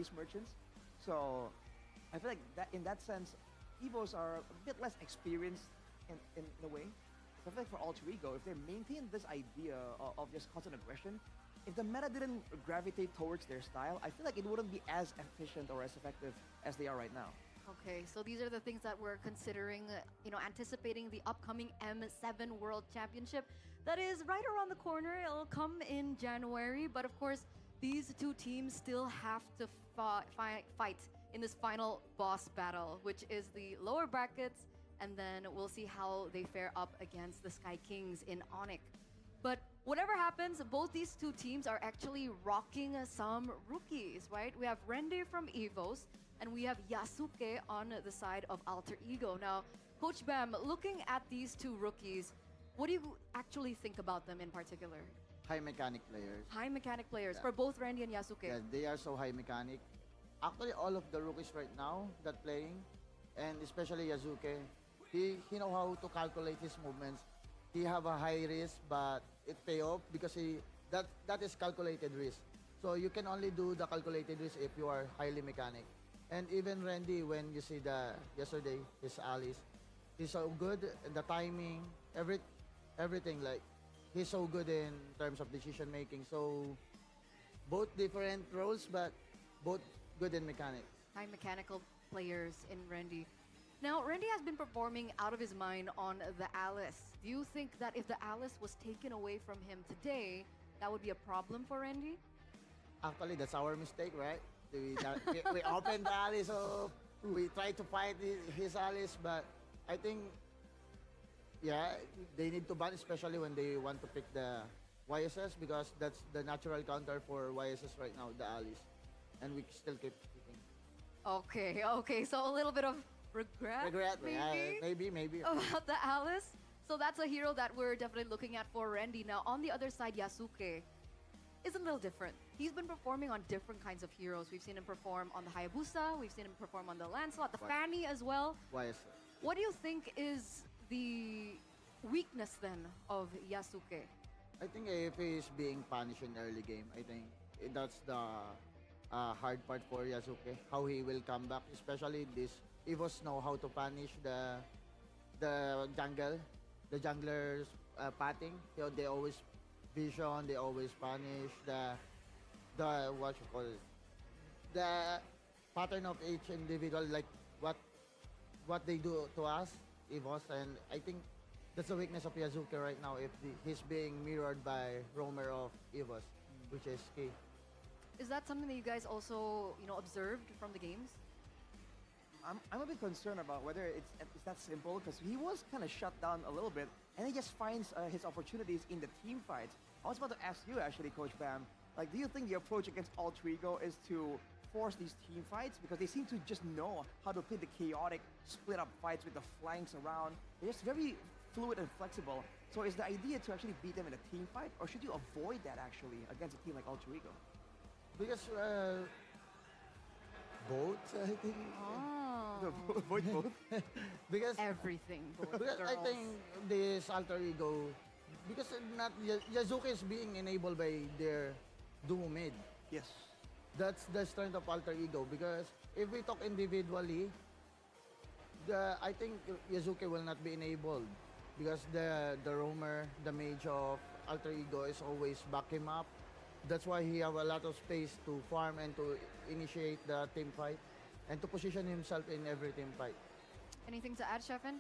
ace merchants. So I feel like that in that sense, EVOs are a bit less experienced in a way. So I feel like for Alter Ego, if they maintain this idea of just constant aggression, if the meta didn't gravitate towards their style, I feel like it wouldn't be as efficient or as effective as they are right now. Okay, so these are the things that we're considering, anticipating the upcoming M7 World Championship. That is right around the corner. It'll come in January, but of course, these two teams still have to fight in this final boss battle, which is the lower brackets, and then we'll see how they fare up against the Sky Kings in Onyx. But whatever happens, both these two teams are actually rocking some rookies, right? We have Rende from EVOS, and we have Yasuke on the side of Alter Ego. Now, Coach Bam, looking at these two rookies, what do you actually think about them in particular? High mechanic players. High mechanic players Yeah. for both Rende and Yasuke. Yeah, they are so high mechanic. Actually, all of the rookies right now that playing, and especially Yazuke, he know how to calculate his movements. He have a high risk, but it pay off because that is calculated risk. So you can only do the calculated risk if you are highly mechanic. And even Randy, when you see yesterday his allies, he's so good in the timing, everything. Like he's so good in terms of decision making. So both different roles, but both good in mechanics. High mechanical players in Rende. Now, Rende has been performing out of his mind on the Alice. Do you think that if the Alice was taken away from him today, that would be a problem for Rende? Actually, that's our mistake, right? We opened the Alice, so we try to fight his Alice, but I think, yeah, they need to ban, especially when they want to pick the YSS, because that's the natural counter for YSS right now, the Alice. And we still keep picking. Okay, so a little bit of regret Maybe. about the Alice. So that's a hero that we're definitely looking at for Rende. Now, on the other side, Yasuke is a little different. He's been performing on different kinds of heroes. We've seen him perform on the Hayabusa, we've seen him perform on the Lancelot, the Fanny as well. YSS. What do you think is the weakness then of Yasuke? I think if he's being punished in early game, I think that's the hard part for Yasuke. How he will come back, especially this EVOS know how to punish the junglers patting. You know, they always vision, they always punish the what you call it, the pattern of each individual, like what they do to us, EVOS, and I think that's the weakness of Yasuke right now. If he's being mirrored by Roamer of EVOS, which is key. Is that something that you guys also, observed from the games? I'm a bit concerned about whether it's that simple, because he was kind of shut down a little bit, and he just finds his opportunities in the team fights. I was about to ask you actually, Coach Bam, like, do you think the approach against Alter Ego is to force these team fights, because they seem to just know how to play the chaotic split up fights with the flanks around? They're just very fluid and flexible. So is the idea to actually beat them in a team fight, or should you avoid that actually against a team like Alter Ego? Because both, I think. Avoid both. Because Everything, both Because I girls. think this Alter Ego, because not Yazuki is being enabled by their duo mid. Yes. That's the strength of Alter Ego. Because if we talk individually, I think Yazuki will not be enabled, because the roamer, the mage of Alter Ego is always back him up. That's why he have a lot of space to farm and to initiate the team fight and to position himself in every team fight. Anything to add, Shefin?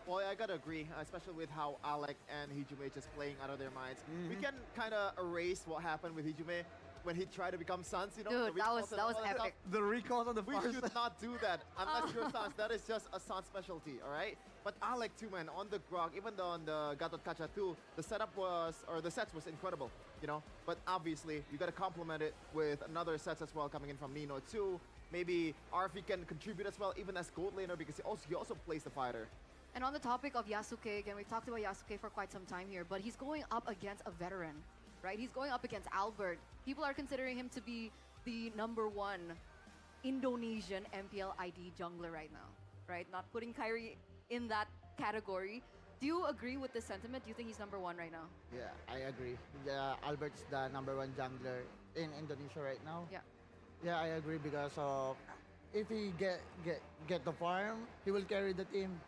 Well, I gotta agree, especially with how Alec and Hijume just playing out of their minds. We can kind of erase what happened with Hijume when he tried to become Sans, Dude, the that was recalls and all epic. stuff. The recalls on the We far should side. not do that unless you're Sans. That is just a Sans specialty, all right? But Alec too, man, on the Grog, even though on the Gatot Kacha too, the setup was, or the sets was incredible, But obviously, you gotta complement it with another sets as well coming in from Nino too. Maybe RFE can contribute as well, even as gold laner, because he also plays the fighter. And on the topic of Yasuke, again, we've talked about Yasuke for quite some time here, but he's going up against a veteran, right? He's going up against Albert. People are considering him to be the #1 Indonesian MPL ID jungler right now, right? Not putting Kyrie in that category. Do you agree with this sentiment? Do you think he's #1 right now? Yeah, I agree. Albert's the #1 jungler in Indonesia right now. Yeah. Yeah, I agree because if he get the farm, he will carry the team.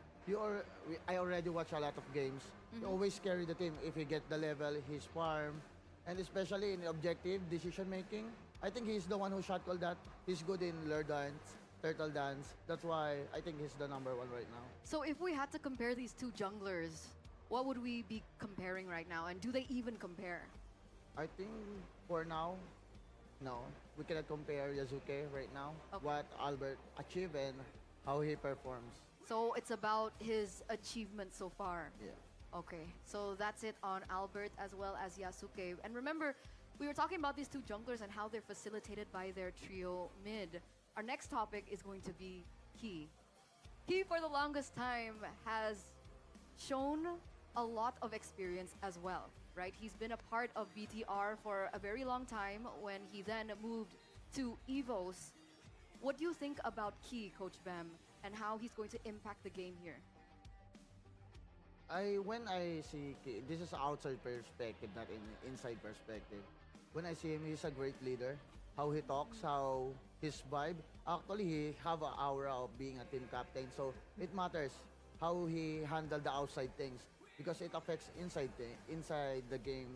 I already watch a lot of games. He always carry the team if he get the level, his farm, and especially in objective decision making. I think he's the one who shot called that. He's good in lure dance, turtle dance. That's why I think he's the number one right now. So if we had to compare these two junglers, what would we be comparing right now? And do they even compare? I think for now, no, we cannot compare Yasuke right now. Okay. What Albert achieved and how he performs. So it's about his achievement so far. Yeah. Okay, so that's it on Albert as well as Yasuke. And remember, we were talking about these two junglers and how they're facilitated by their trio mid. Our next topic is going to be Key. Key, for the longest time, has shown a lot of experience as well, right? He's been a part of BTR for a very long time when he then moved to EVOS. What do you think about Key, Coach Bam, and how he's going to impact the game here? When I see this is outside perspective, not inside perspective. When I see him, he's a great leader. How he talks, how his vibe. Actually, he have an aura of being a team captain. So it matters how he handle the outside things because it affects inside the game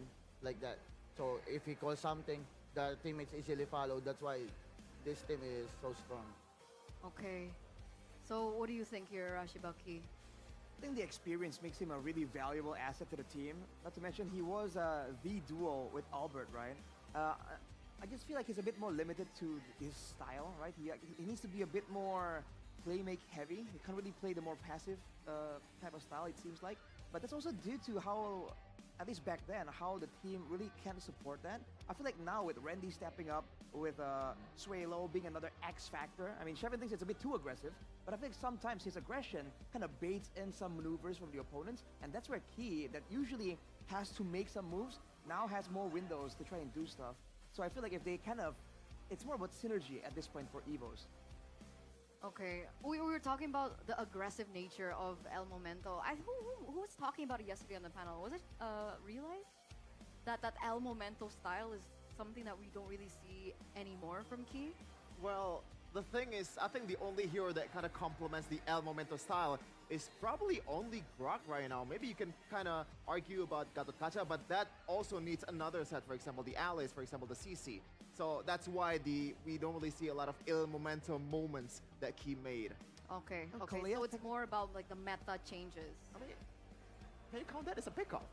like that. So if he calls something, the teammates easily follow. That's why this team is so strong. Okay. So what do you think here, Rashi, about Key? I think the experience makes him a really valuable asset to the team. Not to mention, he was the duo with Albert, right? I just feel like he's a bit more limited to his style, right? He needs to be a bit more play-make heavy. He can't really play the more passive type of style, it seems like. But that's also due to how, at least back then, how the team really can't support that. I feel like now with Randy stepping up, with Suelo being another X factor. I mean, Shevin thinks it's a bit too aggressive, but I think sometimes his aggression kind of baits in some maneuvers from the opponents, and that's where Key, that usually has to make some moves, now has more windows to try and do stuff. So I feel like if they it's more about synergy at this point for EVOS. Okay, we were talking about the aggressive nature of El Momento. Who was talking about it yesterday on the panel? Was it Realize? That El Momento style is something that we don't really see anymore from Key? Well, the thing is, I think the only hero that kind of complements the El Momento style is probably only Grok right now. Maybe you can kind of argue about Gatot Kacha, but that also needs another set, for example, the Alice, for example, the CC. So that's why we don't really see a lot of El Momento moments that Key made. Okay, Oh, okay, Kalia so it's more about like the meta changes. I mean, can you count that as a pickoff?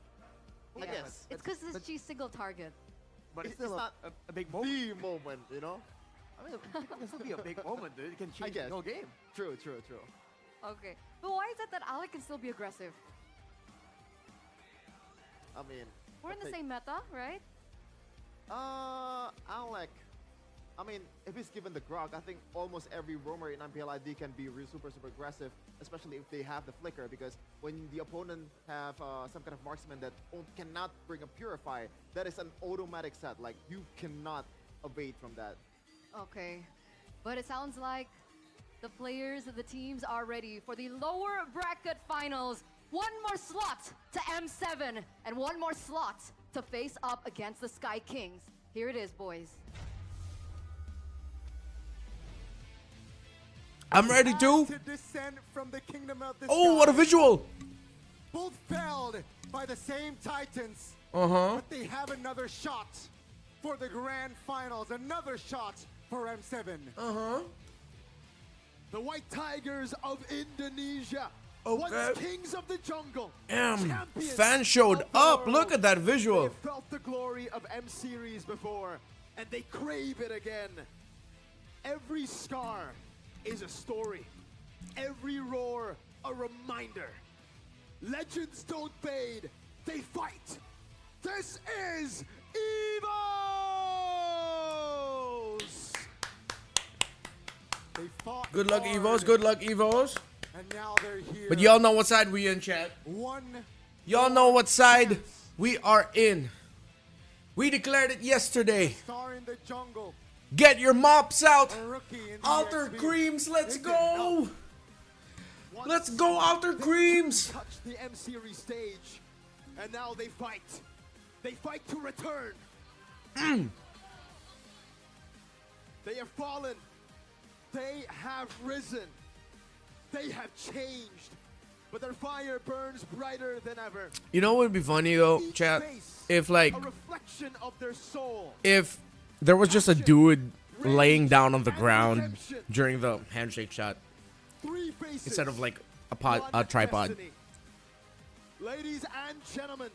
I Yeah. guess. It's because she's single target. But it's It's still not a big moment. The moment, you know? I mean, it can still be a big moment, dude. It can change guess. the whole game. True. Okay, but why is it that Alec can still be aggressive? I mean, We're in the think- same meta, right? Alec. I mean, if he's given the Grok, I think almost every roamer in MPLID can be super aggressive, especially if they have the flicker, because when the opponent have some kind of marksman that cannot bring a Purify, that is an automatic set. Like, you cannot evade from that. Okay, but it sounds like the players of the teams are ready for the lower bracket finals. One more slot to M7 and one more slot to face up against the Sky Kings. Here it is, boys. I'm ready to. To descend from the kingdom of the Oh, what a sky. visual! Both felled by the same titans, Uh-huh. but they have another shot for the grand finals. Another shot for M7. Uh-huh. The White Tigers of Indonesia. Okay. Once kings of the jungle. champions Fan showed of the up. world. Look at that visual. They've felt the glory of M Series before, and they crave it again. Every scar is a story. Every roar, a reminder. Legends don't fade, they fight. This is EVOS! They fought Good luck, hard, EVOS. Good luck, EVOS. And now they're here. But y'all know what side we in, chat. One Y'all know what side we are in. We declared it yesterday. star in the jungle. Get your mops out. A rookie in the Alter XP. Creams, let's Is it go. enough? Once Let's go, Alter they Creams. touch the M Series stage, and now they fight. They fight to return. They have fallen. They have risen. They have changed. But their fire burns brighter than ever. You know what would be funny though, Each chat? face, If like, a reflection of their soul. if there was just a dude laying down on the ground during the handshake shot Three faces, instead of like one a tripod. destiny. Ladies and gentlemen,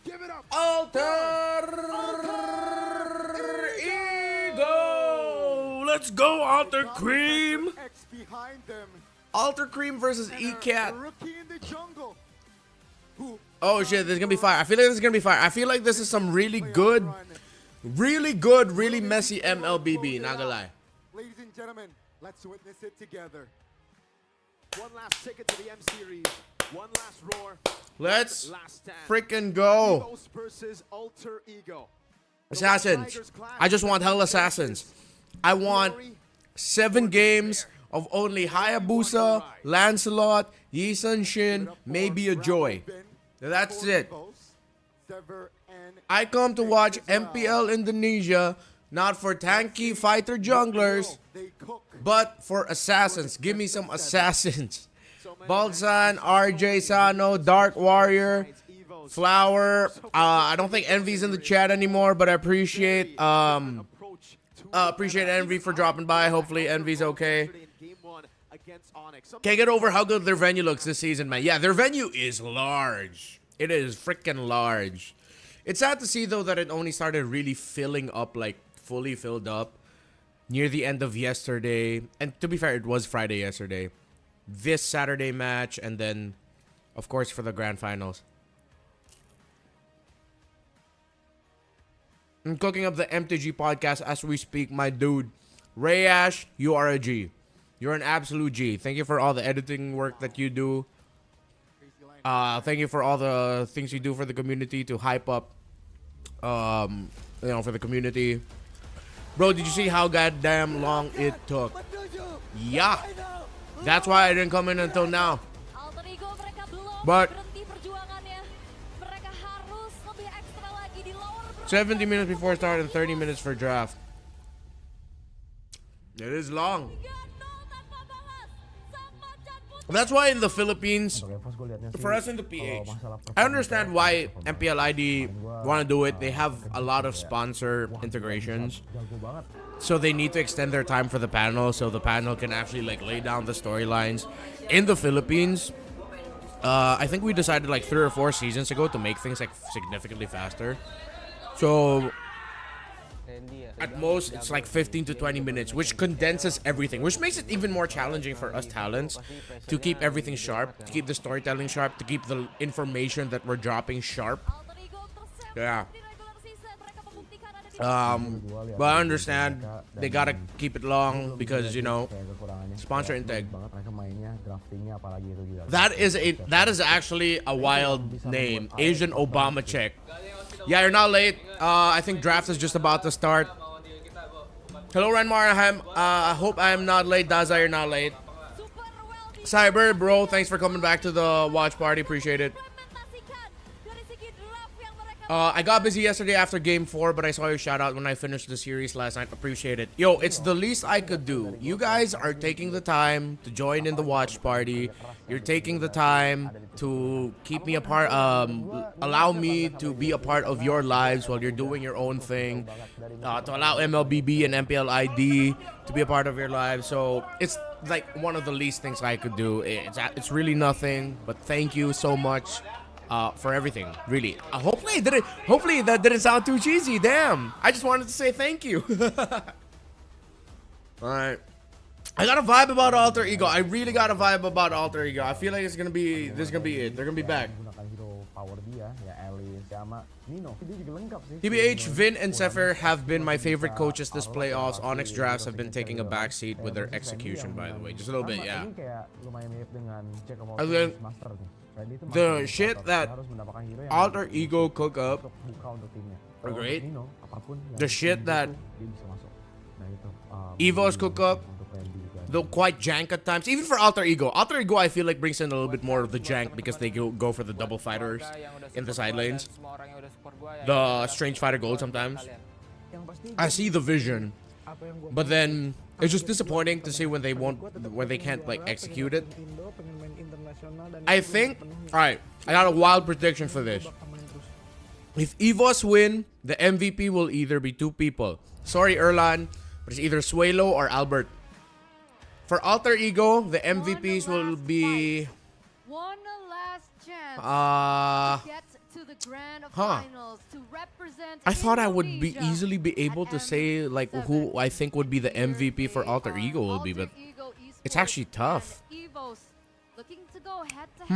give it up. Alter Ego! Let's go, Alter Cream! X behind them. Alter Cream versus And E-Cat. a rookie in the jungle. Who Oh shit, this is gonna be fire. I feel like this is gonna be fire. I feel like this is some really good, really messy MLBB, not gonna lie. Ladies and gentlemen, let's witness it together. One last ticket to the M series. One last roar. Let's Last stand. freaking go. EVOS versus Alter Ego. Assassins. I just want hell assassins. I want 7 games of only Hayabusa, Lancelot, Yi Sun Shin, maybe a Joy. That's it. I come to watch MPL Indonesia, not for tanky fighter junglers, but for assassins. Give me some assassins. Balzan, RJ Sano, Dark Warrior, Flower. I don't think Envy's in the chat anymore, but I appreciate Envy for dropping by. Hopefully Envy's okay. Can't get over how good their venue looks this season, man. Yeah, their venue is large. It is freaking large. It's sad to see, though, that it only started really filling up, like, fully filled up near the end of yesterday. And to be fair, it was Friday yesterday. This Saturday match, and then, of course, for the grand finals. I'm cooking up the MTG podcast as we speak, my dude. Rayash, you are a G. You're an absolute G. Thank you for all the editing work that you do. Thank you for all the things you do for the community to hype up, for the community. Bro, did you see how goddamn long it took? Yeah. That's why I didn't come in until now. But 70 minutes before start and 30 minutes for draft. It is long. That's why in the Philippines, for us in the PH, I understand why MPL ID want to do it. They have a lot of sponsor integrations. So they need to extend their time for the panel so the panel can actually like lay down the storylines. In the Philippines, I think we decided like 3 or 4 seasons ago to make things like significantly faster. So at most, it's like 15 to 20 minutes, which condenses everything, which makes it even more challenging for us talents to keep everything sharp, to keep the storytelling sharp, to keep the information that we're dropping sharp. Yeah. But I understand they gotta keep it long because, you know, sponsor integ. That is actually a wild name, Asian Obama check. Yeah, you're not late. I think draft is just about to start. Hello, Renmar. I hope I am not late. Daza, you're not late. Cyber, bro, thanks for coming back to the watch party. Appreciate it. I got busy yesterday after game 4, but I saw your shout out when I finished the series last night. Appreciate it. Yo, it's the least I could do. You guys are taking the time to join in the watch party. You're taking the time to keep me a part, allow me to be a part of your lives while you're doing your own thing. To allow MLBB and MPL ID to be a part of your lives. So it's like one of the least things I could do. It's really nothing, but thank you so much. For everything, really. Hopefully that didn't sound too cheesy. Damn, I just wanted to say thank you. All right, I got a vibe about Alter Ego. I really got a vibe about Alter Ego. I feel like this is gonna be it. They're gonna be back. TBH, Vin, and Sefer have been my favorite coaches this playoffs. Onyx Drafts have been taking a backseat with their execution, by the way. Just a little bit, yeah. And then, the shit that Alter Ego cook up are great. The shit that EVOS cook up, though quite jank at times. Even for Alter Ego. Alter Ego, I feel like, brings in a little bit more of the jank because they go for the double fighters in the side lanes. The strange fighter gold sometimes. I see the vision. But then it's just disappointing to see when they can't like execute it. I think, all right, I got a wild prediction for this. If EVOS win, the MVP will either be two people. Sorry, Erlan, but it's either Suelo or Albert. For Alter Ego, the MVPs will be... One last chance Uh, to get to the grand huh. finals to represent I thought I would be Indonesia easily be able at to say like who I think would be the MVP for Alter Ego will be, but it's actually tough. EVOS looking to go head to head,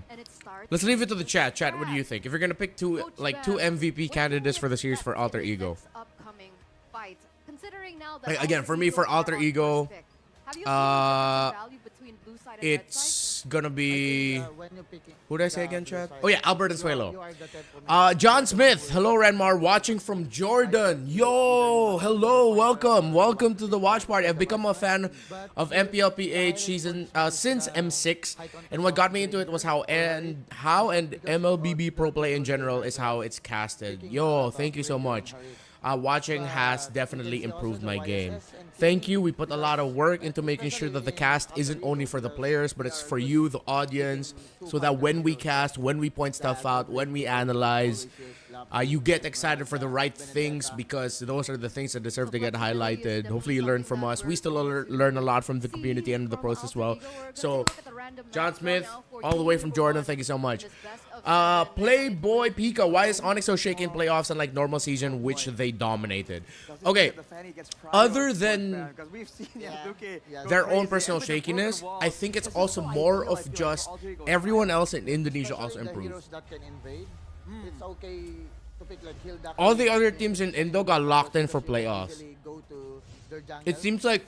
and it starts Let's leave it to the chat. Chat, what do you think? If you're gonna pick two MVP candidates for the series for AlterEgo. Upcoming fight. Considering now that Again, for me, for Alter Ego, have you seen the value between blue side and red side? it's gonna be... When you're picking Who did I say again, the chat? blue Oh yeah, side, Albert and you are Suelo. the tempo John Smith, hello Renmar, watching from Jordan. Yo, hello, welcome to the watch party. I've become a fan of MPLPH season since M6, and what got me into it was how MLBB Pro Play in general is how it's casted. Yo, thank you so much. Watching has definitely improved my game. Thank you. We put a lot of work into making sure that the cast isn't only for the players, but it's for you, the audience, so that when we cast, when we point stuff out, when we analyze, you get excited for the right things, because those are the things that deserve to get highlighted. Hopefully you learn from us. We still learn a lot from the community and the pros as well. So, John Smith, all the way from Jordan, thank you so much. Playboy Pika, why is Onyx so shaky in playoffs unlike normal season, which they dominated? Okay, other than their own personal shakiness, I think it's also more of just everyone else in Indonesia also improved. heroes that can invade. It's okay to pick like Hilda. All the other teams in Indo got locked in for playoffs. Go to their jungle. It seems like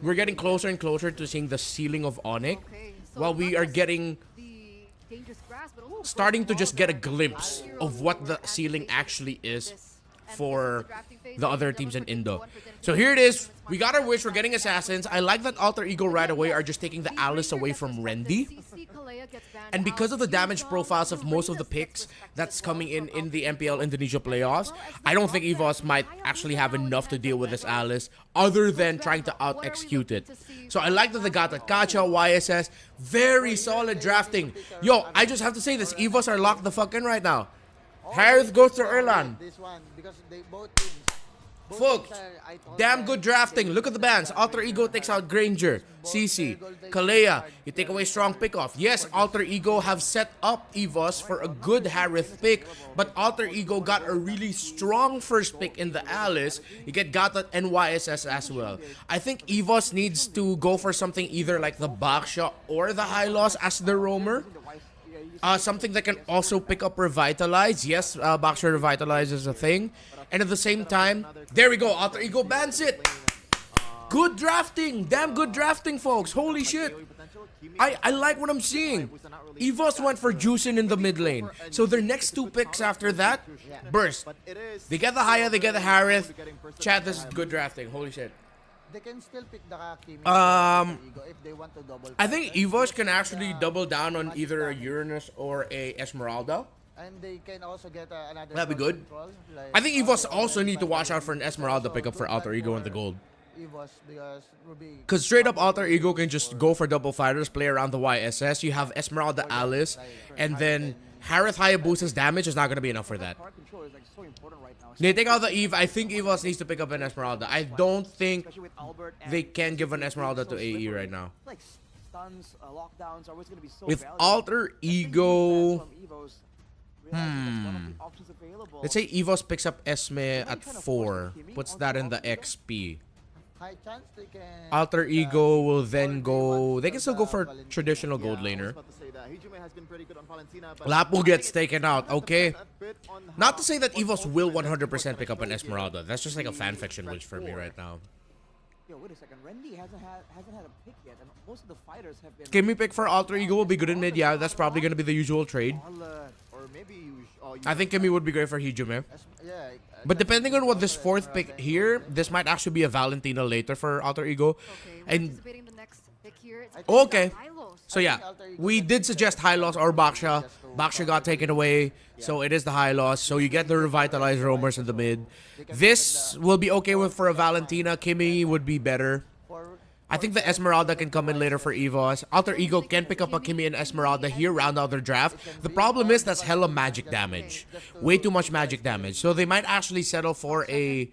we're getting closer and closer to seeing the ceiling of Onyx, Okay, so while we not are just getting the dangerous grasp, but starting to just get a glimpse of what the ceiling actually is for the other teams in Indo. So here it is. We got our wish. We're getting assassins. I like that Alter Ego right away are just taking the Alice away from Rendy. And because of the damage profiles of most of the picks that's coming in the MPL Indonesia playoffs, I don't think EVOS might actually have enough to deal with this Alice other than trying to out-execute it. So I like that they got the Kacha, YSS, very solid drafting. Yo, I just have to say this, EVOS are locked the fuck in right now. Harith goes to Erlan. This one because they both teams. Folks, damn good drafting. Look at the bans. Alter Ego takes out Granger, CC, Kalea. You take away strong pickoff. Yes, Alter Ego have set up EVOS for a good Harith pick, but Alter Ego got a really strong first pick in the Alice. You get Gatot and YSS as well. I think EVOS needs to go for something either like the Baksha or the High Loss as the roamer. Something that can also pick up Revitalize. Yes, Baksha Revitalize is a thing. And at the same time, there we go. Alter Ego bans it. Good drafting. Damn good drafting, folks. Holy shit. I like what I'm seeing. EVOS went for Juicin in the mid lane. So their next two picks after that, burst. They get the Haya, they get the Harith. Chat, this is good drafting. Holy shit. They can still pick the Kimi if they want to double. I think EVOS can actually double down on either a Uranus or a Esmeralda. And they can also get another. That'd be good. Control, like, I think EVOS also need to watch out for an Esmeralda pickup for Alter Ego in the gold. EVOS because Ruby. Because straight up Alter Ego can just go for double fighters, play around the YSS. You have Esmeralda Alice, and then Harith Hayabusa's damage is not going to be enough for that. They take out the Eve. I think EVOS needs to pick up an Esmeralda. I don't think they can give an Esmeralda to AE right now. With Alter Ego... Let's say EVOS picks up Esme at 4. Puts that in the XP. High chance they can. Alter Ego will then go... They can still go for traditional gold laner. Lapu gets taken out. Okay. Not to say that EVOS will 100% pick up an Esmeralda. That's just like a fanfiction wish for me right now. Yo, wait a second. Rendy hasn't had a pick yet, and most of the fighters have been. Kimmy pick for Alter Ego will be good in mid. Yeah, that's probably going to be the usual trade. Or maybe I think Kimmy would be great for Hijume. Yeah. But depending on what this fourth pick here, this might actually be a Valentina later for Alter Ego. Okay, we're And anticipating the next pick here. It's okay. Hylos. So yeah, we did suggest high loss or Baksha. Baksha got taken away, so it is the high loss. So you get the revitalized roamers in the mid. This will be okay with for a Valentina. Kimmy would be better. I think the Esmeralda can come in later for EVOS. Alter Ego can pick up a Kimmy and Esmeralda here, round out their draft. The problem is that's hella magic damage. Way too much magic damage. So they might actually settle for a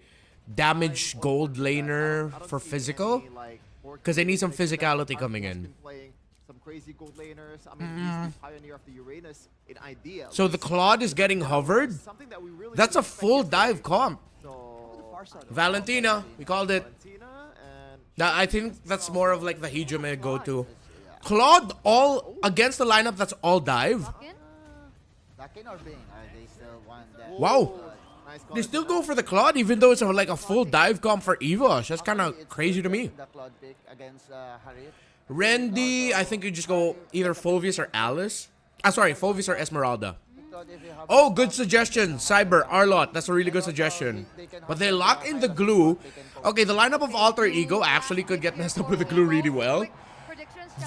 damage gold laner for physical. Because they need some physicality coming in. Some crazy gold laners. I mean, he's the pioneer of the Uranus in idea. So the Claude is getting hovered? That's a full dive comp. Valentina, we called it. I think that's more of like the Hijime go-to. Claude all against the lineup that's all dive. Dakin or Bing? They still want that. Wow. They still go for the Claude even though it's like a full dive comp for EVOS. That's kind of crazy to me. The Claude pick against Harit. Randy, I think you just go either Fulvius or Alice. Sorry, Fulvius or Esmeralda. Oh, good suggestion. Cyber, Arlot. That's a really good suggestion. But they lock in the glue. Okay, the lineup of Alter Ego actually could get messed up with the glue really well.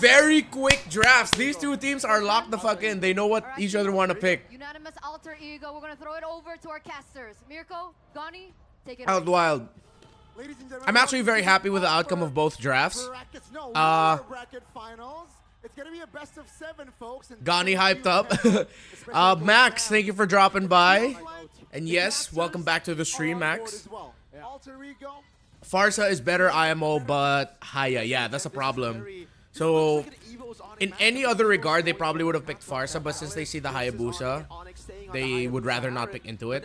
Very quick drafts. These two teams are locked the fuck in. They know what each other want to pick. Unanimous Alter Ego. We're going to throw it over to our casters. Mirko, Gani, take it Out away. wild. I'm actually very happy with the outcome of both drafts. It's gonna be a best of 7, folks. Gani hyped up. Max, thank you for dropping by. And yes, welcome back to the stream, Max. Farsa is better IMO, but Haya, yeah, that's a problem. So, in any other regard, they probably would have picked Farsa, but since they see the Hayabusa, they would rather not pick into it.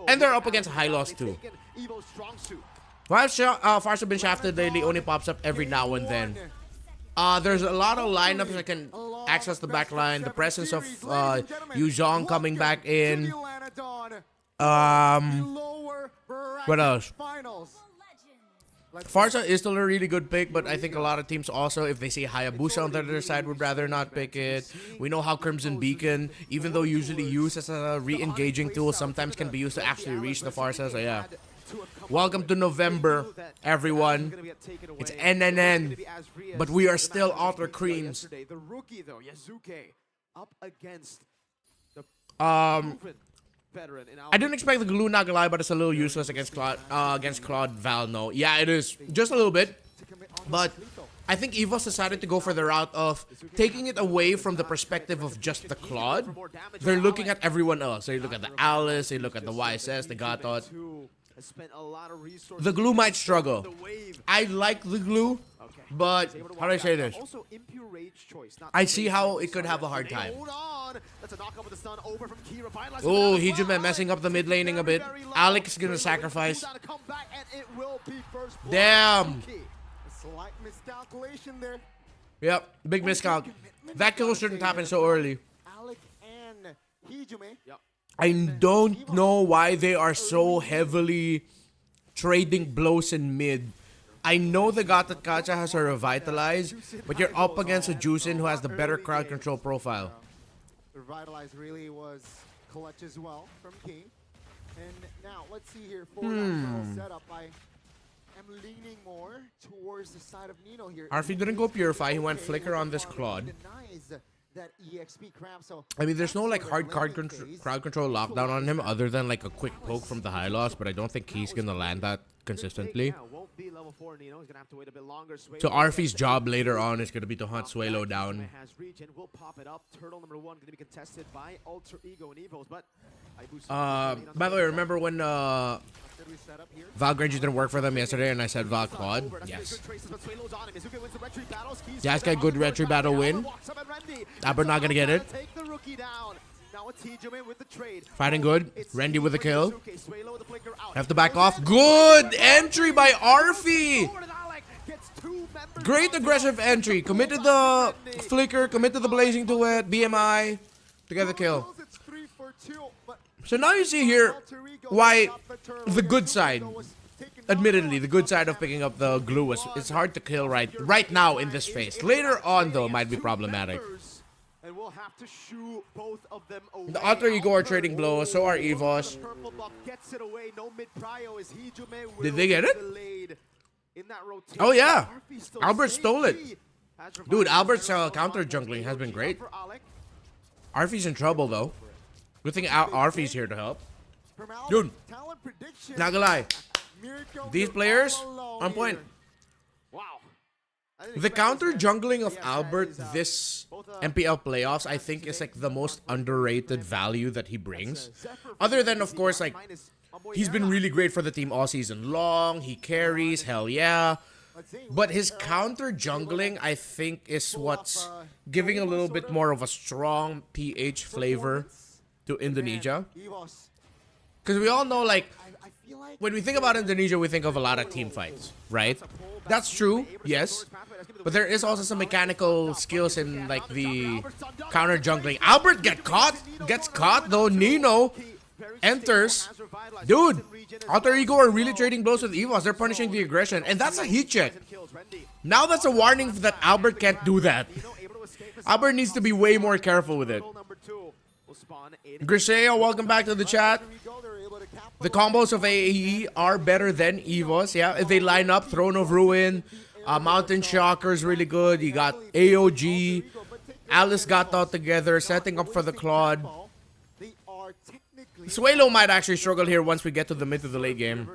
And they're up against high loss too. While Farsa been shafted lately, only pops up every now and then. There's a lot of lineups that can access the back line. The presence of Yu Zhong coming back in. What else? Farsa is still a really good pick, but I think a lot of teams also, if they see Hayabusa on the other side, would rather not pick it. We know how Crimson Beacon, even though usually used as a re-engaging tool, sometimes can be used to actually reach the Farsa, so yeah. Welcome to November, everyone. It's NNN, but we are still Alter Creams. The rookie though, Yazuke, up against the veteran. I didn't expect the glue, not gonna lie, but it's a little useless against Claude Val. No, yeah, it is just a little bit, but I think EVOS decided to go for the route of taking it away from the perspective of just the Claude. They're looking at everyone else. They look at the Alice, they look at the YSS, the Gatot. The glue might struggle. I like the glue, but how do I say this? I see how it could have a hard time. Oh, Hijime messing up the mid laning a bit. Alex is gonna sacrifice. Damn. Yep, big miscount. That kill shouldn't happen so early. I don't know why they are so heavily trading blows in mid. I know the Gatot Kacha has a Revitalize, but you're up against a Juicin who has the better crowd control profile. Revitalize really was clutch as well from King. And now, let's see here for that setup. I am leaning more towards the side of Nino here. Arfi didn't go Purify, he went Flicker on this Claude. That EXP cramp, so I mean, there's no like hard crowd control lockdown on him other than like a quick poke from the high loss, but I don't think he's gonna land that consistently. So Arfi's job later on is gonna be to hunt Suelo down. By the way, remember when Val Grange didn't work for them yesterday and I said Val Claude? Yes. Jazz got good retry battle win. Aber not gonna get it. Fighting good. Randy with the kill. Have to back off. Good entry by Arfi. Great aggressive entry. Committed the flicker, committed the blazing duet, BMI to get the kill. So now you see here why the good side, admittedly, the good side of picking up the glue was it's hard to kill right now in this phase. Later on, though, might be problematic. The Alter Ego are trading blows, so are EVOS. Did they get it? Oh yeah, Albert stole it. Dude, Albert's counter jungling has been great. Arfie's in trouble though. Good thing Arfie's here to help. Dude, not gonna lie. These players on point. Wow. The counter jungling of Albert this MPL playoffs, I think, is like the most underrated value that he brings. Other than, of course, like, he's been really great for the team all season long. He carries, hell yeah. But his counter jungling, I think, is what's giving a little bit more of a strong PH flavor to Indonesia. Because we all know, like, when we think about Indonesia, we think of a lot of team fights, right? That's true, yes. But there is also some mechanical skills in, like, the counter jungling. Albert gets caught, though. Nino enters. Dude, Alter Ego are really trading blows with EVOS. They're punishing the aggression. And that's a heat check. Now that's a warning that Albert can't do that. Albert needs to be way more careful with it. Griseo, welcome back to the chat. The combos of AAE are better than EVOS. Yeah, if they line up, Throne of Ruin, Mountain Shocker is really good. You got AOG, Alice got all together, setting up for the Claude. Suelo might actually struggle here once we get to the mid to the late game.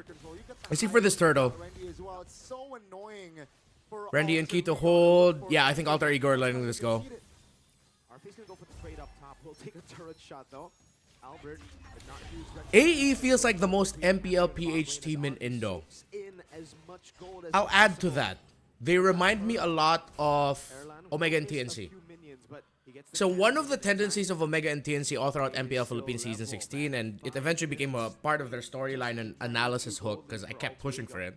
I see for this turtle. Randy and Keto hold. Yeah, I think Alter Ego are letting this go. AE feels like the most MPL PH team in Indo. I'll add to that. They remind me a lot of Omega and TNC. So one of the tendencies of Omega and TNC all throughout MPL Philippines Season 16, and it eventually became a part of their storyline and analysis hook because I kept pushing for it.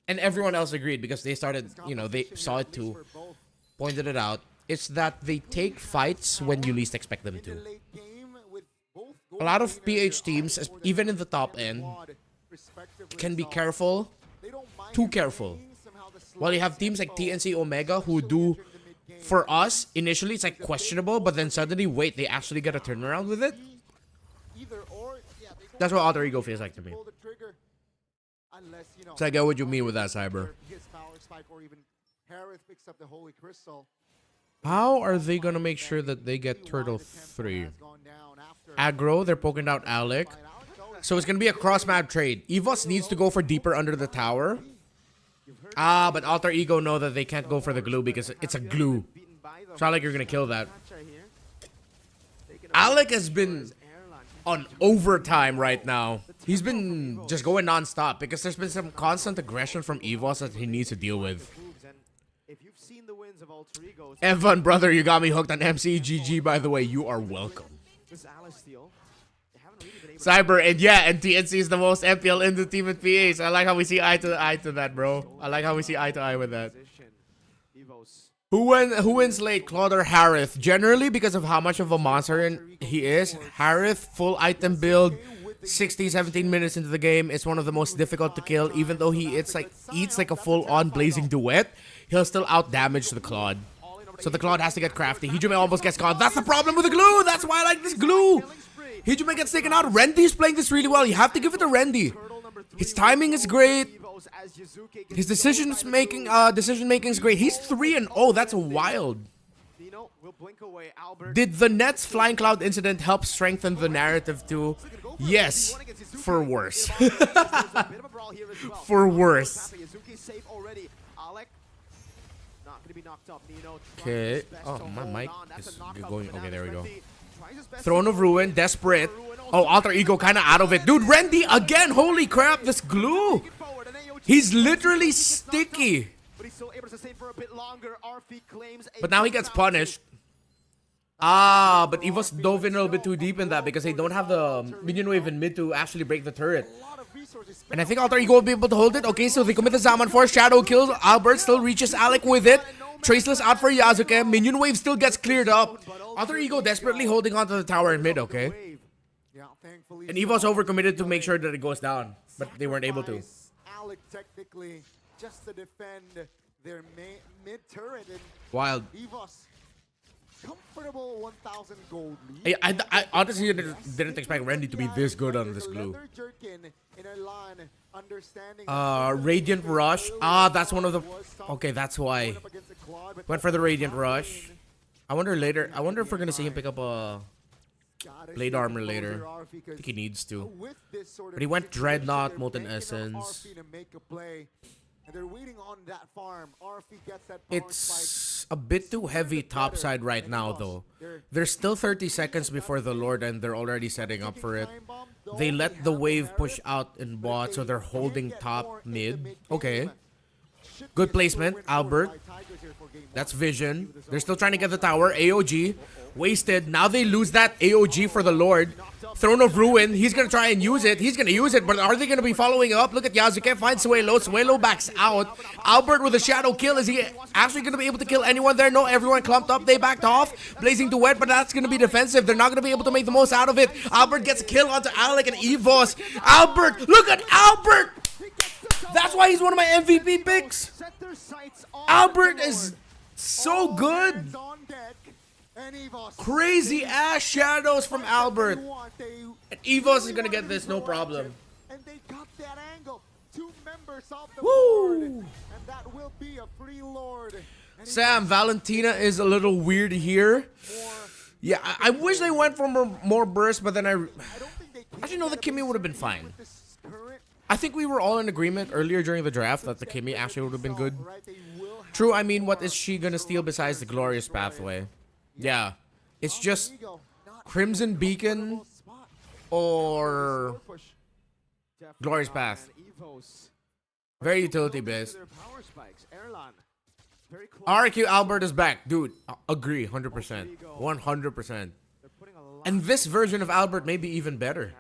And everyone else agreed because they started, you know, they saw it too, pointed it out. It's that they take fights when you least expect them to. A lot of PH teams, even in the top end, can be careful, too careful. While you have teams like TNC Omega who do, for us, initially it's like questionable, but then suddenly, wait, they actually get a turnaround with it? That's what Alter Ego feels like to me. So I get what you mean with that, Cyber. How are they gonna make sure that they get Turtle 3? Aggro, they're poking out Alec. So it's gonna be a cross-map trade. EVOS needs to go for deeper under the tower. But Alter Ego know that they can't go for the glue because it's a glue. It's not like you're gonna kill that. Alec has been on overtime right now. He's been just going non-stop because there's been some constant aggression from EVOS that he needs to deal with. Evan, brother, you got me hooked on MCGG, by the way. You are welcome. Cyber, and yeah, and TNC is the most MPL in the team at PH. I like how we see eye to eye to that, bro. I like how we see eye to eye with that. Who wins late, Claude or Harith? Generally, because of how much of a monster he is, Harith, full item build, 16, 17 minutes into the game, is one of the most difficult to kill. Even though he eats like a full-on blazing duet, he'll still out-damage the Claude. So the Claude has to get crafty. Hijime almost gets caught. That's the problem with the glue! That's why I like this glue! Hijime gets taken out. Rendi's playing this really well. You have to give it to Rendi. His timing is great. His decision making is great. He's 3-0. That's wild. Did the Nets Flying Cloud incident help strengthen the narrative too? Yes, for worse. For worse. Okay. Oh, my mic is going. Okay, there we go. Throne of Ruin, desperate. Oh, Alter Ego kind of out of it. Dude, Rendi again. Holy crap, this glue. He's literally sticky. But now he gets punished. But EVOS dove in a little bit too deep in that because they don't have the minion wave in mid to actually break the turret. And I think Alter Ego will be able to hold it. Okay, so they commit the Zaman Force. Shadow kills. Albert still reaches Alec with it. Traceless out for Yasuke. Minion wave still gets cleared up. Alter Ego desperately holding onto the tower in mid, okay? And EVO's overcommitted to make sure that it goes down. But they weren't able to. Alec technically just to defend their mid turret. Wild. EVOS comfortable 1,000 gold lead. I honestly didn't expect Rendi to be this good on this glue. Radiant Rush. That's one of the... Okay, that's why. Went for the Radiant Rush. I wonder later. I wonder if we're gonna see him pick up a blade armor later. I think he needs to. But he went Dreadnought, Molten Essence. It's a bit too heavy topside right now, though. There's still 30 seconds before the Lord, and they're already setting up for it. They let the wave push out in bot, so they're holding top mid. Okay. Good placement, Albert. That's vision. They're still trying to get the tower. AOG. Wasted. Now they lose that AOG for the Lord. Throne of Ruin. He's going to try and use it. He's going to use it, but are they going to be following up? Look at Yasuke. Finds Suelo. Suelo backs out. Albert with a shadow kill. Is he actually going to be able to kill anyone there? No, everyone clumped up. They backed off. Blazing Duet, but that's going to be defensive. They're not going to be able to make the most out of it. Albert gets a kill onto Alec and EVOS. Albert! Look at Albert! That's why he's one of my MVP picks. Albert is so good. Crazy ass shadows from Albert. And EVOS is gonna get this, no problem. And they got that angle. 2 members of the Woo! board. And that will be a free Lord. Sam, Valentina is a little weird here. Yeah, I wish they went for more burst, but then actually no, the Kimmy would have been fine. I think we were all in agreement earlier during the draft that the Kimmy actually would have been good. True, I mean, what is she gonna steal besides the Glorious Pathway? Yeah, it's just Crimson Beacon or Glorious Path. Very utility based. RQ Albert is back. Dude, agree, 100%. 100%. And this version of Albert may be even better.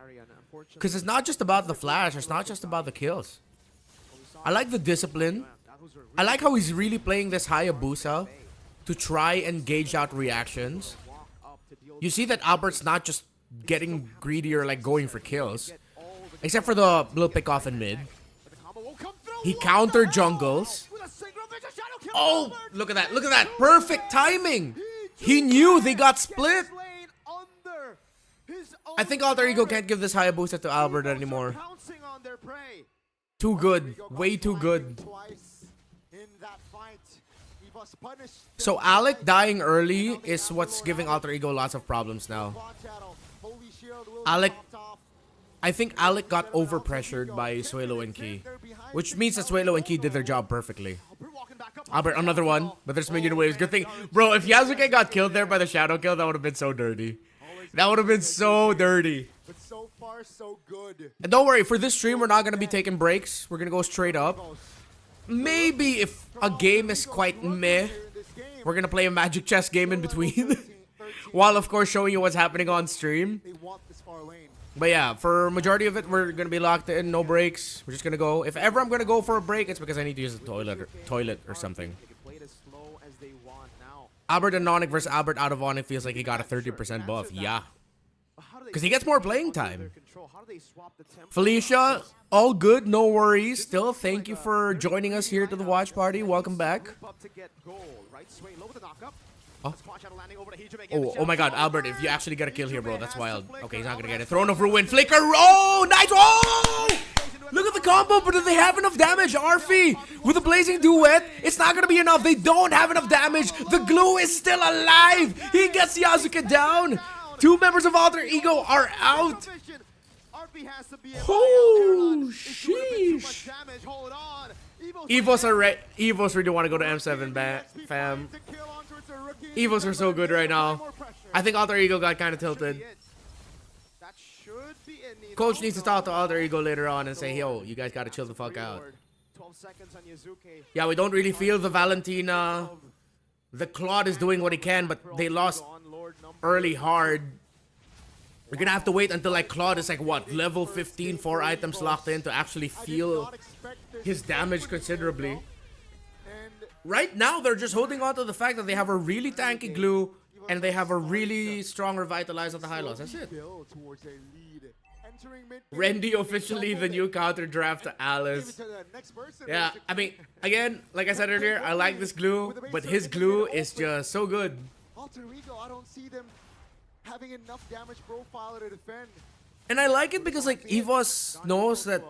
Because it's not just about the flash, it's not just about the kills. I like the discipline. I like how he's really playing this Hayabusa to try and gauge out reactions. You see that Albert's not just getting greedy or like going for kills. Except for the little pick off in mid. He counter jungles. Oh, look at that. Look at that. Perfect timing. He knew they got split. I think Alter Ego can't give this Hayabusa to Albert anymore. Too good. Way too good. So Alec dying early is what's giving Alter Ego lots of problems now. Alec, I think Alec got overpressured by Suelo and Key, which means that Suelo and Key did their job perfectly. Albert, another one, but there's minion waves. Good thing, bro. If Yasuke got killed there by the shadow kill, that would have been so dirty. That would have been so dirty. But so far, so good. And don't worry, for this stream, we're not gonna be taking breaks. We're gonna go straight up. Maybe if a game is quite meh, we're gonna play a Magic Chess game in between. While, of course, showing you what's happening on stream. But yeah, for majority of it, we're gonna be locked in, no breaks. We're just gonna go. If ever I'm gonna go for a break, it's because I need to use the toilet or something. Albert and Nonic versus Albert out of Onic feels like he got a 30% buff. Yeah. Because he gets more playing time. Felicia, all good, no worries. Still, thank you for joining us here to the watch party. Welcome back. Oh. Oh my god, Albert, if you actually get a kill here, bro, that's wild. Okay, he's not gonna get it. Throne of Ruin, Flicker. Oh, nice. Oh! Look at the combo, but do they have enough damage? Arfi with a Blazing Duet. It's not gonna be enough. They don't have enough damage. The glue is still alive. He gets Yasuke down. 2 members of Alter Ego are out. Oh, sheesh. EVOS really want to go to M7, fam. EVOS are so good right now. I think Alter Ego got kind of tilted. Coach needs to talk to Alter Ego later on and say, yo, you guys got to chill the fuck out. Yeah, we don't really feel the Valentina. The Claude is doing what he can, but they lost early hard. We're gonna have to wait until like Claude is like what, level 15, 4 items locked in to actually feel his damage considerably. Right now, they're just holding on to the fact that they have a really tanky glue and they have a really strong revitalize at the high loss. That's it. Randy officially the new counter draft to Alice. Yeah, I mean, again, like I said earlier, I like this glue, but his glue is just so good. Alter Ego, I don't see them having enough damage profile to defend. And I like it because like EVOS knows that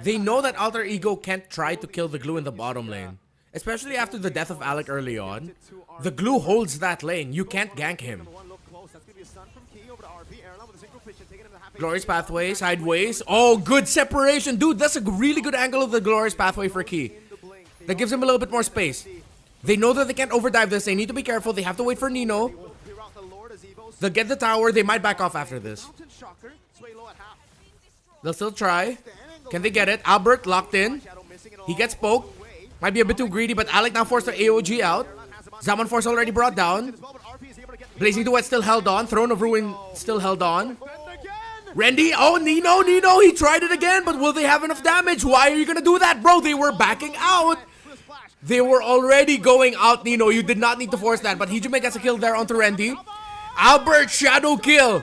they know that Alter Ego can't try to kill the glue in the bottom lane. Especially after the death of Alec early on. The glue holds that lane. You can't gank him. Glorious pathway, sideways. Oh, good separation. Dude, that's a really good angle of the glorious pathway for Key. That gives him a little bit more space. They know that they can't overdive this. They need to be careful. They have to wait for Nino. They'll get the tower. They might back off after this. They'll still try. Can they get it? Albert locked in. He gets poked. Might be a bit too greedy, but Alec now forced the AOG out. Zaman Force already brought down. Blazing Duet still held on. Throne of Ruin still held on. Randy, oh, Nino, he tried it again, but will they have enough damage? Why are you gonna do that, bro? They were backing out. They were already going out, Nino. You did not need to force that, but Hijime gets a kill there onto Randy. Albert, shadow kill.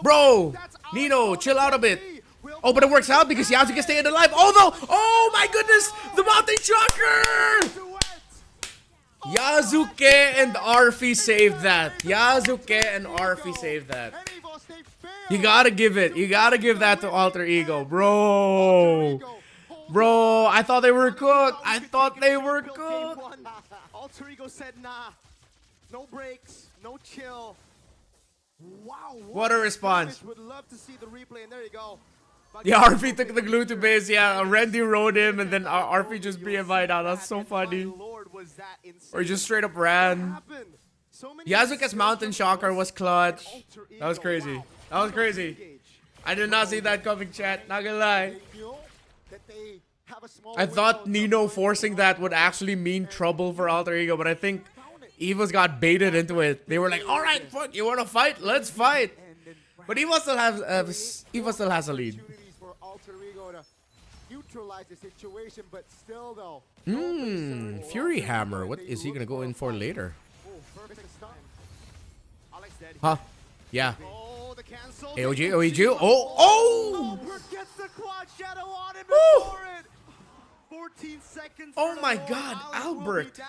Bro, Nino, chill out a bit. Oh, but it works out because Yasuke staying alive. Although, oh my goodness, the Mountain Shocker! Yasuke and Arfi saved that. Yasuke and Arfi saved that. You gotta give it. You gotta give that to Alter Ego, bro. Bro, I thought they were cooked. I thought they were cooked. Alter Ego said nah. No breaks, no chill. Wow. What a response. Would love to see the replay, and there you go. Yeah, Arfi took the glue to base. Yeah, Randy rode him, and then Arfi just BMI'd out. That's so funny. Or just straight up ran. Yasuke's Mountain Shocker was clutch. That was crazy. That was crazy. I did not see that coming, chat. Not gonna lie. I thought Nino forcing that would actually mean trouble for Alter Ego, but I think EVOS got baited into it. They were like, alright, fuck, you wanna fight? Let's fight. But EVOS still has a lead. Fury Hammer. What is he gonna go in for later? Huh? Yeah. AOG, OEG. Oh! Oh! 14 seconds. Oh my God, Albert.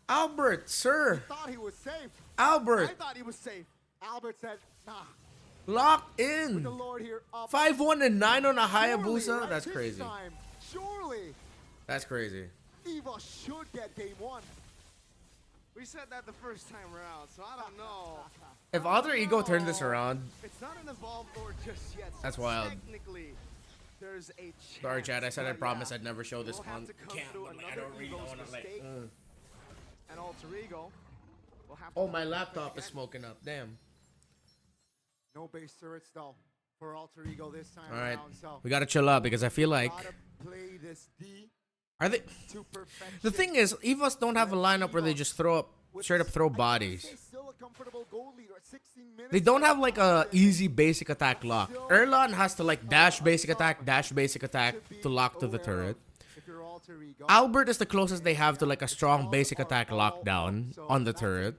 Albert, sir. Thought he was safe. Albert. I thought he was safe. Albert said, nah. Locked in. 5-1 and 9 on a Hayabusa. That's crazy. Surely. That's crazy. EVOS should get game 1. We said that the first time around, so I don't know. If Alter Ego turned this around, It's not an evolved lord just yet. That's wild. Technically, there's a chance. sorry, Chad. I said I but promised yeah, I'd never show this we'll have on to come cam. through I'm like, I another don't really EVOS know. And I'm like, mistake. And Alter Ego will have to oh, my come back laptop is again. smoking up. Damn. No base turrets though for Alter Ego this time All right, around. So we gotta chill out because I feel like gotta play this D are they? to perfection. The thing is, EVOS don't have a lineup where they just throw up, straight up throw bodies. Still a comfortable goal leader at 16 minutes. They don't have like a easy basic attack lock. Erlan has to like dash basic attack to lock to the turret. If you're Alter Ego, Albert is the closest they have to like a strong basic attack lockdown on the turret.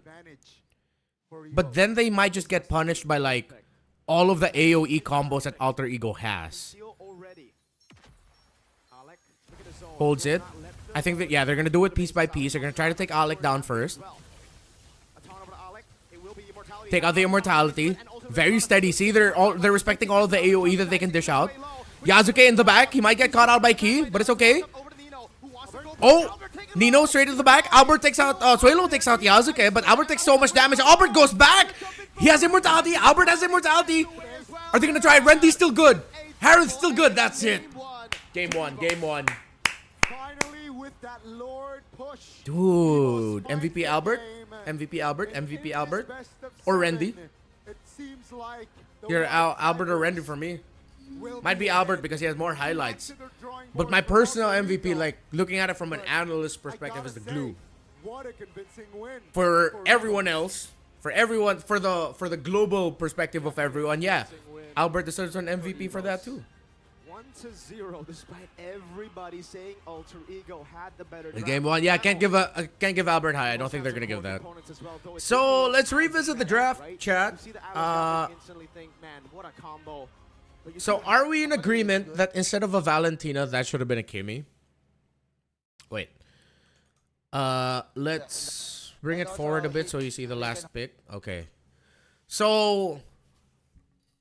But then they might just get punished by like all of the AoE combos that Alter Ego has. Holds it. I think that, yeah, they're going to do it piece by piece. They're going to try to take Alec down first. Take out the immortality. Very steady. See, they're respecting all of the AoE that they can dish out. Yasuke in the back. He might get caught out by Ki, but it's okay. Oh, Nino straight to the back. Albert takes out, Suelo takes out Yasuke, but Albert takes so much damage. Albert goes back. He has immortality. Albert has immortality. Are they going to try? Rendi's still good. Harrod's still good. That's it. Game 1. Game 1. finally with that Lord push. Dude, MVP Albert? MVP Albert? MVP Albert? Or Randy? It seems like Here, Albert or Randy for me. Might be Albert because he has more highlights. But my personal MVP, like looking at it from an analyst perspective, is the glue. What a convincing win. For everyone else, for the global perspective of everyone, yeah, Albert deserves an MVP for that too. 1-0, despite everybody saying Alter Ego had the better In game 1, yeah, I can't give Albert high. I don't think they're gonna give that. So let's revisit the draft, chat. So are we in agreement that instead of a Valentina, that should have been a Kimmy? Wait. Let's bring it forward a bit so you see the last pick. Okay. So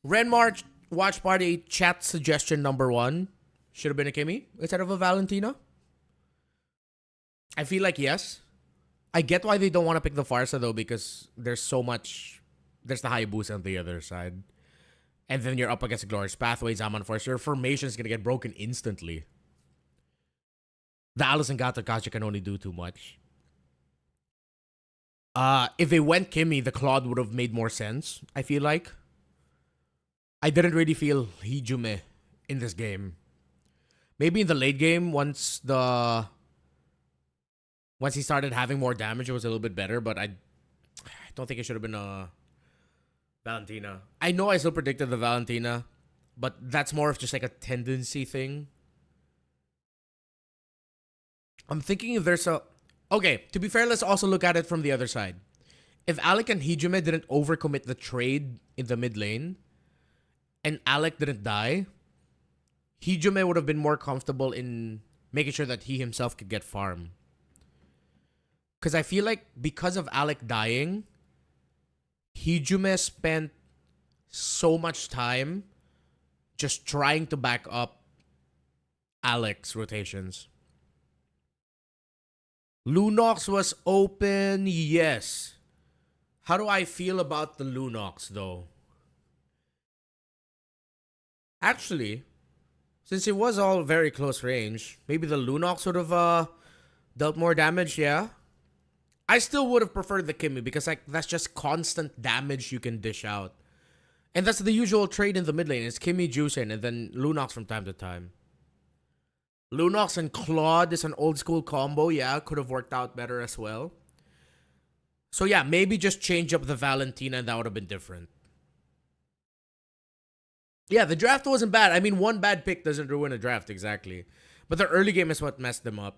Renmar Watch Party chat suggestion number 1 should have been a Kimmy instead of a Valentina. I feel like yes. I get why they don't want to pick the Farsa though, because there's so much. There's the Hayabusa on the other side. And then you're up against Glorious Pathway, Zaman Force. Your formation's gonna get broken instantly. The Alice and Gato Kacha can only do too much. If they went Kimmy, the Claude would have made more sense, I feel like. I didn't really feel Hijume in this game. Maybe in the late game, once he started having more damage, it was a little bit better, but I don't think it should have been a Valentina. I know I still predicted the Valentina, but that's more of just like a tendency thing. I'm thinking if there's a... Okay, to be fair, let's also look at it from the other side. If Alec and Hijume didn't overcommit the trade in the mid lane, and Alec didn't die, Hijume would have been more comfortable in making sure that he himself could get farm. Because I feel like because of Alec dying, Hijume spent so much time just trying to back up Alec's rotations. Lunox was open, yes. How do I feel about the Lunox though? Actually, since it was all very close range, maybe the Lunox would have dealt more damage, yeah? I still would have preferred the Kimmy because like that's just constant damage you can dish out. And that's the usual trade in the mid lane. It's Kimmy, Juicen, and then Lunox from time to time. Lunox and Claude is an old school combo. Yeah, could have worked out better as well. So yeah, maybe just change up the Valentina and that would have been different. Yeah, the draft wasn't bad. I mean, one bad pick doesn't ruin a draft, exactly. But the early game is what messed them up.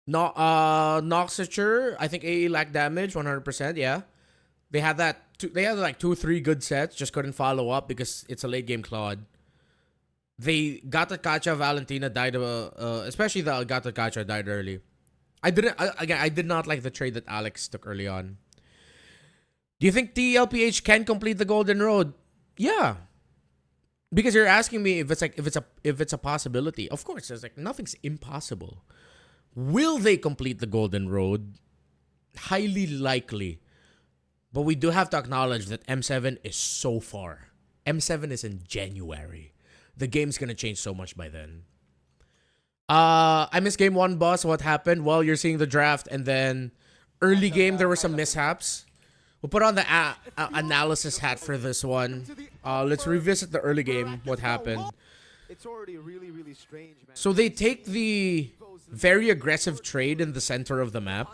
No, Noxature, I think AE lacked damage, 100%, yeah. They had they had like 2-3 good sets, just couldn't follow up because it's a late game Claude. They Gata Kacha Valentina died, especially the Gata Kacha died early. I did not like the trade that Alex took early on. Do you think TLPH can complete the Golden Road? Yeah. Because you're asking me if it's a possibility. Of course, there's like nothing's impossible. Will they complete the Golden Road? Highly likely. But we do have to acknowledge that M7 is so far. M7 is in January. The game's gonna change so much by then. I missed game 1, boss. What happened? Well, you're seeing the draft, and then early game there were some mishaps. We'll put on the analysis hat for this one. Let's revisit the early game. What happened? It's already really strange, man. So they take the very aggressive trade in the center of the map.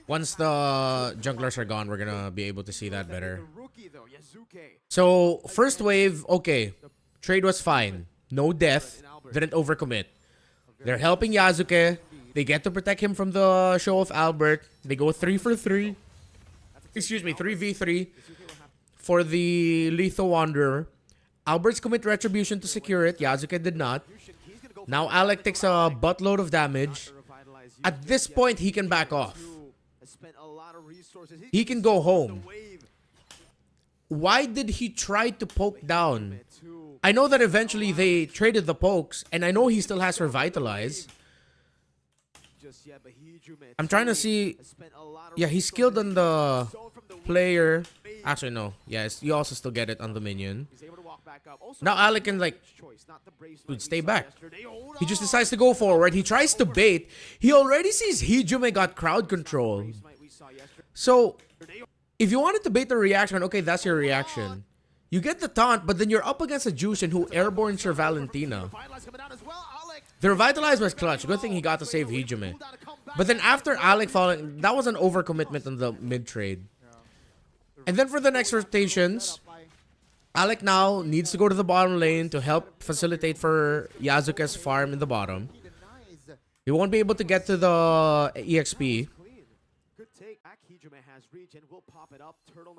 Once the junglers are gone, we're gonna be able to see that better. So first wave, okay, trade was fine. No death, didn't overcommit. They're helping Yasuke. They get to protect him from the show of Albert. They go 3 for 3. Excuse me, 3v3 for the Lethal Wanderer. Albert's commit Retribution to secure it. Yasuke did not. Now Alec takes a buttload of damage. At this point, he can back off. He can go home. Why did he try to poke down? I know that eventually they traded the pokes, and I know he still has Revitalize. I'm trying to see. Yeah, he's skilled on the player. Actually, no. Yes, you also still get it on the minion. Now Alec can like, dude, stay back. He just decides to go forward. He tries to bait. He already sees Hijume got crowd control. So, if you wanted to bait the reaction, okay, that's your reaction. You get the taunt, but then you're up against a Jushin who airbornes your Valentina. The Revitalize was clutch. Good thing he got to save Hijume. But then after Alec falling, that was an overcommitment on the mid trade. And then for the next rotations, Alec now needs to go to the bottom lane to help facilitate for Yasuke's farm in the bottom. He won't be able to get to the EXP.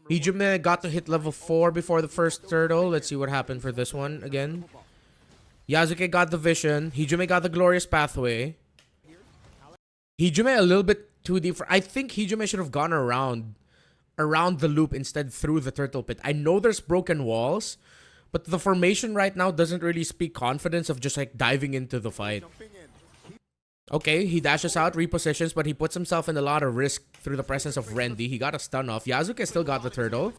Hijume got to hit level 4 before the first turtle. Let's see what happened for this one again. Yasuke got the vision. Hijume got the glorious pathway. Hijume a little bit too deep. I think Hijume should have gone around the loop instead through the turtle pit. I know there's broken walls, but the formation right now doesn't really speak confidence of just like diving into the fight. Okay, he dashes out, repositions, but he puts himself in a lot of risk through the presence of Rendy. He got a stun off. Yasuke still got the turtle.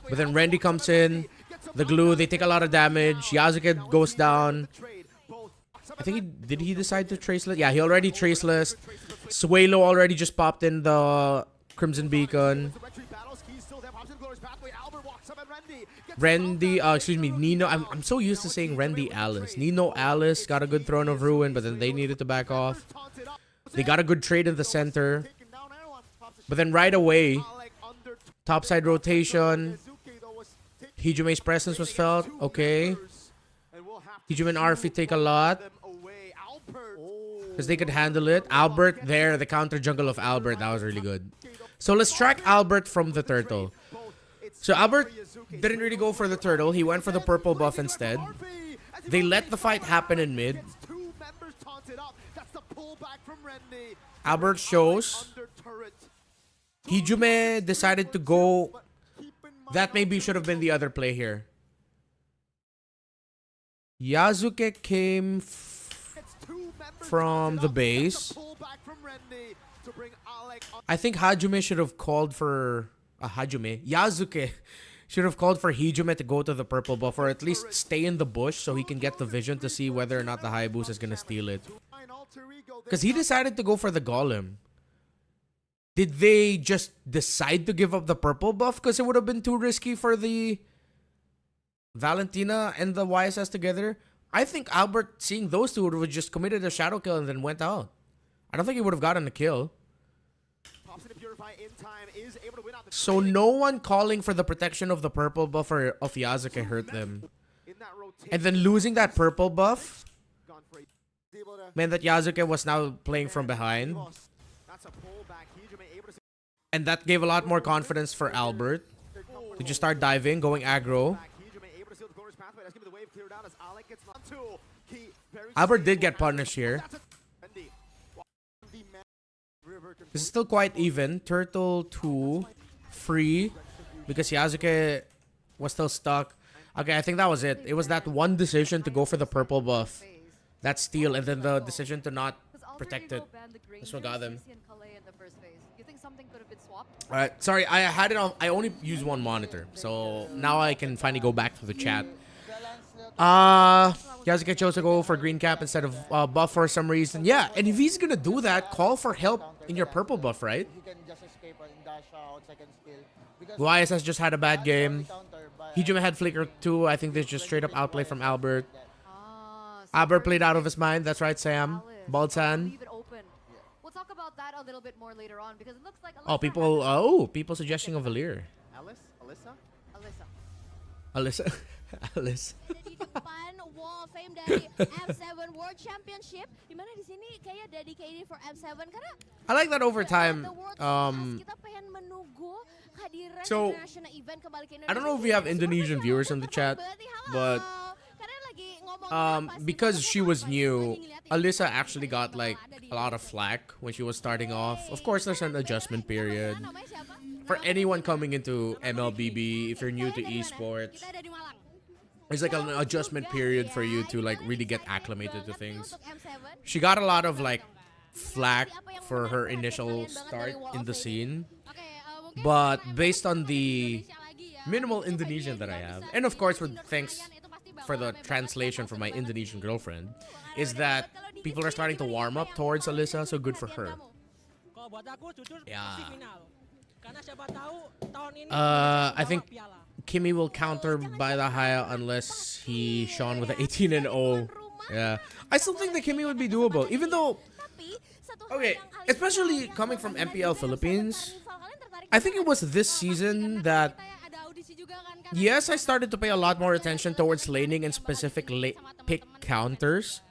But then Rendy comes in. The glue, they take a lot of damage. Yasuke goes down. I think did he decide to traceless? Yeah, he already traceless. Suelo already just popped in the Crimson Beacon. Rendy, excuse me, Nino. I'm so used to saying Rendy Alice. Nino Alice got a good Throne of Ruin, but then they needed to back off. They got a good trade in the center. But then right away, topside rotation. Hijume's presence was felt. Okay. Hijume and Arfi take a lot. Because they could handle it. Albert there, the counter jungle of Albert. That was really good. So let's track Albert from the turtle. So Albert didn't really go for the turtle. He went for the purple buff instead. They let the fight happen in mid. Albert shows. Hijume decided to go. That maybe should have been the other play here. Yasuke came from the base. I think Hajume should have called for Yasuke should have called for Hijume to go to the purple buff, or at least stay in the bush so he can get the vision to see whether or not the high boost is gonna steal it. Because he decided to go for the golem. Did they just decide to give up the purple buff because it would have been too risky for the Valentina and the YSS together? I think Albert, seeing those two, would have just committed a shadow kill and then went out. I don't think he would have gotten a kill. So no one calling for the protection of the purple buff or of Yasuke hurt them. And then losing that purple buff meant that Yasuke was now playing from behind. And that gave a lot more confidence for Albert to just start diving, going aggro. Albert did get punished here. This is still quite even. Turtle 2, free, because Yasuke was still stuck. Okay, I think that was it. It was that one decision to go for the purple buff. That steal, and then the decision to not protect it. That's what got them. Alright, sorry, I had it on. I only used one monitor, so now I can finally go back to the chat. Yasuke chose to go for green cap instead of buff for some reason. Yeah, and if he's gonna do that, call for help in your purple buff, right? YSS just had a bad game. Hijume had flicker too. I think this just straight up outplay from Albert. Albert played out of his mind. That's right, Sam. Baltan. We'll talk about that a little bit more later on because it looks like people suggesting a Valir. Alyssa. Alyssa. Di depan Wall of Fame dari M7 World Championship, dimana di sini kayak dedicated for M7 karena I like that over time. kita pengen menunggu kehadiran So, international event kembali ke Indonesia. I don't know if we have Indonesian viewers in the chat, but because she was new, Alyssa actually got like a lot of flack when she was starting off. Of course, there's an adjustment period for anyone coming into MLBB. If you're new to esports, there's like an adjustment period for you to like really get acclimated to things. She got a lot of like flack for her initial start in the scene, but based on the minimal Indonesian that I have, and of course with thanks for the translation from my Indonesian girlfriend, is that people are starting to warm up towards Alyssa, so good for her. Yeah. I think Kimmy will counter by the Haya unless he shone with an 18-0. Yeah. I still think that Kimmy would be doable, even though, okay, especially coming from MPL Philippines, I think it was this season that, yes, I started to pay a lot more attention towards laning and specific pick counters.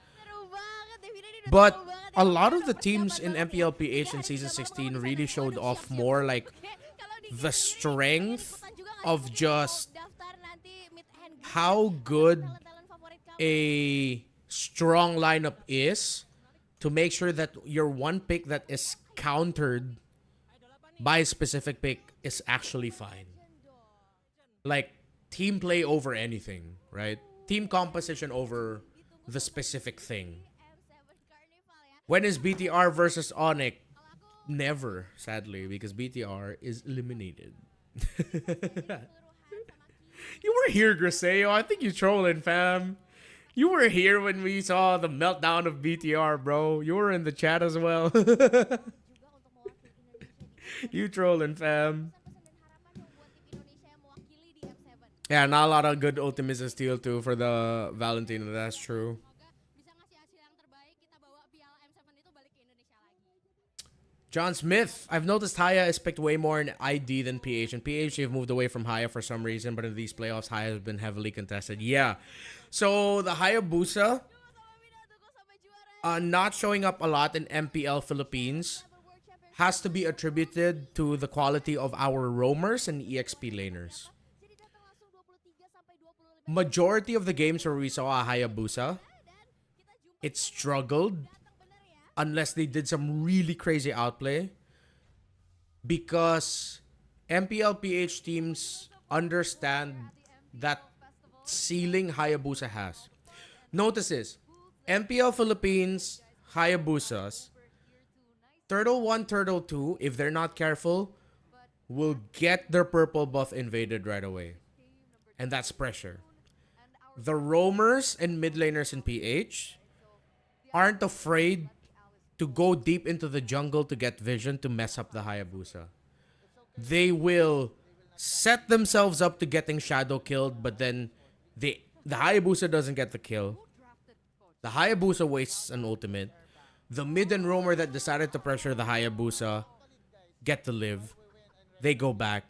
But a lot of the teams in MPL PH in Season 16 really showed off more like the strength of just how good a strong lineup is to make sure that your one pick that is countered by a specific pick is actually fine. Like, team play over anything, right? Team composition over the specific thing. When is BTR versus Onyx? Never, sadly, because BTR is eliminated. You were here, Griseo. I think you trolling, fam. You were here when we saw the meltdown of BTR, bro. You were in the chat as well. You trolling, fam. Yeah, not a lot of good ultimates of steel too for the Valentino. That's true. John Smith, I've noticed Haya is picked way more in ID than PH. And PH, they've moved away from Haya for some reason, but in these playoffs, Haya has been heavily contested. Yeah. So the Hayabusa not showing up a lot in MPL Philippines has to be attributed to the quality of our roamers and EXP laners. Majority of the games where we saw a Hayabusa, it struggled unless they did some really crazy outplay, because MPL PH teams understand that ceiling Hayabusa has. Notice this, MPL Philippines Hayabusas, Turtle 1, Turtle 2, if they're not careful, will get their purple buff invaded right away. And that's pressure. The roamers and mid laners in PH aren't afraid to go deep into the jungle to get vision to mess up the Hayabusa. They will set themselves up to getting shadow killed, but then the Hayabusa doesn't get the kill. The Hayabusa wastes an ultimate. The mid and roamer that decided to pressure the Hayabusa get to live. They go back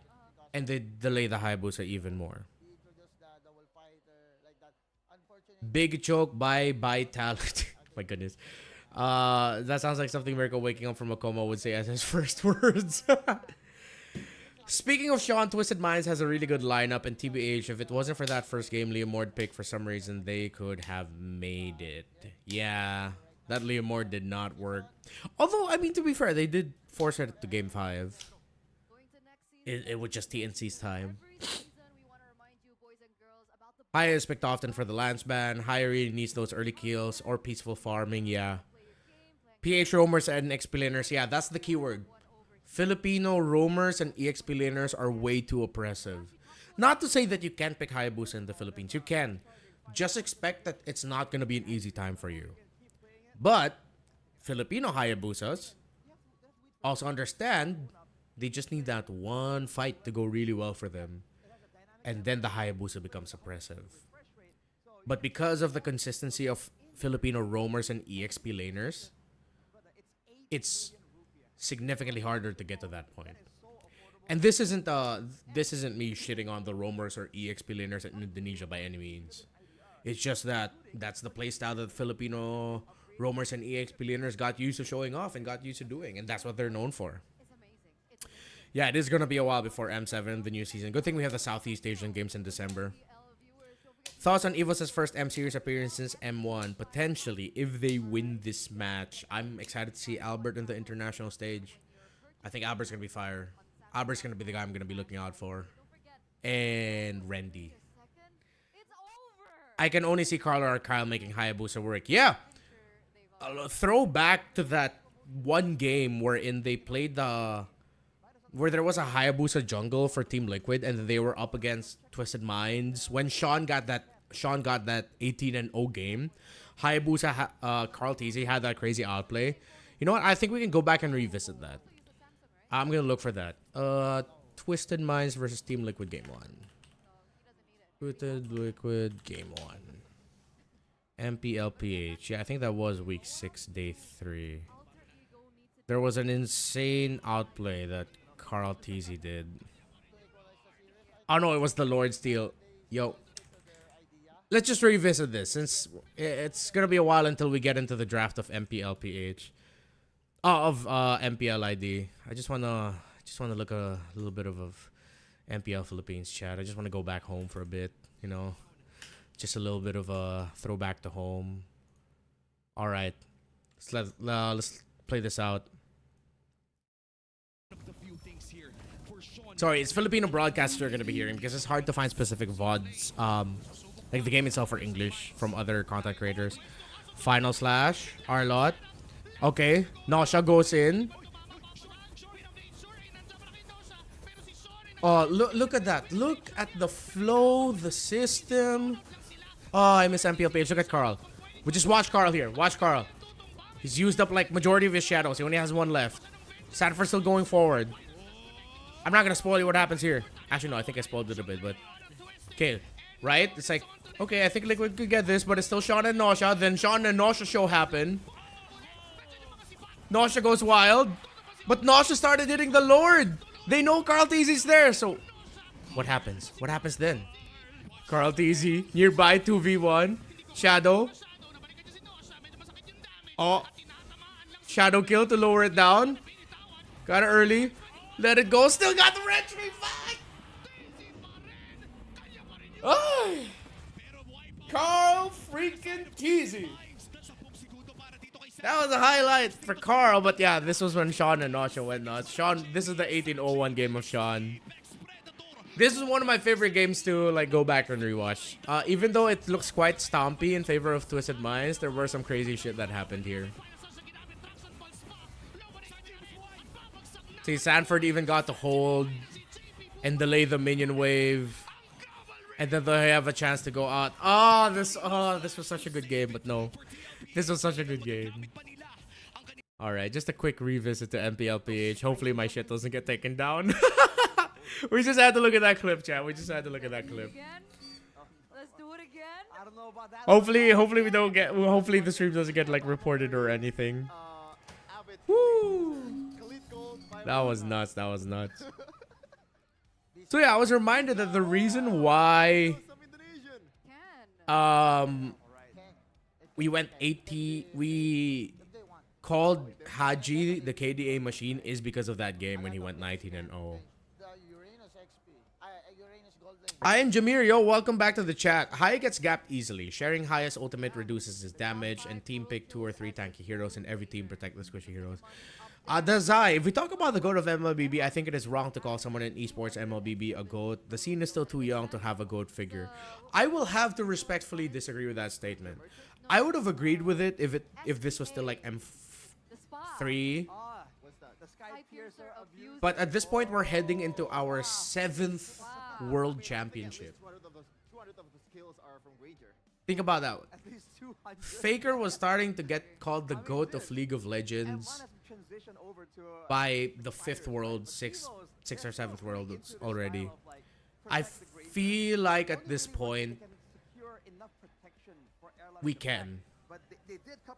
and they delay the Hayabusa even more. Big choke by talent. My goodness. That sounds like something Miracle waking up from a coma would say as his first words. Speaking of Sean, Twisted Minds has a really good lineup, and TBH, if it wasn't for that first game Leomord pick, for some reason they could have made it. Yeah, that Leomord did not work. Although, I mean, to be fair, they did force it to game 5. It was just TNC's time. Haya is picked often for the Lance ban. Haya really needs those early kills or peaceful farming, yeah. PH roamers and XP laners, yeah, that's the keyword. Filipino roamers and EXP laners are way too oppressive. Not to say that you can't pick Hayabusa in the Philippines. You can. Just expect that it's not going to be an easy time for you. But Filipino Hayabusas also understand they just need that one fight to go really well for them. And then the Hayabusa becomes oppressive. But because of the consistency of Filipino roamers and EXP laners, it's significantly harder to get to that point. And this isn't me shitting on the roamers or EXP laners in Indonesia by any means. It's just that that's the playstyle that Filipino roamers and EXP laners got used to showing off and got used to doing, and that's what they're known for. Yeah, it is gonna be a while before M7, the new season. Good thing we have the Southeast Asian games in December. Thoughts on EVOS' first M series appearance since M1? Potentially, if they win this match. I'm excited to see Albert in the international stage. I think Albert's gonna be fire. Albert's gonna be the guy I'm gonna be looking out for. And Rendy. I can only see Carlo or Kyle making Hayabusa work. Yeah! Throw back to that one game wherein they played where there was a Hayabusa jungle for Team Liquid and they were up against Twisted Minds. When Sean got that 18-0 game, Hayabusa, Carl Tizzy had that crazy outplay. You know what? I think we can go back and revisit that. I'm gonna look for that. Twisted Minds versus Team Liquid Game 1. Twisted Liquid Game 1. MPLPH. Yeah, I think that was week 6, day 3. There was an insane outplay that Carl Tizzy did. Oh no, it was the Lord Steel. Yo, let's just revisit this since it's gonna be a while until we get into the draft of MPLPH. Of MPL ID. I just wanna look a little bit of MPL Philippines chat. I just wanna go back home for a bit, you know, just a little bit of a throwback to home. All right, let's play this out. Sorry, it's Filipino broadcasters you're gonna be hearing because it's hard to find specific VODs like the game itself for English from other content creators. Final slash, Arlot. Okay, Nausea goes in. Oh, look at that. Look at the flow, the system. Oh, I miss MPL Page. Look at Carl. We just watch Carl here. Watch Carl. He's used up like majority of his shadows. He only has one left. Sanford's still going forward. I'm not gonna spoil you what happens here. Actually, no, I think I spoiled it a bit, but okay, right? It's like, okay, I think Liquid could get this, but it's still Sean and Nausea. Then Sean and Nausea show happen. Nausea goes wild, but Nausea started hitting the Lord. They know Carl TZ's there, so what happens? What happens then? Carl TZ nearby 2v1. Shadow. Oh, Shadow kill to lower it down. Got it early. Let it go. Still got the red tree. Fuck. Oh. Carl freaking TZ. That was a highlight for Carl, but yeah, this was when Sean and Nausea went nuts. Sean, this is the 1801 game of Sean. This is one of my favorite games to like go back and rewatch. Even though it looks quite stompy in favor of Twisted Minds, there were some crazy shit that happened here. See, Sanford even got to hold and delay the minion wave. And then they have a chance to go out. This was such a good game, but no. This was such a good game. Alright, just a quick revisit to MPLPH. Hopefully my shit doesn't get taken down. We just had to look at that clip, chat. We just had to look at that clip. Let's do it again. I don't know about that. Hopefully we don't get. Hopefully the stream doesn't get like reported or anything. Woo! That was nuts. That was nuts. So yeah, I was reminded that the reason why we went 80, we called Haji the KDA machine is because of that game when he went 19-0. I am Jameer, yo, welcome back to the chat. Haya gets gapped easily. Sharing Haya's ultimate reduces his damage, and team pick 2 or 3 tanky heroes, and every team protect the squishy heroes. Dazai, if we talk about the GOAT of MLBB, I think it is wrong to call someone in esports MLBB a GOAT. The scene is still too young to have a GOAT figure. I will have to respectfully disagree with that statement. I would have agreed with it if this was still like M3. But at this point, we're heading into our 7th World Championship. Think about that. Faker was starting to get called the GOAT of League of Legends by the 5th world, 6th or 7th world already. I feel like at this point we can.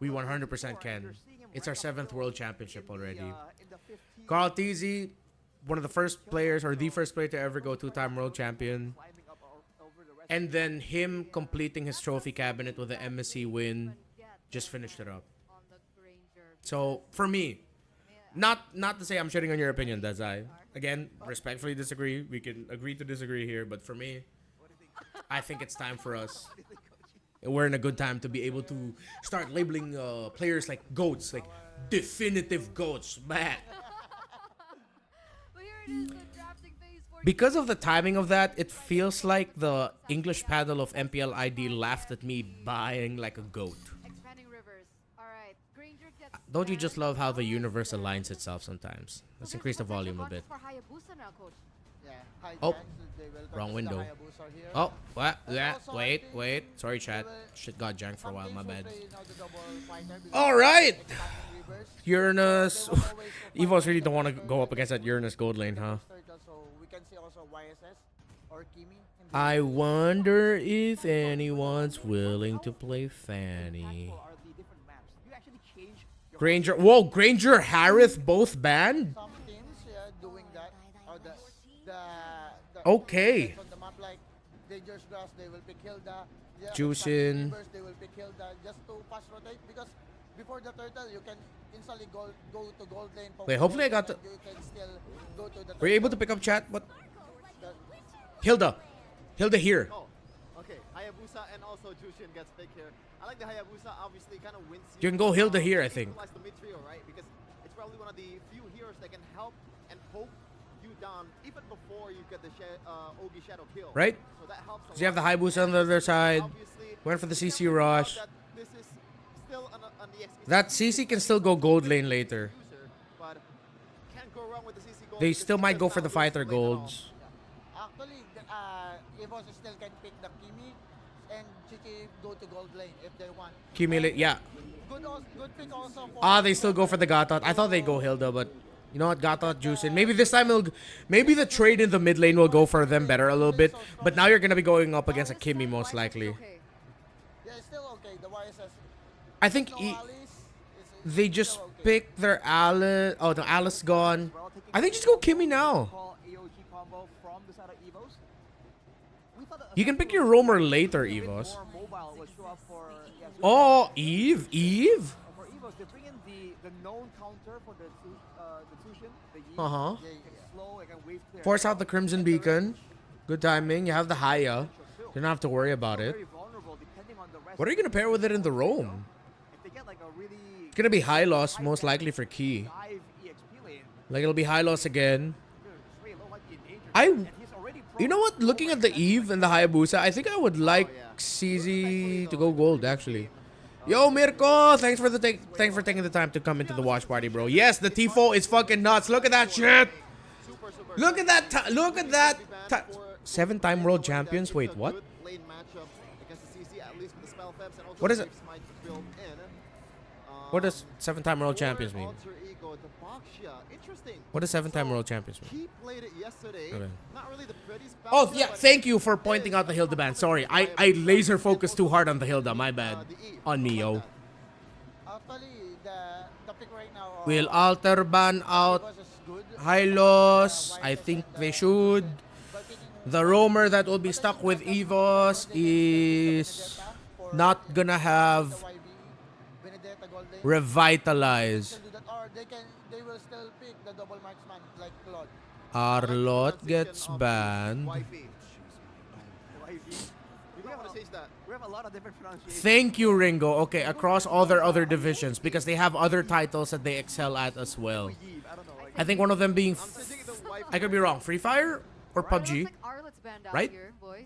We 100% can. It's our 7th world championship already. Carl TZ, one of the first players or the first player to ever go 2-time world champion. And then him completing his trophy cabinet with the MSC win just finished it up. So for me, not to say I'm shitting on your opinion, Dazai. Again, respectfully disagree. We can agree to disagree here, but for me, I think it's time for us. We're in a good time to be able to start labeling players like GOATs, like definitive GOATs, man. Because of the timing of that, it feels like the English panel of MPL ID laughed at me buying like a GOAT. Don't you just love how the universe aligns itself sometimes? Let's increase the volume a bit. Oh, wrong window. Oh, what? Yeah, wait. Sorry, chat. Shit got janked for a while, my bad. Alright! Uranus. EVOS really don't want to go up against that Uranus gold lane, huh? I wonder if anyone's willing to play Fanny. Granger. Whoa, Granger, Harith both banned? Okay. Jushin. Before the turtle, you can instantly go to gold lane. Wait, hopefully I got the... Were you able to pick up chat? What? Hilda here. Oh, okay. Hayabusa and also Jushin gets picked here. I like the Hayabusa, obviously kind of wins. You can go Hilda here, I think. The mid trio, right? Because it's probably one of the few heroes that can help and poke you down even before you get the Ogi Shadow kill. Right? So that helps a Because you have the lot. Hayabusa on the other side. Obviously, Went for the you CC can't rule out rush. that this is still an EXP That CC can still go gold lane later. user, but can't go wrong with the CC gold They because still he might does go for not the lose fighter lane at all. golds. Actually, EVOS still can pick the Kimi and GT go to gold lane if they want. Accumulate, yeah. Good pick also for... Ah, they still go for the Gatot. I thought they'd go Hilda, but you know what? Gatot juicing. Maybe this time maybe the trade in the mid lane will go for them better a little bit. But now you're gonna be going up against a Kimi most likely. Okay. Yeah, it's still okay. The YSS... I think they just pick their Alice. Oh, the Alice gone. I think just go Kimi now. Call AOG combo from the side of EVOS. We thought a You can pick your simple- Roamer later, a bit EVOS. more mobile would show up for, yeah, Zuko. Oh, Eve? Eve? For EVOS, they bring in the known counter for the Tushin, the Yi. Uh-huh. It can slow, it can wave clear. Force out the Crimson Beacon. Good timing. You have the Haya. You don't have to worry about it. Very vulnerable depending on the rest What are you gonna pair with it in the roam? If they get like a really It's gonna be high loss most likely for Key. dive EXP lane, Like it'll be high loss again. dude, Sway Low might be in danger. I- And he's already You know what? Looking at the Eve and the Hayabusa, I think I would like CZ to go gold actually. Yo, Mirko, thanks for taking the time to come into the watch party, bro. Yes, the Tifo is fucking nuts. Look at that shit. Look at that. Look at that. 7-time world champions. Wait, what? What is it? What does 7-time world champions mean? What does 7-time world champions mean? He played it yesterday. Okay. Not really the prettiest Oh bouncer, yeah, but thank you for pointing out the Hilda ban. Sorry, I laser focused too hard on the Hilda. My bad. On Neo. Actually, the pick right now... Will alter ban out EVOS is good. high loss. I think they should. The roamer that will be stuck with EVOS is not gonna have Benedetta gold lane. revitalize. Can do that, or they will still pick the double marksman like Claude. Arlot gets banned. Wifey. YV. You don't want to change that. We have a lot of different pronunciations. Thank you, Ringo. Okay, across all their other divisions because they have other titles that they excel at as well. Yves, I don't know. Like, I think one of them being, I'm changing the wifey. I could be wrong, Free Fire or Looks PUBG. like Arlet's banned out Right? here, boys.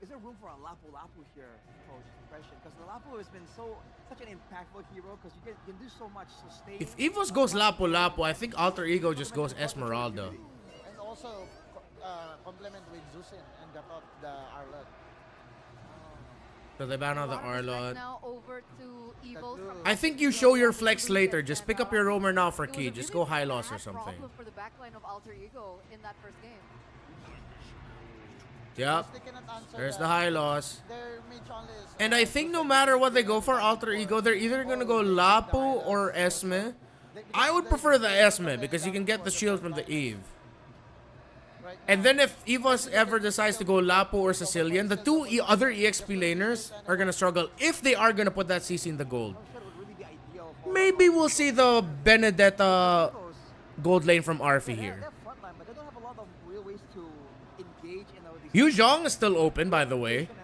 is there room for a Lapu Lapu here, coach? Question, because the Lapu has been such an impactful hero because you can do so much sustain. If EVOS goes Lapu Lapu, I think Alter Ego just goes Esmeralda. And also complement with Zusin and the Arlot. So they ban out the Right Arlot. now over to Evo. I think you show your flex later. Just pick up your roamer now for key. Just go high loss or something. Problem for the backline of Alter Ego in that first game. Yep. They cannot answer There's that. the high loss. Their mage only is... And I think no matter what they go for Alter Ego, they're either gonna go Lapu or Esme. I would prefer the Esme because you can get the shield from the Eve. Right And then if EVOS ever decides to go Lapu or Sicilian, the two other EXP laners are gonna struggle if they are gonna put that CC in the gold. I'm sure it would really be ideal for Maybe we'll see the Benedetta those. gold lane from Arfi They're here. frontline, but they don't have a lot of real ways to engage in the Yu Zhong is still open, by the way. and the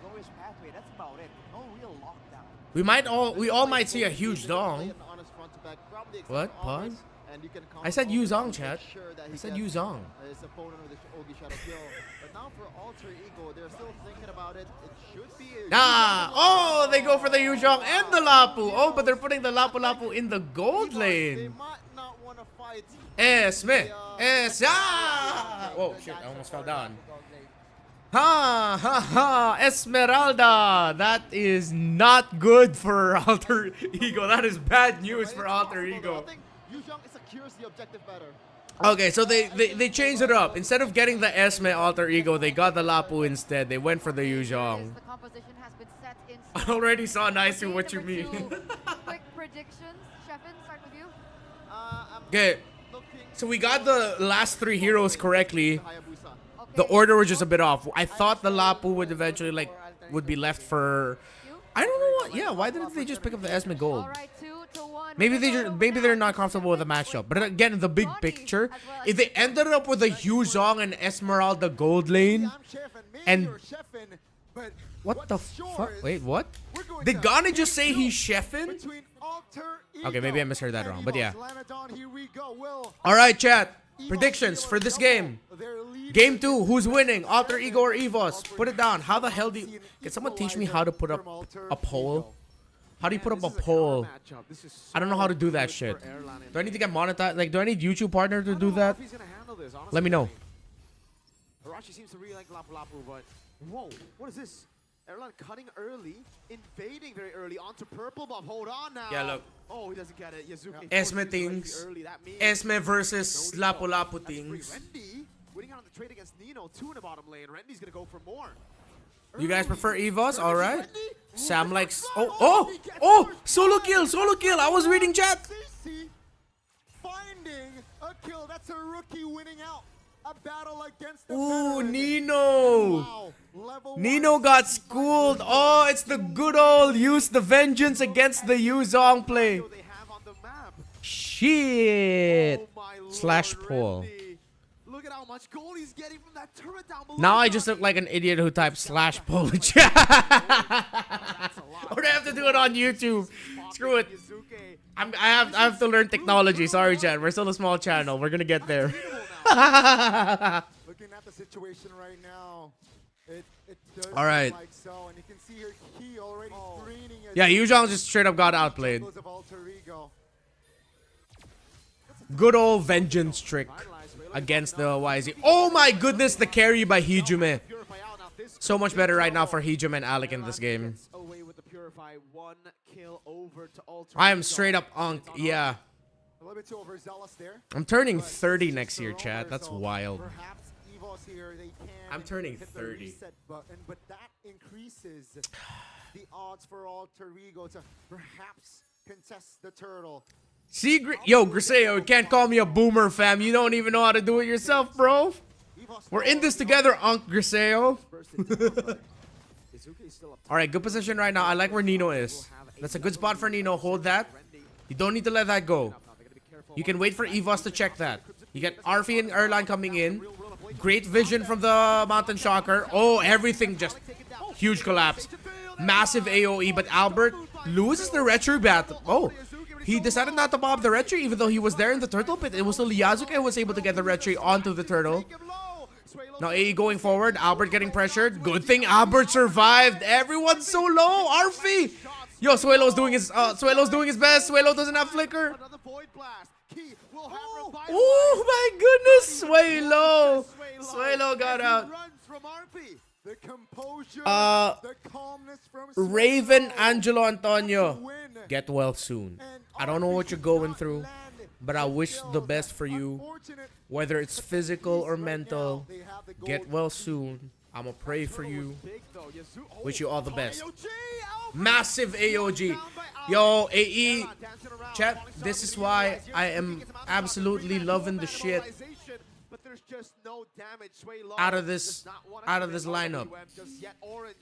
glorious pathway. That's about it. No real lockdown. We all might see a huge Play dong. an honest front to back, probably accept What? offers, Pause? and you can I said counter Yu Zhong, make chat. sure that I he said gets, Yu Zhong. His opponent with the Ogi Shadow kill. But now for Alter Ego, they're still thinking about it. It should be a Ah! Oh, they go for the Yu Zhong and the Lapu. Oh, but they're putting the Lapu Lapu in the gold They lane. might not want to fight. Esme. Ah! Oh, shit. I almost fell down. Ha! Ha! Ha! Esmeralda! That is not good for Alter Ego. That is bad news for Alter I Ego. think Yu Zhong secures the objective better. Okay, so they changed it up. Instead of getting the Esme Alter Ego, they got the Lapu instead. They went for the Yu Zhong. The composition has been set in. I already saw nicely Okay, what you number mean. 2, quick predictions. Sheffin, start with you. I'm Okay, looking so we got the last 3 heroes correctly. Hayabusa. Okay. The order was just a bit off. I thought the Lapu would eventually would be left for. You? I don't know what. Yeah, why didn't they just pick up the Esme Gold? All right, 2-1. Maybe they're not comfortable with the matchup. But again, in the big picture, if they ended up with a Yu Zhong and Esmeralda gold lane, I'm chefing, maybe and- you're chefing, but what the sure fuck? is Wait, what? we're going Did to Ghana big just say he's duel chefing? between Alter Okay, maybe I Ego misheard that and wrong, but EVOS. yeah. Lanadon, here we go. Will All right, chat. Predictions for this game. They're leading Game 2, against who's the winning? Red Alter Seven. Ego or EVOS? Put it down. How the Alter hell do Ego you... see an Can someone teach me equalizer how to put up from Alter a poll? Ego. How do you put Man, up a this is counter poll? matchup. This is I don't know how to do that so shit. good for Erlan and Do I need to get monetized? Like, do I need YouTube partner to I don't do know that? if he's gonna handle this, Let me know. honestly. Arashi seems to really like Lapu Lapu, but whoa, what is this? Erlan cutting early, invading very early onto purple, but hold on now. Yeah, look. Oh, he doesn't get it. Yazuki Esme forces Rendy things. early. That means Esme versus no Lapu default. Lapu That's free. things. Rendy winning out on the trade against Nino, 2 in the bottom lane. Rendy's gonna go for more. You guys prefer EVOS? Rendy, Alright. Rendy, Sam look at likes... the Oh, slot. oh! He gets Oh! first Solo blood. kill! Solo kill! I was reading chat! CC finding a kill. That's a rookie winning out. A battle against the Ooh, veteran. Nino! Wow. Level Nino 1, got 65%. schooled. Oh, it's the good old use the vengeance against the Yuzong play. They have on the map. Shit. Oh my lord, Slash pull. Rendy. Look at how much gold he's getting from that turret down below. Now I just look like an idiot who typed slash pull in chat. Or I have to do it on YouTube. Screw it. I have to learn technology. Sorry, chat. We're still a small channel. We're gonna get there. Looking at the situation right now, it does All right. seem like so, and you can see here Key already screening it. Yeah, Yuzong just straight up got outplayed. Jungles of Alter Ego. Good old vengeance trick against the YZ. Oh my goodness, the carry by Hijume. Purify out now. This So much better right now for Hijume and Alec in this game. gets away with the Purify. 1 kill over to Alter I am Ego. straight up unk. Yeah. A little bit too overzealous there. I'm turning but 30 it's next just year, a chat. roller, That's so wild. Perhaps EVOS here, they can I'm turning hit the 30. reset button, but that increases the odds for Alter Ego to perhaps contest the turtle. See, yo, Griseo, you can't call me a boomer, fam. You don't even know how to do it yourself, bro. EVOS We're in this together, Unk Griseo. bursted down, but Izuki is still up top. All right, good position right now. I like where Nino is. That's a good spot for Nino. Hold that. You don't need to let that go. You can wait for EVOS to check that. You get Arfi and Erlan coming in. Great vision from the Mountain Shocker. Oh, everything just huge collapse. Massive AoE, but Albert loses the retro battle. Oh, he decided not to pop the retro even though he was there in the turtle pit. It was still Yazuke who was able to get the retro onto the turtle. Now AE going forward. Albert getting pressured. Good thing Albert survived. Everyone's so low. Arfi. Yo, Suelo's doing his best. Suelo doesn't have flicker. Another void blast. Key will have revival. Oh my goodness, Suelo. Suelo got He out. runs from RP. The composure, the calmness from Raven Suelo Angelo to Antonio, win. get well soon. And I don't know what you're RP going cannot through, land but I those wish the kills. best for you. Unfortunate, Whether it's but physical at or least right mental, now, they have the get gold well lead. soon. I'ma pray for Turtle was you. big, though. Wish you all the best. AOG, Albert Massive AOG. down by Albert. Yo, AE, Erlan dancing around, chat, falling this shot is to the why utilize. I Here, am Suzuki gets him out of the absolutely shot. loving the Bad shit mobilization, but there's just no damage. Sway out of Low this- does not wanna out of commit this all the lineup. UM just yet. Orange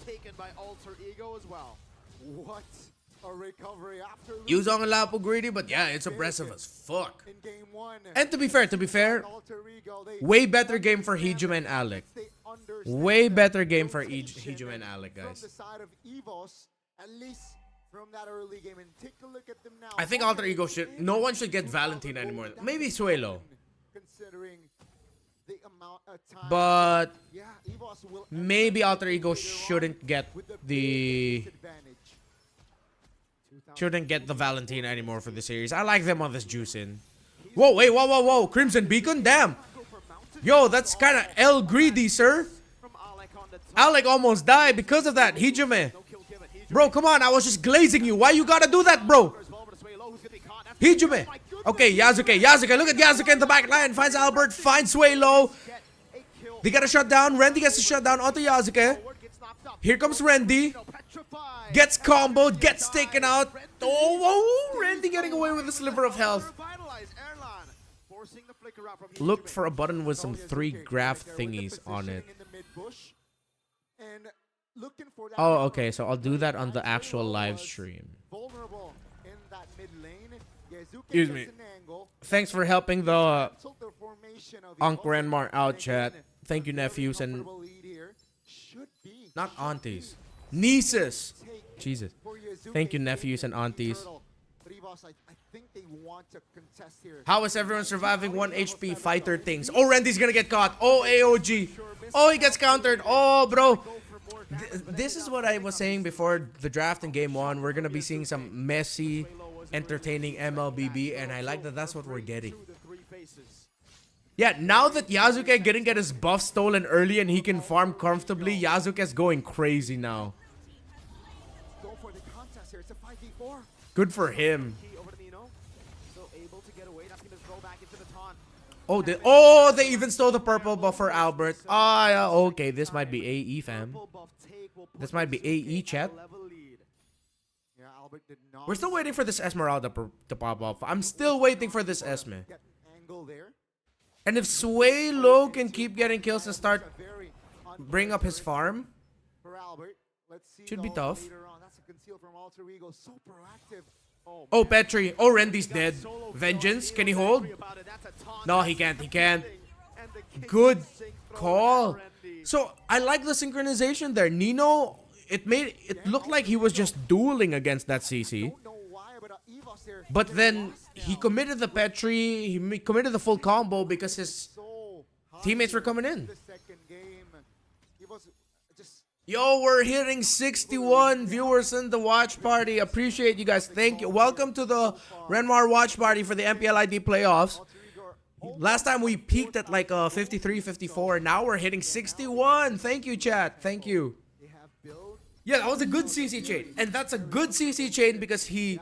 taken by Alter Ego as well. What a recovery after Yuzong and Lapo greedy, but yeah, it's aggressive as fuck. in game 1. And to be fair, Alter Ego, they way better game for Hijume and Alec. they understand Way the better game for rotation Hijume and Alec, from guys. the side of EVOS, at least from that early game. And take a look at them now. I think Alter Ego should. No one should get Valentine anymore. Maybe Suelo, Considering the amount of time. but yeah, EVOS will maybe enter Alter Ego later on shouldn't get with the the disadvantage. Valentine anymore for the series. I like them on this juicing. Whoa, wait, whoa! Crimson Beacon, damn. Yo, that's kind of L greedy, sir. From Alec on the top. Alec almost died because of that. Hijume, No kill given. He's bro, come on. I was just glazing you. Why you gotta do that, bro? as well, but it's way low. Who's gonna be caught? That's Hijume. Oh my goodness. Okay, Yazuke. Look at Yazuke in the back line. Finds Albert. Finds Suelo. Get a kill. They got a shutdown. Randy gets a shutdown onto Yazuke. Forward, gets knocked up. Here comes Randy. No, petrified. Gets comboed. Gets taken out. Oh, Randy getting away with a sliver of health. Revitalize Erlan, forcing the flicker out from Looked Hijume. for a button with some Yazuke 3 graph right there with the thingies on it. positioning in the mid-bush and looking for that Oh, cover. okay. So I'll do that on the actual Angelo live was stream. vulnerable in that mid lane. Yazuke Excuse gets me. an angle. Thanks for helping the Cancelled the formation of Unc EVOS. Grandma out, And chat. again, Thank you, a very nephews and comfortable lead here. Should be, not should aunties, be nieces. take Jesus. for Yazuke Thank you, to nephews take and the aunties. turtle. But EVOS EVOS, I think they want to contest here. How is everyone surviving 1 HP fighter things? Oh, Randy's gonna get caught. Oh, AOG. Oh, he gets countered. Oh, bro. This is what I was saying before the draft in game 1. We're gonna be seeing some messy, entertaining MLBB, and I like that that's what we're getting. Yeah, now that Yasuke didn't get his buff stolen early and he can farm comfortably, Yasuke's going crazy now. Go for the contest here. It's a 5v4. Good for him. Oh, they even stole the purple buff for Albert. Ah, yeah, okay, this might be AE, fam. This might be AE, chat. We're still waiting for this Esmeralda to pop off. I'm still waiting for this Esme. And if Sway Low can keep getting kills and start bring up his farm, should be tough. Oh, Petri. Oh, Rendi's dead. Vengeance. Can he hold? No, he can't. He can't. Good call. So, I like the synchronization there. Nino, it looked like he was just dueling against that CC. But then he committed the Petri. He committed the full combo because his teammates were coming in. Yo, we're hitting 61 viewers in the watch party. Appreciate you guys. Thank you. Welcome to the Renmar watch party for the MPLID playoffs. Last time we peaked at like 53, 54. Now we're hitting 61. Thank you, chat. Thank you. Yeah, that was a good CC chain. And that's a good CC chain because he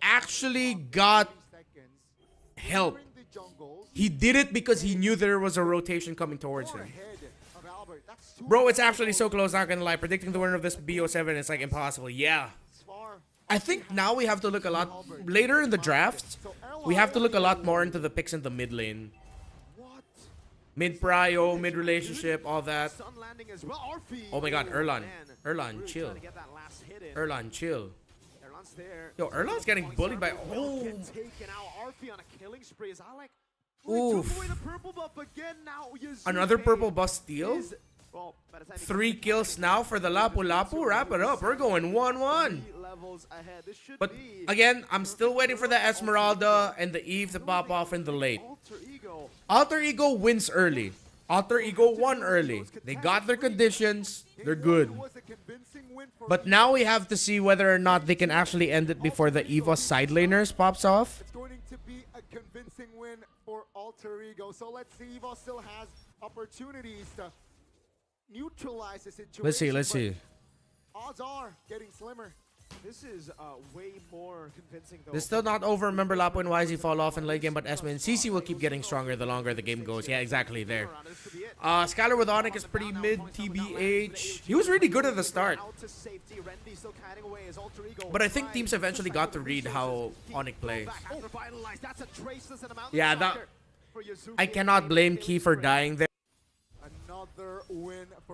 actually got help. He did it because he knew there was a rotation coming towards him. Bro, it's actually so close, not gonna lie. Predicting the winner of this BO7 is like impossible. Yeah. I think now we have to look a lot later in the draft. We have to look a lot more into the picks in the mid lane. Mid prio, mid relationship, all that. Oh my god, Erlan. Erlan, chill. Erlan, chill. Yo, Erlan's getting bullied by. Oh. Oof. Another purple buff steal? 3 kills now for the Lapu Lapu. Wrap it up. We're going 1-1. But again, I'm still waiting for the Esmeralda and the Eve to pop off in the late. Alter Ego wins early. Alter Ego won early. They got their conditions. They're good. But now we have to see whether or not they can actually end it before the EVOS side laners pops off. It's going to be a convincing win for Alter Ego. So let's see. EVOS still has opportunities to neutralize the situation. Let's see. Odds are getting slimmer. This is way more convincing though. This is still not over. Remember, Lapo and YZ fall off in late game, but Esme and CC will keep getting stronger the longer the game goes. Yeah, exactly there. Skylar with Onyx is pretty mid, TBH. He was really good at the start. But I think teams eventually got to read how Onyx plays. Yeah, that... I cannot blame Key for dying there.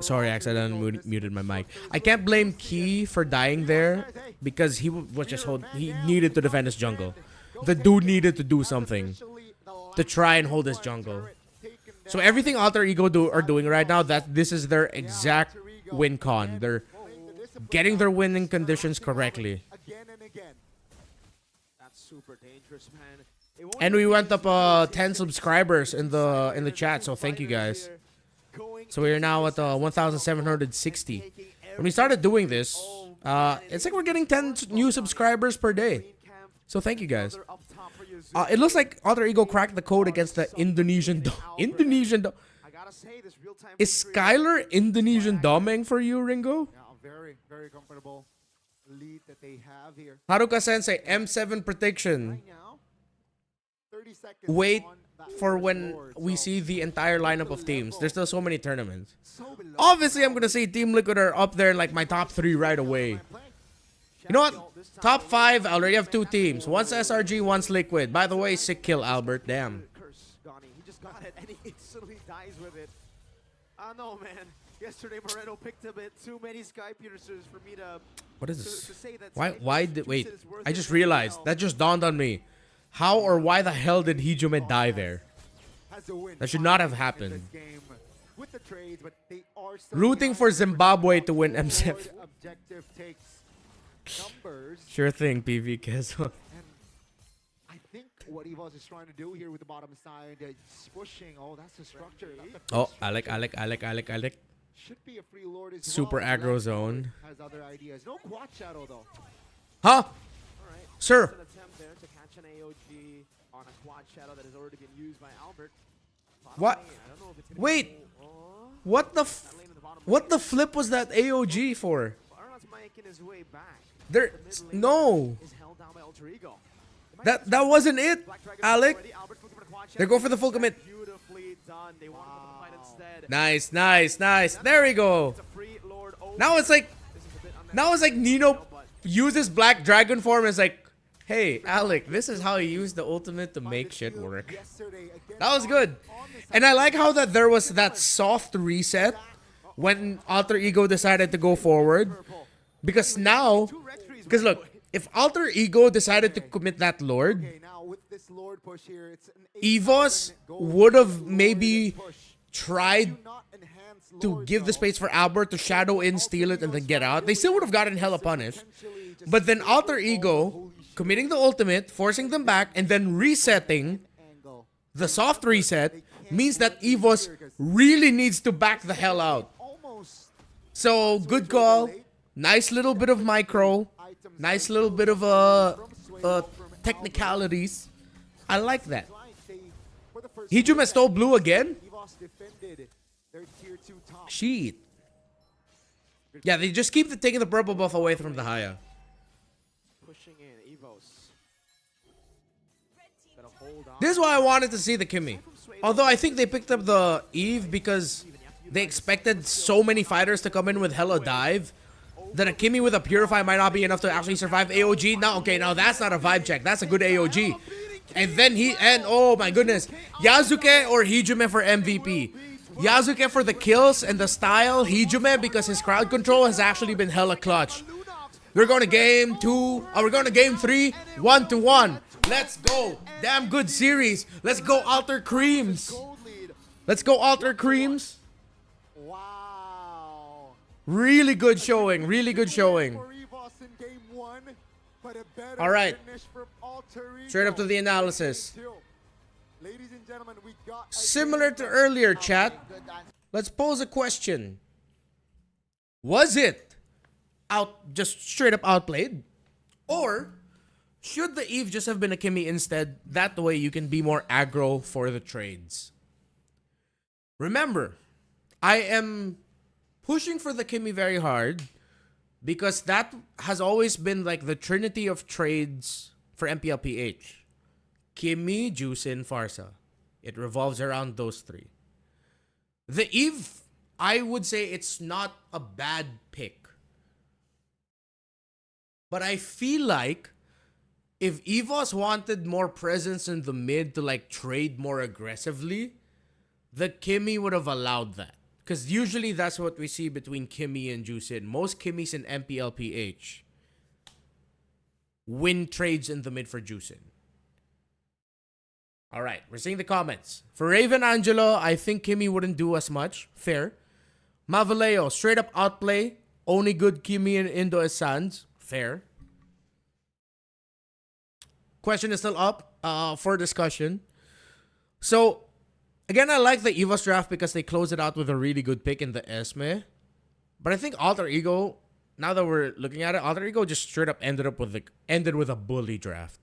Sorry, I accidentally muted my mic. I can't blame Key for dying there because he was just he needed to defend his jungle. The dude needed to do something to try and hold his jungle. So everything Alter Ego are doing right now, this is their exact win con. They're getting their winning conditions correctly. And we went up 10 subscribers in the chat, so thank you guys. So we are now at 1,760. When we started doing this, it's like we're getting 10 new subscribers per day. So thank you guys. It looks like Alter Ego cracked the code against the Indonesian Is Skylar Indonesian doming for you, Ringo? Very, very comfortable lead that they have here. Haruka Sensei, M7 prediction. Wait for when we see the entire lineup of teams. There's still so many tournaments. Obviously, I'm gonna say Team Liquid are up there in like my top 3 right away. You know what? Top 5, I already have 2 teams. One's SRG, one's Liquid. By the way, sick kill, Albert. Damn. He just got it and he instantly dies with it. I don't know, man. Yesterday, Moreno picked a bit too many Sky Piercers for me to... What is this? Wait, I just realized. That just dawned on me. How or why the hell did Hijume die there? That should not have happened. Rooting for Zimbabwe to win M7. numbers. Sure thing, PV Keso. And I think what EVOS is trying to do here with the bottom side, it's pushing. Oh, that's the structure. That's the Oh, first Alec. should be a free lord as Super well. aggro Black zone. Lord has other ideas. No quad shadow though. Huh? Alright. Sir. An attempt there to catch an AOG on a quad shadow that has already been used by Albert. Bottom What? lane, I don't know if it's gonna Wait. go- oh, What the that lane in the bottom what lane. the flip was that AOG for? Arnott's making his way back. There The mid lane no. is held down by Alter Ego. They might That just- wasn't it, Black Dragon Alec. already. Albert's looking for the quad They shadow. go for the full commit. Beautifully done. They want to go for the fight instead. Nice. There we go. It's a free lord over. Now it's like This is a bit now it's like unnecessary, Nino but uses Black Dragon form as like, hey, Alec, this is how you use the ultimate to make shit work. That was good. And I like how that there was that soft reset when Alter Ego decided to go forward. Because now, because look, if Alter Ego decided to commit that Lord, Okay, now with this lord push here, it's an EVOS 8,000 gold would have lord maybe push. tried Do not enhance to lords, give the though. space for Albert to shadow in, steal it, and then get out. They still would have gotten hella punished. But then Alter Ego committing the ultimate, forcing them back, and then resetting Angle. the soft reset means that EVOS really needs to back the hell out. Almost So good call. Nice little bit of micro. items Nice like little bit of from Sway, from technicalities. I like that. Albert. They- for the first Hijume time, stole blue again? EVOS defended their tier 2 top. Shit. Yeah, they just keep taking the purple buff away from the Haya. Pushing in EVOS. Gotta hold on. This is why I wanted to see the Kimmy. Although I think they picked up the Eve because they expected so many fighters to come in with hella dive that a Kimmy with a Purify might not be enough to actually survive AOG. Now, okay, now that's not a vibe check. That's a good AOG. And then oh my goodness, Yasuke or Hijume for MVP. Yasuke for the kills and the style. Hijume because his crowd control has actually been hella clutch. We're going to game 2. We're going to game 3. 1-1. Let's go. Damn good series. Let's go Alter Creams. Gold lead. Let's go Alter Creams. Wow. Really good showing. Really good showing. For EVOS in game 1, but a better All right. finish from Alter Ego. Straight up to the analysis. Game 2. Ladies and gentlemen, we got a Similar game to that- earlier, chat. Good answer. Let's pose a question. Was it just straight up outplayed? Or should the Eve just have been a Kimmy instead? That way you can be more aggro for the trades. Remember, I am pushing for the Kimmy very hard because that has always been like the trinity of trades for MPLPH. Kimmy, Juicin, Farsa. It revolves around those three. The Eve, I would say it's not a bad pick. But I feel like if EVOS wanted more presence in the mid to like trade more aggressively, the Kimmy would have allowed that. Because usually that's what we see between Kimmy and Juicin. Most Kimmys in MPLPH win trades in the mid for Juicin. All right, we're seeing the comments. For Raven Angelo, I think Kimmy wouldn't do as much. Fair. Mavaleo, straight up outplay. Only good Kimmy in Indo is Sans. Fair. Question is still up for discussion. So, again, I like the EVOS draft because they close it out with a really good pick in the Esme. But I think Alter Ego, now that we're looking at it, Alter Ego just straight up ended with a bully draft.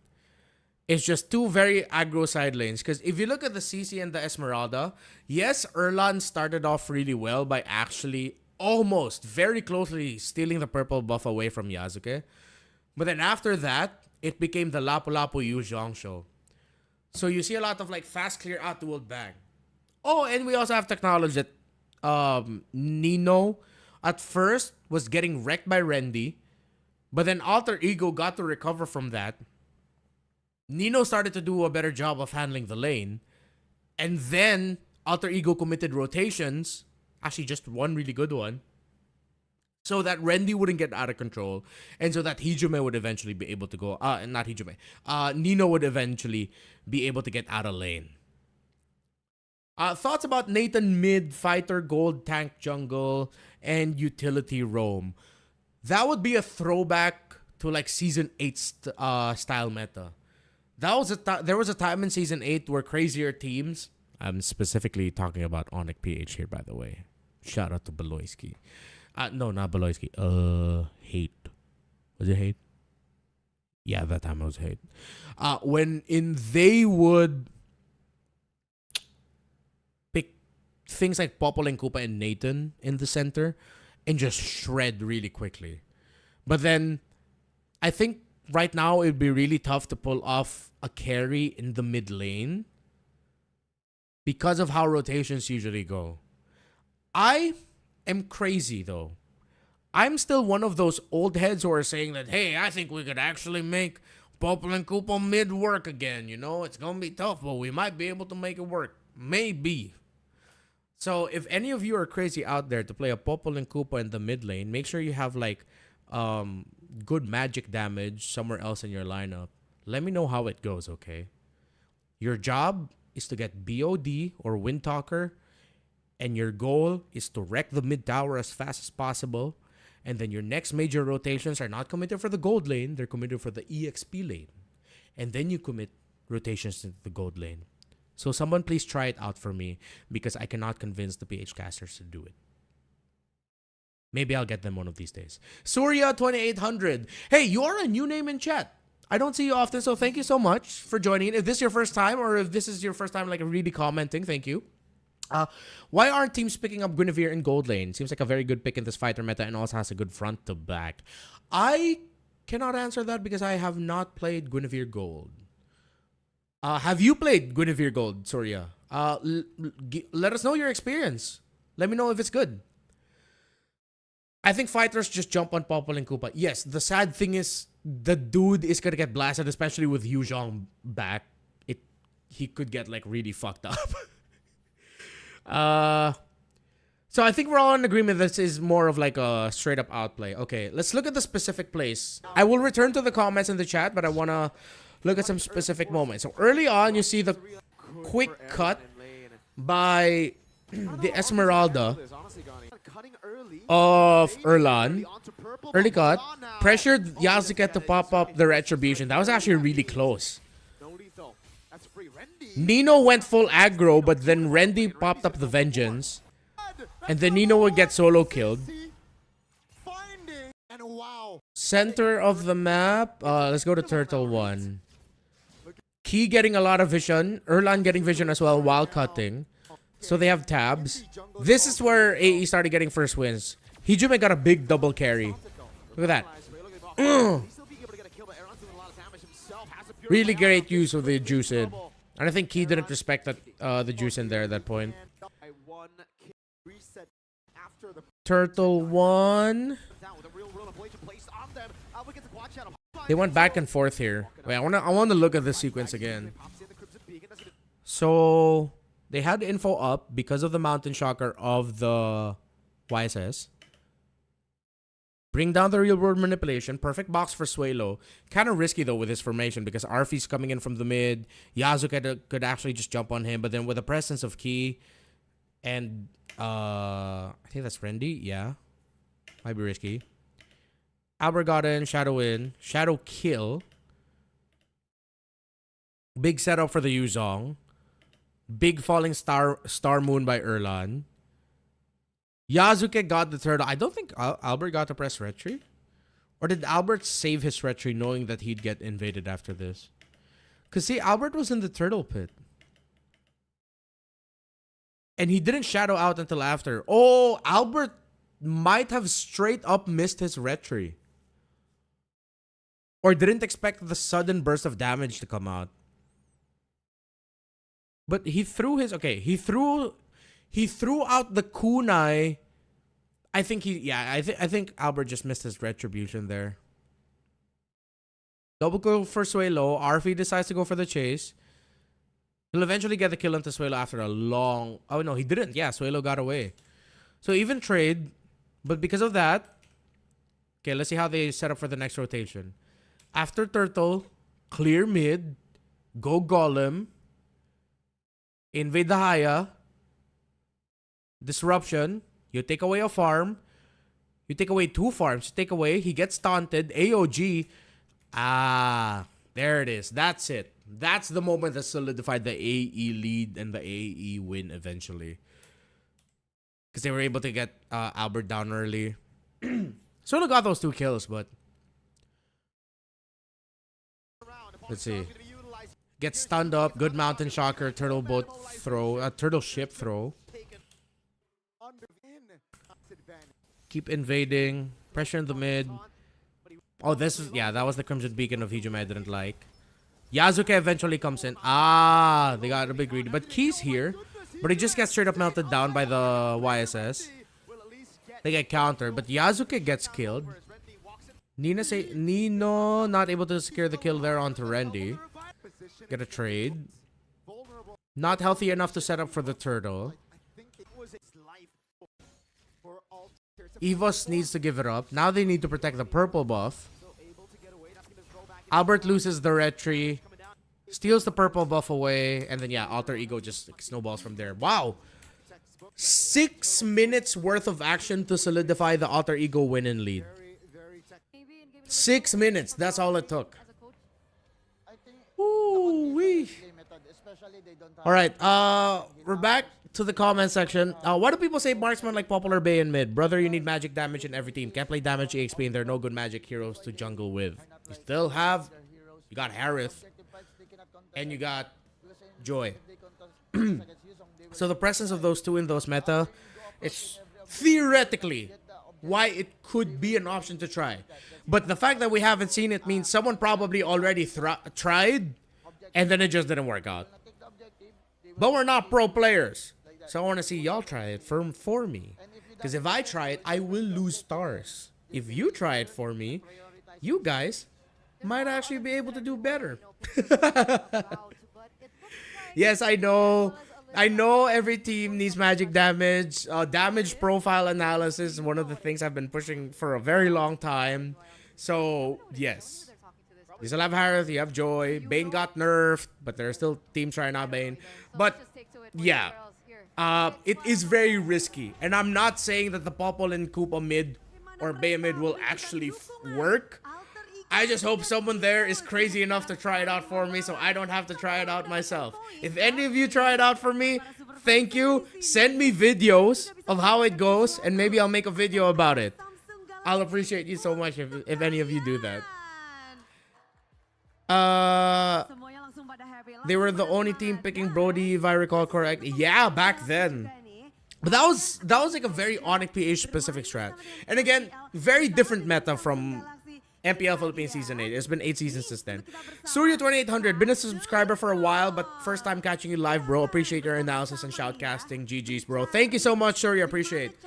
It's just two very aggro side lanes. Because if you look at the CC and the Esmeralda, yes, Erlan started off really well by actually almost very closely stealing the purple buff away from Yasuke. But then after that, it became the Lapu-Lapu Yu Zhong show. So you see a lot of like fast clear out dual bang. Oh, and we also have to acknowledge that Nino at first was getting wrecked by Rendy. But then Alter Ego got to recover from that. Nino started to do a better job of handling the lane. And then Alter Ego committed rotations. Actually, just one really good one. So that Rendy wouldn't get out of control. And so that Hijume would eventually be able to go... not Hijume. Nino would eventually be able to get out of lane. Thoughts about Nathan mid, fighter, gold, tank, jungle, and utility roam. That would be a throwback to like season 8 style meta. There was a time in season 8 where crazier teams. I'm specifically talking about Onyx PH here, by the way. Shout out to Beloyski. No, not Beloyski. Hate. Was it Hate? Yeah, that time it was Hate. They would pick things like Popol and Koopa and Nathan in the center and just shred really quickly. But then I think right now it'd be really tough to pull off a carry in the mid lane because of how rotations usually go. I am crazy though. I'm still one of those old heads who are saying that, hey, I think we could actually make Popol and Koopa mid work again. You know, it's going to be tough, but we might be able to make it work. Maybe. So if any of you are crazy out there to play a Popol and Koopa in the mid lane, make sure you have like good magic damage somewhere else in your lineup. Let me know how it goes, okay? Your job is to get BOD or Windtalker, and your goal is to wreck the mid tower as fast as possible. And then your next major rotations are not committed for the gold lane, they're committed for the EXP lane. And then you commit rotations into the gold lane. So someone please try it out for me because I cannot convince the PH casters to do it. Maybe I'll get them one of these days. Surya 2800. Hey, you are a new name in chat. I don't see you often, so thank you so much for joining in. If this is your first time or if this is your first time like really commenting, thank you. Why aren't teams picking up Guinevere in gold lane? Seems like a very good pick in this fighter meta and also has a good front to back. I cannot answer that because I have not played Guinevere gold. Have you played Guinevere gold, Surya? Let us know your experience. Let me know if it's good. I think fighters just jump on Popol and Koopa. Yes, the sad thing is the dude is gonna get blasted, especially with Yu Zhong back. He could get like really fucked up. So I think we're all in agreement this is more of like a straight up outplay. Okay, let's look at the specific plays. I will return to the comments in the chat, but I wanna look at some specific moments. So early on, you see the quick cut by the Esmeralda of Erlan. Early cut. Pressured Yasuke to pop up the Retribution. That was actually really close. Nino went full aggro, but then Rendy popped up the Vengeance. And then Nino would get solo killed. Center of the map. Let's go to Turtle 1. Key getting a lot of vision. Erlan getting vision as well while cutting. So they have tabs. This is where AE started getting first wins. Hijume got a big double carry. Look at that. Really great use of the juice in. And I think Key didn't respect that the juice in there at that point. Turtle 1. They went back and forth here. Wait, I want to look at this sequence again. So they had info up because of the Mountain Shocker of the YSS. Bring down the real world manipulation. Perfect box for Suelo. Kind of risky though with his formation because Arfi's coming in from the mid. Yasuke could actually just jump on him. But then with the presence of Key and I think that's Rendy. Yeah. Might be risky. Albert got in. Shadow in. Shadow kill. Big setup for the Yuzong. Big falling star moon by Erlan. Yasuke got the turtle. I don't think Albert got to press retry. Or did Albert save his retry knowing that he'd get invaded after this? Because see, Albert was in the turtle pit. And he didn't shadow out until after. Oh, Albert might have straight up missed his retry. Or didn't expect the sudden burst of damage to come out. But he threw his... Okay, he threw out the kunai. I think I think Albert just missed his retribution there. Double kill for Suelo. Arfi decides to go for the chase. He'll eventually get the kill into Suelo after a long... Oh, no, he didn't. Yeah, Suelo got away. So even trade. But because of that... Okay, let's see how they set up for the next rotation. After Turtle, clear mid. Go Golem. Invade the Haya. Disruption. You take away a farm. You take away 2 farms. You take away, he gets taunted. AOG. Ah, there it is. That's it. That's the moment that solidified the AE lead and the AE win eventually. Because they were able to get Albert down early. Solo got those 2 kills, but... Let's see. Gets stunned up. Good mountain shocker. Turtle boat throw. Turtle ship throw. Keep invading. Pressure in the mid. Oh, this is... Yeah, that was the Crimson Beacon of Hijime I didn't like. Yazuke eventually comes in. Ah, they got a bit greedy. But Key's here. But he just gets straight up melted down by the YSS. They get countered. But Yazuke gets killed. Nino not able to secure the kill there onto Rendy. Get a trade. Not healthy enough to set up for the turtle. EVOS needs to give it up. Now they need to protect the purple buff. Albert loses the red tree. Steals the purple buff away. And then, yeah, Alter Ego just snowballs from there. Wow. 6 minutes worth of action to solidify the Alter Ego win and lead. 6 minutes. That's all it took. Ooh-wee. Alright, we're back to the comment section. Why do people say marksman like Popular Bay and mid? Brother, you need magic damage in every team. Can't play damage EXP and there are no good magic heroes to jungle with. You still have... You got Harith. And you got Joy. So the presence of those 2 in those meta, it's theoretically why it could be an option to try. But the fact that we haven't seen it means someone probably already tried and then it just didn't work out. But we're not pro players. So I want to see y'all try it for me. Because if I try it, I will lose stars. If you try it for me, you guys might actually be able to do better. Yes, I know. I know every team needs magic damage. Damage profile analysis is one of the things I've been pushing for a very long time. So, yes. You still have Harith, you have Joy. Bane got nerfed, but there are still teams trying out Bane. But, yeah. It is very risky. And I'm not saying that the Popol and Koopa mid or Bay mid will actually work. I just hope someone there is crazy enough to try it out for me so I don't have to try it out myself. If any of you try it out for me, thank you. Send me videos of how it goes and maybe I'll make a video about it. I'll appreciate you so much if any of you do that. They were the only team picking Brody, if I recall correct. Yeah, back then. But that was like a very Onyx PH specific strat. And again, very different meta from MPL Philippines Season 8. It's been 8 seasons since then. Surya 2800, been a subscriber for a while, but first time catching you live, bro. Appreciate your analysis and shoutcasting. GG's, bro. Thank you so much, Surya. Appreciate it.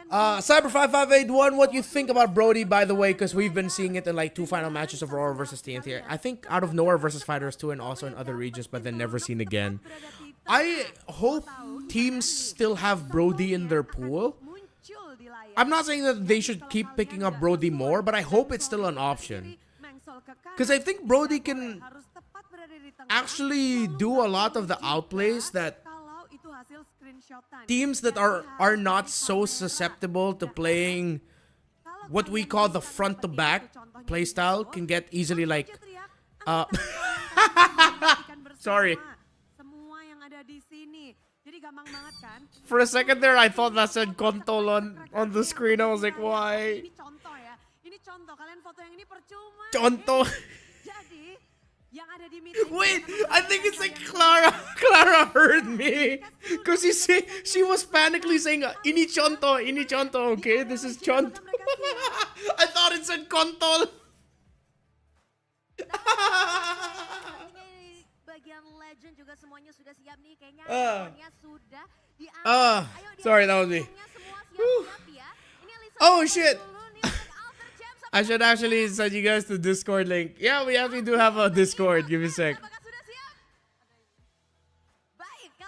Cyber5581, what you think about Brody, by the way, because we've been seeing it in like 2 final matches of Aurora versus TNT. I think Out of Nowhere versus Fighters 2 and also in other regions, but then never seen again. I hope teams still have Brody in their pool. I'm not saying that they should keep picking up Brody more, but I hope it's still an option. Because I think Brody can actually do a lot of the outplays that teams that are not so susceptible to playing what we call the front to back playstyle can get easily like sorry. For a second there, I thought that said Kontol on the screen. I was like, why? Conto. Wait, I think it's like Clara. Clara heard me. Because she was panically saying, Ini Chonto, okay? This is Chonto. I thought it said Kontol. Sorry, that was me. Oh shit. I should actually send you guys the Discord link. Yeah, we actually do have a Discord. Give me a sec.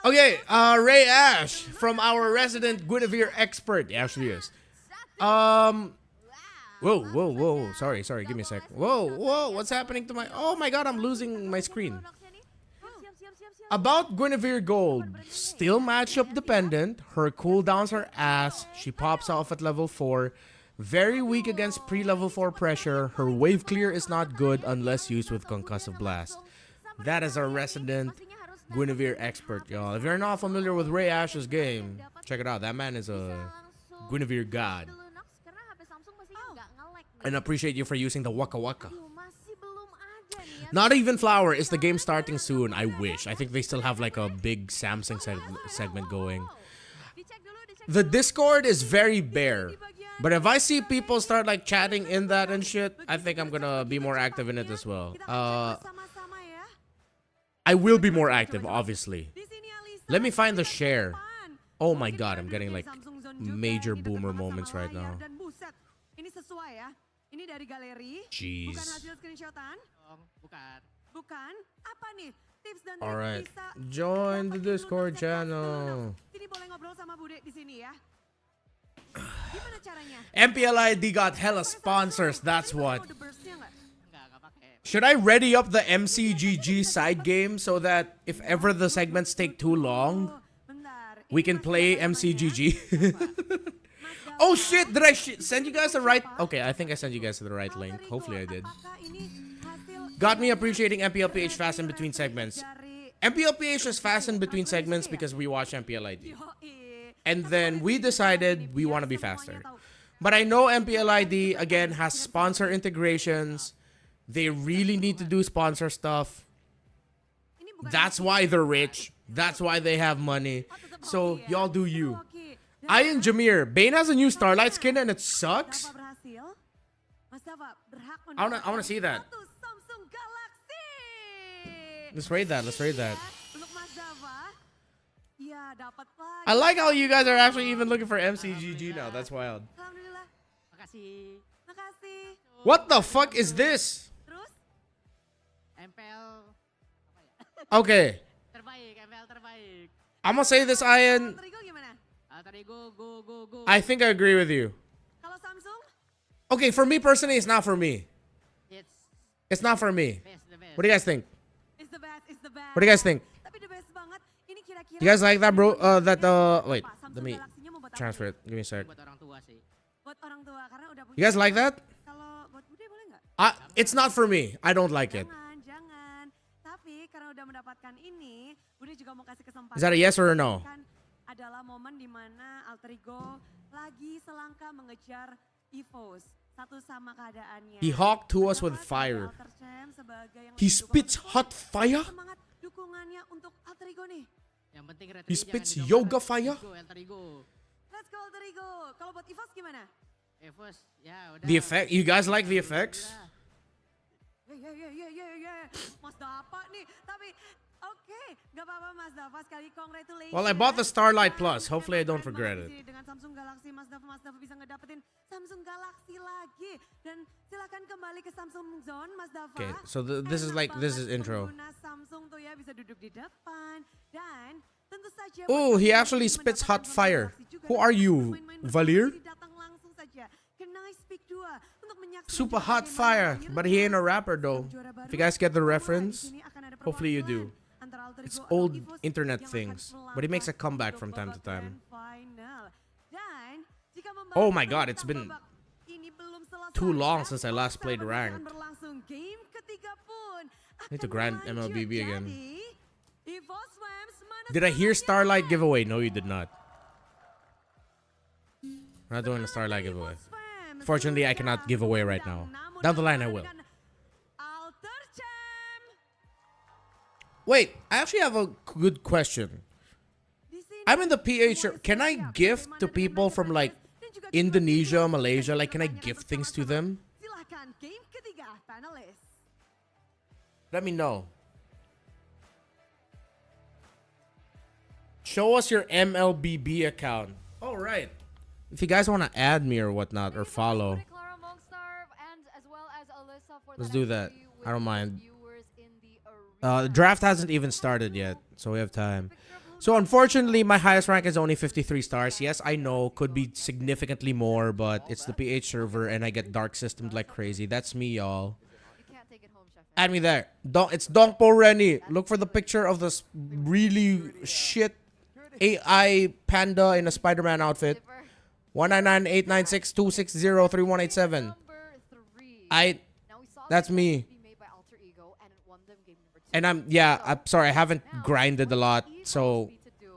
Okay, Ray Ash from our resident Guinevere expert. He actually is. Whoa. Sorry. Give me a sec. Whoa. What's happening to my... Oh my god, I'm losing my screen. About Guinevere Gold, still matchup dependent. Her cooldowns are ass. She pops off at level 4. Very weak against pre-level 4 pressure. Her wave clear is not good unless used with concussive blast. That is our resident Guinevere expert, y'all. If you're not familiar with Ray Ash's game, check it out. That man is a Guinevere god. And appreciate you for using the Waka Waka. Not even Flower. Is the game starting soon? I wish. I think they still have like a big Samsung segment going. The Discord is very bare. But if I see people start like chatting in that and shit, I think I'm gonna be more active in it as well. I will be more active, obviously. Let me find the share. Oh my god, I'm getting like major boomer moments right now. Jeez. Alright. Join the Discord channel. MPLID got hella sponsors, that's what. Should I ready up the MCGG side game so that if ever the segments take too long, we can play MCGG? Oh shit, did I send you guys the right... Okay, I think I sent you guys to the right link. Hopefully I did. Got me appreciating MPLPH fast in between segments. MPLPH is fast in between segments because we watch MPLID. And then we decided we want to be faster. But I know MPLID, again, has sponsor integrations. They really need to do sponsor stuff. That's why they're rich. That's why they have money. So, y'all do you. I and Jameer, Bane has a new Starlight skin and it sucks? I wanna see that. Let's rate that. Let's rate that. I like how you guys are actually even looking for MCGG now. That's wild. What the fuck is this? Okay. I'm gonna say this, Ian. I think I agree with you. Okay, for me personally, it's not for me. It's not for me. What do you guys think? What do you guys think? You guys like that, bro? Wait, let me transfer it. Give me a sec. You guys like that? It's not for me. I don't like it. Is that a yes or a no? Adalah momen di mana Alter Ego lagi selangkah mengejar EVOS. Satu sama keadaannya. He hawked to us with fire. He spits hot fire? Dukungannya untuk Alter Ego nih. He spits yoga fire? Let's go Alter Ego. Kalau buat EVOS gimana? EVOS, ya udah. The effect? You guys like the effects? Yeah. Mas Dapa nih, tapi oke, nggak apa-apa Mas Dava, sekali congratulations. Well, I bought the Starlight Plus. Hopefully I don't regret it. Dengan Samsung Galaxy, Mas Dava bisa ngedapetin Samsung Galaxy lagi. Dan silakan kembali ke Samsung Zone, Mas Dava. Okay, so this is intro. Samsung tuh ya bisa duduk di depan. Dan tentu saja. Oh, he actually spits hot fire. Who are you, Valir? Datang langsung saja ke Nice Peak 2 untuk menyaksikan Super hot fire, but he ain't a rapper though. If you guys get the reference, hopefully you do. It's old internet things, but he makes a comeback from time to time. Oh my god, it's been too long since I last played ranked. I need to grind MLBB again. Did I hear Starlight giveaway? No, you did not. We're not doing a Starlight giveaway. Fortunately, I cannot give away right now. Down the line, I will. Wait, I actually have a good question. I'm in the PH. Can I gift to people from like Indonesia, Malaysia? Like, can I gift things to them? Let me know. Show us your MLBB account. All right. If you guys want to add me or whatnot or follow, let's do that. I don't mind. The draft hasn't even started yet, so we have time. So unfortunately, my highest rank is only 53 stars. Yes, I know, could be significantly more, but it's the PH server and I get dark systemed like crazy. That's me, y'all. Add me there. It's Dongpo Rennie. Look for the picture of this really shit AI panda in a Spider-Man outfit. 199-896-260-3187. Number 3. I Now we saw that's this me. be made by Alter Ego, and it won them game number 2. And I'm sorry, I haven't Now, grinded a lot, what so EVOS need to do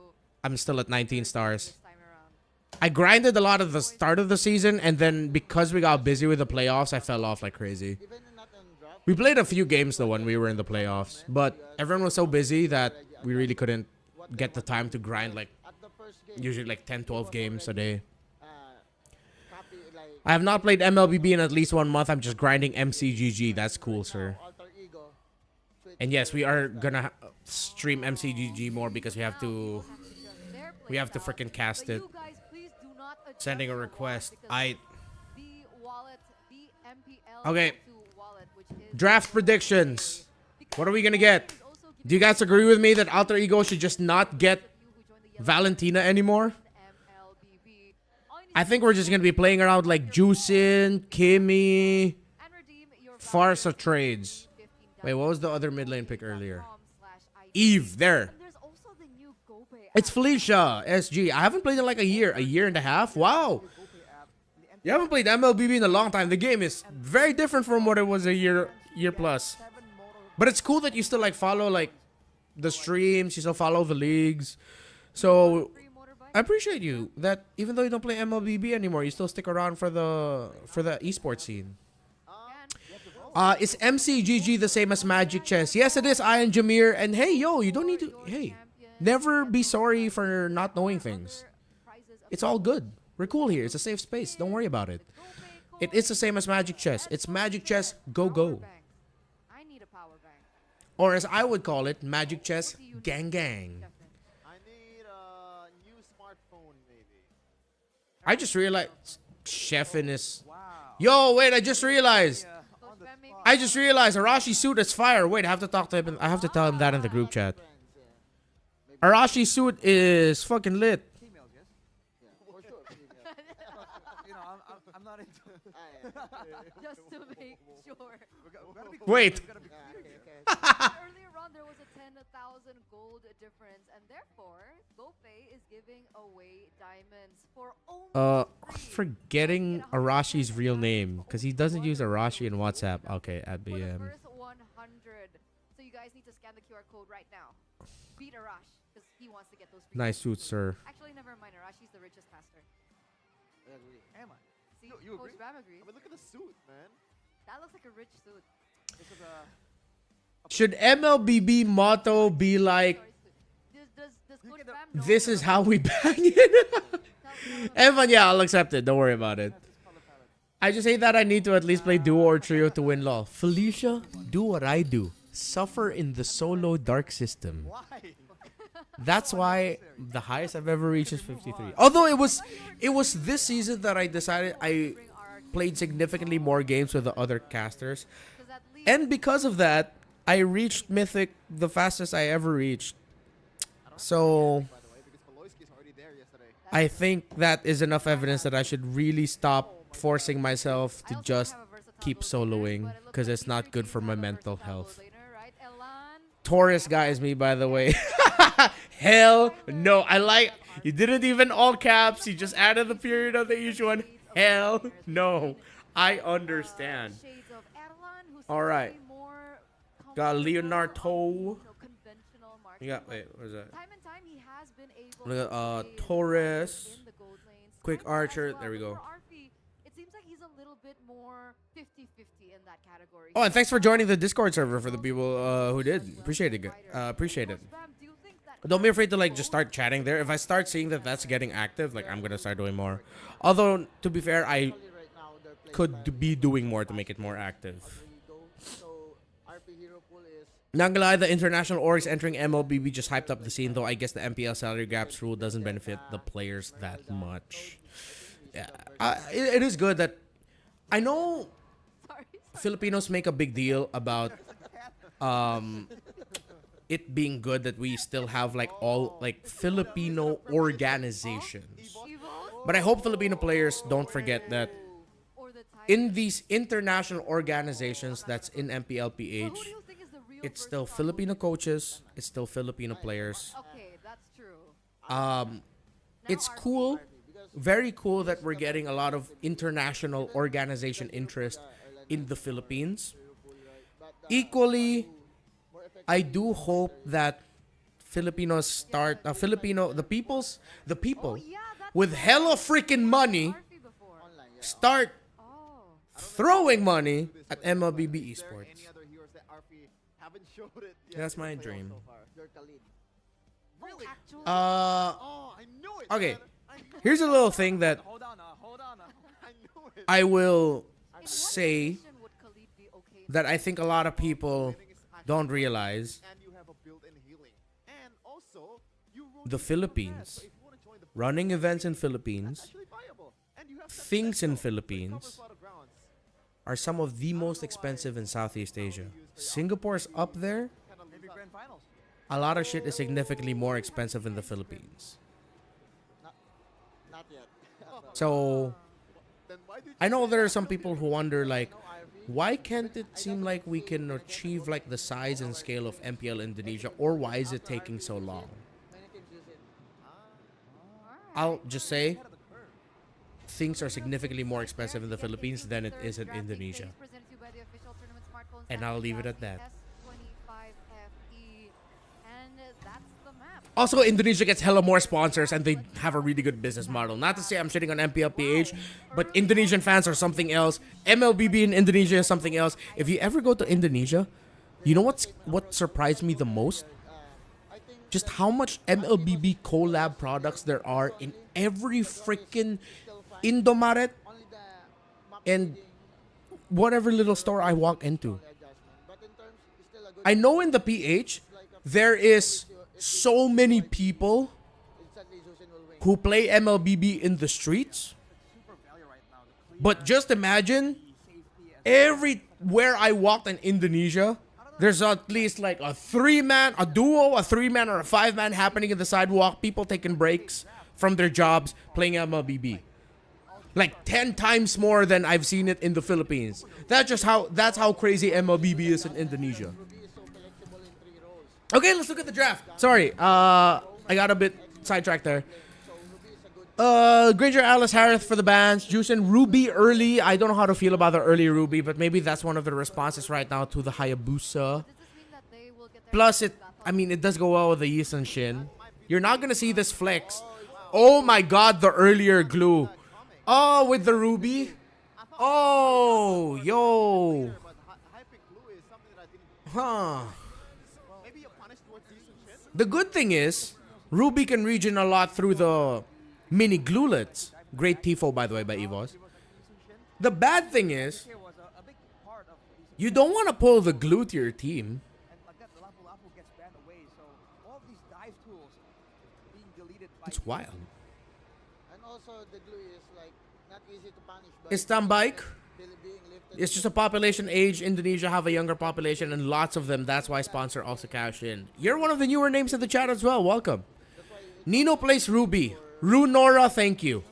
I'm still at 19 this stars. time around? I grinded a lot at the start of the season, and then because we got busy with the playoffs, I fell off like crazy. Even not on draft. We played a few games though when we were in the playoffs, but everyone was so busy that we really couldn't get the time to grind like At the first game, usually like 10, 12 games a day. copy, like, I have not played MLBB in at least 1 month. I'm just grinding MCGG. That's cool, sir. Alter Ego. Switch And yes, we are gonna stream MCGG more because we have to freaking cast it. Sending a request. Okay. Draft predictions. What are we gonna get? Do you guys agree with me that Alter Ego should just not get Valentina anymore? I think we're just gonna be playing around like Juicin, Kimmy, Farsa trades. Wait, what was the other mid lane pick earlier? Eve, there. It's Felicia, SG. I haven't played in like a year and a half. Wow. You haven't played MLBB in a long time. The game is very different from what it was a year plus. But it's cool that you still like follow like the streams, you still follow the leagues. So I appreciate you that even though you don't play MLBB anymore, you still stick around for the esports scene. Is MCGG the same as Magic Chess? Yes, it is. I and Jameer. And hey, yo, you don't need to. Hey, never be sorry for not knowing things. It's all good. We're cool here. It's a safe space. Don't worry about it. It is the same as Magic Chess. It's Magic Chess Go Go. Or as I would call it, Magic Chess Gang Gang. I need a new smartphone, maybe. I just realized Chefin is. Yo, wait! I just realized. Arashi's suit is fire. Wait, I have to talk to him. I have to tell him that in the group chat. Arashi's suit is fucking lit. Females, yes? Yeah, for sure. You know, I'm not into. Just to make sure. We gotta be Wait. we gotta be clear here. Earlier on, there was a 10,000 gold difference, and therefore, GoPay is giving away diamonds for only Forgetting Arashi's real name because he doesn't use Arashi in WhatsApp. Okay, at for the BM. first 100. So you guys need to scan the QR code right now. Beat Arash because he wants to get those free Nice diamonds. suit, sir. Actually, never mind. Arashi's the richest caster. Am I? See, You Coach agree? Bam agrees. I mean, look at the suit, man. That looks like a rich suit. This is Should MLBB motto be like, Does Coach Bam know this is how we bang it? Evan, yeah, I'll accept it. Don't worry about it. I just hate that I need to at least play duo or trio to win LoL. Felicia, do what I do. Suffer in the solo dark system. why? That's why the highest I've ever reached is 53. Although it was this season that I decided I played significantly more games with the other casters. And because of that, I reached Mythic the fastest I ever reached. So By the way, because Poloski's already there yesterday. I think that is enough evidence that I should really stop forcing myself to just keep soloing because it's not good for my mental health. Taurus guys me, by the way. Hell no. I like, you didn't even all caps. You just added the period of the each one. Hell no. I understand. All right. Got Leonardo. You got, wait, what is that? Look at Taurus. Quick Archer. There we go. It seems like he's a little bit more 50-50 in that category. Oh, and thanks for joining the Discord server for the people who did. Appreciate it. Appreciate it. Don't be afraid to like just start chatting there. If I start seeing that that's getting active, like I'm gonna start doing more. Although to be fair, I Right now, they're playing could be doing more to make it more active. So RP Hero Pool is Not gonna lie, the international orgs entering MLBB just hyped up the scene. Though I guess the MPL salary gaps rule doesn't benefit the players that much. Yeah, it is good that I know Filipinos make a big deal about it being good that we still have like all like Filipino organizations. But I hope Filipino players don't forget that in these international organizations that's in MPLPH, it's still Filipino coaches, it's still Filipino players. Okay, that's true. It's cool very cool that we're getting a lot of international organization interest in the Philippines. Equally, I do hope that Filipinos start the people with hella freaking money Arfi before. start Oh. throwing money at MLBB Is there esports. any other heroes that RP haven't showed it yet That's in the my playoffs dream. so far? Your Khalid. Really? Actually, Oh, I knew it. Okay. man. I knew Here's a little thing that Hold on, hold on. I knew it. I will in what say position would Khalid be okay? that I think a lot of people Winning is actually don't realize. and you have a built-in healing. And also, you The rotate from Philippines, that, so if you wanna join the running Philippines, events in that's Philippines, actually viable. And you have set things in potential, so it Philippines covers a lot of grounds. are some of the most expensive in Southeast Asia. Singapore's up there. Kinda Maybe lose out. grand finals. A lot of shit is significantly more expensive in the Philippines. Not yet. So Then why did I you know say there are that? some people who wonder like, No, RV. why can't it seem like we can achieve like the size and scale of MPL Indonesia, or why is it taking so long? Many teams use it. I'll just say things are significantly more expensive in the Philippines than it is in Indonesia. And I'll leave it at that. Also, Indonesia gets hella more sponsors and they have a really good business model. Not to say I'm shitting on MPLPH, but Indonesian fans are something else. MLBB in Indonesia is something else. If you ever go to Indonesia, you know what surprised me the most? Just how much MLBB collab products there are in every freaking Indomaret Only the map and building, whatever little store I walk into. adjustment. But in terms, it's still a good I know in the PH, there is so many people instantly Zusin will win. who play MLBB in the streets. Super value right now. The But just imagine, safety and everywhere I walked in Indonesia, there's at least like a three-man, a duo, a three-man, or a five-man happening in the sidewalk. People taking breaks from their jobs playing MLBB. Like 10 times more than I've seen it in the Philippines. That's how crazy MLBB is in Indonesia. Ruby is so collectible in 3 rows. Okay, let's look at the draft. Sorry, I got a bit sidetracked there. Granger, Alice, Harris for the bands. Juicing Ruby early. I don't know how to feel about the early Ruby, but maybe that's one of the responses right now to the Hayabusa. Plus, it does go well with the Yi Sun Shin. You're not gonna see this flex. Oh my god, the earlier glue. Oh, with the Ruby. Oh, yo. But Hyping Blue is something that I think Huh. maybe a punish towards Jason Shin. The good thing is, Ruby can regen a lot through the mini glulets. Great Tifo, by the way, by EVOS. The bad thing is, here was a big part of these, you don't want to pull the glue to your team. and like that, Lapu Lapu gets banned away. So all of these dive tools being deleted by It's wild. And also, the glue is like not easy to punish. But It's Tambike. being lifted. It's just a population age. Indonesia have a younger population and lots of them. That's why sponsor also cash in. You're one of the newer names in the chat as well. Welcome. Nino plays Ruby. Runora, thank you.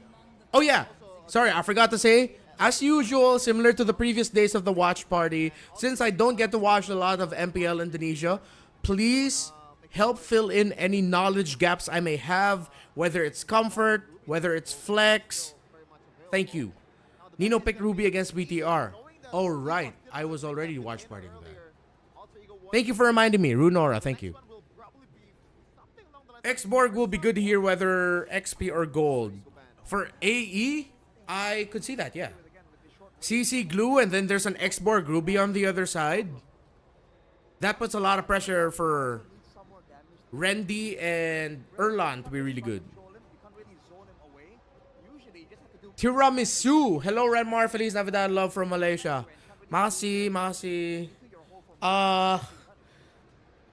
Oh yeah. Sorry, I forgot to say. As usual, similar to the previous days of the watch party, since I don't get to watch a lot of MPL Indonesia, please help fill in any knowledge gaps I may have, whether it's comfort, whether it's flex. Thank you. Nino picked Ruby against BTR. Oh, right. I was already watch partying that. Thank you for reminding me. Runora, thank you. Will probably be something along the lines Xborg will be good to hear whether XP or gold. For AE, I could see that, yeah. CC glue and then there's an Xborg Ruby on the other side. That puts a lot of pressure for Randy and Erlan to be really good. control him. You can't really zone him away. Usually, you just have to do Tiramisu. Hello, Redmar. Feliz Navidad. Love from Malaysia. Masi.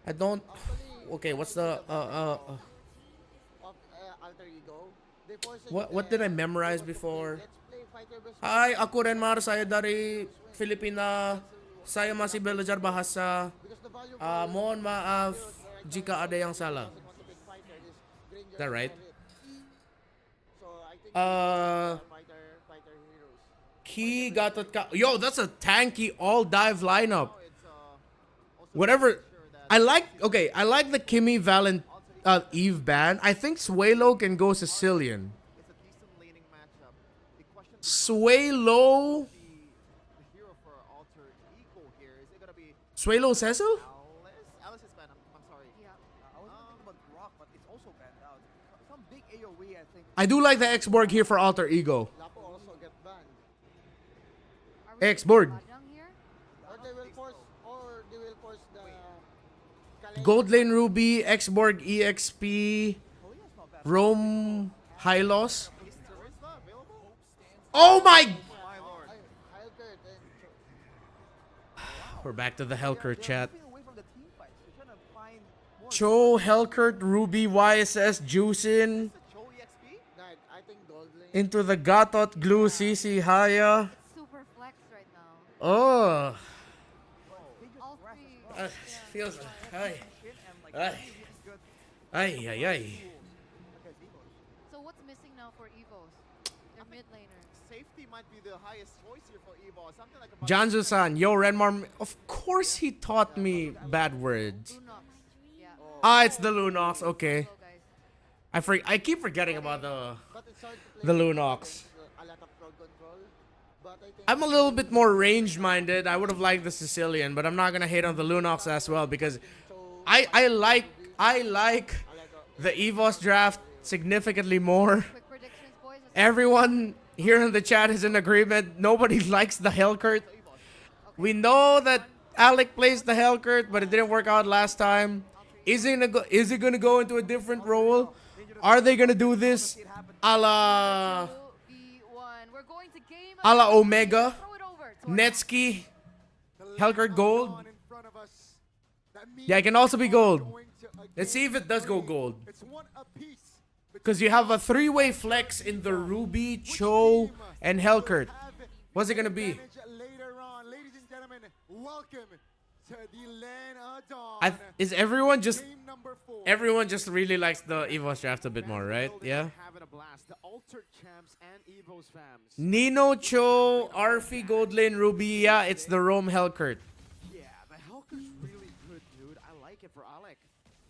I don't... Okay, what's the... of alter ego. They force it What did I memorize before? Let's play fighter versus Hi, ako Renmar. Saya dari Filipina. Saya masih belajar bahasa. because the value Mohon maaf jika ada yang salah. want to pick fighter is Granger. Is that right? So I think fighter heroes. Ki Gatot Ka. Yo, that's a tanky all dive lineup. Whatever. I like the Kimmy Eve ban. I think Suelo can go Sicilian. it's a decent laning Sway Low. The hero for Alter Ego here. Is it gonna be Sway Low Cecil? Alice? Alice is banned. I'm sorry. Yeah. I was thinking about Rock, but it's also banned out. Some big AoE, I think. I do like the X-Borg here for Alter Ego. Lapo also get banned. Are we X-Borg. Mahjong here? Or they will force the Gold Lane Ruby, X-Borg EXP, Kalia's not bad. Rome Hylos. Is Teresa available? Oh my! My lord. Hellkurt and We're back to the Hellkurt They're chat. moving away from the team fights. They're trying to find more. Cho, Hellkurt, Ruby, YSS, Juicin. Cho EXP? I think Gold Lane. Into the Gatot, Glue, CC, Haya. Super flex right now. Oh. All three. Feels. Ay. Shit, and like Ay. it's good Ay, ay, ay. against EVOS. So what's missing now for EVOS? Their mid laner. Safety might be the highest choice here for EVO. Something like a Janzu-san, yo, Renmar. Of course he taught me bad words. Lunox. Yeah. Ah, it's the Lunox. Okay. Hello, guys. I keep forgetting about But it's hard to play the Lunox. a lot of crowd control. But I think I'm a little bit more range-minded. I would have liked the Sicilian, but I'm not gonna hate on the Lunox as well because I like the EVOS draft significantly more. Quick predictions, boys. Everyone here in the chat is in agreement. Nobody likes the Hellkurt. We know that Alec plays the Hellkurt, but it didn't work out last time. Is it gonna go into a different role? Are they gonna do this a la 2v1. We're going to game. a la Omega, Throw it over to Netsky, The Hellkurt line Gold? on in front of us. That means Yeah, it can also be gold. going to a Let's see if game it does go three. gold. It's one apiece. Because you have a three-way flex in the Ruby, Cho, and Hellkurt. What's it gonna be? Later on, ladies and gentlemen, welcome to the land of dawn. Is everyone just Game number 4. everyone just really likes the EVOS draft a bit more, right? Yeah. Having a blast. The altered champs and EVOS fams. Nino, Cho, Arfi, Gold Lane, Ruby. Yeah, it's the Rome Hellkurt. Yeah, the Hellkurt's really good, dude. I like it for Alec.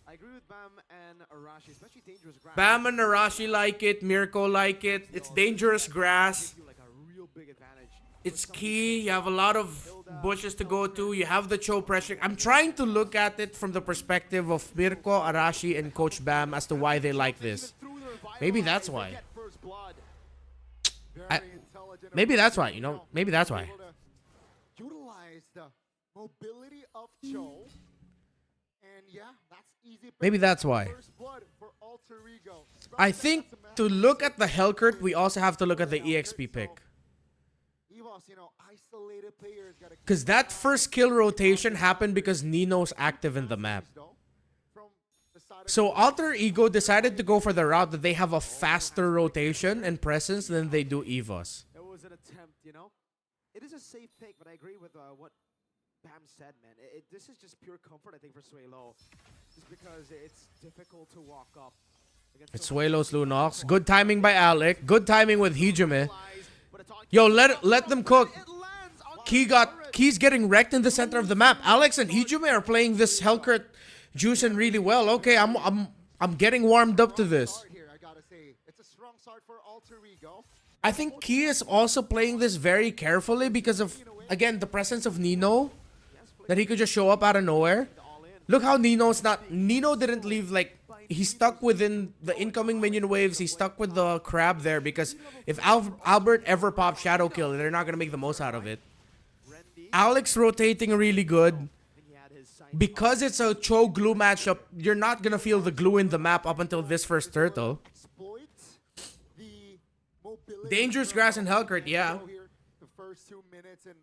I agree with Bam and Arashi, especially dangerous grass. Bam and Narashi like it. Mirko like it. It's dangerous grass. Gives you like a real big advantage. It's key. You have a lot of bushes to go to. You have the Cho pressure. I'm trying to look at it from the perspective of Mirko, Arashi, and Coach Bam as to why they like this. Maybe that's why. Get first blood. I- Very intelligent Maybe that's why, approach. you know? Maybe that's why. Able to Utilize the mobility of Cho. And yeah, that's easy. Maybe that's why. First blood for Alter Ego. I think to look at the Hellkurt, we also have to look at the EXP pick. EVOS, you know, isolated players gotta keep Because that first kill rotation happened because Nino's active in the map. though. From the side of So Alter Ego decided to go for the route that they have a faster rotation and presence than they do EVOS. it was an attempt, you know. It is a safe pick, but I agree with what Bam said, man. This is just pure comfort, I think, for Suelo. Just because it's difficult to walk up. against It's so many Suelos players. Lunox. Good timing by Alec. Good timing with Hijime. But it's on- Yo, let them cook. It lands on Key's getting wrecked in the center of the map. Alex and Hijime are playing this Hellkurt Juicin really well. Okay, I'm getting warmed up to this. start here, I gotta say. It's a strong start for Alter Ego. I think Key is also playing this very carefully because of, again, the presence of Nino. That he could just show up out of nowhere. Look how Nino didn't leave, like, he stuck within the incoming minion waves. He stuck with the crab there because if Albert ever pops Shadow Kill, they're not going to make the most out of it. Alex rotating really good. And he had his sight Because it's a Cho glue matchup, you're not going to feel the glue in the map up until this first turtle. exploits the mobility. Dangerous grass and Hellkurt, yeah. Here, the first 2 minutes and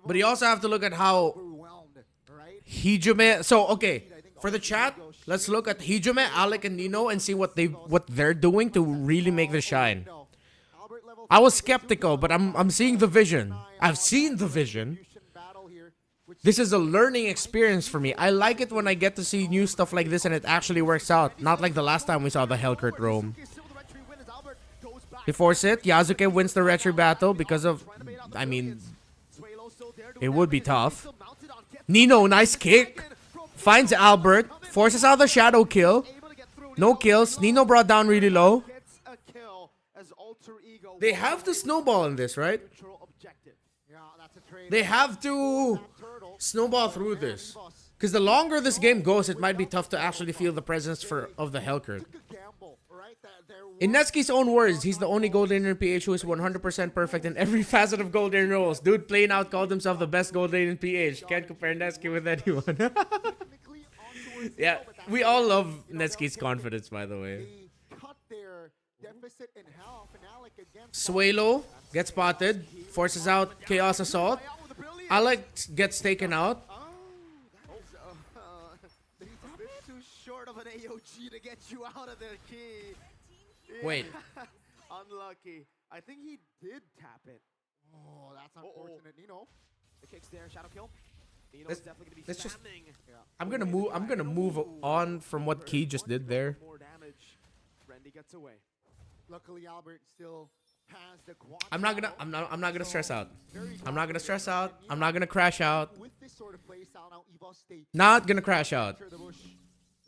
But you also have to look at how overwhelmed, right? Hijime. So okay, for the chat, let's look at Hijime, Alec, and Nino and see what they're doing to really make this shine. No. Albert level I was skeptical, but I'm seeing the vision. I've seen the vision. battle here, which This is a learning experience for me. I like it when I get to see new stuff like this and it actually works out. Not like the last time we saw the Hellkurt roam. is still the retry win as Albert goes back. They force it. Yasuke wins the retro battle because of, I mean, Suelo still there it would be tough. still mounted on Kip. Nino, nice kick. Finds Albert. Forces out the shadow kill. Able to get through. No kills. Nino brought down really low. Gets a kill as Alter Ego They have to snowball in this, right? Neutral objective. Yeah, that's a trade. They have to Turtle. snowball through this. Because the longer this game goes, it might be tough to actually feel the presence of the Hellcurt. Took a gamble, right? There In Netsky's own words, he's the only gold laner in PH who is 100% perfect in every facet of gold lane roles. Dude plain out called himself the best gold lane in PH. Can't compare Netsky with anyone. technically onto Yeah, we all love Netsky's confidence, by the way. They cut their deficit in health, and Alec against Suelo gets spotted, forces out Chaos Assault. Alex gets taken out. A bit too short of an AOG to get you out of there, Key. Yeah. Wait. Unlucky. I think he did tap it. Oh, that's unfortunate. Nino. The kicks there, shadow kill. Nino's Let's- definitely gonna be let's just- spamming. I'm gonna move on from what Key just did there. More damage. Randy gets away. Luckily, Albert still has the quad. I'm not gonna stress out. I'm not gonna stress out. I'm not gonna crash out. With this sort of play style now, EVOS stay Not gonna crash out. the bush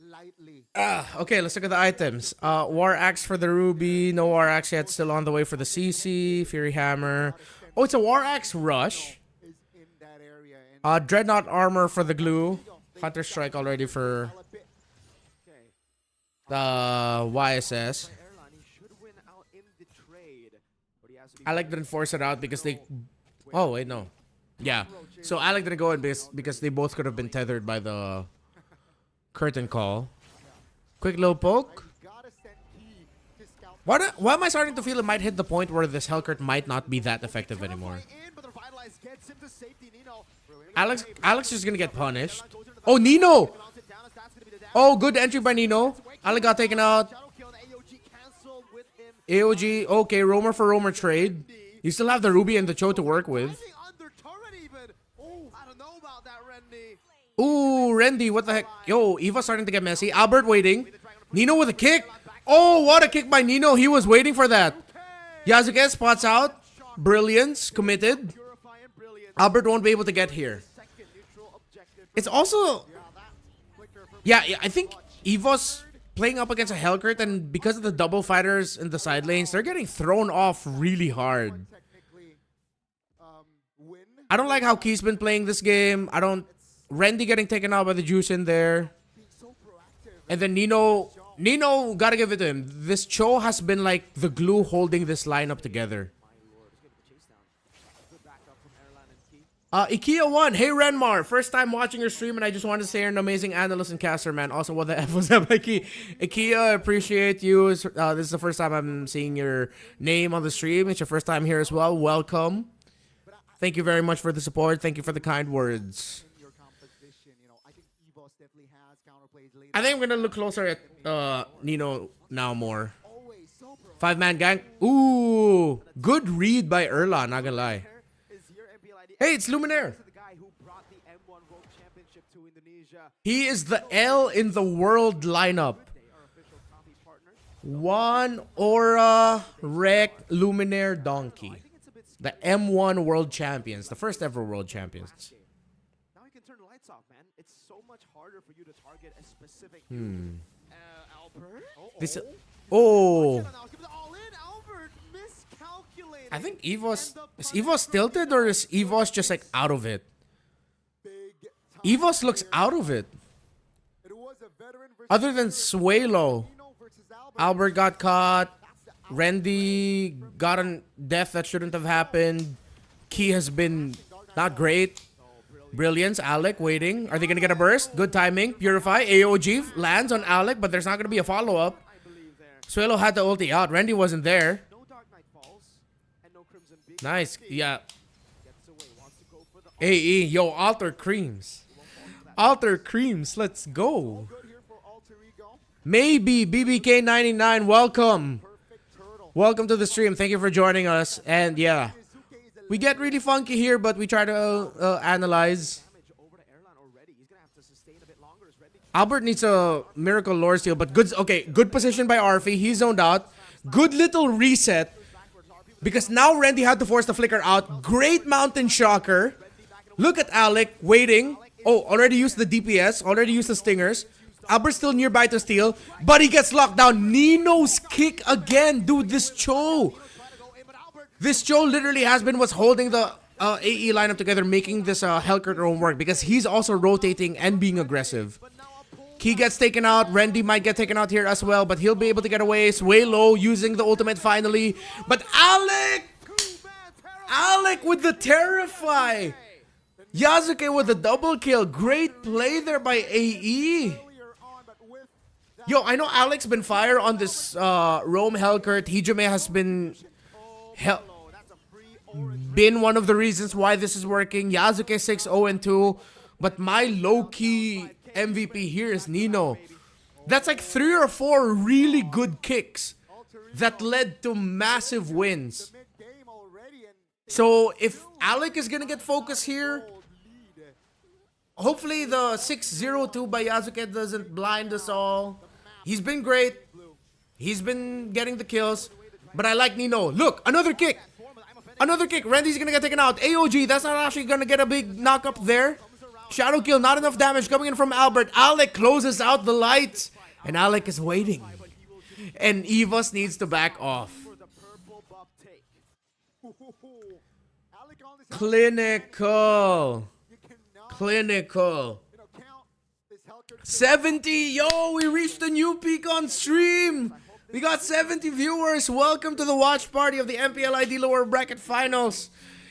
lightly. Okay, let's look at the items. War Axe for the Ruby. No War Axe yet. Still on the way for the CC. Fury Hammer. Oh, it's a War Axe Rush. Is in that area and Dreadnought Armor for the Glue. Hunter Strike already for a bit Okay. the YSS. Airline, he should win out in the trade. But he has to be Alec didn't force it out because they... Oh, wait, no. Yeah. So Alec didn't go in because they both could have been tethered by the curtain call. Quick little poke. gotta send Key to scout. Why am I starting to feel it might hit the point where this Hellcurt might not be that effective anymore? in, but the Revitalize gets him to safety. Nino. Alex is gonna get punished. Oh, Nino! Oh, good entry by Nino. Alec got taken out. Shadow kill and AOG canceled with him. AOG, okay, Roamer for Roamer trade. You still have the Ruby and the Cho to work with. Landing under turret even. Oh, I don't know about that, Randy. Ooh, Randy, what the heck? Yo, Eva's starting to get messy. Albert waiting. Nino with a kick. Oh, what a kick by Nino. He was waiting for that. Yasuke spots out. Brilliance, committed. Purify and brilliant. Albert won't be able to get here. Second neutral objective. It's also... Yeah, I think EVOS playing up against a Hellcurt, and because of the double fighters in the side lanes, they're getting thrown off really hard. Technically, win. I don't like how Key's been playing this game. Randy getting taken out by the juice in there. So proactive. And then Nino, gotta give it to him. This Cho has been like the glue holding this lineup together. Good backup from Airline and Key. Ikea won. Hey Renmar, first time watching your stream, and I just wanted to say you're an amazing analyst and caster, man. Also, what the F was that, Ikea? Ikea, I appreciate you. This is the first time I'm seeing your name on the stream. It's your first time here as well. Welcome. Thank you very much for the support. Thank you for the kind words. Your composition, I think EVOS definitely has counterplays later. I think I'm gonna look closer at Nino now more. Always so proactive. 5-man gang. Ooh, good read by Erla, not gonna lie. Is your MPLID. Hey, it's Luminaire. This is the guy who brought the M1 World Championship to Indonesia. He is the L in the world lineup. They are official coffee partners. One Aura, Rec, Luminaire, Donkey. The M1 world champions. The first ever world champions. Now you can turn the lights off, man. It's so much harder for you to target a specific Albert. This. Oh. Now give it all in. Albert miscalculated. I think EVOS. Is EVOS tilted or is EVOS just like out of it? EVOS looks out of it. It was a veteran versus Other than Suelo. Nino versus Albert. Albert got caught. Randy got a death that shouldn't have happened. Key has been not great. Brilliance, Alec waiting. Are they going to get a burst? Good timing. Purify, AOG lands on Alec, but there's not going to be a follow-up. Suelo had the ulti out. Randy wasn't there. No Dark Knight falls and no Crimson Beak. Nice. Yeah. Gets away. Wants to go for the AE, yo, Alter Creams. Alter Creams, let's go. Good here for Alter Ego. Maybe BBK99, welcome. Perfect turtle. Welcome to the stream. Thank you for joining us. And yeah, we get really funky here, but we try to analyze. damage over to Airline already. He's gonna have to sustain a bit longer. As Randy Albert needs a miracle lore steal, but good position by Arfi. He's zoned out. Good little reset. Because now Randy had to force the flicker out. Great mountain shocker. Look at Alec waiting. Oh, already used the DPS. Already used the stingers. Albert's still nearby to steal, but he gets locked down. Nino's kick again. Dude, this Cho. This Joe literally has been what's holding the AE lineup together, making this Hellcurt roam work, because he's also rotating and being aggressive. Key gets taken out. Randy might get taken out here as well, but he'll be able to get away. Sway low using the ultimate finally. But Alec with the Terrify. Yasuke with the double kill. Great play there by AE. Yo, I know Alec's been fire on this Roam Hellcurt. Hijime has been one of the reasons why this is working. Yasuke 6-0-2. But my low-key MVP here is Nino. That's like 3 or 4 really good kicks that led to massive wins. So if Alec is gonna get focused here, hopefully the 6-0-2 by Yasuke doesn't blind us all. He's been great. He's been getting the kills. But I like Nino. Look, another kick. Another kick. Randy's gonna get taken out. AOG, that's not actually gonna get a big knock up there. Shadow kill, not enough damage coming in from Albert. Alec closes out the lights. And Alec is waiting. And EVOS needs to back off. Clinical. 70. Yo, we reached a new peak on stream. We got 70 viewers. Welcome to the watch party of the MPLID lower bracket finals.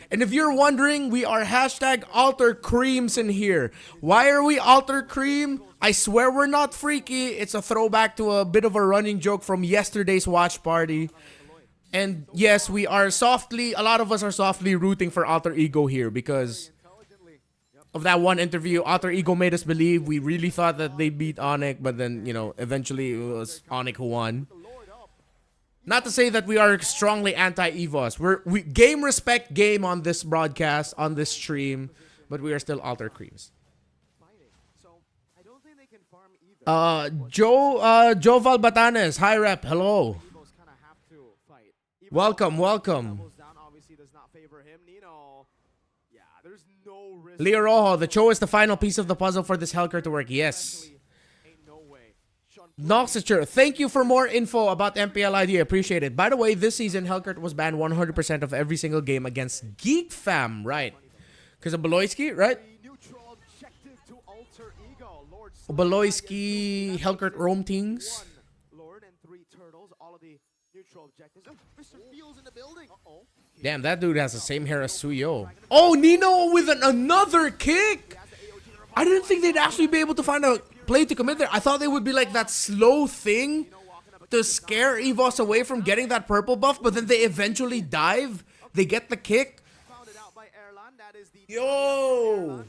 And if you're wondering, we are hashtag Alter Creams in here. Why are we Alter Cream? I swear we're not freaky. It's a throwback to a bit of a running joke from yesterday's watch party. And yes, we are a lot of us are softly rooting for Alter Ego here because of that one interview. Alter Ego made us believe we really thought that they beat Onyx, but then, you know, eventually it was Onyx who won. Not to say that we are strongly anti-EVOS. We game respect game on this broadcast, on this stream, but we are still Alter Creams. Joe Valbatanes, hi rep, hello. Welcome. Leo Rojo, the Cho is the final piece of the puzzle for this Hellcurt to work. Yes. Noxiture, thank you for more info about MPLID. Appreciate it. By the way, this season, Hellcurt was banned 100% of every single game against Geek Fam, right? Because of Beloyski, right? Beloyski, Hellcurt Roam Teams. Damn, that dude has the same hair as Suyo. Oh, Nino with another kick! I didn't think they'd actually be able to find a play to commit there. I thought they would be like that slow thing to scare EVOS away from getting that purple buff, but then they eventually dive. They get the kick. Yo!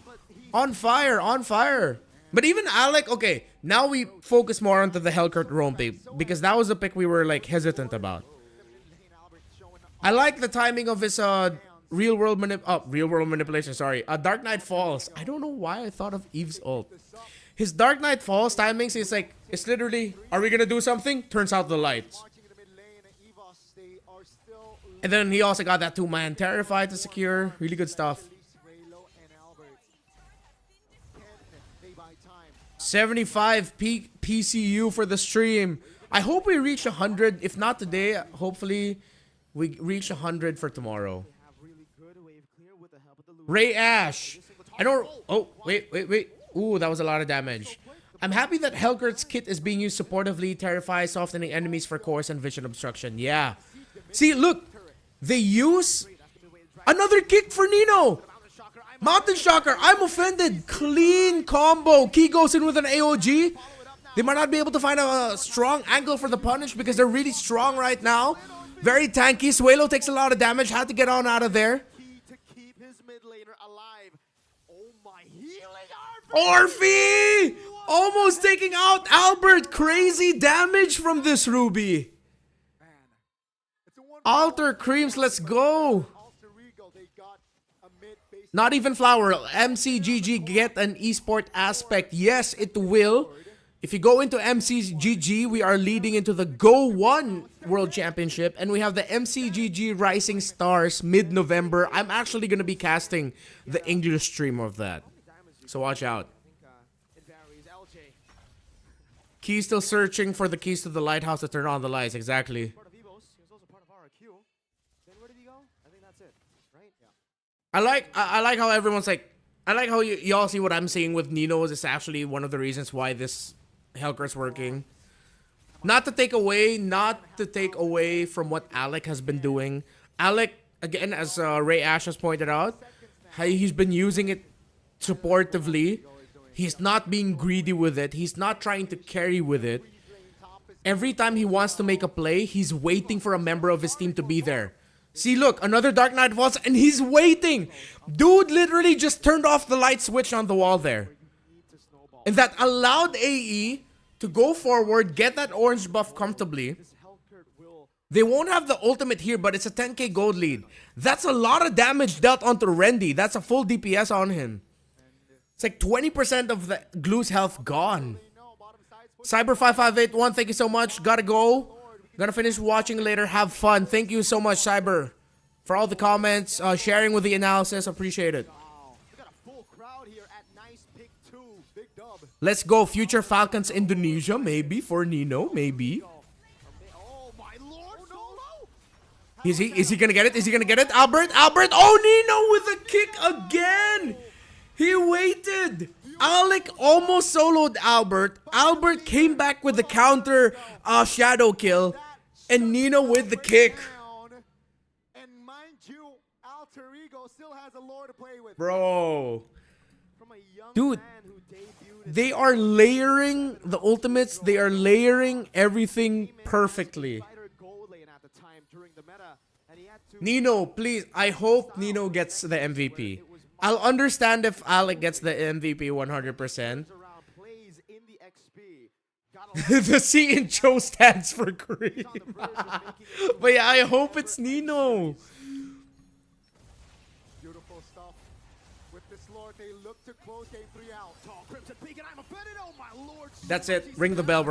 On fire. But even Alec, okay, now we focus more onto the Hellcurt Roam pick, because that was the pick we were like hesitant about. I like the timing of his real world manipulation, sorry. Dark Knight Falls. I don't know why I thought of Eve's ult. His Dark Knight Falls timings is like, it's literally, are we gonna do something? Turns out the lights. And then he also got that 2-man Terrify to secure. Really good stuff. 75 peak PCU for the stream. I hope we reach 100. If not today, hopefully we reach 100 for tomorrow. Ray Ash. I don't... Oh, wait. Ooh, that was a lot of damage. I'm happy that Hellcurt's kit is being used supportively. Terrify, softening enemies for course and vision obstruction. Yeah. See, look. They use another kick for Nino. Mountain Shocker. I'm offended. Clean combo. Key goes in with an AOG. They might not be able to find a strong angle for the punish because they're really strong right now. Very tanky. Suelo takes a lot of damage. Had to get on out of there. Orphe! Almost taking out Albert. Crazy damage from this Ruby. Alter Creams, let's go. Not even Flower. MCGG get an esport aspect. Yes, it will. If you go into MCGG, we are leading into the Go 1 World Championship. And we have the MCGG Rising Stars mid-November. I'm actually going to be casting the English stream of that. So watch out. Key still searching for the keys to the lighthouse to turn on the lights. Exactly. I like how everyone's like, I like how y'all see what I'm seeing with Nino is actually one of the reasons why this Hellcurt's working. Not to take away from what Alec has been doing. Alec, again, as Ray Ash has pointed out, he's been using it supportively. He's not being greedy with it. He's not trying to carry with it. Every time he wants to make a play, he's waiting for a member of his team to be there. See, look, another Dark Knight Falls, and he's waiting. Dude literally just turned off the light switch on the wall there. And that allowed AE to go forward, get that orange buff comfortably. They won't have the ultimate here, but it's a 10k gold lead. That's a lot of damage dealt onto Rendy. That's a full DPS on him. It's like 20% of the Glue's health gone. Cyber5581, thank you so much. Gotta go. Gonna finish watching later. Have fun. Thank you so much, Cyber, for all the comments, sharing with the analysis. Appreciate it. Let's go. Future Falcons Indonesia, maybe, for Nino, maybe. Is he gonna get it? Is he gonna get it? Albert! Oh, Nino with a kick again! He waited! Alec almost soloed Albert. Albert came back with the counter shadow kill. And Nino with the kick. And mind you, Alter Ego still has a lore to play with. Bro. Dude, they are layering the ultimates. They are layering everything perfectly. Nino, please. I hope Nino gets the MVP. I'll understand if Alec gets the MVP 100%. The C in Cho stands for cream. But yeah, I hope it's Nino. Beautiful stuff. With this lore, they look to close game 3 out. Tall Crimson Peak, and I'm offended. Oh my lord. That's it. Ring the bell.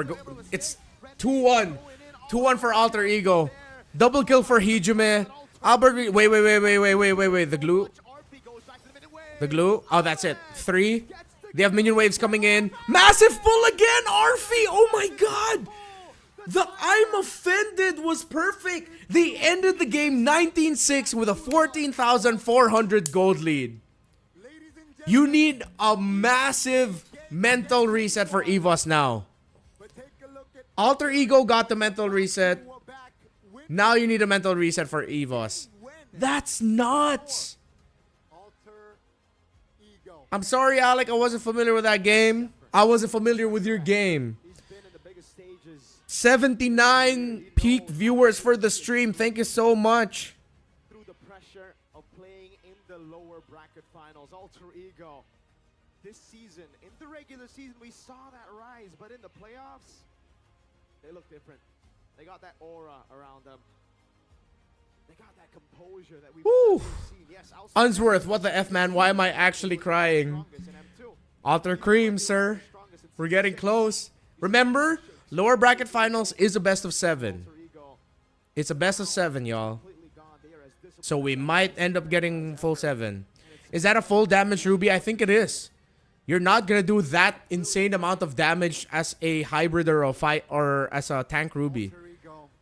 It's 2-1. 2-1 for Alter Ego. Double kill for Hijime. Albert, wait. The glue. The glue. Oh, that's it. 3. They have minion waves coming in. Massive pull again, Arfi. Oh my god. The I'm offended was perfect. They ended the game 19-6 with a 14,400 gold lead. You need a massive mental reset for EVOS now. Alter Ego got the mental reset. Now you need a mental reset for EVOS. That's nuts. I'm sorry, Alec, I wasn't familiar with that game. I wasn't familiar with your game. 79 peak viewers for the stream. Thank you so much. Through the pressure of playing in the lower bracket finals, Alter Ego. This season, in the regular season, we saw that rise, but in the playoffs, they look different. They got that aura around them. They got that composure that we've seen. Yes, Unsworth, what the F, man? Why am I actually crying? Alter Cream, sir. We're getting close. Remember, lower bracket finals is a best of 7. It's a best of 7, y'all. So we might end up getting full 7. Is that a full damage Ruby? I think it is. You're not gonna do that insane amount of damage as a hybrid or a fight or as a tank Ruby.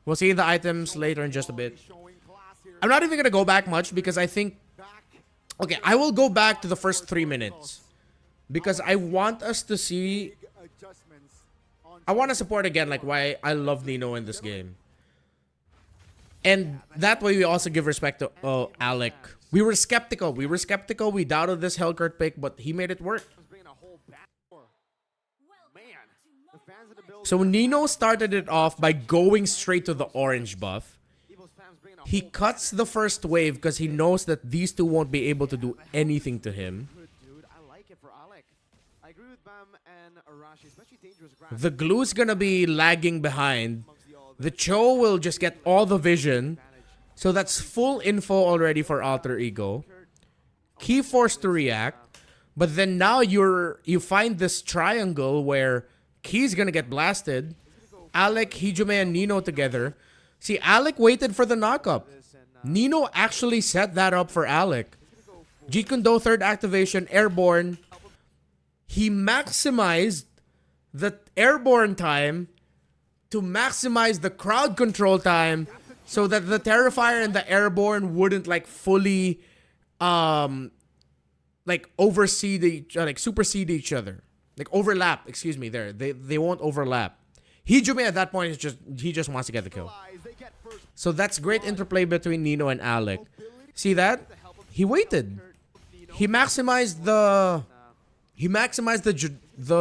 We'll see the items later in just a bit. I'm not even gonna go back much because I think... Okay, I will go back to the first 3 minutes. Because I want us to see... I want to support again like why I love Nino in this game. And that way we also give respect to Alec. We were skeptical. We doubted this Hellcurt pick, but he made it work. So Nino started it off by going straight to the orange buff. He cuts the first wave because he knows that these two won't be able to do anything to him. The glue's gonna be lagging behind. The Cho will just get all the vision. So that's full info already for Alter Ego. Key forced to react. But then now you find this triangle where Key's gonna get blasted. Alec, Hijime, and Nino together. See, Alec waited for the knockup. Nino actually set that up for Alec. Jeet Kune Do third activation, airborne. He maximized the airborne time to maximize the crowd control time so that the Terrifier and the airborne wouldn't like fully like supersede each other. Like overlap, excuse me, there. They won't overlap. Hijume at that point he just wants to get the kill. So that's great interplay between Nino and Alec. See that? He waited. He maximized the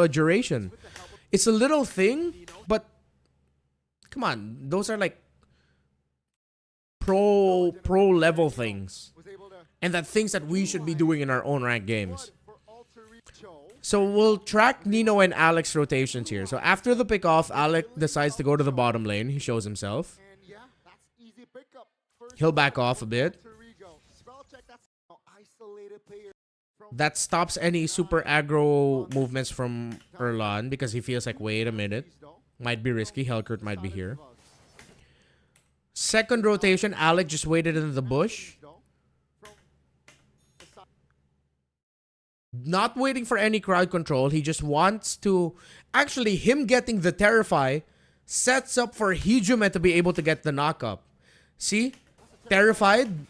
duration. It's a little thing, but come on, those are like pro level things. And that things that we should be doing in our own ranked games. So we'll track Nino and Alec's rotations here. So after the pick off, Alec decides to go to the bottom lane. He shows himself. He'll back off a bit. That stops any super aggro movements from Erlan because he feels like, wait a minute. Might be risky. Hellcurt might be here. Second rotation, Alec just waited in the bush. Not waiting for any crowd control. He just wants to... Actually, him getting the Terrify sets up for Hijume to be able to get the knock-up. See? Terrified.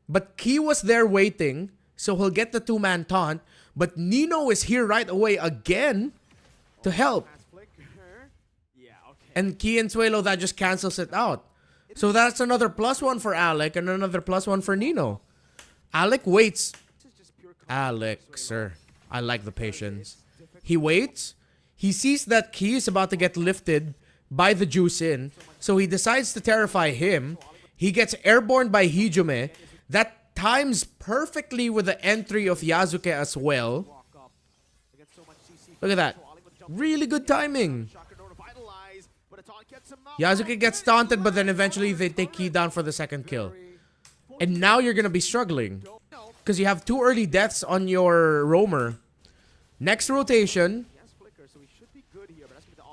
But Ki was there waiting. So he'll get the two-man taunt. But Nino is here right away again to help. And Ki and Suelo, that just cancels it out. So that's another +1 for Alec and another +1 for Nino. Alec waits. Alec, sir. I like the patience. He waits. He sees that Ki is about to get lifted by the juice in. So he decides to terrify him. He gets airborne by Hijume. That times perfectly with the entry of Yasuke as well. Look at that. Really good timing. Yasuke gets taunted, but then eventually they take Ki down for the second kill. And now you're going to be struggling. Because you have 2 early deaths on your roamer. Next rotation.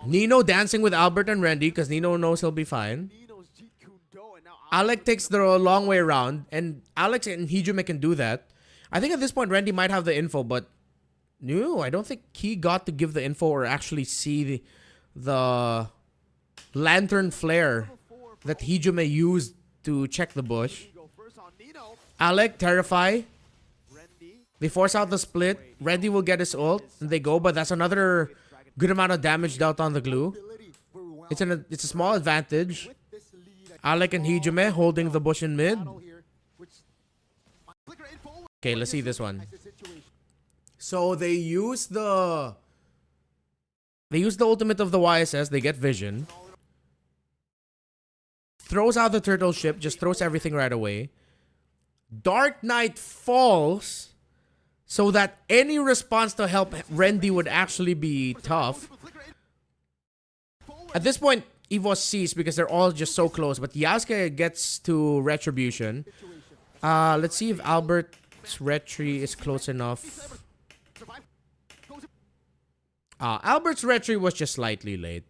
Nino dancing with Albert and Randy because Nino knows he'll be fine. Alec takes the long way around. And Alex and Hijume can do that. I think at this point Randy might have the info. But no, I don't think he got to give the info or actually see the lantern flare that Hijume used to check the bush. Alec, Terrify. They force out the split. Randy will get his ult. And they go, but that's another good amount of damage dealt on the glue. It's a small advantage. Alec and Hijume holding the bush in mid. Okay, let's see this one. So they use the ultimate of the YSS. They get vision. Throws out the turtle ship. Just throws everything right away. Dark Knight falls. So that any response to help Randy would actually be tough. At this point, EVOS cease because they're all just so close. But Yasuke gets to Retribution. Let's see if Albert's Retri is close enough. Albert's Retri was just slightly late.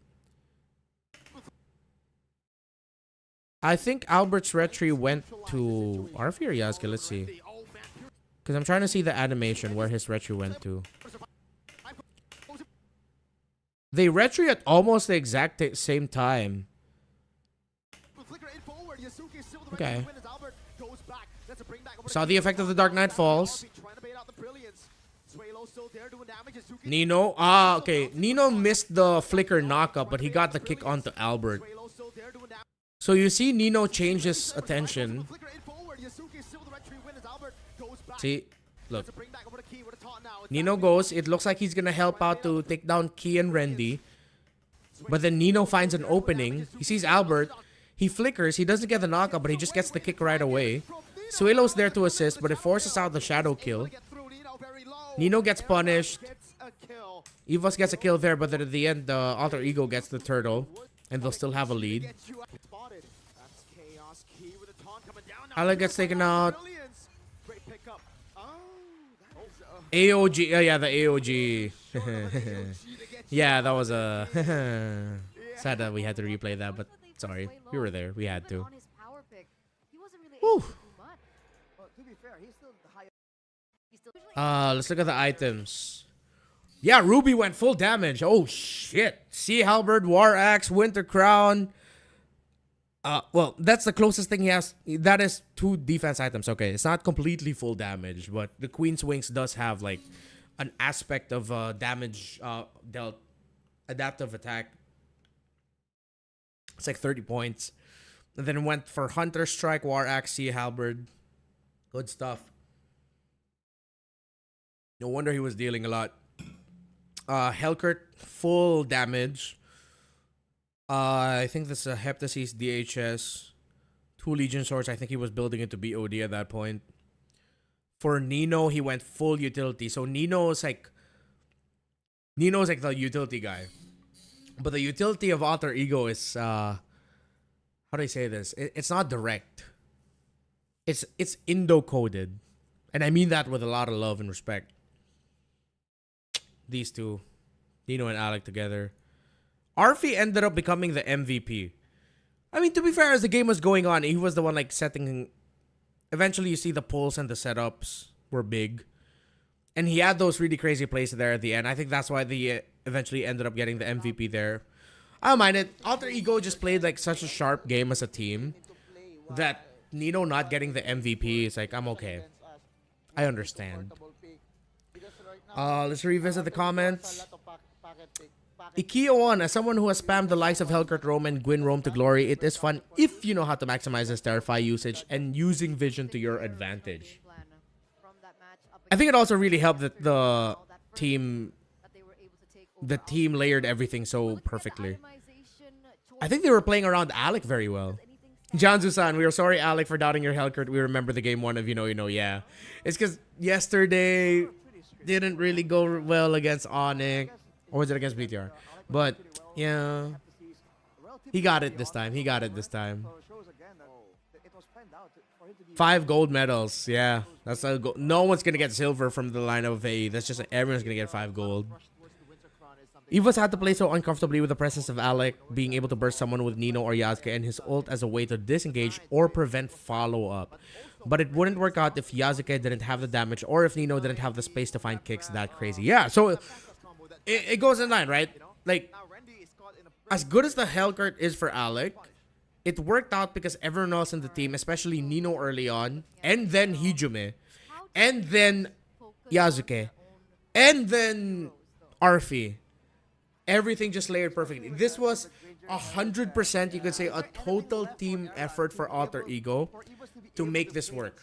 I think Albert's Retri went to RF or Yasuke. Let's see. Because I'm trying to see the animation where his Retri went to. They Retri at almost the exact same time. Okay. Saw the effect of the Dark Knight falls. Nino. Okay. Nino missed the flicker knockup, but he got the kick onto Albert. So you see Nino change his attention. See, look. Nino goes. It looks like he's gonna help out to take down Ki and Randy. But then Nino finds an opening. He sees Albert. He flickers. He doesn't get the knockup, but he just gets the kick right away. Suelo's there to assist, but it forces out the shadow kill. Nino gets punished. EVOS gets a kill there, but then at the end, the alter ego gets the turtle. And they'll still have a lead. Alec gets taken out. AOG. Yeah, the AOG. Yeah, that was a... sad that we had to replay that, but sorry. We were there. We had to. Whew. Let's look at the items. Yeah, Ruby went full damage. Oh, shit. Sea Halberd, War Axe, Winter Crown. Well, that's the closest thing he has. That is 2 defense items. Okay, it's not completely full damage, but the Queen's Wings does have like an aspect of damage dealt adaptive attack. It's like 30 points. And then went for Hunter Strike, War Axe, Sea Halberd. Good stuff. No wonder he was dealing a lot. Helkert, full damage. I think this is a Heptasis DHS. 2 Legion Swords. I think he was building it to BOD at that point. For Nino, he went full utility. So Nino's like the utility guy. But the utility of Alter Ego is how do I say this? It's not direct. It's Indo-coded. And I mean that with a lot of love and respect. These two, Nino and Alec together. Arfi ended up becoming the MVP. I mean, to be fair, as the game was going on, he was the one like setting. Eventually, you see the pulls and the setups were big. And he had those really crazy plays there at the end. I think that's why they eventually ended up getting the MVP there. I don't mind it. Alter Ego just played like such a sharp game as a team that Nino not getting the MVP is like, I'm okay. I understand. Let's revisit the comments. Ikeo1, as someone who has spammed the likes of Helkert Rome and Gwyn Rome to glory, it is fun if you know how to maximize his Terrify usage and using vision to your advantage. I think it also really helped that the team layered everything so perfectly. I think they were playing around Alec very well. Janzu-san, we are sorry, Alec, for doubting your Helkert. We remember the game 1 of yeah. It's because yesterday didn't really go well against Onyx. Or was it against BTR? But, yeah. He got it this time. 5 gold medals. Yeah. That's a no one's going to get silver from the lineup of AE. That's just everyone's going to get 5 gold. EVOS had to play so uncomfortably with the presence of Alec, being able to burst someone with Nino or Yasuke and his ult as a way to disengage or prevent follow-up. But it wouldn't work out if Yasuke didn't have the damage or if Nino didn't have the space to find kicks that crazy. Yeah, so it goes in line, right? Like, as good as the Helkert is for Alec, it worked out because everyone else in the team, especially Nino early on, and then Hijume, and then Yasuke, and then Arfi, everything just layered perfectly. This was 100%, you could say, a total team effort for Alter Ego to make this work.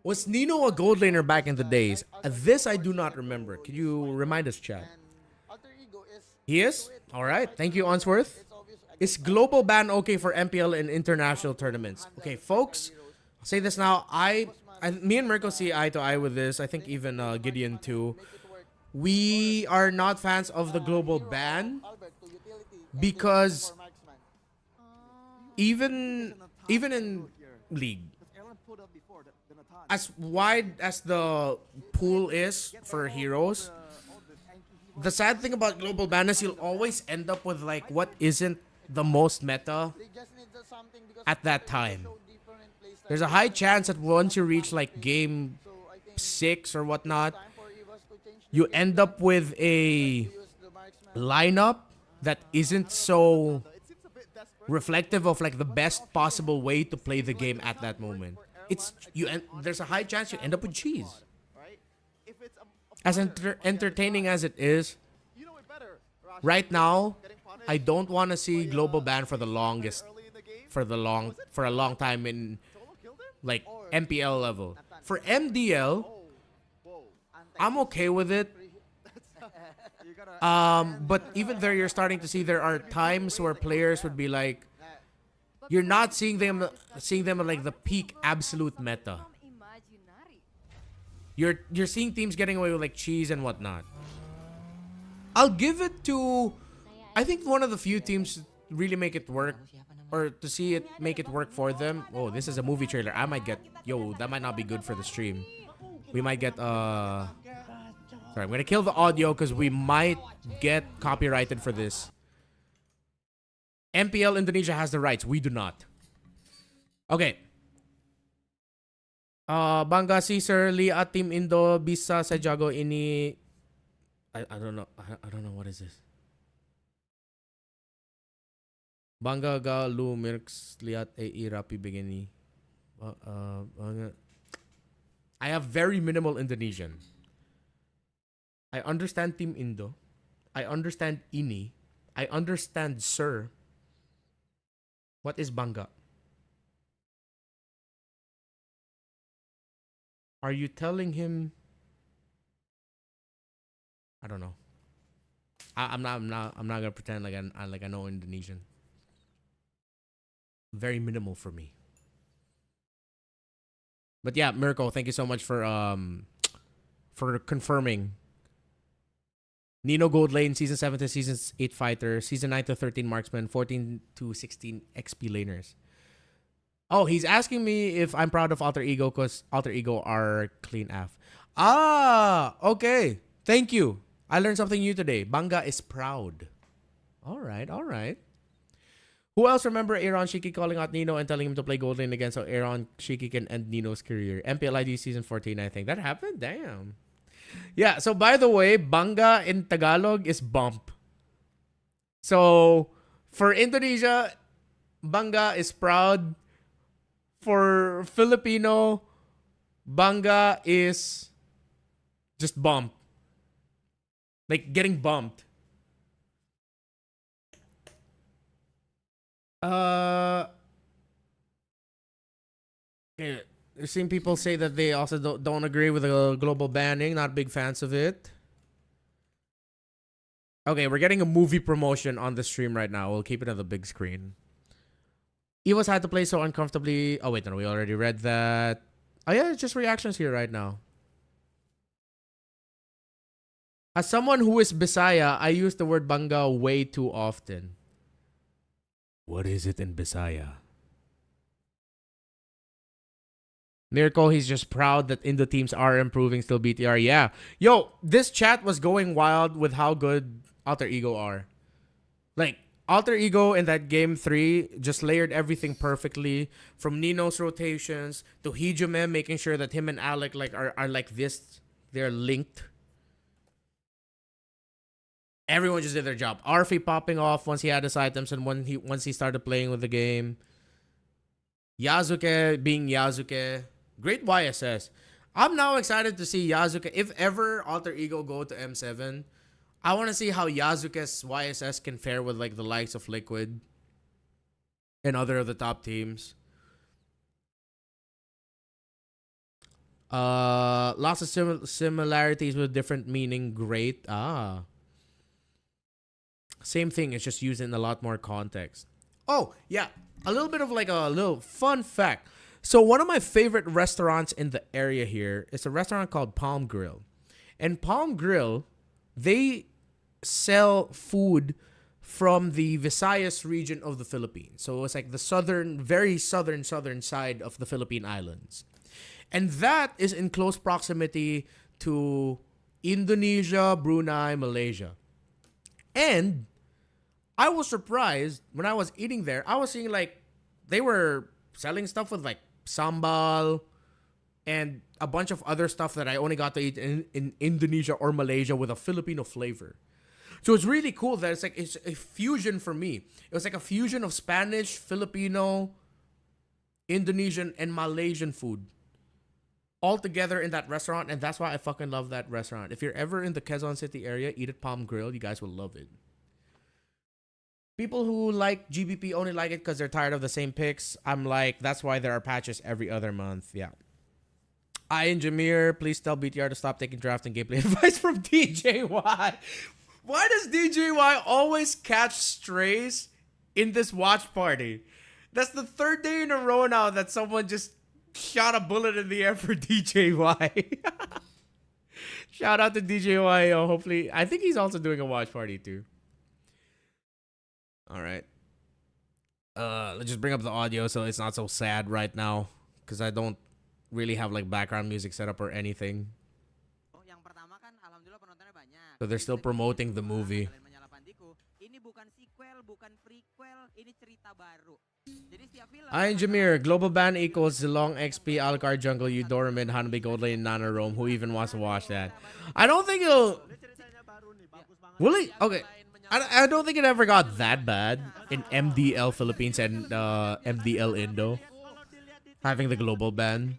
Was Nino a gold laner back in the days? This I do not remember. Can you remind us, chat? He is? Alright, thank you, Onsworth. Is global ban okay for MPL in international tournaments? Okay, folks, I'll say this now. Me and Mirko see eye to eye with this. I think even Gideon too. We are not fans of the global ban because even in League, as wide as the pool is for heroes, the sad thing about global ban is you'll always end up with like what isn't the most meta at that time. There's a high chance that once you reach like game 6 or whatnot, you end up with a lineup that isn't so reflective of like the best possible way to play the game at that moment. There's a high chance you end up with cheese. As entertaining as it is, right now, I don't want to see global ban for a long time in like MPL level. For MDL, I'm okay with it. But even there, you're starting to see there are times where players would be like, you're not seeing them at like the peak absolute meta. You're seeing teams getting away with like cheese and whatnot. I'll give it to, I think one of the few teams to really make it work, or to see it make it work for them. Oh, this is a movie trailer. I might get, that might not be good for the stream. We might get sorry, I'm gonna kill the audio because we might get copyrighted for this. MPL Indonesia has the rights. We do not. Okay. Bangga si Sir Lee at Team Indo bisa sa jago ini. I don't know. I don't know what is this. Bangga ga lu mirks liat rapi begini. I have very minimal Indonesian. I understand Team Indo. I understand ini. I understand sir. What is bangga? Are you telling him? I don't know. I'm not gonna pretend like I know Indonesian. Very minimal for me. But yeah, Mirko, thank you so much for confirming. Nino Gold Lane, Season 7 to Season 8 Fighter, Season 9 to 13 Marksman, 14 to 16 XP Laners. Oh, he's asking me if I'm proud of Alter Ego because Alter Ego are clean AF. Ah, okay. Thank you. I learned something new today. Bangga is proud. All right, all right. Who else remember Aaron Shiki calling out Nino and telling him to play Gold Lane again so Aaron Shiki can end Nino's career? MPLID Season 14, I think. That happened? Damn. Yeah, so by the way, Bangga in Tagalog is bump. So, for Indonesia, Bangga is proud. For Filipino, Bangga is just bump. Like getting bumped. Okay. I've seen people say that they also don't agree with the global banning. Not big fans of it. Okay, we're getting a movie promotion on the stream right now. We'll keep it on the big screen. EVOS had to play so uncomfortably. Oh, wait, no, we already read that. Oh, yeah, it's just reactions here right now. As someone who is Bisaya, I use the word bangga way too often. What is it in Bisaya? Mirko, he's just proud that Indo teams are improving still BTR. Yeah. Yo, this chat was going wild with how good Alter Ego are. Like, Alter Ego in that game 3 just layered everything perfectly. From Nino's rotations to Hijime making sure that him and Alec like are like this. They're linked. Everyone just did their job. Arfi popping off once he had his items and once he started playing with the game. Yazuke being Yazuke. Great YSS. I'm now excited to see Yazuke. If ever Alter Ego go to M7, I want to see how Yazuke's YSS can fare with like the likes of Liquid and other of the top teams. Lots of similarities with different meaning. Great. Same thing. It's just used in a lot more context. Oh, yeah. A little bit of like a little fun fact. So one of my favorite restaurants in the area here is a restaurant called Palm Grill. And Palm Grill, they sell food from the Visayas region of the Philippines. So it's like the southern, very southern side of the Philippine Islands. And that is in close proximity to Indonesia, Brunei, Malaysia. And I was surprised when I was eating there. I was seeing like they were selling stuff with like sambal and a bunch of other stuff that I only got to eat in Indonesia or Malaysia with a Filipino flavor. So it's really cool that it's a fusion for me. It was like a fusion of Spanish, Filipino, Indonesian, and Malaysian food all together in that restaurant, and that's why I fucking love that restaurant. If you're ever in the Quezon City area, eat at Palm Grill. You guys will love it. People who like GBP only like it because they're tired of the same picks. I'm like, that's why there are patches every other month. Yeah. I and Jameer, please tell BTR to stop taking draft and gameplay advice from DJY. Why does DJY always catch strays in this watch party? That's the third day in a row now that someone just shot a bullet in the air for DJY. Shout out to DJY. Hopefully, I think he's also doing a watch party too. All right. Let's just bring up the audio so it's not so sad right now because I don't really have like background music set up or anything. So they're still promoting the movie. I Jameer, global ban equals Zilong XP, Alucard Jungle, Eudormid, Hanabi Gold Lane, Nana Rome. Who even wants to watch that? I don't think it'll... Will he? Okay. I don't think it ever got that bad in MDL Philippines and MDL Indo having the global ban.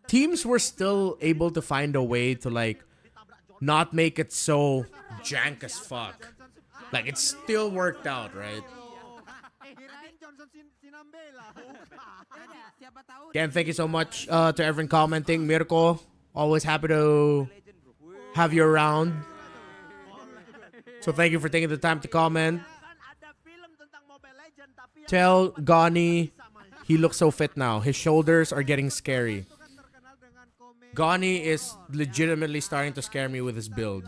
Teams were still able to find a way to like not make it so jank as fuck. Like it still worked out, right? Again, thank you so much to everyone commenting. Mirko, always happy to have you around. So thank you for taking the time to comment. Tell Gani he looks so fit now. His shoulders are getting scary. Gani is legitimately starting to scare me with his build.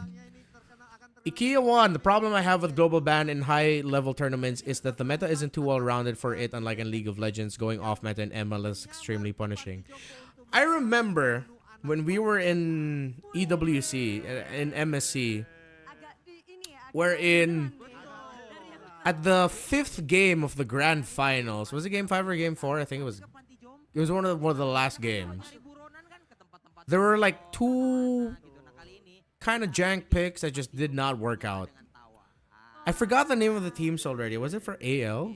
IKEA 1, the problem I have with global ban in high level tournaments is that the meta isn't too well rounded for it, unlike in League of Legends. Going off meta in ML is extremely punishing. I remember when we were in EWC, in MSC, wherein at the 5th game of the grand finals, was it game 5 or game 4? I think it was one of the last games. There were like 2 kind of jank picks that just did not work out. I forgot the name of the teams already. Was it for AL?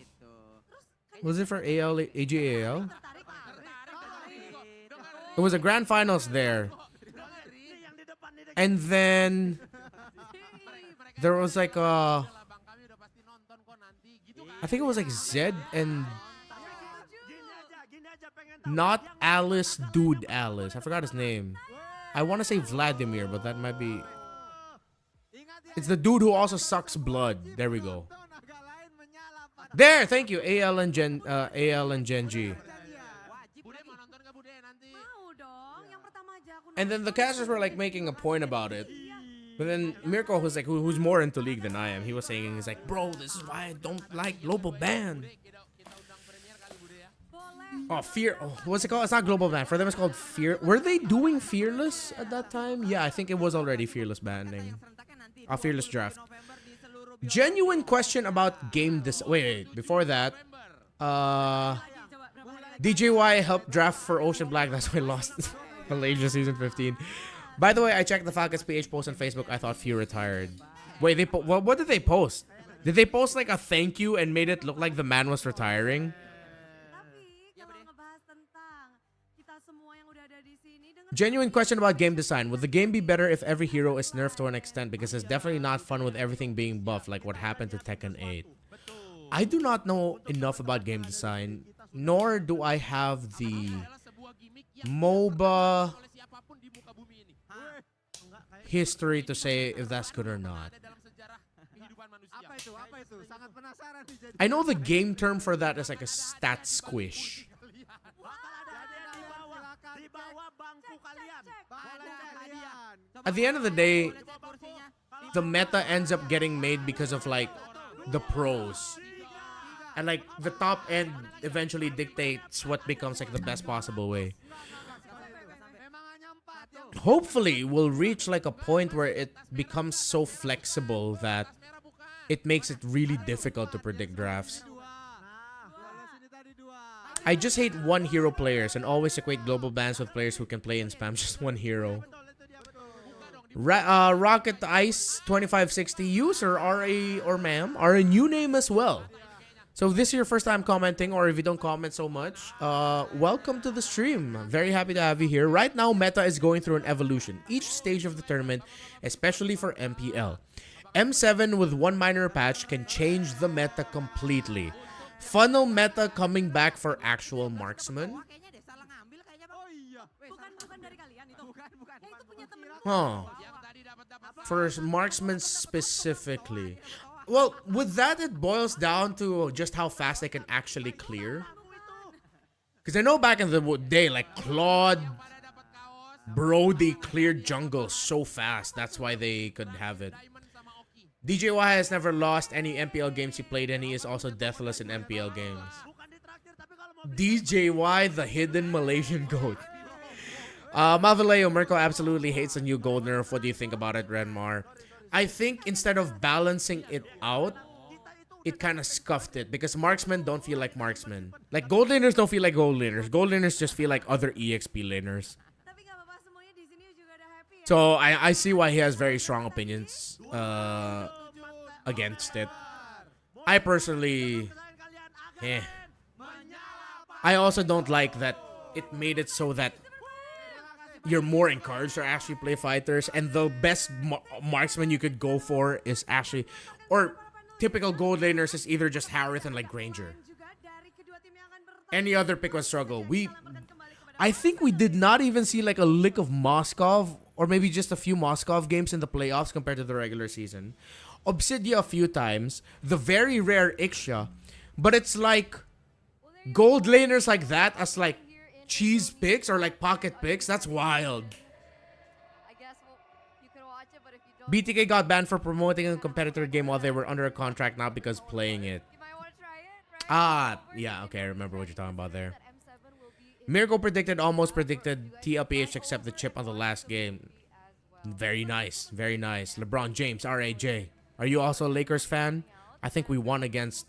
Was it for AL, AJAL? It was a grand finals there. And then there was like I think it was like Zed and not Alice, dude Alice. I forgot his name. I want to say Vladimir, but that might be... It's the dude who also sucks blood. There we go. There, thank you. AL and Genji. And then the casters were like making a point about it. But then Mirko was like, who's more into League than I am, he was saying, he's like, bro, this is why I don't like global ban. Oh, Fear. Oh, what's it called? It's not global ban. For them, it's called Fear. Were they doing Fearless at that time? Yeah, I think it was already Fearless banning. Fearless draft. Genuine question about game design. Wait. Before that, DJY helped draft for Ocean Black. That's why I lost Malaysia season 15. By the way, I checked the Falcons PH post on Facebook. I thought Fear retired. Wait, what did they post? Did they post like a thank you and made it look like the man was retiring? Genuine question about game design. Would the game be better if every hero is nerfed to an extent? Because it's definitely not fun with everything being buffed, like what happened to Tekken 8. I do not know enough about game design, nor do I have the MOBA history to say if that's good or not. I know the game term for that is like a stat squish. At the end of the day, the meta ends up getting made because of like the pros. And like the top end eventually dictates what becomes like the best possible way. Hopefully we'll reach like a point where it becomes so flexible that it makes it really difficult to predict drafts. I just hate one hero players and always equate global bans with players who can play and spam just one hero. Rocket Ice 2560 user RA or ma'am are a new name as well. So if this is your first time commenting, or if you don't comment so much, welcome to the stream. Very happy to have you here. Right now, meta is going through an evolution. Each stage of the tournament, especially for MPL. M7 with one minor patch can change the meta completely. Funnel meta coming back for actual marksman. Huh. For marksmen specifically. Well, with that, it boils down to just how fast they can actually clear. Because I know back in the day, like Claude, Brody cleared jungle so fast. That's why they could have it. DJY has never lost any MPL games he played, and he is also deathless in MPL games. DJY, the hidden Malaysian goat. Mavaleo Mirko absolutely hates the new gold nerf. What do you think about it, Renmar? I think instead of balancing it out, it kind of scuffed it, because marksmen don't feel like marksmen. Like gold laners don't feel like gold laners. Gold laners just feel like other EXP laners. So I see why he has very strong opinions against it. I personally, I also don't like that it made it so that you're more encouraged to actually play fighters, and the best marksman you could go for is actually, or typical gold laners is either just Harith and like Granger. Any other pick was struggle. I think we did not even see like a lick of Moskov, or maybe just a few Moskov games in the playoffs compared to the regular season. Obsidia a few times, the very rare Ixia, but it's like gold laners like that as like cheese picks or like pocket picks. That's wild. I guess you can watch it, but if you don't, BTK got banned for promoting a competitor game while they were under a contract, not because playing it. you might want to try it, right? Yeah, okay, I remember what you're talking about there. Miracle almost predicted TLPH except the chip on the last game. Very nice, very nice. LeBron James, RAJ. Are you also a Lakers fan? I think we won against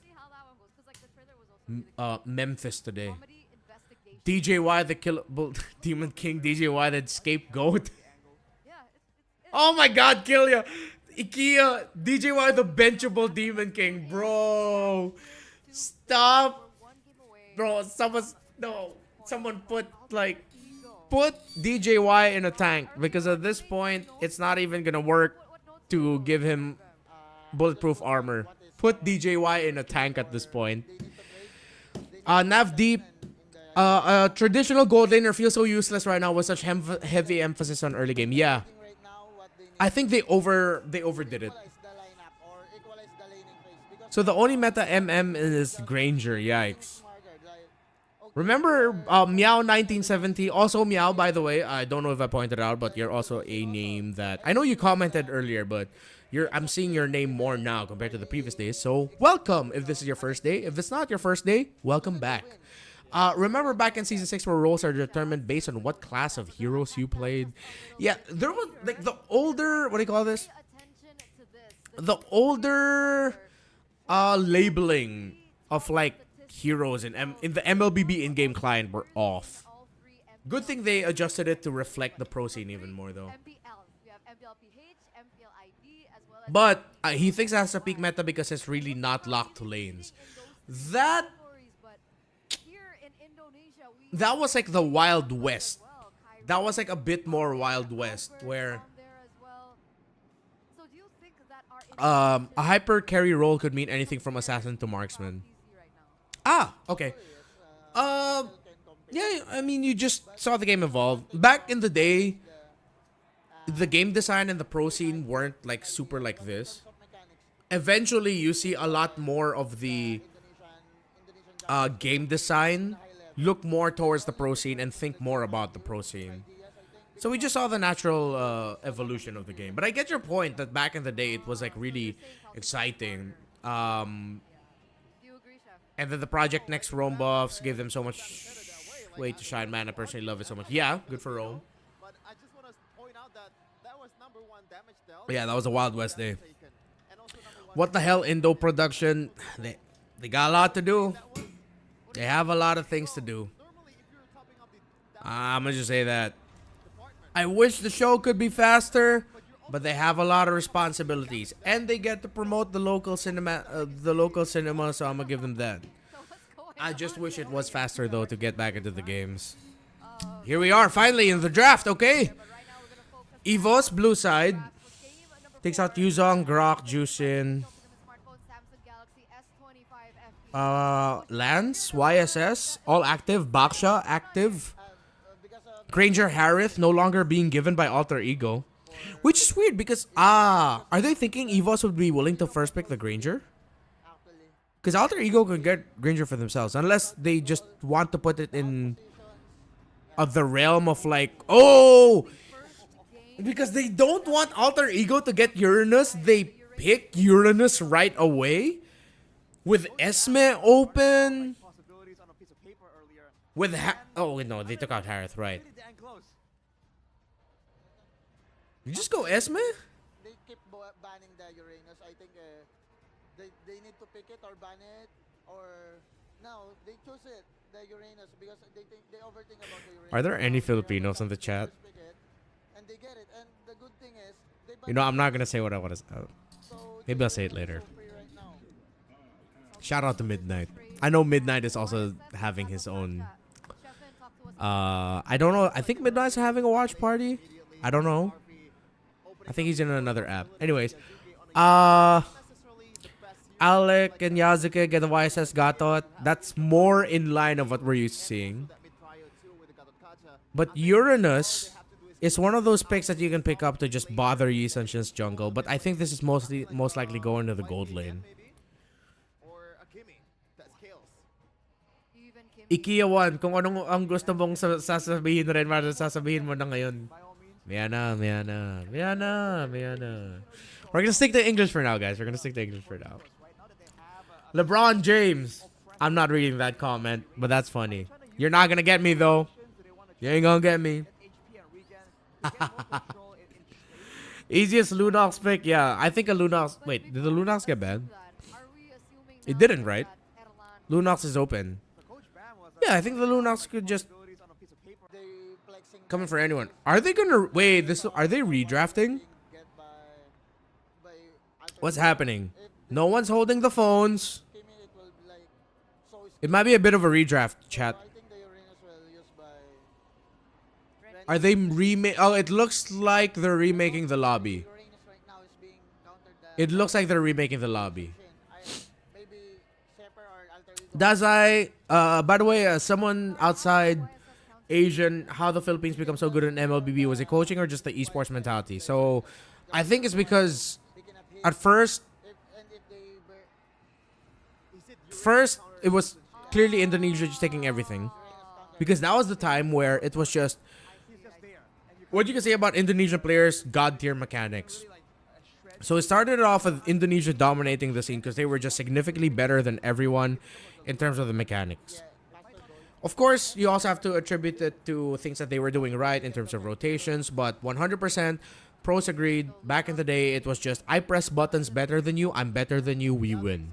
Memphis today. DJY the Demon King, DJY the scapegoat. Oh my god, Killia. Ikea, DJY the benchable Demon King, bro. Stop. Bro, someone put DJY in a tank, because at this point it's not even gonna work to give him bulletproof armor. Put DJY in a tank at this point. Nav Deep, traditional gold laner feels so useless right now with such heavy emphasis on early game. Yeah, I think they overdid it. So the only meta MM is Granger. Yikes. Remember Meow 1970? Also Meow, by the way. I don't know if I pointed out, but you're also a name that I know you commented earlier, but I'm seeing your name more now compared to the previous days. So welcome if this is your first day. If it's not your first day, welcome back. Remember back in season 6 where roles are determined based on what class of heroes you played? Yeah, there was like the older, what do you call this? The older labeling of like heroes in the MLBB in-game client were off. Good thing they adjusted it to reflect the pro scene even more though. But he thinks it has a peak meta because it's really not locked to lanes. That was like the Wild West. That was like a bit more Wild West where a hyper carry role could mean anything from assassin to marksman. Okay. Yeah, I mean, you just saw the game evolve. Back in the day, the game design and the pro scene weren't like super like this. Eventually, you see a lot more of the game design look more towards the pro scene and think more about the pro scene. So we just saw the natural evolution of the game. But I get your point that back in the day, it was like really exciting. And then the Project Next Rome buffs gave them so much way to shine. Man, I personally love it so much. Yeah, good for Rome. But I just want to point out that was number 1 damage dealt. Yeah, that was a Wild West day. What the hell, Indo production? They got a lot to do. They have a lot of things to do. I'm gonna just say that. I wish the show could be faster, but they have a lot of responsibilities, and they get to promote the local cinema. So I'm gonna give them that. I just wish it was faster though to get back into the games. Here we are, finally in the draft. Okay, EVOS blue side takes out Yuzong, Grok, Juicin. Lance, YSS, all active. Baksha, active. Granger Harith, no longer being given by Alter Ego. Which is weird because, are they thinking EVOS would be willing to first pick the Granger? Because Alter Ego can get Granger for themselves. Unless they just want to put it in the realm of like, because they don't want Alter Ego to get Uranus, they pick Uranus right away? With Esme open, with no, they took out Harith, right? You just go Esme? They keep banning the Uranus. I think they need to pick it or ban it, or no, they choose it, the Uranus, because they overthink about the Uranus. Are there any Filipinos in the chat? and they get it. And the good thing is, they You know, I'm not gonna say what I want to say. so Maybe I'll say it later. so free right now. Shout out to Midnight. I know Midnight is also having his own. I don't know. I think Midnight's having a watch party. I don't know. I think he's in another app. Anyways, Alec and Yazuke get the YSS Gatot. That's more in line of what we're used to seeing. But Uranus is one of those picks that you can pick up to just bother Yi Sunshin's jungle. But I think this is most likely going to the gold lane. Ikia 1, kung anong ang gusto mong sasabihin rin, sasabihin mo na ngayon. Miana. We're gonna stick to English for now, guys. We're gonna stick to English for now. LeBron James. I'm not reading that comment, but that's funny. You're not gonna get me, though. You ain't gonna get me. Easiest Lunox pick? Yeah, I think a Lunox... Wait, did the Lunox get banned? It didn't, right? Lunox is open. Yeah, I think the Lunox could just... Coming for anyone. Are they gonna... Wait, are they redrafting? What's happening? No one's holding the phones. It might be a bit of a redraft, chat. Are they Oh, it looks like they're remaking the lobby. It looks like they're remaking the lobby. Dazai, by the way, someone outside Asian, how the Philippines become so good in MLBB, was it coaching or just the esports mentality? So, I think it's because at first it was clearly Indonesia just taking everything. Because that was the time where it was just, what you can say about Indonesian players, god tier mechanics. So it started off with Indonesia dominating the scene because they were just significantly better than everyone in terms of the mechanics. Of course, you also have to attribute it to things that they were doing right in terms of rotations, but 100% pros agreed. Back in the day, it was just, I press buttons better than you, I'm better than you, we win.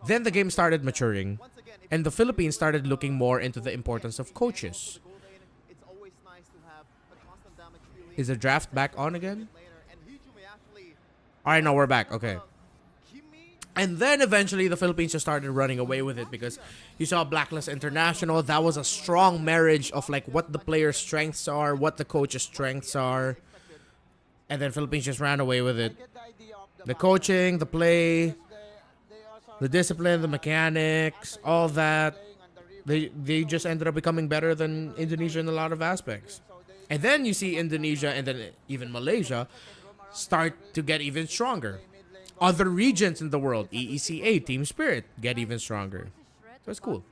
Then the game started maturing, and the Philippines started looking more into the importance of coaches. Is the draft back on again? Alright, no, we're back. Okay. And then eventually the Philippines just started running away with it because you saw Blacklist International. That was a strong marriage of like what the player's strengths are, what the coach's strengths are. And then Philippines just ran away with it. The coaching, the play, the discipline, the mechanics, all that. They just ended up becoming better than Indonesia in a lot of aspects. And then you see Indonesia and then even Malaysia start to get even stronger. Other regions in the world, EECA, Team Spirit, get even stronger. So it's cool.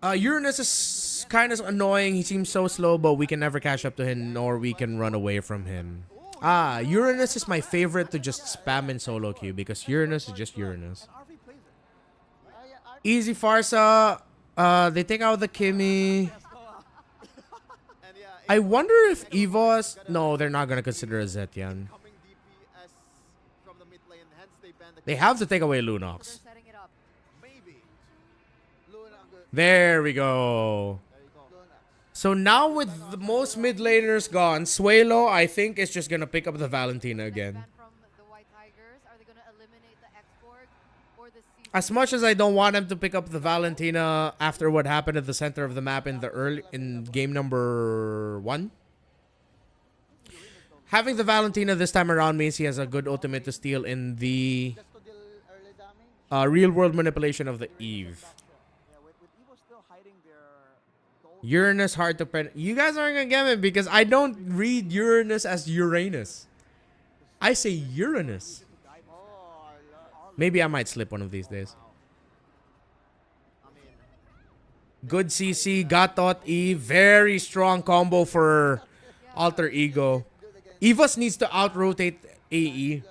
Uranus is kind of annoying. He seems so slow, but we can never catch up to him, nor we can run away from him. Uranus is my favorite to just spam in solo queue because Uranus is just Uranus. Easy Farsa. They take out the Kimmy. I wonder if EVOS... No, they're not going to consider a Zetian. They have to take away Lunox. There we go. So now with the most mid laners gone, Suelo, I think, is just going to pick up the Valentina again. As much as I don't want him to pick up the Valentina after what happened at the center of the map in game number 1, having the Valentina this time around means he has a good ultimate to steal in the real world manipulation of the Eve. Uranus hard to pen. You guys aren't gonna get it because I don't read Uranus as Uranus. I say Uranus. Maybe I might slip one of these days. Good CC, Gatot E. Very strong combo for Alter Ego. EVOS needs to out-rotate AE.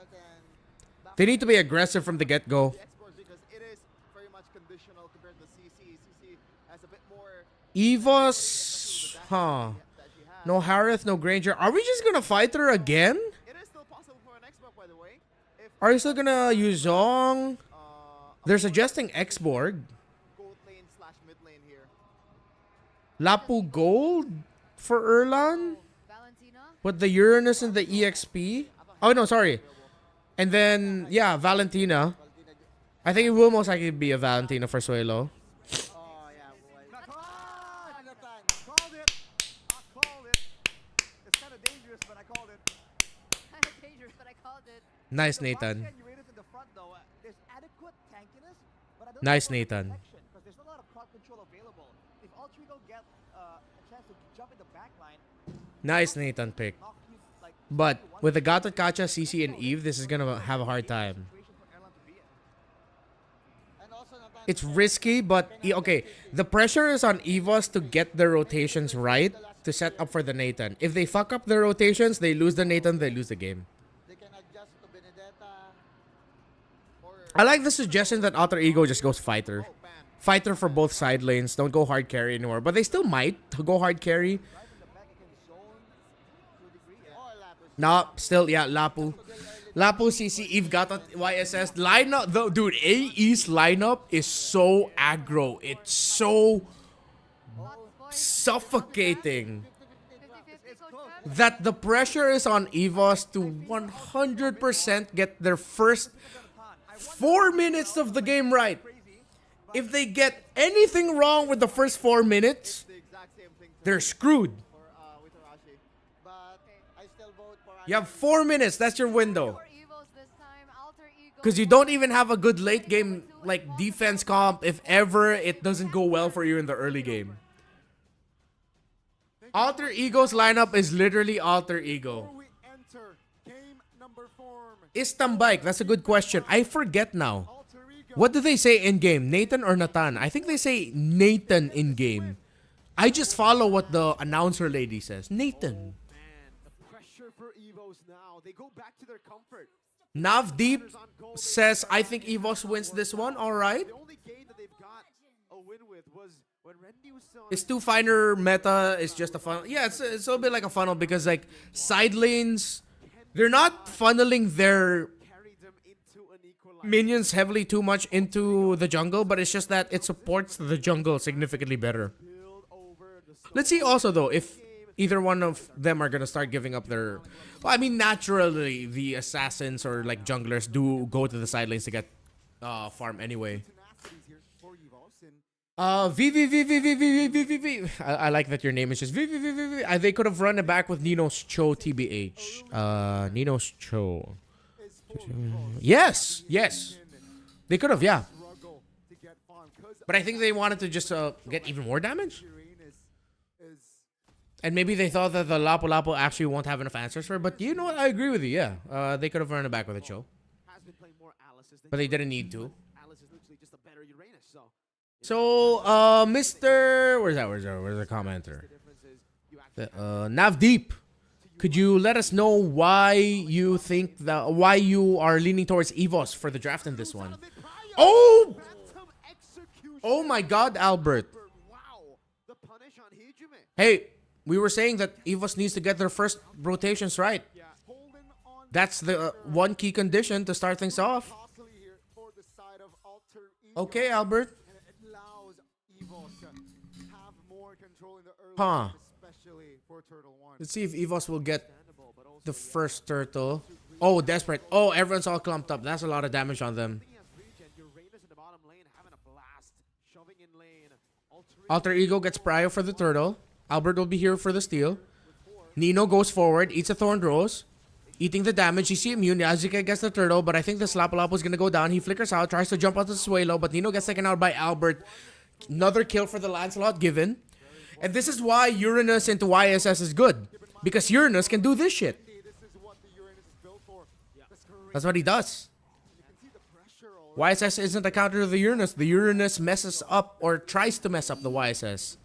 They need to be aggressive from the get-go. EVOS... Huh. No Harith, no Granger. Are we just gonna fight her again? Are you still gonna use Zong? They're suggesting Xborg. Lapu Gold? for Erlan Valentina. with the Uranus and the EXP. Oh no, sorry. And then yeah, Valentina. I think it will most likely be a Valentina for Suelo. Oh, yeah. Boy. Natan! Called it! I called it. It's kind of dangerous, but I called it. Kind of dangerous, but I called it. Nice, The Boxy Nathan. and Uranus in the front, though, there's adequate tankiness, but I don't Nice, think there's Nathan. protection, 'cause there's not a lot of crowd control available. If Ultrigo get a chance to jump in the back line, Nice Nathan pick. knock you, like, But one with the hit, Gatot Kacha, CC, and Eve, this is gonna have a hard time. situation for Erlan to be in. And also, Natan, It's risky, but okay. The pressure is on EVOS to get their rotations right to set up for the Nathan. If they fuck up their rotations, they lose the Nathan, they lose the game. they can adjust to Benedetta. Or I like the suggestion that Alter Ego just goes fighter. Fighter for both side lanes. Don't go hard carry anymore. But they still might go hard carry. Right in the back, you can zone to a degree. Yeah. or Lapis. Nah, still, yeah, Lapu. Lapu, CC, Eve, Gatot, YSS. Lineup, though, dude, AE's lineup is so aggro. It's so suffocating 50-50, Coach Bam. that the pressure is on EVOS to 100% get their first 4 minutes of the game right. If they get anything wrong with the first 4 minutes, The exact same thing they're screwed. with Arashi. But I still vote for You have 4 minutes. That's your window. For EVOS this time, Alter Ego. Because you don't even have a good late game like defense comp if ever it doesn't go well for you in the early game. Alter Ego's lineup is literally Alter Ego. Before we enter game number 4, Is Tambike? That's a good question. I forget now. Alter Ego. What do they say in game? Nathan or Natan? I think they say Nathan in game. I just follow what the announcer lady says. Nathan. Man, the pressure for EVOS now. They go back to their comfort. Navdeep says, I think EVOS wins this one. All right. The only game that they've got a win with was when Randy was still on It's too finer meta. It's just a funnel. Yeah, it's a little bit like a funnel because like side lanes, they're not funneling their carried them into an equalizer. minions heavily too much into the jungle, but it's just that it supports the jungle significantly better. Build over the Let's see also though if either one of them are gonna start giving up their. Well, I mean naturally the assassins or like junglers do go to the side lanes to get farm anyway. tenacities here for EVOS. And V. I like that your name is just V. They could have run it back with Nino's Cho TBH. Nino's Cho. is full Yes. They could have, yeah. struggle to get farm because But I think they wanted to just get even more damage. Irene is And maybe they thought that the Lapu Lapu actually won't have enough answers for it. But you know what? I agree with you, yeah. They could have run it back with a Cho. has been playing more Alice's than But they didn't need to. Alice is literally just a better Uranus. So So, Mr. Where's the commenter? the difference is you actually Navdeep, could you let us know why you think why you are leaning towards EVOS for the draft in this one? Oh! Phantom execution. Oh my god, Albert. Wow. The punish on Hijime. Hey, we were saying that EVOS needs to get their first rotations right. Yeah. Holding on That's the one key condition to start things off. costly here for the side of Alter Ego. Okay, Albert. And it allows EVOS to have more control in the early Huh. game, especially for Turtle 1. Let's see if EVOS will get Understandable, but also the first turtle. Oh, desperate. Oh, everyone's all clumped up. That's a lot of damage on them. he has regen. Uranus in the bottom lane having a blast. Shoving in lane. Alter Ego gets prio for the turtle. Albert will be here for the steal. Nino goes forward, eats a Thorned Rose. Eating the damage. You see immune. Yazuka gets the turtle, but I think this Lapu-Lapu is going to go down. He flickers out, tries to jump onto Suelo, but Nino gets taken out by Albert. Another kill for the Lancelot given. And this is why Uranus into YSS is good. Because Uranus can do this shit. This is what the Uranus is built for. That's correct. That's what he does. You can see the pressure already. YSS isn't a counter to the Uranus. The Uranus messes up or tries to mess up the YSS.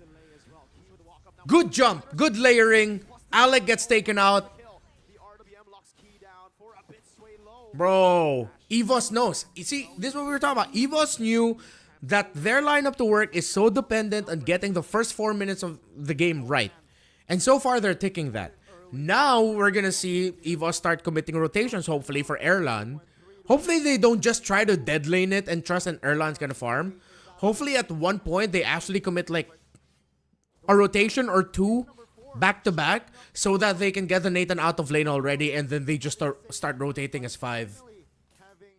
Good jump. Good layering. Alec gets taken out. The RWM locks key down for a bit sway low. Bro, EVOS knows. You see, this is what we were talking about. EVOS knew that their lineup to work is so dependent on getting the first 4 minutes of the game right. And so far, they're ticking that. Now, we're going to see EVOS start committing rotations, hopefully, for Erlan. Hopefully, they don't just try to dead lane it and trust an Erlan's going to farm. Hopefully, at one point, they actually commit, like, a rotation or two back to back so that they can get the Nathan out of lane already, and then they just start rotating as 5. Having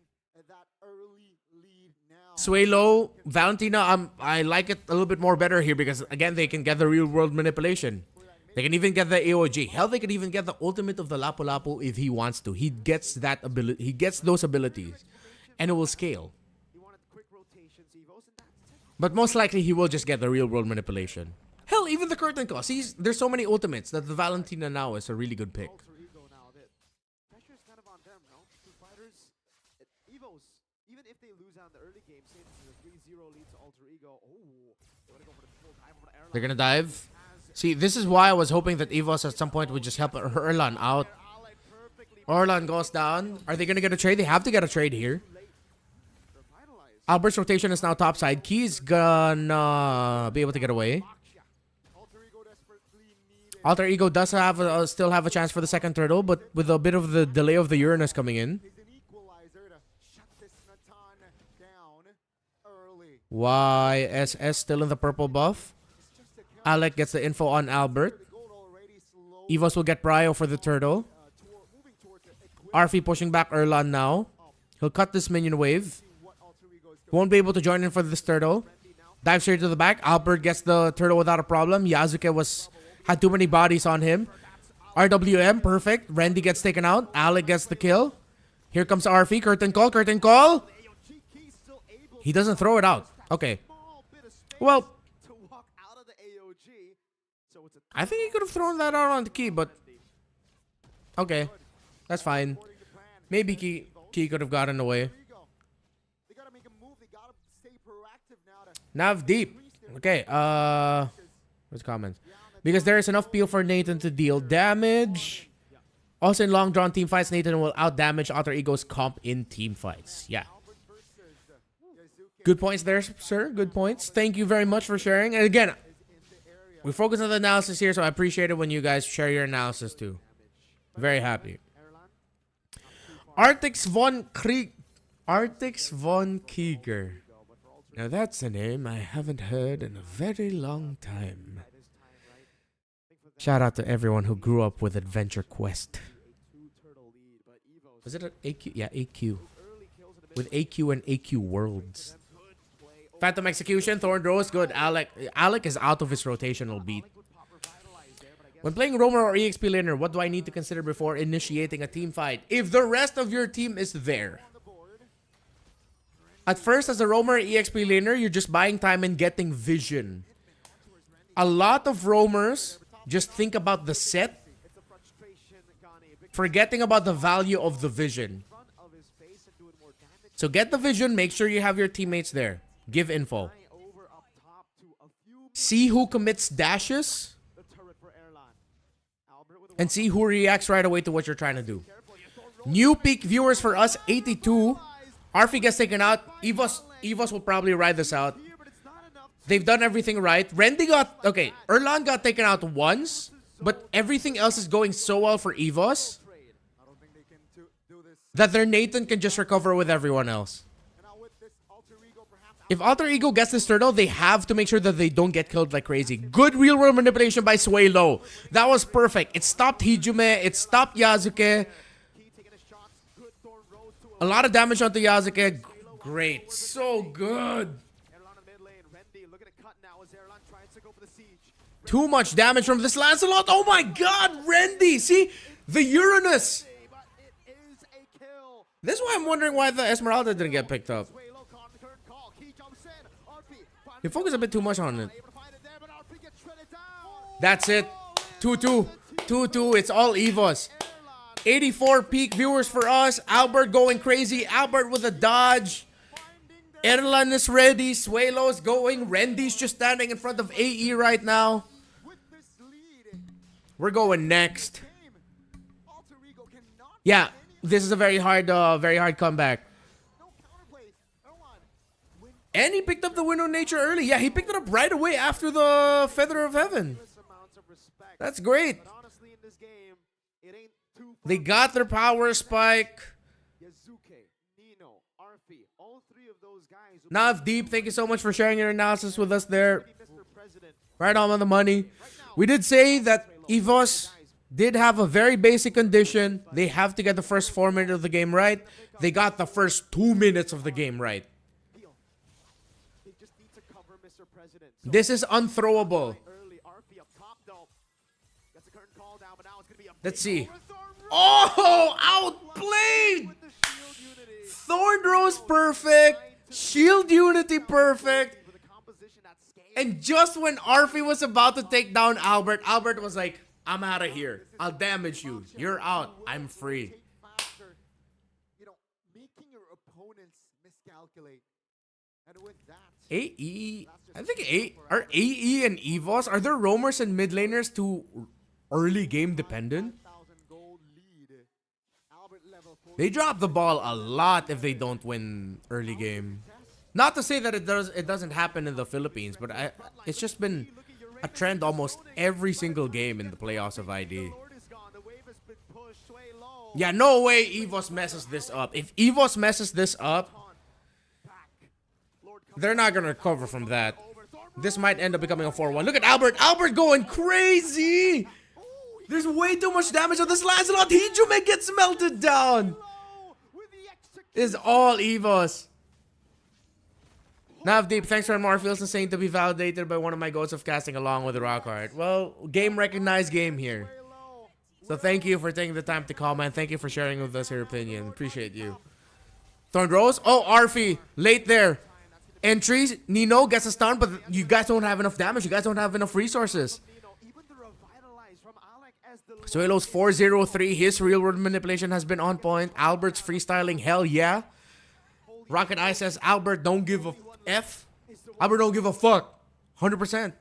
that early lead now. Suelo, Valentina, I like it a little bit more better here because again they can get the real world manipulation. They can even get the AOG. Hell, they can even get the ultimate of the Lapu Lapu if he wants to. He gets that ability. He gets those abilities, and it will scale. He wanted quick rotations, EVOS, and that's But most likely he will just get the real world manipulation. Hell, even the curtain call. See, there's so many ultimates that the Valentina now is a really good pick. alter ego now. That pressure's kind of on them, no? Two fighters, EVOS, even if they lose out in the early game, say this is a 3-0 lead to alter ego. Oh, they want to go for the full dive over the airline. They're gonna dive. See, this is why I was hoping that EVOS at some point would just help Erlan out. Erlan goes down. Are they gonna get a trade? They have to get a trade here. Albert's rotation is now topside. Key's gonna be able to get away. Alter Ego does have still have a chance for the second turtle, but with a bit of the delay of the Uranus coming in. He's an equalizer to shut this Natan down early. YSS still in the purple buff. Alec gets the info on Albert. The goal already slow. EVOS will get Prio for the turtle. Moving towards it. Arfi pushing back Erlan now. He'll cut this minion wave. What alter ego is Won't be able to join in for this turtle. Dive straight to the back. Albert gets the turtle without a problem. Yazuke had too many bodies on him. RWM, perfect. Randy gets taken out. Alec gets the kill. Here comes Arfi. Curtain call, curtain call. He doesn't throw it out. Okay. Well, to walk out of the AOG. So it's a I think he could have thrown that out on the key, but okay. That's fine. Maybe key could have gotten away. ego. They gotta make a move. They gotta stay proactive now to Nav deep. Okay, what's comments? Because there is enough peel for Nathan to deal damage. Also in long drawn team fights, Nathan will out damage Alter Ego's comp in team fights. Yeah. Good points there, sir. Good points. Thank you very much for sharing. And again, we focus on the analysis here, so I appreciate it when you guys share your analysis too. Very happy. Artix von Kieger. Now that's a name I haven't heard in a very long time. Shout out to everyone who grew up with Adventure Quest. Was it an AQ? Yeah, AQ. With AQ and AQ Worlds. Phantom Execution, Thorn Rose, good. Alec is out of his rotational beat. When playing roamer or EXP laner, what do I need to consider before initiating a team fight? If the rest of your team is there. At first, as a roamer or EXP laner, you're just buying time and getting vision. A lot of roamers just think about the set, forgetting about the value of the vision. So get the vision, make sure you have your teammates there. Give info. See who commits dashes. And see who reacts right away to what you're trying to do. New peak viewers for us, 82. Arfi gets taken out. EVOS will probably ride this out. They've done everything right. Randy got... Okay, Erlan got taken out once. But everything else is going so well for EVOS that their Nathan can just recover with everyone else. If Alter Ego gets this turtle, they have to make sure that they don't get killed like crazy. Good real world manipulation by Suelo. That was perfect. It stopped Hijume. It stopped Yazuke. A lot of damage onto Yazuke. Great. So good. Too much damage from this Lancelot. Oh my god, Randy. See? The Uranus. This is why I'm wondering why the Esmeralda didn't get picked up. He focused a bit too much on it. That's it. 2-2. 2-2. It's all EVOS. 84 peak viewers for us. Albert going crazy. Albert with a dodge. Erlan is ready. Suelo's going. Randy's just standing in front of AE right now. We're going next. Yeah, this is a very hard comeback. And he picked up the Wind of Nature early. Yeah, he picked it up right away after the Feather of Heaven. That's great. They got their power spike. Nav Deep, thank you so much for sharing your analysis with us there. Right on the money. We did say that EVOS did have a very basic condition. They have to get the first 4 minutes of the game right. They got the first 2 minutes of the game right. They just need to cover Mr. President. So This is unthrowable. early, RP up top though. Gets a current call down, but now it's gonna be a Let's big see. overthrow. Oh, outplayed! With the shield unity. Thorn Rose perfect. Shield Unity perfect. With a composition at scale. And just when Arfi was about to take down Albert, Albert was like, I'm out of here. I'll damage you. You're out. I'm free. Faster, you know, making your opponents miscalculate. And with that, AE, I think are AE and EVOS, are there roamers and mid laners too early game dependent? 1,000 gold lead. Albert level 4. They drop the ball a lot if they don't win early game. Not to say that it doesn't happen in the Philippines, but it's just been a trend almost every single game in the playoffs of ID. Lord is gone. The wave has been pushed way low. Yeah, no way EVOS messes this up. If EVOS messes this up, they're not gonna recover from that. This might end up becoming a 4-1. Look at Albert. Albert going crazy. There's way too much damage on this Lancelot. Hijume gets melted down. This is all EVOS. Navdeep, thanks for Morpheus and saying to be validated by one of my goals of casting along with the Rockhard. Well, game recognized game here. So thank you for taking the time to comment. Thank you for sharing with us your opinion. Appreciate you. Thorn Rose. Oh, Arfi. Late there. Entries. Nino gets a stun, but you guys don't have enough damage. You guys don't have enough resources. Suelo's 403. His real world manipulation has been on point. Albert's freestyling. Hell yeah. Rocket Eye says, Albert don't give a F. Albert don't give a fuck. 100%.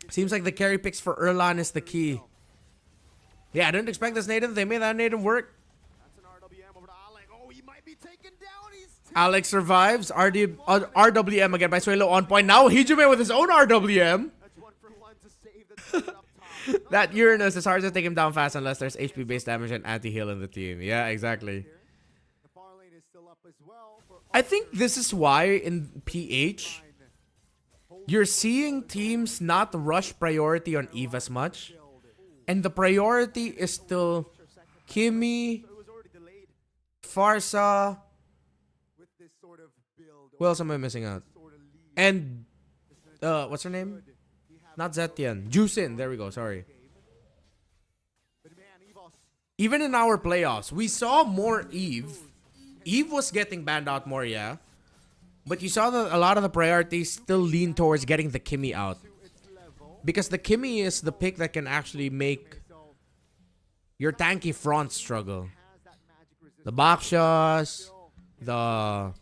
Seems like the carry picks for Erlan is the key. Yeah, I didn't expect this native. They made that native work. Alex survives. RWM again by Suelo on point. Now Hijume with his own RWM. That Uranus is hard to take him down fast unless there's HP based damage and anti-heal in the team. Yeah, exactly. I think this is why in PH you're seeing teams not rush priority on EVE as much. And the priority is still Kimi, Farsa. Who else am I missing out? And what's her name? Not Zetian. Jusin. There we go. Sorry. Even in our playoffs, we saw more Eve. Eve was getting banned out more, yeah. But you saw that a lot of the priorities still lean towards getting the Kimi out. Because the Kimi is the pick that can actually make your tanky front struggle. The Bakshas, the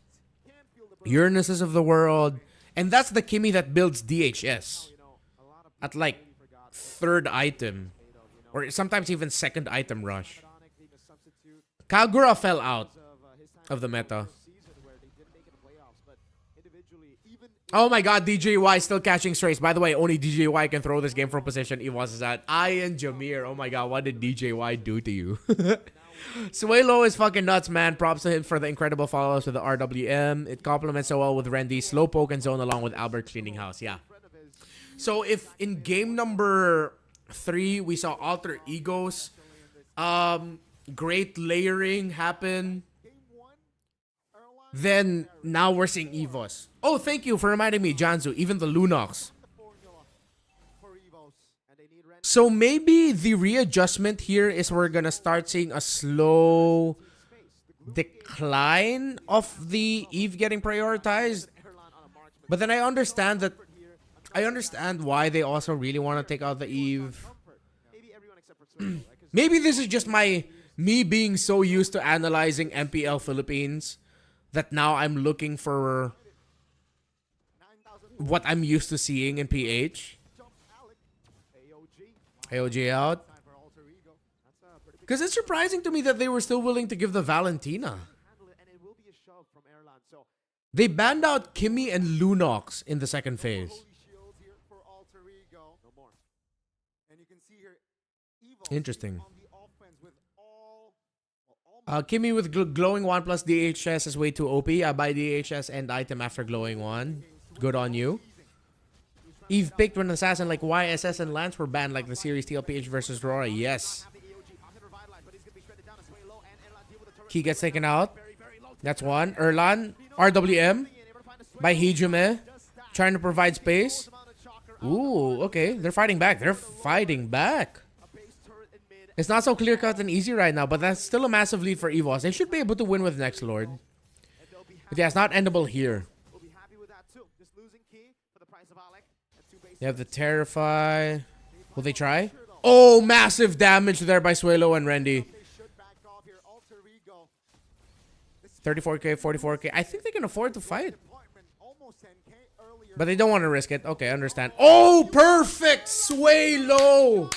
Uranuses of the world. And that's the Kimi that builds DHS. At like third item. Or sometimes even second item rush. Kagura fell out of the meta. Oh my god, DJY still catching strays. By the way, only DJY can throw this game from position EVOS is at. Ian Jameer. Oh my god, what did DJY do to you? Suelo is fucking nuts, man. Props to him for the incredible follow-ups with the RWM. It complements so well with Randy, Slowpoke, and Zone along with Albert cleaning house. Yeah. So if in game number 3 we saw alter egos, great layering happen, then now we're seeing EVOS. Oh, thank you for reminding me, Janzu. Even the Lunox. So maybe the readjustment here is we're gonna start seeing a slow decline of the Eve getting prioritized. But then I understand why they also really want to take out the Eve. Maybe this is just me being so used to analyzing MPL Philippines that now I'm looking for what I'm used to seeing in PH. AOG out. Because it's surprising to me that they were still willing to give the Valentina. They banned out Kimi and Lunox in the second phase. Interesting. Kimi with glowing 1 plus DHS is way too OP. I buy DHS and item after glowing 1. Good on you. Eve picked when Assassin like YSS and Lance were banned like the series TLPH versus Rora. Yes. Key gets taken out. That's one. Erlan, RWM by Hijume. Trying to provide space. Ooh, okay. They're fighting back. They're fighting back. It's not so clear-cut and easy right now, but that's still a massive lead for EVOS. They should be able to win with Next Lord. But yeah, it's not endable here. They have the Terrify. Will they try? Oh, massive damage there by Suelo and Rendy. 34k, 44k. I think they can afford to fight. But they don't want to risk it. Okay, I understand. Oh, perfect Suelo!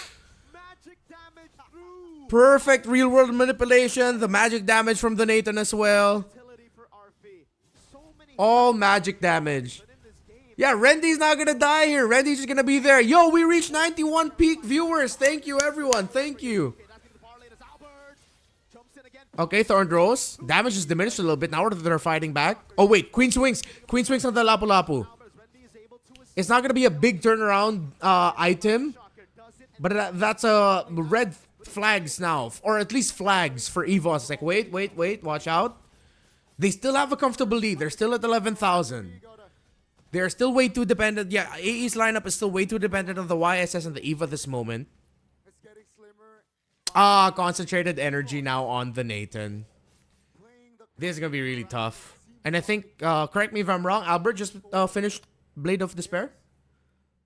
Perfect real-world manipulation. The magic damage from the Nathan as well. All magic damage. Yeah, Rendy's not gonna die here. Rendy's just gonna be there. Yo, we reached 91 peak viewers. Thank you, everyone. Thank you. Okay, Thorn Rose. Damage is diminished a little bit now that they're fighting back. Oh, wait. Queen Swings. Queen Swings on the Lapu Lapu. It's not gonna be a big turnaround item. But that's a red flags now. Or at least flags for EVOS. It's like, wait. Watch out. They still have a comfortable lead. They're still at 11,000. They're still way too dependent. Yeah, AE's lineup is still way too dependent on the YSS and the EVA this moment. Concentrated energy now on the Nathan. This is going to be really tough. And I think, correct me if I'm wrong, Albert just finished Blade of Despair?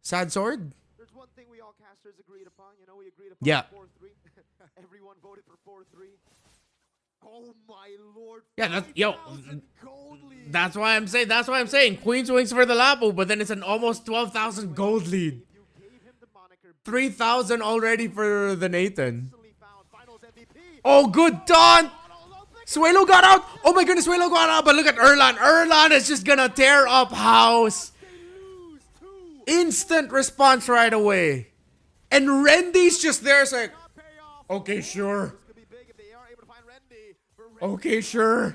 Sad Sword? There's one thing we all casters agreed upon. You know, we agreed upon Yeah. 4-3. Everyone voted for 4-3. Oh my lord. Yeah, that's why I'm saying Queen's Wings for the Lapu, but then it's an almost 12,000 gold lead. 3,000 already for the Nathan. Oh, good taunt! Suelo got out! Oh my goodness, Suelo got out, but look at Erlan. Erlan is just gonna tear up house. Instant response right away. And Rendy's just there saying, okay, sure. Okay, sure.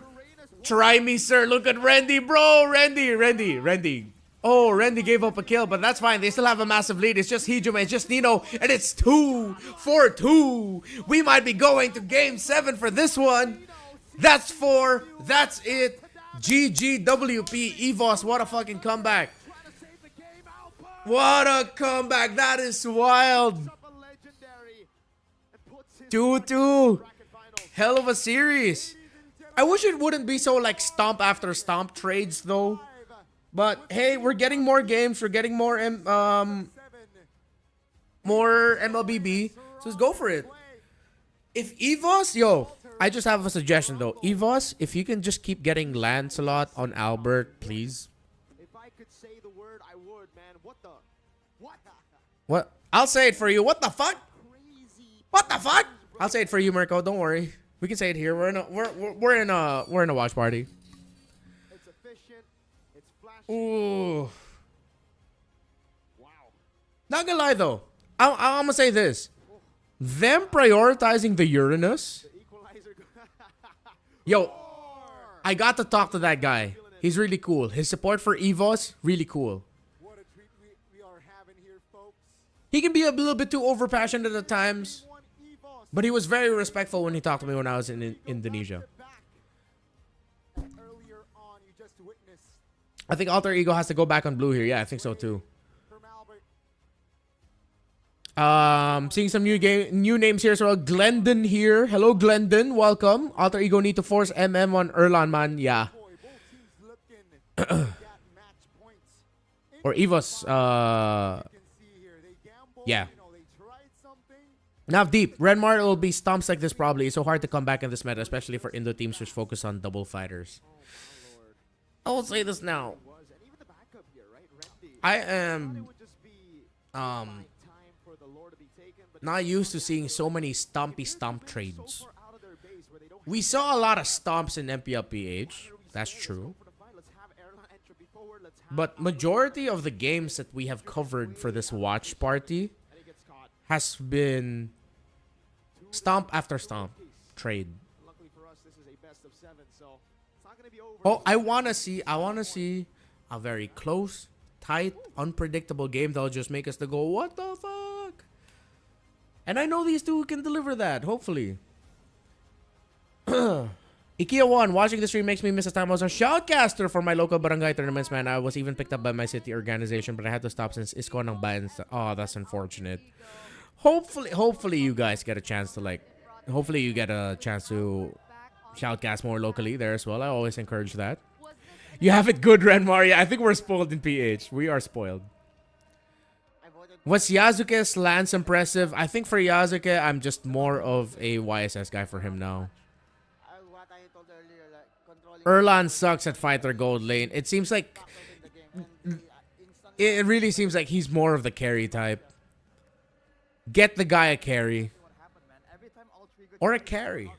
Try me, sir. Look at Rendy, bro. Rendy. Oh, Rendy gave up a kill, but that's fine. They still have a massive lead. It's just Hijume, it's just Nino, and it's 2-4-2. We might be going to game 7 for this one. That's 4. That's it. GGWP EVOS. What a fucking comeback. What a comeback. That is wild. 2-2. Hell of a series. I wish it wouldn't be so like stomp after stomp trades though. But hey, we're getting more games. We're getting more MLBB. So let's go for it. If EVOS, yo, I just have a suggestion though. EVOS, if you can just keep getting Lancelot on Albert, please. If I could say the word, I would, man. What? What? I'll say it for you. What the fuck? What the fuck? I'll say it for you, Mirko. Don't worry. We can say it here. We're in a watch party. It's efficient. It's flashy. Ooh. Wow. Not gonna lie though. I'm gonna say this. Them prioritizing the Uranus. The equalizer. Yo, I got to talk to that guy. He's really cool. His support for EVOS, really cool. What a treat we are having here, folks. He can be a little bit too overpassionate at times. But he was very respectful when he talked to me when I was in Indonesia. Earlier on, you just witnessed I think Alter Ego has to go back on blue here. Yeah, I think so too. from Albert. Seeing some new names here as well. Glendon here. Hello, Glendon. Welcome. Alter Ego need to force MM on Erlan, man. Yeah. Boy, both teams looking to get match points. Or EVOS. You can see here, they gambled, Yeah. you know, they tried something. Nav deep. Renmar will be stomps like this probably. It's so hard to come back in this meta, especially for Indo teams which focus on double fighters. I will say this now. And even the backup here, right? Rendy. I It am would just be time for the lore to be taken, but not used to seeing so many stompy stomp so trades. far out of their base where they don't We saw a lot of stomps in MPLPH. That's true. for the fight. Let's have Erlan entropy forward. Let's have But majority of the games that we have covered for this watch party and he gets caught. has been stomp after stomp trade. Luckily for us, this is a best of 7, so it's not gonna be over. Oh, I wanna see a very close tight, unpredictable game that'll just make us to go, what the fuck? And I know these two can deliver that, hopefully. Ikea1, watching the stream makes me miss a time I was a shoutcaster for my local barangay tournaments, man. I was even picked up by my city organization, but I had to stop since Isko ng ban. Oh, that's unfortunate. Hopefully you guys get a chance to shoutcast more locally there as well. I always encourage that. You have it good, Ren Maria. I think we're spoiled in PH. We are spoiled. Was Yasuke's Lance impressive? I think for Yasuke, I'm just more of a YSS guy for him now. What I told earlier, like controlling Erlan sucks at fighter gold lane. It seems like it really seems like he's more of the carry type. Get the guy a carry or a carry.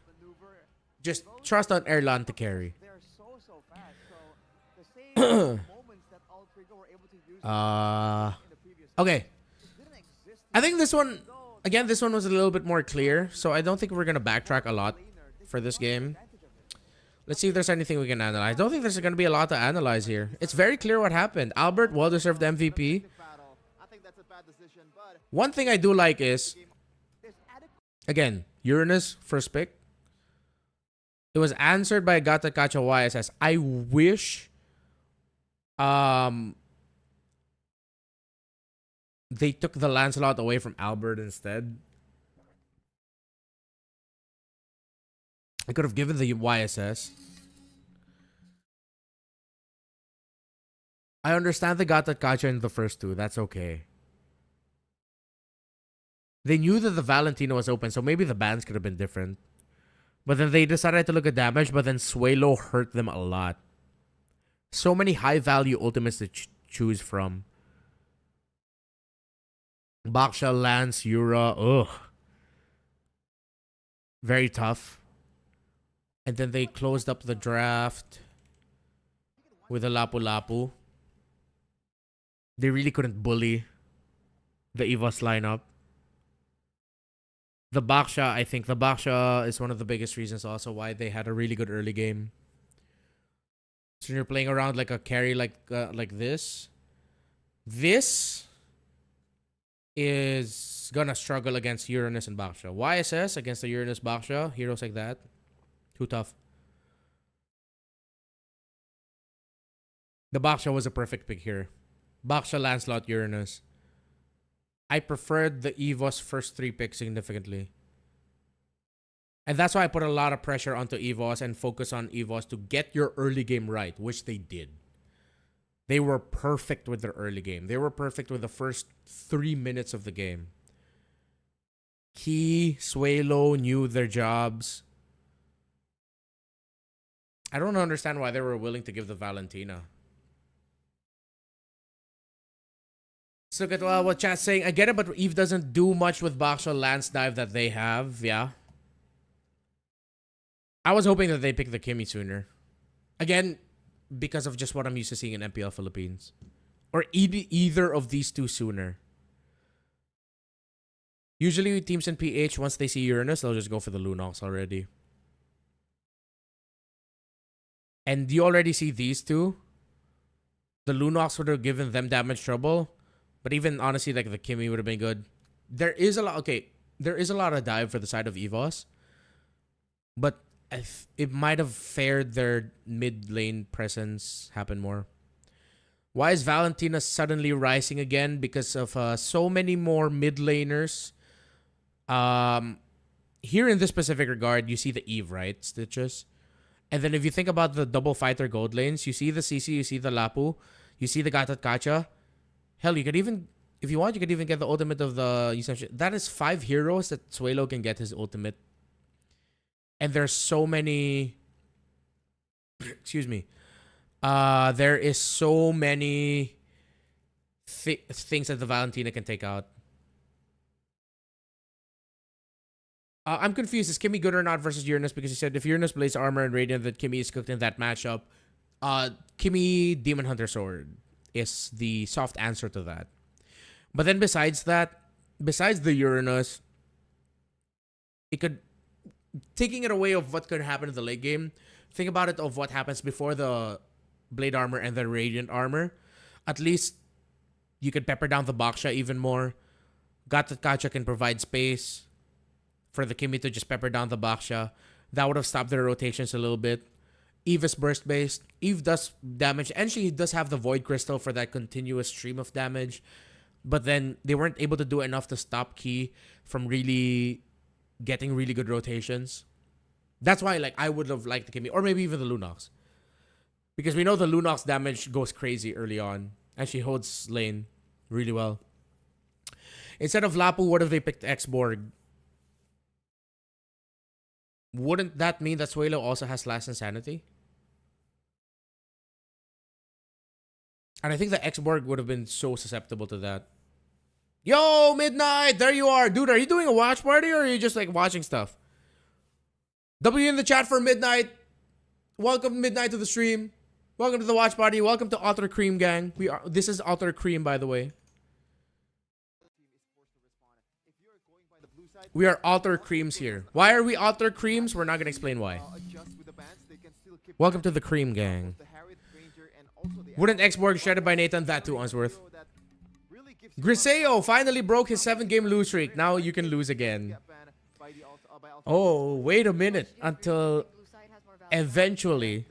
Just trust on Erlan to carry. They're so fast. So the same moments that all Trigo were able to use in the previous Okay. didn't exist. I think this one, again, this one was a little bit more clear. So I don't think we're going to backtrack a lot for this game. Let's see if there's anything we can analyze. I don't think there's going to be a lot to analyze here. It's very clear what happened. Albert, well-deserved MVP. I think that's a bad decision, but One thing I do like is, again, Uranus first pick. It was answered by Gata Kacha YSS. I wish they took the Lancelot away from Albert instead. I could have given the YSS. I understand the Gata Kacha in the first two. That's okay. They knew that the Valentina was open, so maybe the bans could have been different. But then they decided to look at damage, but then Suelo hurt them a lot. So many high-value ultimates to choose from. Baksha, Lance, Yura, ugh. Very tough. And then they closed up the draft with a Lapu-Lapu. They really couldn't bully the EVOS lineup. The Baksha, I think the Baksha is one of the biggest reasons also why they had a really good early game. So you're playing around like a carry like this. This is gonna struggle against Uranus and Baksha. YSS against the Uranus Baksha, heroes like that. Too tough. The Baksha was a perfect pick here. Baksha, Lancelot, Uranus. I preferred the EVOS first three picks significantly. And that's why I put a lot of pressure onto EVOS and focus on EVOS to get your early game right, which they did. They were perfect with their early game. They were perfect with the first 3 minutes of the game. Key, Suelo knew their jobs. I don't understand why they were willing to give the Valentina. Let's look at what chat's saying. I get it, but Eve doesn't do much with Baksha Lance Dive that they have. Yeah. I was hoping that they picked the Kimmy sooner. Again, because of just what I'm used to seeing in MPL Philippines. Or either of these two sooner. Usually teams in PH, once they see Uranus, they'll just go for the Lunox already. And you already see these two. The Lunox would have given them damage trouble. But even honestly, like the Kimmy would have been good. There is a lot. Okay, there is a lot of dive for the side of EVOS, but it might have fared their mid lane presence happen more. Why is Valentina suddenly rising again? Because of so many more mid laners. Here in this specific regard, you see the Eve, right? Stitches. And then if you think about the double fighter gold lanes, you see the CC, you see the Lapu, you see the Gatot Kacha. Hell, you could even, if you want, you could even get the ultimate of the... That is 5 heroes that Suelo can get his ultimate. And there's so many... Excuse me. There is so many things that the Valentina can take out. I'm confused. Is Kimmy good or not versus Uranus? Because he said if Uranus plays armor and radiant, that Kimmy is cooked in that matchup. Kimmy Demon Hunter Sword is the soft answer to that. But then besides that, besides the Uranus, it could, taking it away of what could happen in the late game, think about it of what happens before the Blade Armor and the Radiant Armor. At least you could pepper down the Baksha even more. Gatot Kacha can provide space for the Kimi to just pepper down the Baksha. That would have stopped their rotations a little bit. Eve is burst based. Eve does damage, and she does have the Void Crystal for that continuous stream of damage. But then they weren't able to do enough to stop Ki from really getting really good rotations. That's why, like, I would have liked the Kimi, or maybe even the Lunox, because we know the Lunox damage goes crazy early on, and she holds lane really well. Instead of Lapu, what if they picked X-Borg? Wouldn't that mean that Suelo also has Last Insanity? And I think the X-Borg would have been so susceptible to that. Yo, Midnight! There you are! Dude, are you doing a watch party or are you just like watching stuff? W in the chat for Midnight. Welcome Midnight to the stream. Welcome to the watch party. Welcome to Otter Cream Gang. This is Otter Cream, by the way. We are Otter Creams here. Why are we Otter Creams? We're not gonna explain why. Welcome to the Cream Gang. Wouldn't X-Borg shredded by Nathan? That too, Unsworth. Griseo finally broke his 7-game lose streak. Now you can lose again. Oh, wait a minute. Until eventually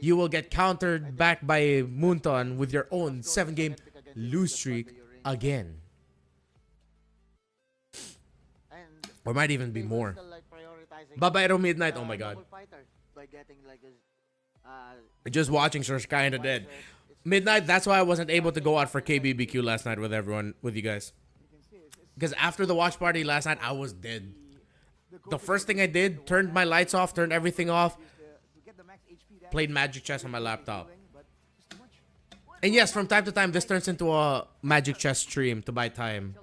you will get countered back by Moonton with your own 7-game lose streak again. Or might even be more. Babaero Midnight, oh my god. Just watching Surge kinda dead. Midnight, that's why I wasn't able to go out for KBBQ last night with everyone, with you guys. Because after the watch party last night, I was dead. The first thing I did, turned my lights off, turned everything off, played Magic Chess on my laptop. And yes, from time to time, this turns into a Magic Chess stream to buy time.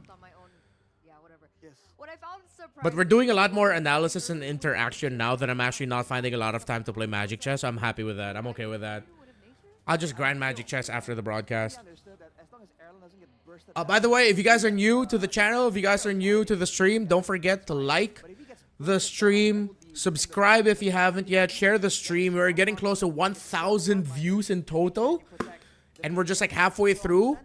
But we're doing a lot more analysis and interaction now that I'm actually not finding a lot of time to play Magic Chess. So I'm happy with that. I'm okay with that. I'll just grind Magic Chess after the broadcast. By the way, if you guys are new to the channel, if you guys are new to the stream, don't forget to like the stream, subscribe if you haven't yet, share the stream. We're getting close to 1,000 views in total, and we're just like halfway through.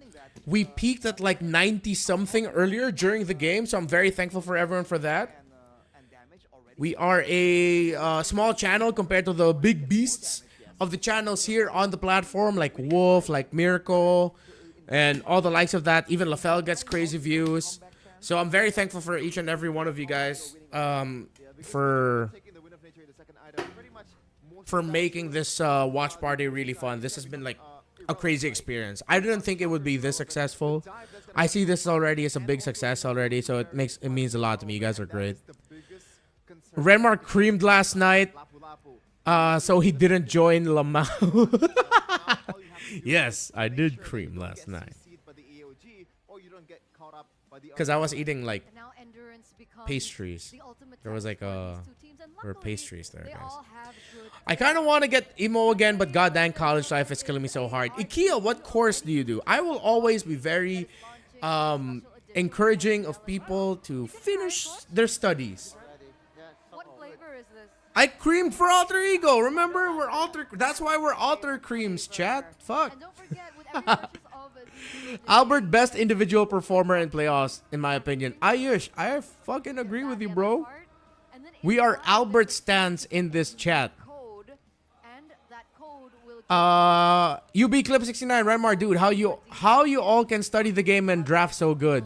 We peaked at like 90 something earlier during the game, so I'm very thankful for everyone for that. We are a small channel compared to the big beasts of the channels here on the platform, like Wolf, like Miracle, and all the likes of that. Even LaFell gets crazy views. So I'm very thankful for each and every one of you guys for making this watch party really fun. This has been like a crazy experience. I didn't think it would be this successful. I see this already as a big success already, so it means a lot to me. You guys are great. Renmark creamed last night, so he didn't join Lamau. Yes, I did cream last night. Because I was eating like pastries. There was like there were pastries there, guys. I kind of want to get emo again, but goddamn college life is killing me so hard. Ikea, what course do you do? I will always be very encouraging of people to finish their studies. What flavor is this? I creamed for Alter Ego. Remember, we're Alter. That's why we're Alter Creams, chat. Fuck. And don't forget, with every purchase of it, Albert, best individual performer in playoffs, in my opinion. Ayush, I fucking agree with you, bro. We are Albert stans in this chat. UB Clip 69, Remar, dude, how you all can study the game and draft so good?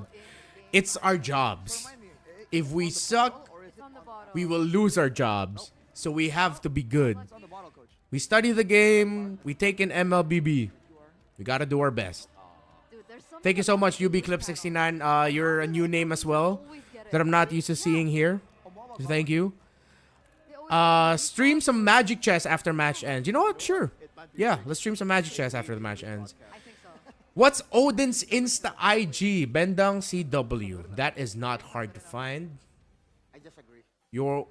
It's our jobs. If we suck, we will lose our jobs. So we have to be good. We study the game. We take in MLBB. We gotta do our best. Thank you so much, UB Clip 69. You're a new name as well that I'm not used to seeing here. So thank you. Stream some Magic Chess after match ends. You know what? Sure. Yeah, let's stream some Magic Chess after the match ends. What's Odin's Insta IG? Bendang CW. That is not hard to find. I disagree. You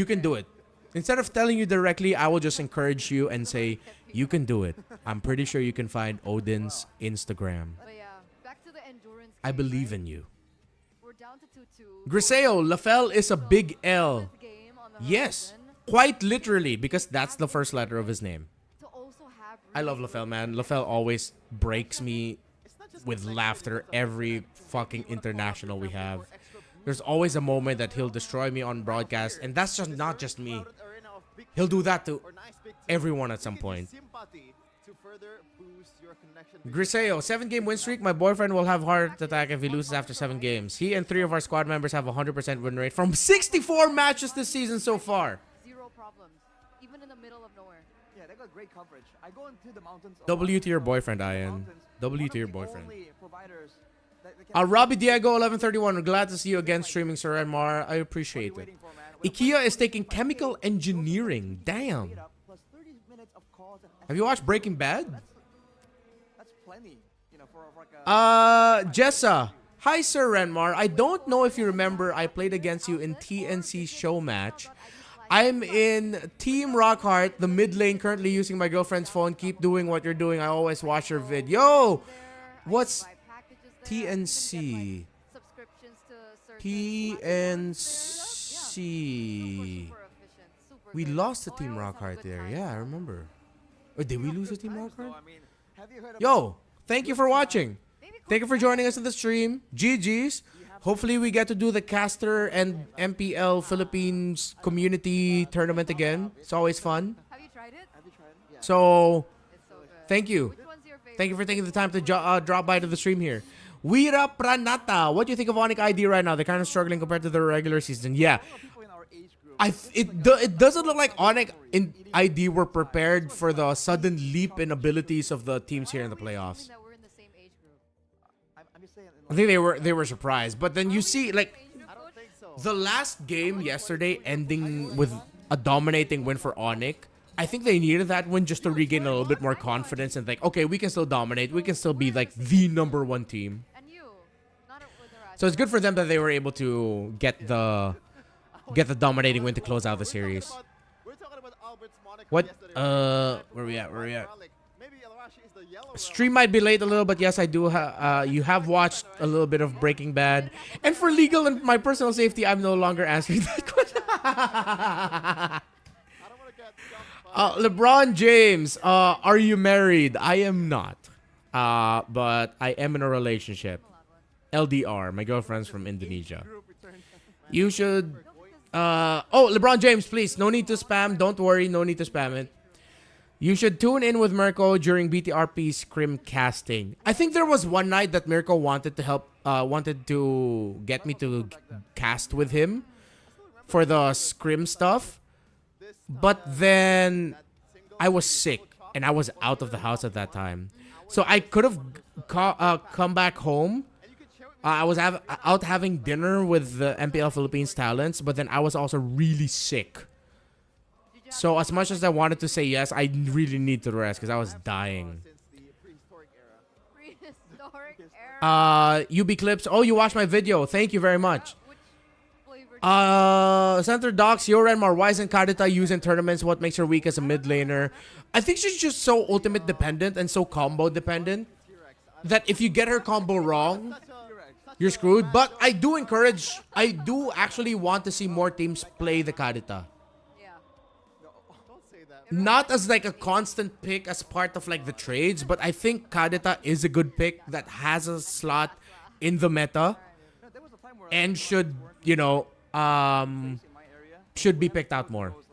can do it. Instead of telling you directly, I will just encourage you and say, you can do it. I'm pretty sure you can find Odin's Instagram. But yeah, back to the endurance I game, believe right? in you. We're down to 2-2. Griseo, LaFell is a big L. Game on the Yes, horizon. quite literally, because that's the first letter of his name. To also have I love LaFell, man. LaFell always breaks me with laughter every fucking international we have. There's always a moment that he'll destroy me on broadcast, and that's just not just me. He'll do that to everyone at some point. Griseo, 7-game win streak. My boyfriend will have heart attack if he loses after 7 games. He and 3 of our squad members have a 100% win rate from 64 matches this season so far. Zero problems, even in the middle of nowhere. Yeah, they got great coverage. I go into the mountains. W to your so boyfriend, the Ian. mountains, W one to your of the boyfriend. only providers that can Robbie Diego 1131. We're glad to see you again streaming, Sir Enmar. I appreciate it. IKEA is taking chemical engineering. Damn. plus 30 minutes of calls and Have you watched Breaking Bad? that's plenty, you know, for like a Jessa. Hi, Sir Renmar. I don't know if you remember, I played against you in TNC show match. I'm in Team Rockhart, the mid lane, currently using my girlfriend's phone. Keep doing what you're doing. I always watch your vid. Yo! What's TNC? TNC. We lost to Team Rockhart there. Yeah, I remember. Or did we lose to Team Rockhart? I mean, have you heard of Yo, thank you for watching. Thank you for joining us in the stream. GG's. Hopefully we get to do the Caster and MPL Philippines community tournament again. It's always fun. Have you tried it? So, It's so good. thank you. Which one's your favorite? Thank you for taking the time to drop by to the stream here. Weera Pranata. What do you think of Onyx ID right now? They're kind of struggling compared to the regular season. Yeah. people in our age group? It doesn't look like Onyx in ID were prepared for the sudden leap in abilities of the teams here in the playoffs. That we're in the same age group. I'm just saying. I think they were surprised, but then you see like the last game yesterday ending with a dominating win for Onyx. I think they needed that win just to regain a little bit more confidence and think, okay, we can still dominate. We can still be like the #1 team. And you, not with the rest. So it's good for them that they were able to get the dominating win to close out the series. We're talking about Albert's moniker What? yesterday. Where we at? Where we at? Maybe El Rashi is the yellow Stream might be late a little, but yes, I do. You have watched a little bit of Breaking Bad, and for legal and my personal safety, I'm no longer answering that question. I don't want to get jumped by LeBron James, are you married? I am not, but I am in a relationship. LDR, my girlfriend's from Indonesia. You should. LeBron James, please, no need to spam. Don't worry, no need to spam it. You should tune in with Mirko during BTRP scrim casting. I think there was one night that Mirko wanted to get me to cast with him for the scrim stuff. But then I was sick and I was out of the house at that time. So I could have come back home. I was out having dinner with the MPL Philippines talents, but then I was also really sick. So as much as I wanted to say yes, I really need to rest because I was dying. since the prehistoric era. Prehistoric era. UB Clips. Oh, you watched my video. Thank you very much. Which flavor? Center Docs, Yorenmar, why isn't Kadita used in tournaments? What makes her weak as a mid laner? I think she's just so ultimate dependent and so combo dependent that if you get her combo wrong, you're screwed. But I do actually want to see more teams play the Kadita. Yeah. Don't say that. Not as like a constant pick as part of like the trades, but I think Kadita is a good pick that has a slot in the meta There was a time where and should, in my area should be picked out more. those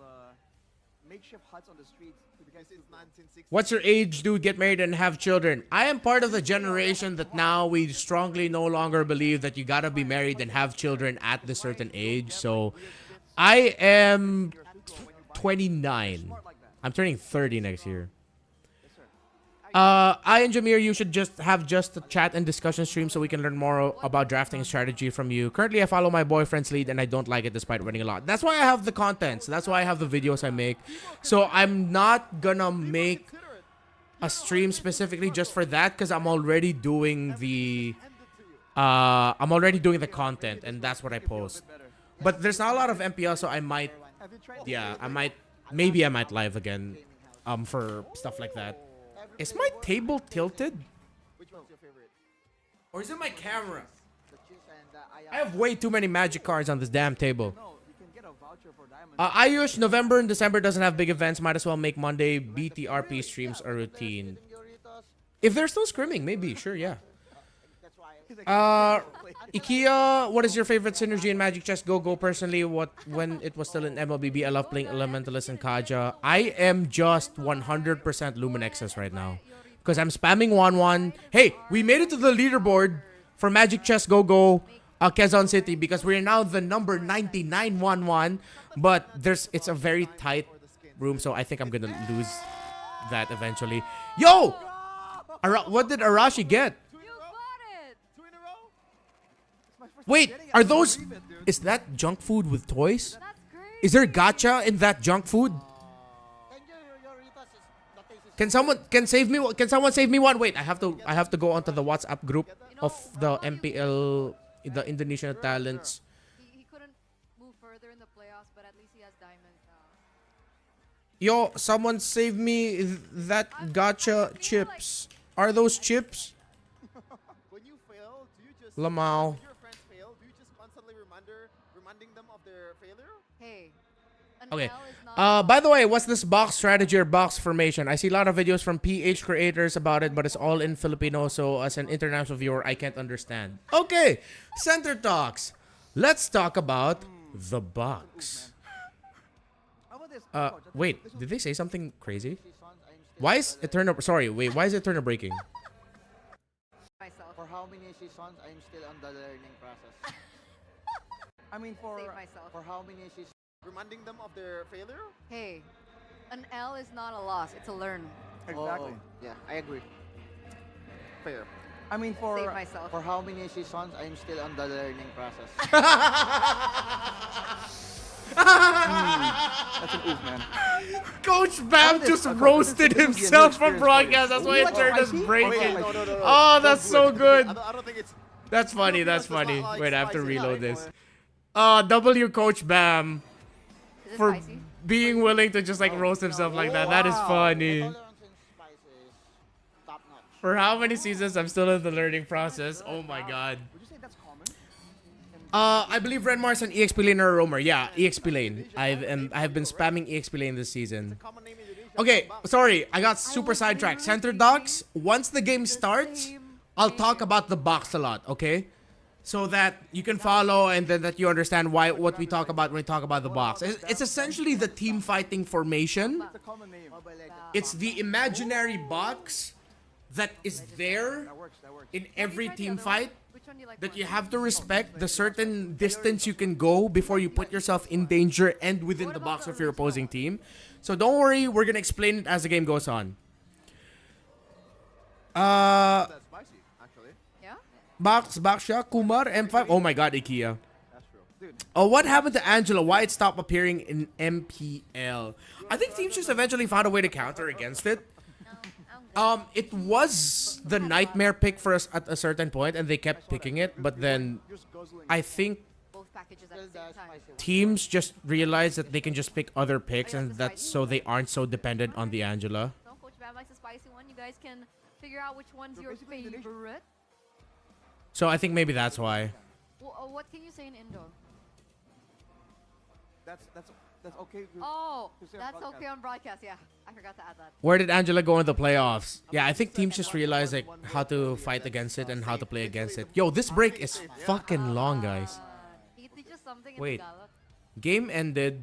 makeshift huts on the streets to become This is 1960. What's your age, dude? Get married and have children. I am part of the generation that now we strongly no longer believe that you gotta be married and have children at the certain age. So I am 29. I'm turning 30 next year. I and Jameer, you should just have a chat and discussion stream so we can learn more about drafting strategy from you. Currently, I follow my boyfriend's lead and I don't like it despite winning a lot. That's why I have the content. So that's why I have the videos I make. So I'm not gonna make a stream specifically just for that because I'm already doing the content and that's what I post. But there's not a lot of MPL, so I might, maybe I might live again, for stuff like that. Is my table tilted? Which one's your favorite? Or is it my camera? The cheese and I have way too many magic cards on this damn table. No, you can get a voucher for diamonds. Ayush, November and December doesn't have big events. Might as well make Monday BTRP streams a routine. If they're still scrimming, maybe. Sure, yeah. That's why. IKEA, what is your favorite synergy in Magic Chess Go Go? Personally, when it was still in MLBB, I love playing Elementalist and Kaja. I am just 100% Luminexus right now. Because I'm spamming 1-1. Hey, we made it to the leaderboard for Magic Chess Go Go Quezon City because we're now the number 99 1-1. But it's a very tight room, so I think I'm gonna lose that eventually. Yo! What did Arashi get? You got it. 2 in a row. Wait, are those... Is that junk food with toys? That's great. Is there gacha in that junk food? And your Ritas is the taste is Can someone save me one? Wait, I have to go onto the WhatsApp group of the MPL, the Indonesian talents. He couldn't move further in the playoffs, but at least he has diamonds now. Yo, someone save me that gacha chips. Are those chips? When you fail, do you just Lamau. when your friends fail, do you just constantly reminding them of their failure? Hey. An Okay. L is not By the way, what's this box strategy or box formation? I see a lot of videos from PH creators about it, but it's all in Filipino, so as an international viewer, I can't understand. Okay, Center Talks. Let's talk about the box. How about this? Wait, did they say something crazy? sons, I'm still Why is Eterna... Sorry, wait, why is Eterna breaking? myself. for how many seasons I'm still on the learning process. I mean, for Save myself. For how many seasons Reminding them of their failure? Hey. An L is not a loss, it's a learn. exactly. yeah, I agree. Fair. I mean, Save myself. For how many seasons I'm still on the learning process. That's an oof, man. Coach Bam just roasted himself from broadcast. That's why Eterna's breaking. No. Oh, that's so good. I don't think it's. That's funny, that's It's not funny. like Wait, I have to spicy. reload this. W Coach Bam Is it for spicy? being willing to just like roast himself like that. That is funny. Tolerance and spice is top notch. For how many seasons I'm still in the learning process. Oh my god. Would you say that's common? I believe Red Mars and EXP Lane are a roamer. Yeah, EXP Lane. I have been spamming EXP Lane this season. Common name in Indonesia. Okay, sorry, I got super sidetracked. Center Docs, once the game starts, I'll talk about the box a lot, okay? So that you can follow and then that you understand what we talk about when we talk about the box. It's essentially the team fighting formation. It's a common name. It's the imaginary box that is there That works. That works. in Have you every tried the team other one? fight Which one do you like that more? you have to respect the certain distance you can go before you put yourself in danger and within the box of your opposing team. So don't worry, we're gonna explain it as the game goes on. That's spicy, actually. Yeah? Box, Baksha, Kumar, M5. Oh my god, IKEA. That's true. Oh, what happened to Angela? Why it stopped appearing in MPL? I think teams just eventually found a way to counter against it. It was the nightmare pick for us at a certain point, and they kept picking it. But then I think Both packages at Still the same the time. spicy one. teams just realized that they can just pick other picks, and that's so they aren't so dependent on the Angela. So Coach Bam likes the spicy one. You guys can figure out which one's your basically Indonesian. favorite. So I think maybe that's why. What can you say in Indo? That's okay. Oh, to say on that's broadcast. okay on broadcast. Yeah, I forgot to add that. Where did Angela go in the playoffs? Yeah, I think teams just realized like how to fight against it and how to play against it. Yo, this break is fucking long, guys. He teaches something in Wait. Tagalog. Game ended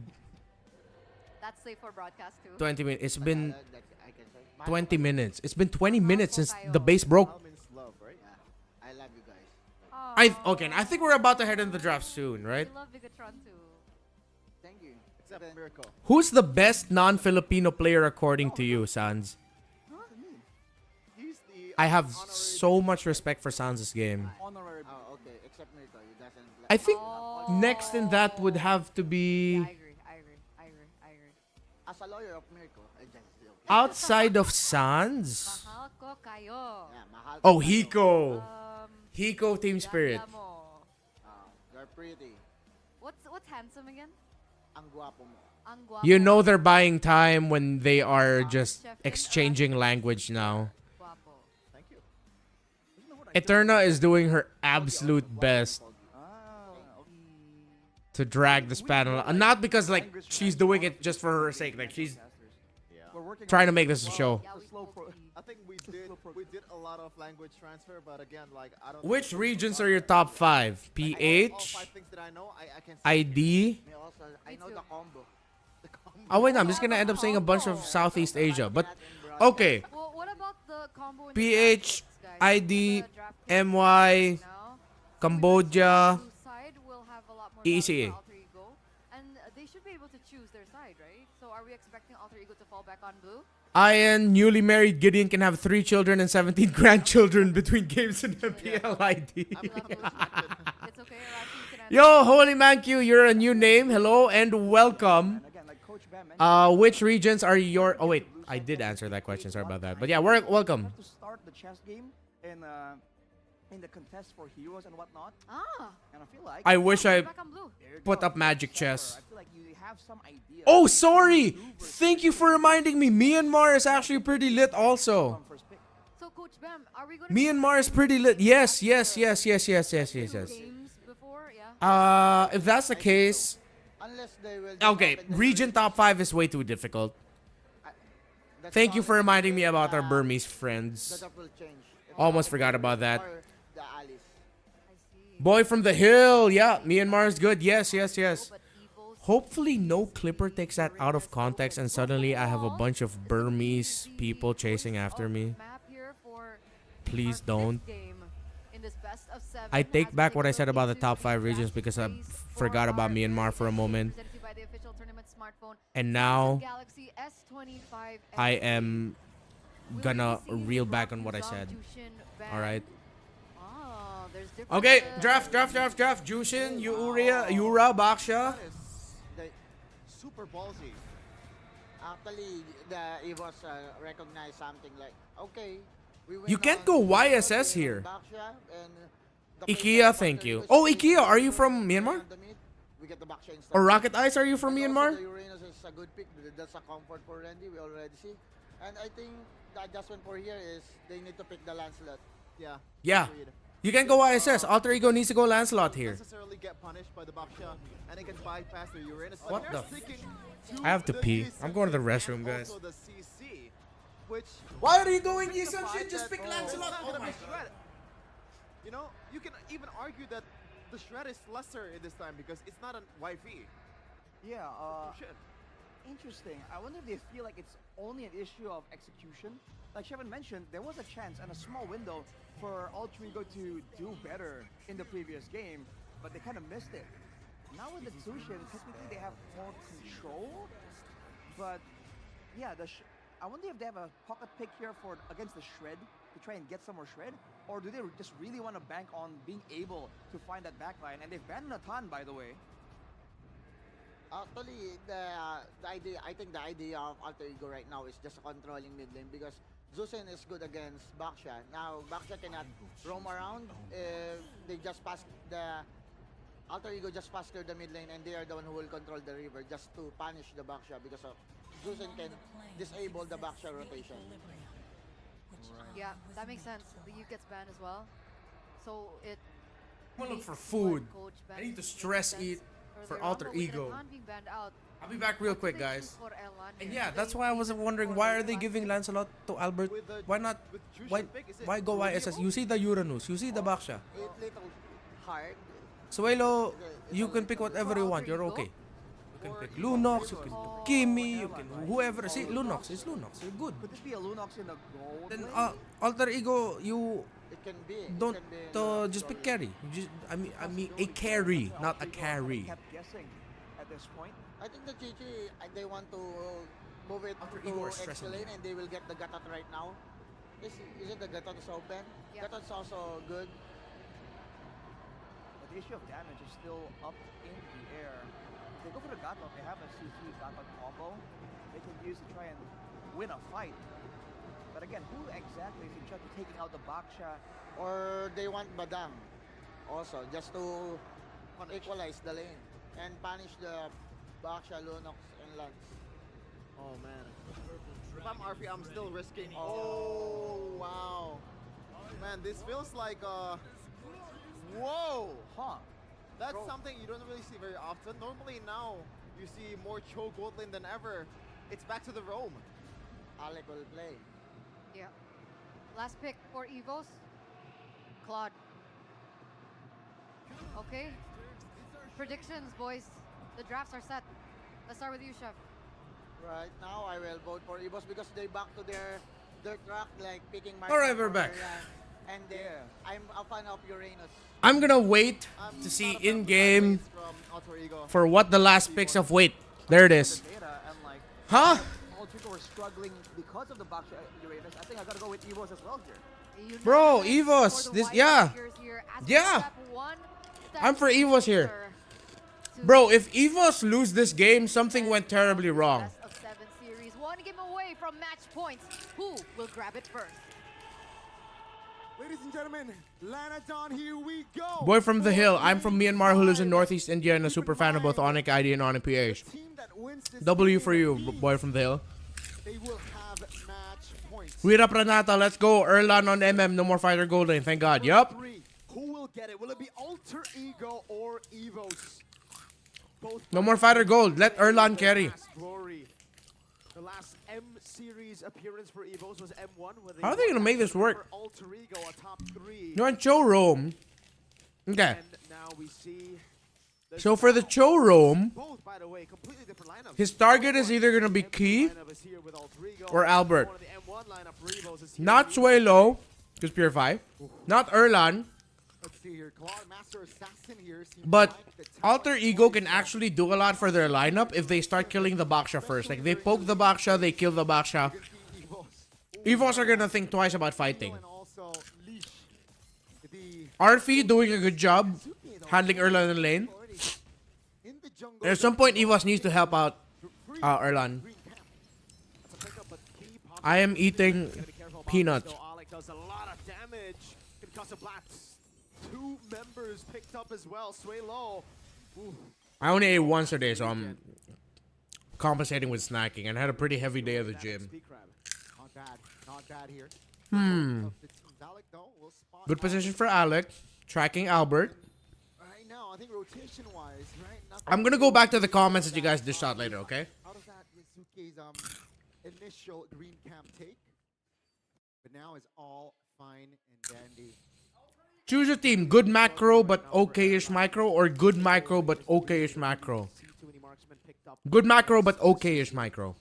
That's safe for broadcast too. 20 minutes. It's been I can say. 20 minutes. It's been 20 minutes since the base broke. That means love, right? I love you guys. Okay, I think we're about to head in the draft soon, right? I love Bigatron too. Thank you. Except Miracle. Who's the best non-Filipino player according to you, Sans? He's the I have honorary so much respect for Sans' game. Honorary. Oh, okay. Except Miracle, you doesn't. I think next in that would have to Yeah, be I agree. As a lawyer of Miracle, I just joke. outside of Sans. Mahal ko kayo. Yeah, mahal. Oh, ko kayo. Hiko. Hiko Team ganda Spirit. mo. You're pretty. What's handsome again? Ang guwapo mo. Ang guwapo. You know they're buying time when they are just exchanging language now. Guwapo. Thank you. Eterna is doing her absolute best. Ah, to drag this panel. Not because like she's doing it just for her sake. Like she's We're working trying on to make it this a as show. well. Yeah, The we slow spoke pro- to you. I think we did a lot of language transfer, but again, like I don't. Which think- regions are your top 5? Like, all PH, five things that I know, I can. ID. Me also, I Me know too. the combo. Oh wait, no, I'm just gonna end up saying a bunch of Southeast Asia. But okay, Well, what about the combo in the PH, draft picks, guys? ID, The draft picks MY, now. Cambodia, Blue side will have a lot more ECA. value for Alter Ego, and they should be able to choose their side, right? So are we expecting Alter Ego to fall back on blue? Ian, newly married Gideon can have 3 children and 17 grandchildren between games in MPL ID. I'm not distracted. It's okay, Arashi, you can answer. Yo, Holy Man Q, you're a new name. Hello and welcome. And again, like Coach Bam mentioned, Which regions are your... Oh wait, I did answer that question. Sorry about that. But yeah, you welcome. have to start the chess game in the contest for heroes and whatnot. Ah, And I feel like I wish I back on blue. there you put go. up Magic Clever. Chess. I feel like you have some idea. Oh, sorry. Thank you for reminding me. Myanmar is actually pretty lit also. From first pick. So Coach Bam, are we going to Myanmar is pretty lit. Yes. games before? Yeah. If that's the case... Unless they will. just Okay, open the region region. top 5 is way too difficult. That's Thank you all for the reminding me way about our the- Burmese The friends. top will change. If Almost the- forgot about that. or the allies. I see. Boy from the hill. Yeah, Myanmar is good. Yes. But EVOS Hopefully no clipper takes that out of context and suddenly I have a bunch of Burmese people chasing after me. map here for Please our don't. fifth game in this best of 7 I take as back we what I take said about the into top 5 draft regions because I phase forgot for about our Myanmar fifth for a game moment. presented by the official tournament smartphone And Samsung now Galaxy S25 I FE. am We'll gonna get to see reel Rock back on what I Zong said. Jushin Ban. Alright. Ah, there's different, Okay, draft. Jushin, Yura, Baksha. That is They, super ballsy. actually, the EVOS recognize something like, okay, we win You can't on go EVOS, YSS we here. Baksha, and the IKEA, place thank that you. Baksha Oh, is IKEA, are you so from we Myanmar? on the mid, we get the Baksha instantly. Or Rocket Eyes, are you from And Myanmar? also the Uranus is a good pick. That's a comfort for Randy. We already see. And I think the adjustment for here is they need to pick the Lancelot. Yeah. Yeah. Agreed. You can go ISS. Alter Ego needs to go Lancelot here. Necessarily get punished by the Baksha, and it can bypass the Uranus. What But the they're sticking I have to the pee. D7 I'm going to the and restroom, guys. Also the CC, which Why are you going brings the Yisun fact shit? Just that pick it's Lancelot. not Oh gonna my be god. Shred. You know, you can even argue that the Shred is lesser in this time because it's not a YV. Yeah, Shit. interesting. I wonder if they feel like it's only an issue of execution. Like Shevin mentioned, there was a chance and a small window for Alter Ego to do better in the previous game, but they kind of missed it. Now with the Zushin, technically they have more control, but yeah, I wonder if they have a pocket pick here for against the Shred to try and get some more Shred, or do they just really want to bank on being able to find that backline? And they've banned Natan, by the way. Actually, the idea, I think the idea of Alter Ego right now is just controlling mid lane because Zusin is good against Baksha. Now, Baksha cannot roam around. They just pass the Alter Ego just pass clear the mid lane and they are the one who will control the river just to punish the Baksha because of Zusin can disable the Baksha rotation. Yeah, that makes sense. The U gets banned as well. So it I'm gonna look makes for food. what Coach I Bam need to makes stress sense eat for earlier Alter on, but with Ego. Natan being banned out, I'll be back real what do quick, they guys. choose for Elan And here? yeah, Do that's they why I choose was for wondering why are they Elan giving pick? Lancelot to Albert? With the- Why not? with Jushin Why pick, is it why go Rudio? YSS? You see the Uranus, you see the Baksha. It's little hard. Suelo, you can pick whatever you want. You're okay. You can pick Lunox, you can pick Kimi, you can whoever. See, Lunox is Lunox. You're good. Could this be a Lunox in the gold Then lane? Alter Ego, you It can be. It don't can be in the just pick story. carry. You just I mean a carry, not a carry. Kept guessing at this point. I think the GG, they want to move it Alter to Ego is X stressing me. lane and they will get the Gatot right now. Is it the Gatot is open? Yeah. Gatot's also good. But the issue of damage is still up in the air. If they go for the Gatot, they have a CC Gatot combo they can use to try and win a fight. But again, who exactly is in charge of taking out the Baksha? Or they want Badang also, just to equalize the lane and punish the Baksha, Lunox, and Lance. Oh man. If I'm RP, I'm still risking. Oh wow. Man, this feels like whoa. Huh. That's something you don't really see very often. Normally now, you see more Cho gold lane than ever. It's back to the roam. Alec will play. Yeah. Last pick for EVOS. Claude. Okay. Predictions, boys. The drafts are set. Let's start with you, Chef. Right now, I will vote for EVOS because they back to their track, like picking my. All right, we're back. And I'm a fan of Uranus. I'm gonna wait I'm to see not a fan of in-game the from Alter Ego. for what the last picks of wait. There it is. The data and like, Huh? all people were struggling because of the Baksha Uranus. I think I gotta go with EVOS as well here. Bro, Unanimous EVOS, for the this- White yeah. Tigers here as Yeah. step one, step I'm for EVOS here. closer to Bro, if EVOS lose this game, something went terribly wrong. Best of 7 series. One game away from match points. Who will grab it first? Ladies and gentlemen, Lanadon, here we go. Boy from the hill. I'm from Myanmar who lives in Northeast India and a super fan of both Onic ID and Onic PH. Team that wins this W game for you, leads. boy from the hill. They will have match points. Weed up Renata, let's go. Erlan on MM, no more fighter gold lane, thank God. Yup. Three. Who will get it? Will it be Alter Ego or EVOS? Both No more fighter gold. Let Erlan carry. last glory. The last M series appearance for EVOS was M1. Where How are they gonna make this work? For Alter Ego, a top 3. You're on Cho Roam. Okay. And now we see. the So for the Cho Roam, both, by the way, completely different lineups. his target is either gonna be M2 Key lineup is here with Alter Ego. or Albert. One of the M1 lineup for EVOS is here. not Suelo, because Purify. Not Erlan. Let's see here. Claude, Master Assassin here. seems But like the top Alter Ego can choice. actually do a lot for their lineup if they start killing the Baksha first. Like, they poke the Baksha, they kill the Baksha. Gonna be EVOS. EVOS are gonna think twice about fighting. And also Leash. The Arfi doing a good job handling Erlan in lane. already in the jungle. At some point, EVOS needs to help out Erlan. Green camp. That's a pickup, but Key I am eating gotta be careful about peanuts. this, though. Alec does a lot of damage. Concussive Blacks. 2 members picked up as well. Sway low. Ooh. I only ate once a day, so I'm compensating with snacking. And I had a pretty heavy day at the gym. XP crab. Not bad. Not bad here. Hmm. Of the teams. Alec, though, will spot Good position for Alec. Tracking Albert. right now. I think rotation-wise, right? Nothing I'm gonna go back to the comments that you guys dished out later, okay? Out of that, Yasuke's initial green camp take. But now it's all fine and dandy. Choose a team. Good macro, but okay-ish micro, or good micro, but okay-ish macro. See too many marksmen picked up. Good macro, but okay-ish micro.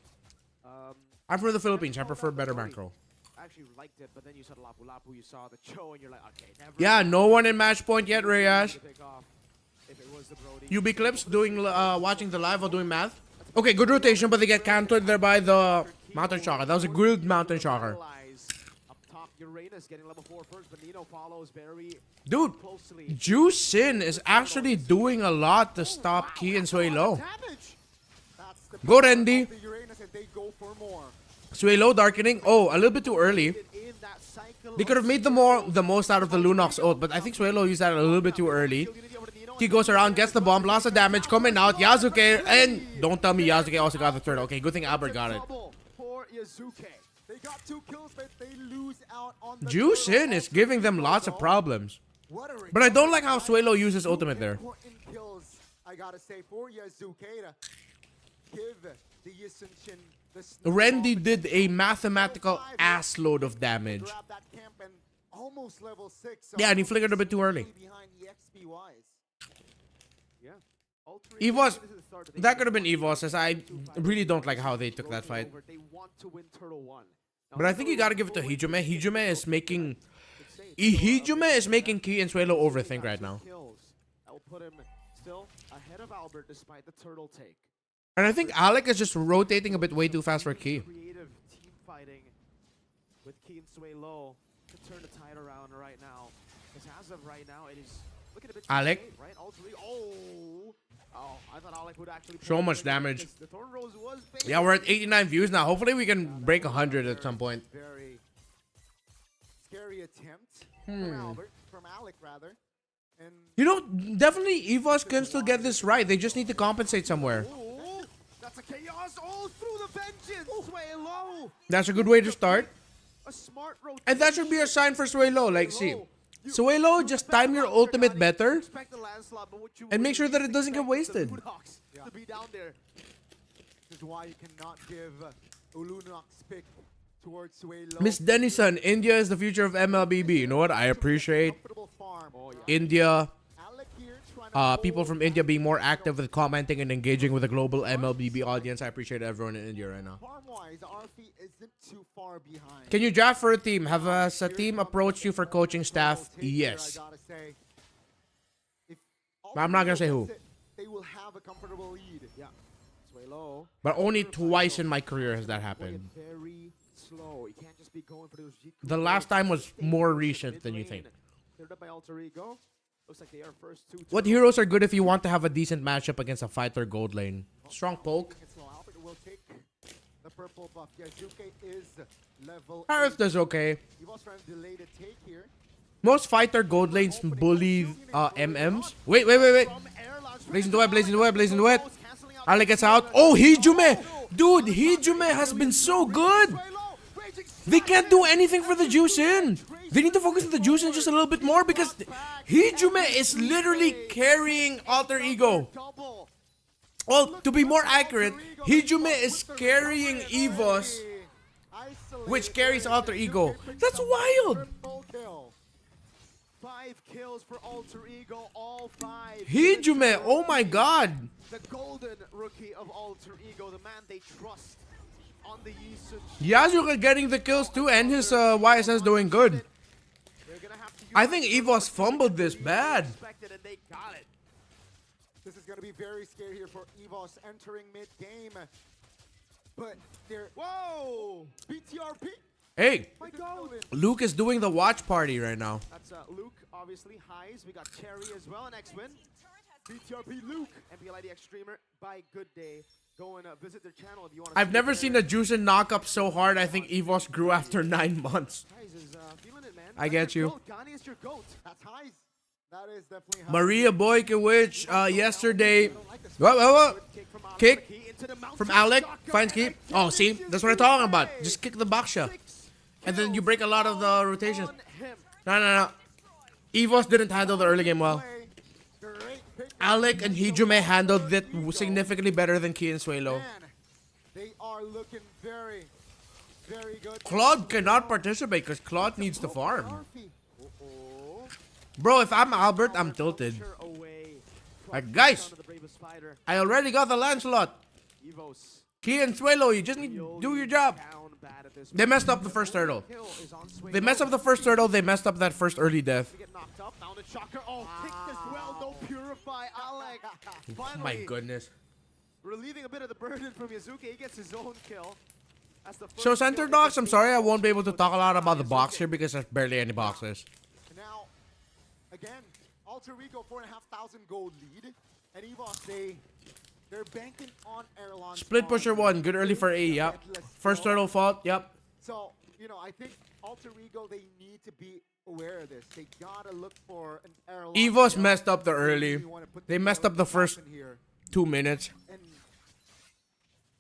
Um, I'm from the Philippines. I prefer better macro. I actually liked it, but then you saw the Lapu Lapu, you saw the Cho, and you're like, okay, never. Yeah, no one in match point yet, Reyes. to pick off if it was the Brody. UB Clips doing watching the live while doing math. Okay, good rotation, but they get countered there by the Mountain Shocker. That was a good Mountain Shocker. Realize up top, Uranus getting level 4 first, but Nino follows very Dude, closely. Juice Sin is actually doing a lot to stop Key and Sway Low. Damage. That's the Go, power Randy. of the Uranus, and they go for more. Sway Low darkening. Oh, a little bit too early. In that cycle They could have made the most out of the Lunox ult, but I think Sway Low used that a little bit too early. He goes around, gets the bomb, lots of damage coming out. Yasuke, and don't tell me Yasuke also got the third. Okay, good thing Albert got it. Double for Yasuke. They got 2 kills, but they lose out on the Juice turtle. In is giving them lots of problems. What a But I don't like how Suelo uses ultimate there. important kills, I gotta say, for Yasuke to give the Yasunshin the snowball. Randy did a mathematical assload of damage. Grab that camp and almost level 6. So Yeah, and he flickered a bit too early. behind EXP wise. Yeah. EVOS, that could have been EVOS, as I really don't like how they took that fight. They want to win Turtle 1. Now, But I think you gotta give it to Hijime. Hijime is making Key and Suelo overthink right now. Kills. That will put him still ahead of Albert despite the turtle take. And I think Alec is just rotating a bit way too fast for Key. Creative team fighting with Key and Sway Low to turn the tide around right now. Because as of right now, it is looking a bit too Alec? late, right? All three. Oh, I thought Alec would actually So pull the much trigger damage. because the Thorn Rose was Yeah, we're at 89 views now. Hopefully we can break 100 at some point. very scary attempt from Albert, from Alec rather. And You know, definitely EVOS can still get this right. They just need to compensate somewhere. oh, that's a chaos all through the vengeance. Sway Low. That's a good way to start. A smart rotation. And that should be a sign for Sway Low. Like, see, Suelo, just time your ultimate better Expect the landslide, but what you and make really sure that it doesn't get expect is the wasted. Lunox to be down there. This is why you cannot give Lunox pick towards Suelo. Miss Denison, India is the future of MLBB. You know what? I appreciate Comfortable farm. India, Alec here trying to people hold from India being more active with commenting and engaging with the global MLBB audience. I appreciate everyone in India right now. farm-wise, RP isn't too far behind. Can you draft for a team? Have a team approached you for coaching staff? Yes. I'm not gonna say who. They will have a comfortable lead. Yeah. Suelo. But only twice in my career has that happened. Very slow. You can't just be going for those The last time was more recent than you think. Cleared up by Alter Ego. Looks like they are first two. What heroes are good if you want to have a decent matchup against a fighter gold lane? Strong poke. Albert will take the purple buff. Yazuke is level. Harith does okay. EVOS trying to delay the take here. Most fighter gold lanes bully MMs. Wait. Blazing the web, blazing the web, blazing the web. Ale gets out. Oh, Hijume! Dude, Hijume has been so good! They can't do anything for the juice in. They need to focus on the juice in just a little bit more because Hijume is literally carrying Alter Ego. Well, to be more accurate, Hijume is carrying EVOS, which carries Alter Ego. That's wild! 5 kills for Alter Ego, all 5. Hijume, oh my god! The golden rookie of Alter Ego, the man they trust on the Eastern. Yasuke getting the kills too, and his YSS doing good. They're gonna have to use I think EVOS fumbled this bad. and they got it. This is gonna be very scary here for EVOS entering mid-game. But they're whoa! BTRP! Hey, My God! Luke is doing the watch party right now. That's Luke, obviously. Highs. We got Cherry as well, an X-Win. BTRP Luke. MPLIDX streamer by Good Day. Go and visit their channel if you want to. I've never seen a Juicin knock up so hard. I think EVOS grew after 9 months. Highs is feeling it, man. I get you. Gani is your GOAT. That's Highs. That is definitely Highs. Maria Boykewicz, yesterday. What? Kick from Alec. Finds keep. Oh, see? That's what I'm talking about. Just kick the Baksha. And then you break a lot of the rotations. No. EVOS didn't handle the early game well. Alec and Hijume handled it significantly better than Key and Suelo. They are looking very, very good. Claude cannot participate because Claude needs to farm. Bro, if I'm Albert, I'm tilted. Like, guys, I already got the Lancelot. Key and Suelo, you just need to do your job. They messed up the first turtle. They messed up the first turtle. They messed up that first early death. Oh my goodness. Relieving a bit of the burden from Yazuke. He gets his own kill. That's the So first center kill docs, that I'm they sorry I take. won't be able to talk a lot about the box here because there's barely any boxes. Now, again, Alter Ego 4,500 gold lead, and EVOS they're banking on Erlon's Split farm. pusher 1, good early for A, yep. First turtle fault, yep. So, I think Alter Ego, they need to be aware of this. They gotta look for an Erlon. EVOS messed up the early. You wanna put They the messed up the first weapon here. 2 minutes. And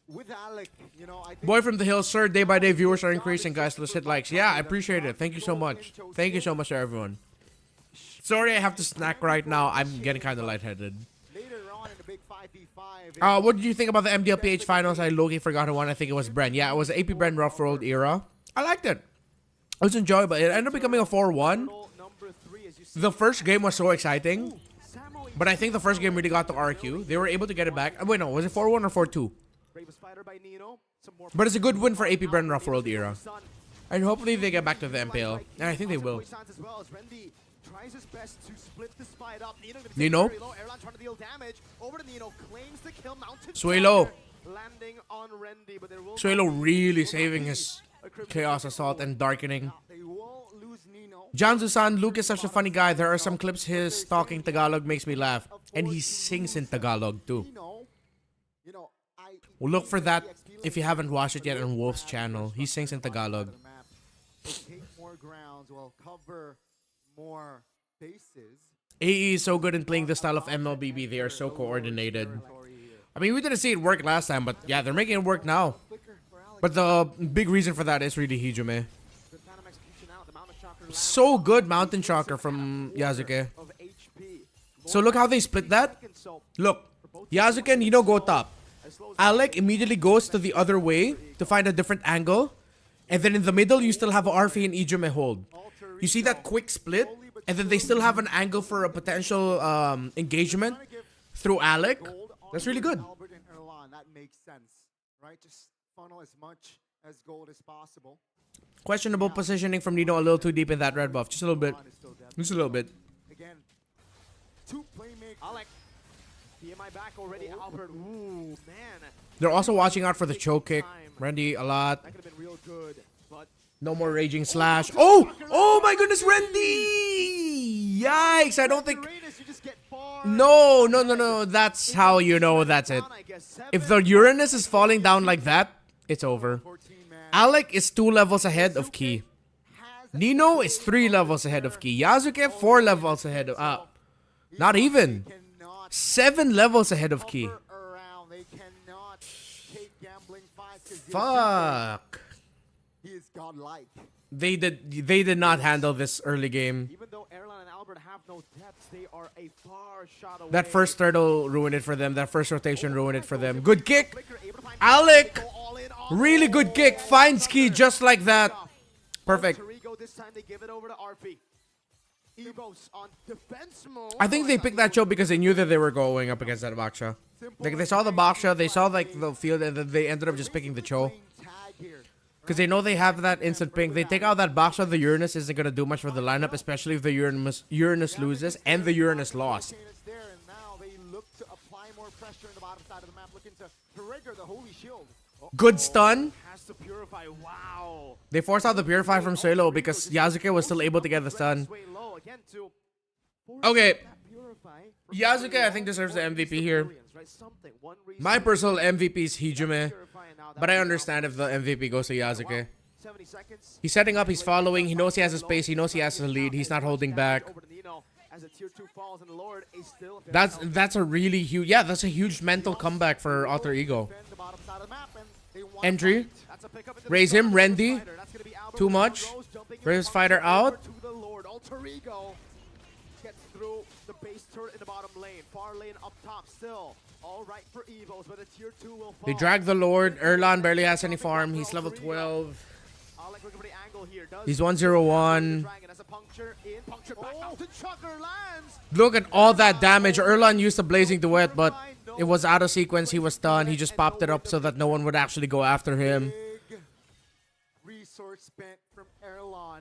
with Alec, I think Boy from the Hills, sir, day by day viewers are increasing, guys. Let's hit likes. Yeah, I appreciate it. Thank you so much. Thank you so much to everyone. Sorry I have to snack right now. I'm getting kind of lightheaded. later on in the big 5v5. What did you think about the MDLPH finals? I low-key forgot who won. I think it was Bren. Yeah, it was the AP Bren Rough World era. I liked it. It was enjoyable. It ended up becoming a 4-1. Number 3, as you see. The first game was so exciting. But I think the first game really got to RQ. They were able to get it back. Wait, no. Was it 4-1 or 4-2? Bravest fighter by Nino. Some more But it's a good win for AP Bren Rough World era. And hopefully they get back to the MPL. And I think they will. As well as Randy tries his best to split the fight up. Nino. Very low. Erlan trying to deal damage. Over to Nino. Claims the kill. Mounted. Suelo. Landing on Randy, but there will Suelo not be- really will not saving be his a criminal Chaos kill. Assault and Darkening. They will lose Nino. Janzu-san, Luke is such a funny guy. There are some clips his talking Tagalog makes me laugh. And he sings in Tagalog too. Nino, Well, look for that if you haven't watched it yet on Wolf's channel. He sings in Tagalog. They take more grounds, will cover more bases. AE is so good in playing this style of MLBB. They are so coordinated. I mean, we didn't see it work last time, but yeah, they're making it work now. Flicker for Alex. But the big reason for that is really Hijume. Good Phantom execution out. The Mount of Chakra So good Mountain Shocker from Yasuke. So look how they split that. Look, Yasuke and Nino go top. Alec immediately goes to the other way to find a different angle. And then in the middle, you still have Arfi and Ijume hold. You see that quick split? And then they still have an angle for a potential engagement through Alec. That's really good. Albert and Erlan, that makes sense, right? Just funnel as much as gold as possible. Questionable positioning from Nino, a little too deep in that red buff. Just a little bit. Just a little bit. Again, two playmakers. Alec, PMI back already. Albert, ooh, man. They're also watching out for the choke kick. Randy, a lot. That could have been real good, but No more raging slash. Oh! Oh my goodness, Randy! Yikes, I don't think... Uranus, you just get far. No. That's how you know that's it. If the Uranus is falling down like that, it's over. 14 man. Alec is 2 levels ahead of Key. Nino is 3 levels ahead of Key. Yasuke 4 levels ahead of... not even. Cannot 7 levels ahead of Key. hover around. They cannot take gambling fights 'cause Fuck. he is godlike. They did not handle this early game. Even though Erlan and Albert have no depths, they are a far shot away. That first turtle ruined it for them. That first rotation ruined it for them. Good kick. Alec. Really good kick. Finds Key just like that. Perfect. Tarigo, this time they give it over to RP. EVOS on defense mode. I think they picked that show because they knew that they were going up against that Baksha. Like they saw the Baksha, they saw like the field, and then they ended up just picking the Cho. Because they know they have that instant ping. They take out that Baksha, the Uranus isn't going to do much for the lineup, especially if the Uranus loses and the Uranus lost. There, and now they look to apply more pressure in the bottom side of the map, looking to trigger the Holy Shield. Good stun. Has to purify. Wow. They forced out the Purify from Suelo because Yasuke was still able to get the stun. Way low again to force Okay. that purify from Yasuke, I think, deserves the MVP here. right? Something. One reason My personal MVP is Hijume, purify, and now but I that's understand if the MVP goes to Yasuke. 70 seconds. He's setting up, he's following, he knows he has a space, he knows he has a lead, he's not holding back. Over to Nino as a tier 2 falls, and the Lord is still That's a really huge, yeah, that's a huge mental comeback for Alter Ego. defend the bottom side of the map, and they want Entry, to fight. That's a pickup into the raise him, start. Randy, Fighter, that's gonna be Albert too with much, the Rose jumping in raise the fighter over out. to the Lord. Alter Ego gets through the base turret in the bottom lane. Far lane up top still. All right for EVOS, but the tier 2 will fall. They drag the Lord, Erlan barely has any farm, he's level 12. Alec looking for the angle here. Does He's 101. Dragon as a puncture in, puncture back out to Chucker lands. Look at all that damage. Erlan used a Blazing Duet, but it was out of sequence. He was stunned. He just popped it up so that no one would actually go after him. Big resource spent from Erlan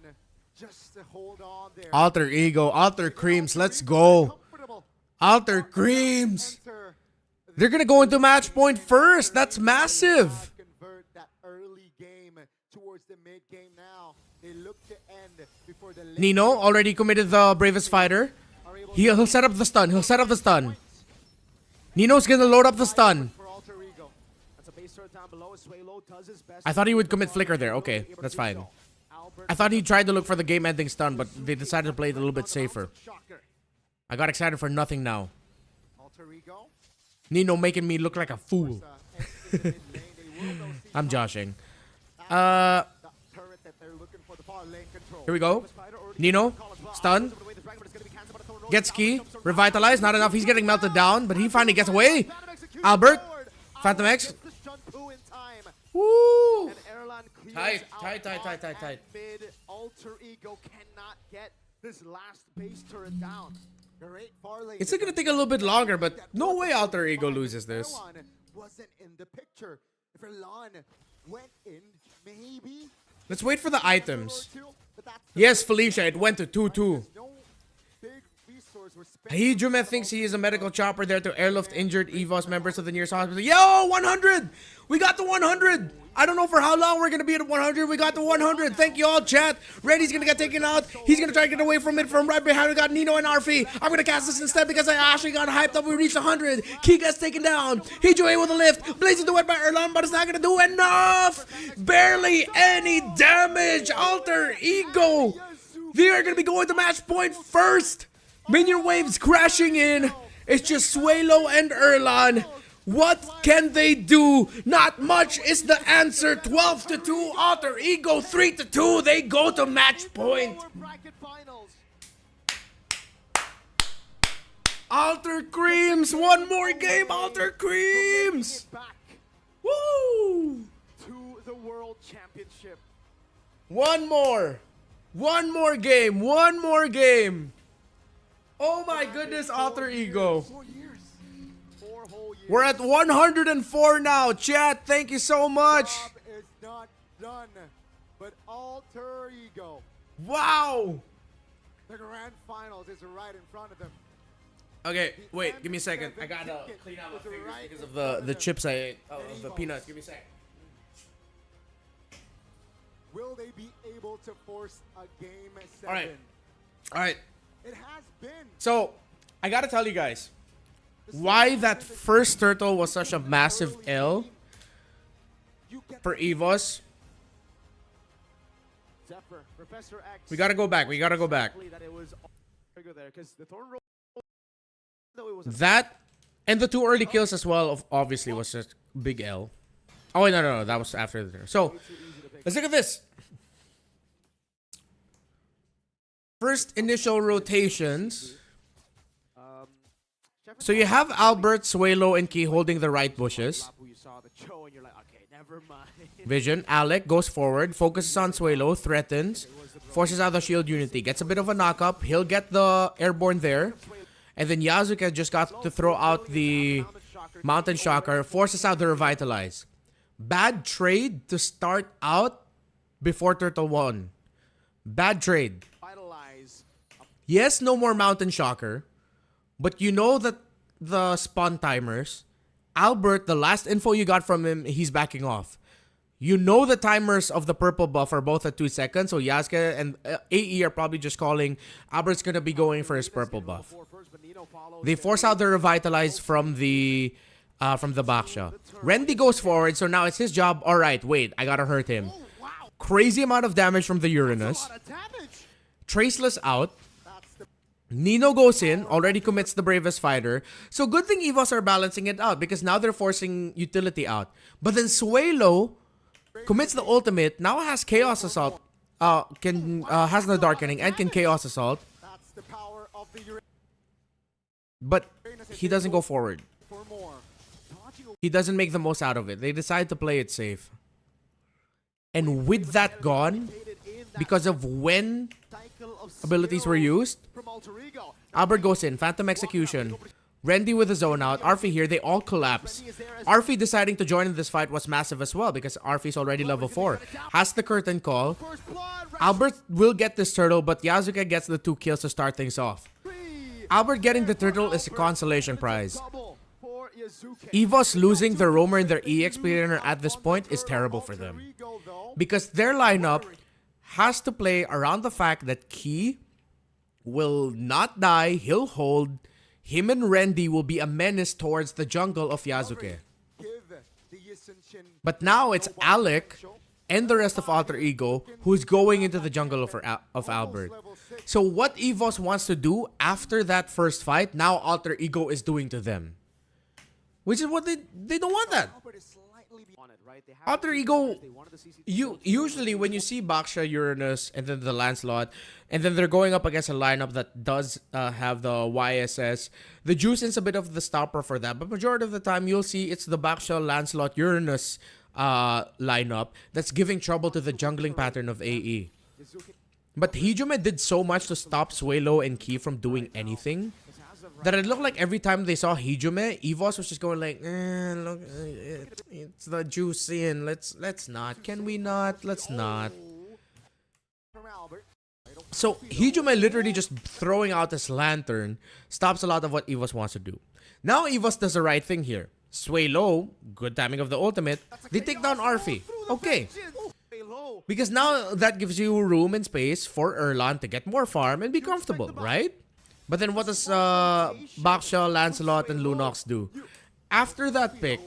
just to hold on there. Alter Ego, Alter Creams, let's go. Alter Creams. They're gonna go into match point first. That's massive. Convert that early game towards the mid game now. They look to end before the late Nino already committed the bravest fighter. He'll set up the stun. He'll set up the stun. Nino's gonna load up the stun. for Alter Ego. That's a base turret down below. Suelo does his best. I thought he would commit flicker there. Okay, that's fine. I thought he tried to look for the game-ending stun, but they decided to play it a little bit safer. Shocker. I got excited for nothing now. Alter Ego. Nino making me look like a fool. In the mid lane, they will go see I'm joshing. the turret that they're looking for, the far lane control. Here we go. Spider already Nino, call as well. stun. Over the way, the dragon, but it's gonna be canceled by the throw. Gets key. Revitalize. Not enough. He's getting melted down, but he finally gets away. Albert. Phantom X. Gets the Shunpu in time. Woo! And Erlan clears Tight, out tight, tight, bot tight, tight, and tight. Mid. Alter Ego cannot get this last base turret down. Great far lane. It's gonna take a little bit longer, but no way Alter Ego loses this. Erlan wasn't in the picture. If Erlan went in, maybe. Let's wait for the items. But that's the Yes, Felicia, it went to 2-2. no big resource was spent. Hijume thinks he is a medical chopper there to airlift injured EVOS members of the nearest hospital. Yo, 100! We got the 100! I don't know for how long we're gonna be at 100. We got the 100. Thank you all, chat. Reddy's gonna get taken out. He's gonna try to get away from it. From right behind, we got Nino and Arfi. I'm gonna cast this instead because I actually got hyped up. We reached 100. Key gets taken down. Hijume with a lift. Blazing Duet by Erlan, but it's not gonna do enough. Barely any damage. Alter Ego. They are gonna be going to match point first. Minion waves crashing in. It's just Suelo and Erlan. What can they do? Not much is the answer. 12-2. Alter Ego 3-2. They go to match point. Lower bracket finals. Alter Creams. One more game. Alter Creams. It back Woo! to the World Championship. One more. One more game. One more game. Oh my goodness, Alter Ego. 4 years. 4 whole years. We're at 104 now. Chat, thank you so much. Job is not done. But Alter Ego, Wow. the grand finals is right in front of them. Okay, wait, give me a second. I gotta clean out my fingers because of the chips I ate. Oh, the peanuts. Give me a second. Will they be able to force a game 7? All right. All right. It has been. So, I gotta tell you guys why that first turtle was such a massive L for EVOS. Zephyr, Professor X. We gotta go back. We gotta go back. That it was there because the thorn roll. Though it was That and the 2 early kills as well, obviously, was a big L. Oh, wait, no. That was after the turn. So, let's look at this. First initial rotations. So you have Albert, Suelo, and Key holding the right bushes. you saw the Cho and you're like, okay, never mind. Vision, Alec goes forward, focuses on Suelo, threatens, forces out the shield unity, gets a bit of a knock-up. He'll get the airborne there. And then Yasuke just got to throw out the Mountain Shocker, forces out the Revitalize. Bad trade to start out before Turtle 1. Bad trade. Vitalize. Yes, no more Mountain Shocker. But you know that the spawn timers, Albert, the last info you got from him, he's backing off. You know the timers of the purple buff are both at 2 seconds, so Yasuke and AE are probably just calling Albert's gonna be going for his purple buff. They force out the Revitalize from the Baksha. Randy goes forward, so now it's his job. Alright, wait, I gotta hurt him. Crazy amount of damage from the Uranus. Traceless out. Nino goes in, already commits the bravest fighter. So good thing EVOS are balancing it out because now they're forcing utility out. But then Suelo commits the ultimate, now has Chaos Assault, has the Darkening and can Chaos Assault. That's the power of the But he doesn't go forward. for more. He doesn't make the most out of it. They decide to play it safe. And with that gone, because of when abilities were used, From Alter Ego. Albert goes in, Phantom Execution. Randy with the zone out, Arfi here, they all collapse. Arfi deciding to join in this fight was massive as well because Arfi's already level 4. Has the curtain call. First blood. Albert will get this turtle, but Yasuke gets the 2 kills to start things off. Albert getting the turtle is a consolation prize. Double for Yazuke. EVOS losing their roamer and their EXP runner at this point is terrible for them. Ego, though. Because their lineup has to play around the fact that Key will not die, he'll hold. Him and Randy will be a menace towards the jungle of Yasuke. Give the Yisenshin But now it's Alec and the rest of Alter Ego who's going into the jungle of Albert. So what EVOS wants to do after that first fight, now Alter Ego is doing to them. Which is what they don't want that. Albert is slightly beyond it, right? They have Alter Ego, they wanted the CC usually when you see Baksha, Uranus, and then the Lancelot, and then they're going up against a lineup that does have the YSS, the Juice is a bit of the stopper for that. But majority of the time, you'll see it's the Baksha, Lancelot, Uranus lineup that's giving trouble to the jungling pattern of AE. But Hijume did so much to stop Suelo and Key from doing anything that it looked like every time they saw Hijume, EVOS was just going like, look, it's the Juice in. Let's not. Can we not? Let's not. from Albert. So Hijume literally just throwing out his lantern stops a lot of what EVOS wants to do. Now EVOS does the right thing here. Sway low, good timing of the ultimate. They take down Arfi. Okay. Because now that gives you room and space for Erlan to get more farm and be comfortable, right? But then what does Baksha, Lancelot, and Lunox do? After that pick,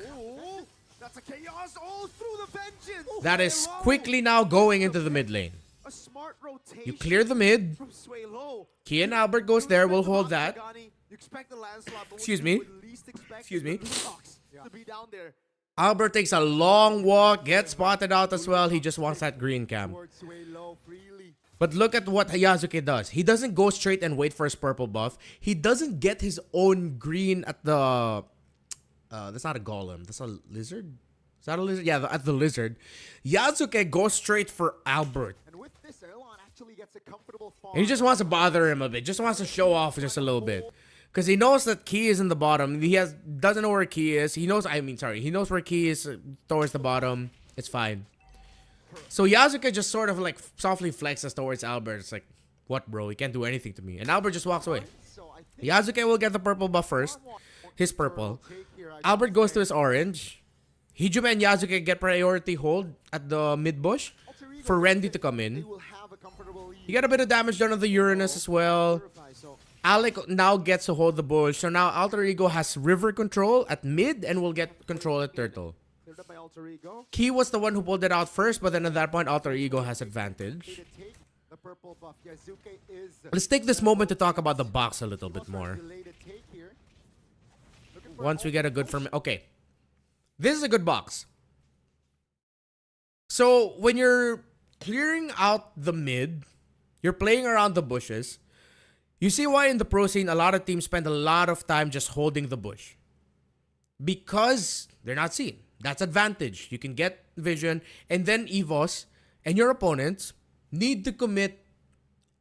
That's a chaos all through the vengeance. that is quickly now going into the mid lane. A smart rotation. You clear the mid. from Sway Low. Key and Albert goes there. We'll hold that. You expect the Lancelot, but what Excuse you me. would least expect Excuse is me. the Lunox. To be down there. Albert takes a long walk, gets spotted out as well. He just wants that green cam. Towards way low freely. But look at what Yasuke does. He doesn't go straight and wait for his purple buff. He doesn't get his own green at the... that's not a golem. That's a lizard? Is that a lizard? Yeah, at the lizard. Yasuke goes straight for Albert. And with this, Erlon actually gets a comfortable farm. And he just wants to bother him a bit. Just wants to show off just a little bit. Because he knows that Key is in the bottom. He doesn't know where Key is. He knows where Key is towards the bottom. It's fine. So Yasuke just sort of like softly flexes towards Albert. It's like, what, bro? He can't do anything to me. And Albert just walks away. Yasuke will get the purple buff first. His purple. Albert goes to his orange. Hijime and Yasuke get priority hold at the mid bush for Randy to come in. You get a bit of damage done on the Uranus as well. Alec now gets to hold the bush. So now Alter Ego has river control at mid and will get control at turtle. Key was the one who pulled it out first, but then at that point, Alter Ego has advantage. Let's take this moment to talk about the box a little bit more. Once we get a good from... Okay. This is a good box. So, when you're clearing out the mid, you're playing around the bushes, you see why in the pro scene, a lot of teams spend a lot of time just holding the bush. Because they're not seen. That's advantage. You can get vision, and then EVOS and your opponents need to commit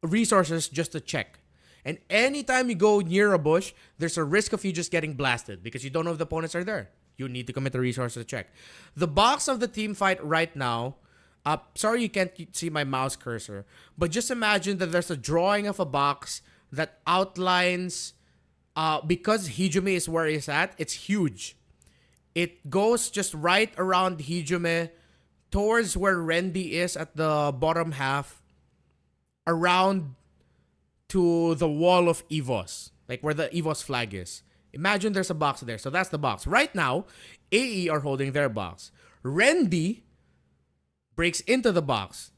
resources just to check. And anytime you go near a bush, there's a risk of you just getting blasted because you don't know if the opponents are there. You need to commit the resources to check. The box of the team fight right now, sorry you can't see my mouse cursor, but just imagine that there's a drawing of a box that outlines, because Hijime is where he's at, it's huge. It goes just right around Hijime towards where Randy is at the bottom half, around to the wall of EVOS, like where the EVOS flag is. Imagine there's a box there. So that's the box. Right now, AE are holding their box. Randy breaks into the box.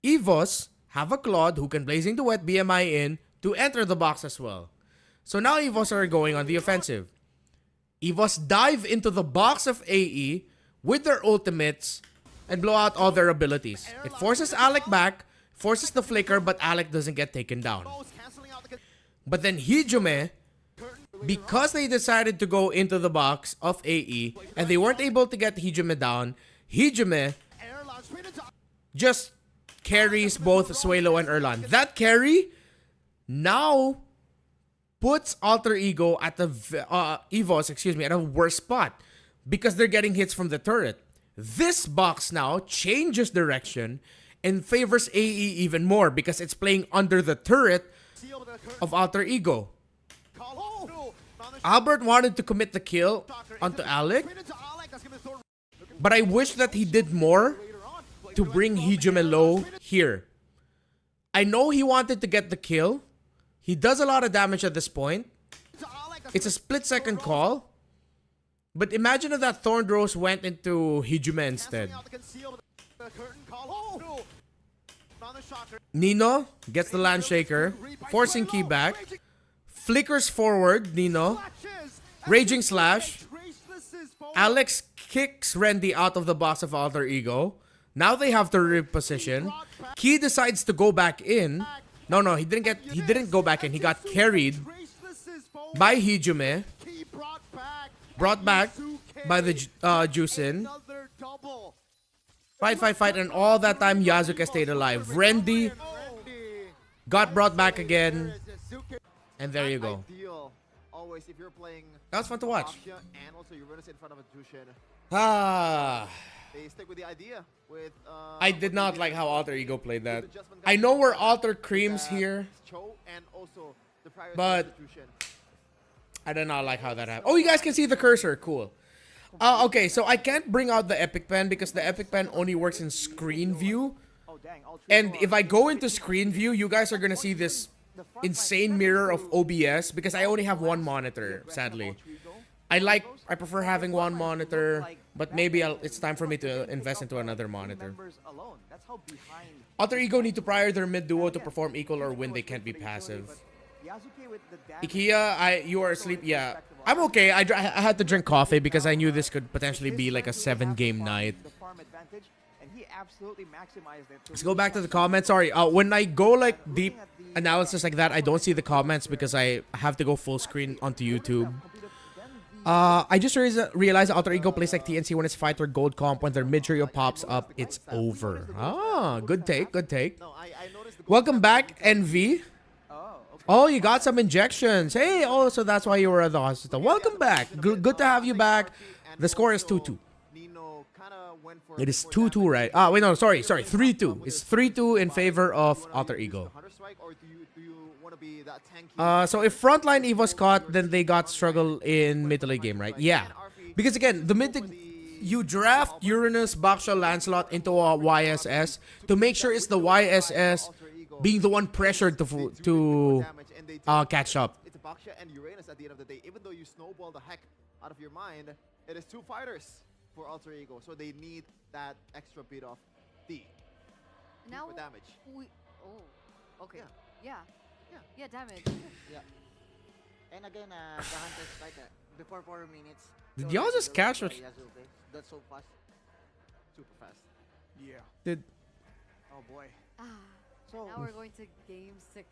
EVOS have a Claude who can Blazing Duet BMI in to enter the box as well. So now EVOS are going on the offensive. EVOS dive into the box of AE with their ultimates and blow out all their abilities. It forces Alec back, forces the flicker, but Alec doesn't get taken down. But then Hijime, because they decided to go into the box of AE and they weren't able to get Hijime down, Hijime just carries both Suelo and Erlan. That carry now puts Alter Ego at the EVOS, at a worse spot because they're getting hits from the turret. This box now changes direction and favors AE even more because it's playing under the turret of Alter Ego. Albert wanted to commit the kill onto Alec, but I wish that he did more to bring Hijime low here. I know he wanted to get the kill. He does a lot of damage at this point. It's a split-second call. But imagine if that Thorned Rose went into Hijime instead. Nino gets the Land Shaker, forcing Key back. Flickers forward, Nino. Raging Slash. Alex kicks Randy out of the box of Alter Ego. Now they have to reposition. Key decides to go back in. No, he didn't go back in. He got carried by Hijime. Brought back by the Jusin. Fight, and all that time Yasuke stayed alive. Randy got brought back again. And there you go. That was fun to watch. They stick with the idea with I did not like how Alter Ego played that. I know we're Alter Creams here, but I did not like how that happened. Oh, you guys can see the cursor. Cool. Okay, so I can't bring out the Epic Pen because the Epic Pen only works in screen view. And if I go into screen view, you guys are going to see this insane mirror of OBS because I only have one monitor, sadly. I prefer having one monitor, but maybe it's time for me to invest into another monitor. Alter Ego need to prior their mid duo to perform equal or win. They can't be passive. Yasuke with the damage. Ikea, you are asleep. Yeah, I'm okay. I had to drink coffee because I knew this could potentially be like a 7-game night. The farm advantage, and he absolutely maximized it. Let's go back to the comments. Sorry, when I go like deep analysis like that, I don't see the comments because I have to go full screen onto YouTube. I just realized Alter Ego plays like TNC when it's fight or gold comp. When their mid trio pops up, it's over. Ah, good take, good take. No, I noticed the Welcome back, NV. Oh, okay. Oh, you got some injections. Hey, oh, so that's why you were at the hospital. Welcome back. Good to have you back. The score is 2-2. Nino kinda went for It is for 2-2, damage. right? Ah, wait, no, sorry, 3-2. It's 3-2 in favor of Alter Ego. Hunter strike, or do you want to be that tanky? So if frontline EVOS caught, then they got struggle in mid to late game, right? Yeah. Because again, the mid you draft Uranus, Baksha, Lancelot into a YSS to make sure it's the YSS being the one pressured to catch up. It's Baksha and Uranus at the end of the day. Even though you snowball the heck out of your mind, it is 2 fighters for Alter Ego, so they need that extra bit of D Now for damage. Oh, okay. Yeah. Yeah, damage. Yeah. And again, the Hunter Strike before 4 minutes. Did y'all just catch us? Yasuke. That's so fast. Super fast. Yeah. Did Oh boy. Ah, So now we're going to game 6.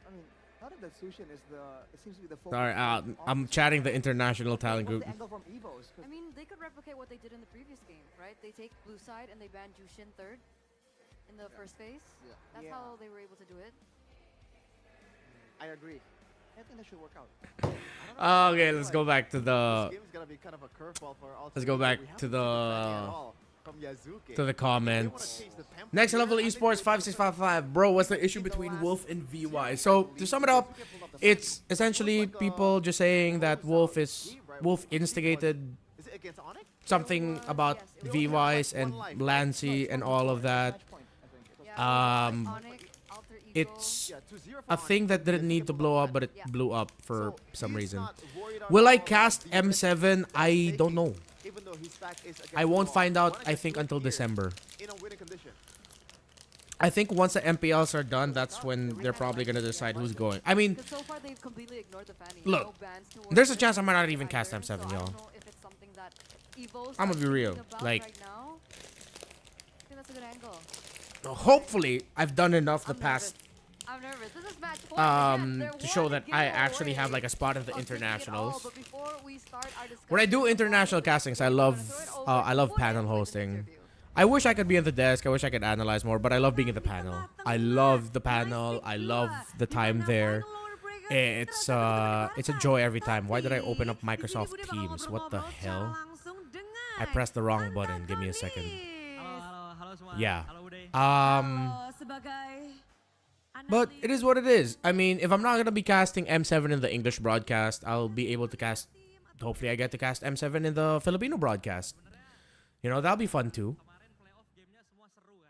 I mean, now that the Sushin is it seems to be the focus. sorry, on I'm this chatting the side. international talent What's group. the angle from EVOS? 'Cause I mean, they could replicate what they did in the previous game, right? They take blue side and they ban Jushin third in the first phase. Yeah. That's Yeah. how they were able to do it. I agree. I think that should work out. Okay, let's go back to the This game's gonna be kind of a curveball for Alter let's go Ego. back We haven't to seen that at the all from Yasuke. to the They wanna comments. change the tempo Next here. level I think esports they- 5655. Bro, what's the issue between Wolf and VY? So to sum it up, it's essentially people just saying that Wolf instigated Is it against Onyx? something about Yes, it was VYs and Lancy and all of that. Match point, I think. It was Yeah, Um, Onyx, Alter Ego. It's Yeah, 2-0 for a Onyx. thing that didn't need to blow up, but it Yeah. blew up for So some he's reason. not worried at Will I all cast about the M7? risk I he's don't know. taking, even though his back is against I the won't wall. find out, Onyx I is think, good until here December. in a winning condition. I think once the MPLs are done, that's when they're probably going to decide who's going. I mean, Because so far they've completely ignored the fanny. Look, No bans towards there's a it, chance I might not no even cast either, M7, so I y'all. don't know if it's something that EVOS I'ma are be real, thinking about like- right now. I think that's a good angle. hopefully, I've done enough the I'm past I'm nervous. This is match point. Again, they're to show one that I game actually have away like a spot in the of taking it all, internationals. but before we start our When I do discussion, international castings, I love panel hosting. I wish I could be at the desk. I wish I could analyze more, but I love being in the panel. I love the panel. I love the time there. It's a joy every time. Why did I open up Microsoft Teams? What the hell? I pressed the wrong button. Give me a second. Yeah. But it is what it is. I mean, if I'm not gonna be casting M7 in the English broadcast, I'll be able to cast. Hopefully, I get to cast M7 in the Filipino broadcast. You know, that'll be fun too.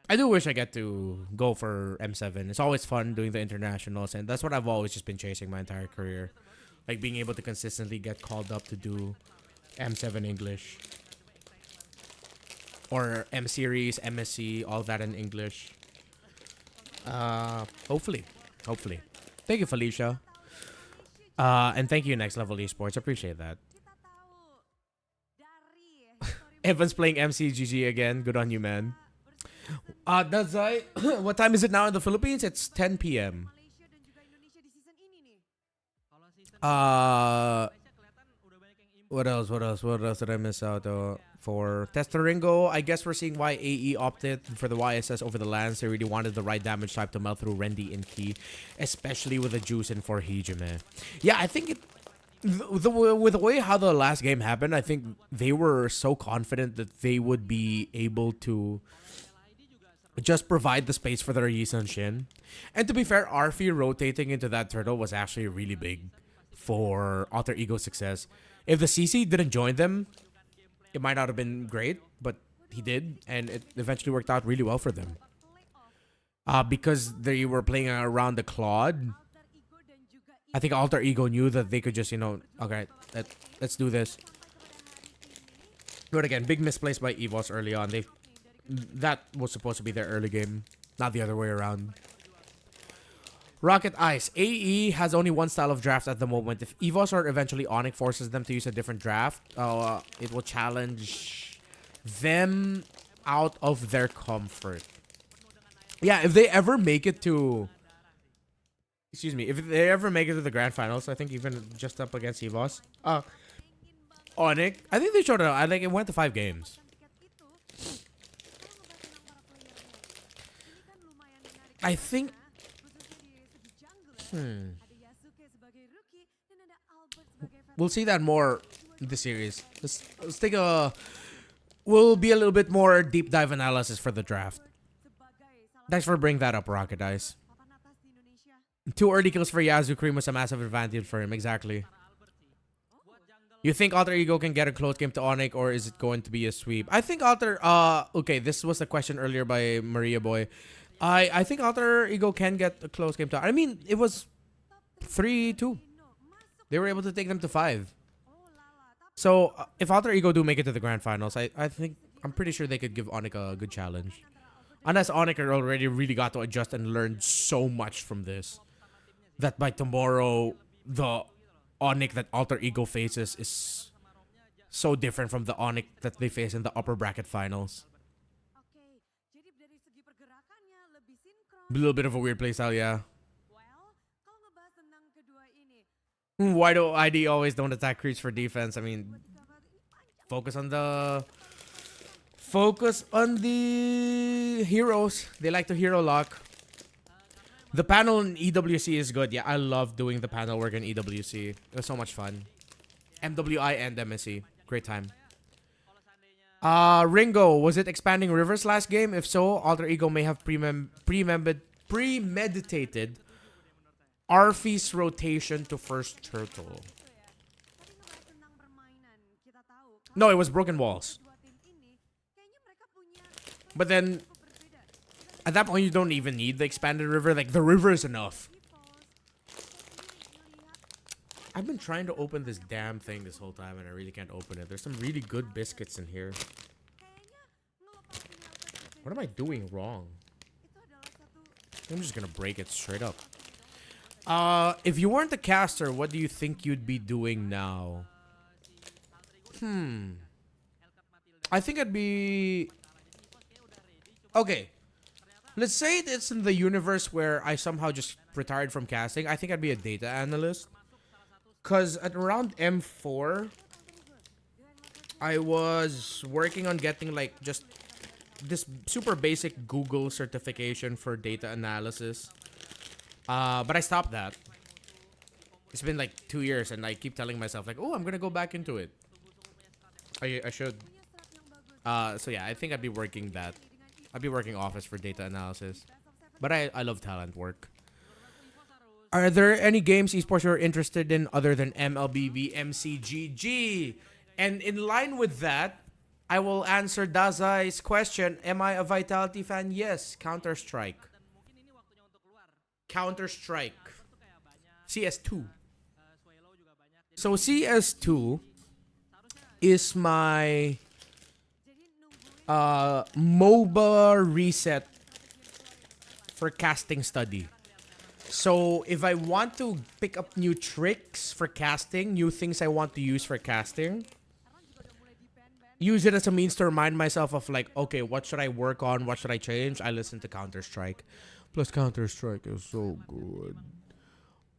I do wish I get to go for M7. It's always fun doing the internationals, and that's what I've always just been chasing my entire career. Like being able to consistently get called up to do M7 English. Or M Series, MSC, all that in English. Hopefully. Thank you, Felicia. And thank you, Next Level Esports. Appreciate that. Evan's playing MCGG again. Good on you, man. Does I? What time is it now in the Philippines? It's 10 p.m. What else did I miss out for Testaringo? I guess we're seeing why AE opted for the YSS over the Lance. They really wanted the right damage type to melt through Rendy and Key, especially with the juice in for Hijime. Yeah, I think with the way how the last game happened, I think they were so confident that they would be able to just provide the space for their Yisun Shin. And to be fair, Arfi rotating into that turtle was actually really big for Alter Ego's success. If the CC didn't join them, it might not have been great, but he did, and it eventually worked out really well for them. Because they were playing around the Claude, I think Alter Ego knew that they could just, okay, let's do this. But again, big misplace by EVOS early on. That was supposed to be their early game, not the other way around. Rocket Ice. AE has only one style of draft at the moment. If EVOS or eventually Onyx forces them to use a different draft, it will challenge them out of their comfort. Yeah, if they ever make it to... Excuse me. If they ever make it to the grand finals, I think even just up against EVOS. Onyx. I think they showed it. It went to 5 games. I think... We'll see that more in the series. Let's take a... We'll be a little bit more deep dive analysis for the draft. Thanks for bringing that up, Rocket Ice. 2 early kills for Yazu Cream was a massive advantage for him. Exactly. You think Alter Ego can get a close game to Onyx, or is it going to be a sweep? I think Alter... okay, this was a question earlier by Maria Boy. I think Alter Ego can get a close game to... I mean, it was 3-2. They were able to take them to 5. So, if Alter Ego do make it to the grand finals, I'm pretty sure they could give Onyx a good challenge. Unless Onyx already really got to adjust and learn so much from this, that by tomorrow, the Onyx that Alter Ego faces is so different from the Onyx that they face in the upper bracket finals. A little bit of a weird playstyle, yeah. Why do ID always don't attack creeps for defense? I mean, focus on the heroes. They like to hero lock. The panel in EWC is good. Yeah, I love doing the panel work in EWC. It was so much fun. MWI and MSC. Great time. Ringo, was it expanding rivers last game? If so, Alter Ego may have premeditated Arfie's rotation to first turtle. No, it was broken walls. But then, at that point, you don't even need the expanded river. Like, the river is enough. I've been trying to open this damn thing this whole time, and I really can't open it. There's some really good biscuits in here. What am I doing wrong? I'm just gonna break it straight up. If you weren't a caster, what do you think you'd be doing now? I think I'd be... Okay. Let's say it's in the universe where I somehow just retired from casting. I think I'd be a data analyst. Because at around M4, I was working on getting like just this super basic Google certification for data analysis. But I stopped that. It's been like 2 years and I keep telling myself like, oh, I'm going to go back into it. I should. So yeah, I think I'd be working that. I'd be working office for data analysis. But I love talent work. Are there any games esports you're interested in other than MLBB, MCGG? And in line with that, I will answer Dazai's question. Am I a Vitality fan? Yes. Counter-Strike. Counter-Strike. CS2. So CS2 is my MOBA reset for casting study. So if I want to pick up new tricks for casting, new things I want to use for casting, use it as a means to remind myself of like, okay, what should I work on? What should I change? I listen to Counter-Strike. Plus Counter-Strike is so good.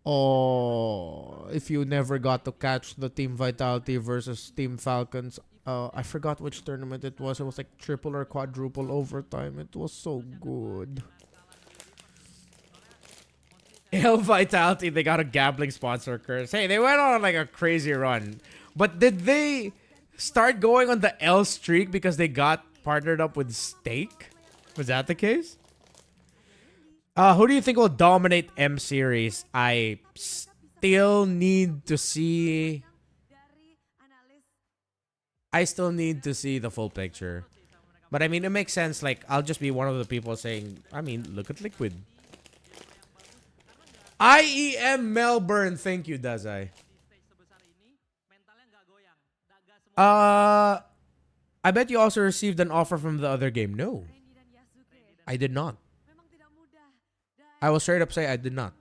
Oh, if you never got to catch the Team Vitality versus Team Falcons, I forgot which tournament it was. It was like triple or quadruple overtime. It was so good. Hell Vitality, they got a gambling sponsor curse. Hey, they went on like a crazy run. But did they start going on the L streak because they got partnered up with Stake? Was that the case? Who do you think will dominate M series? I still need to see... I still need to see the full picture. But I mean, it makes sense. Like, I'll just be one of the people saying, I mean, look at Liquid. IEM Melbourne. Thank you, Dazai. I bet you also received an offer from the other game. No. I did not. I will straight up say I did not.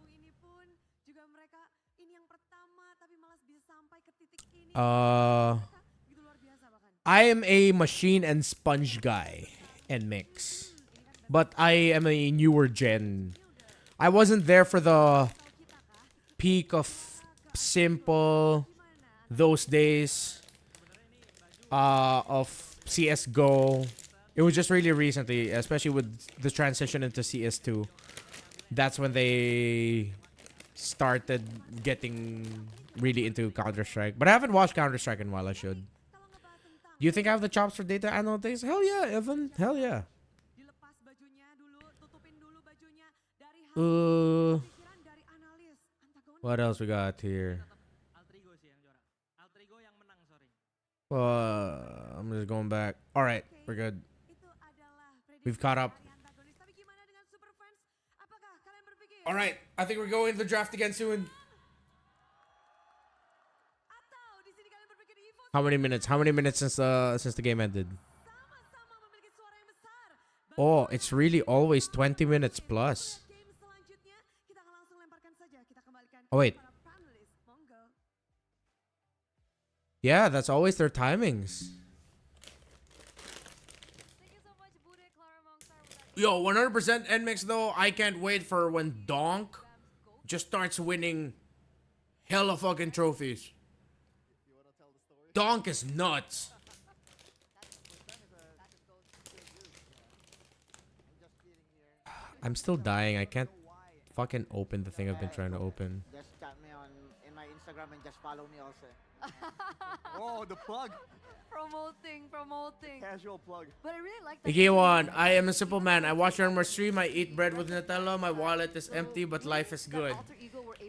I am a machine and sponge guy and mix. But I am a newer gen. I wasn't there for the peak of simple those days of CSGO. It was just really recently, especially with the transition into CS2. That's when they started getting really into Counter-Strike. But I haven't watched Counter-Strike in a while. I should. Do you think I have the chops for data analytics? Hell yeah, Evan. Hell yeah. Dilepas bajunya dulu, tutupin dulu bajunya dari Uh, pikiran dari analis. Antagonis what else we got here? Altrigo sih yang juara. Altrigo yang menang, sorry. I'm just going back. All right, we're good. itu adalah prediksi We've caught up. dari antagonis. Tapi gimana dengan super fans? Apakah kalian berpikir All right, I think we're going to the draft again soon. atau di sini kalian berpikir EVOS How many minutes? How many minutes since the game ended? sama-sama memiliki suara yang besar? Oh, it's really always 20 minutes plus. Game selanjutnya kita akan langsung lemparkan saja. Kita kembalikan Oh, wait. para panelis. Monggo. Yeah, that's always their timings. Thank you so much, Bude, Clara Mongstar, with that Yo, 100% NMix though. I can't wait for when Donk just starts winning hella fucking trophies. Donk is nuts. I'm still dying. I can't fucking open the thing I've been trying to open. Just chat me on in my Instagram and just follow me also. Whoa, the plug. promoting. Casual plug. But I really like that. Ike1, I am a simple man. I watch your stream. I eat bread with Nutella. My wallet is empty, but life is good.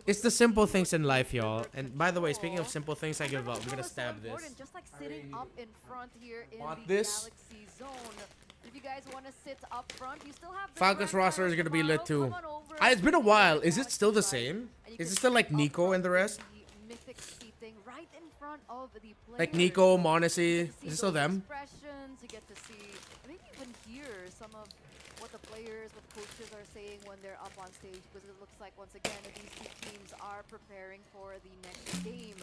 It's the simple things in life, y'all. And by the way, speaking of simple things, I give up. I'm gonna stab this. Just like sitting up in front here in Want the this? Galaxy Zone. If you guys want to sit up front, you still have the Falcons grand roster is finals gonna be lit tomorrow. too. Come on over It's been a to while. the Is it still the Galaxy same? and you Is can it still like sit up Nico front and the rest? in the mythic seating right in front of the Like players. Nico, You Monacy. get to see Is it still those them? expressions, you get to see, maybe even hear some of what the players, what the coaches are saying when they're up on stage, because it looks like once again these two teams are preparing for the next game.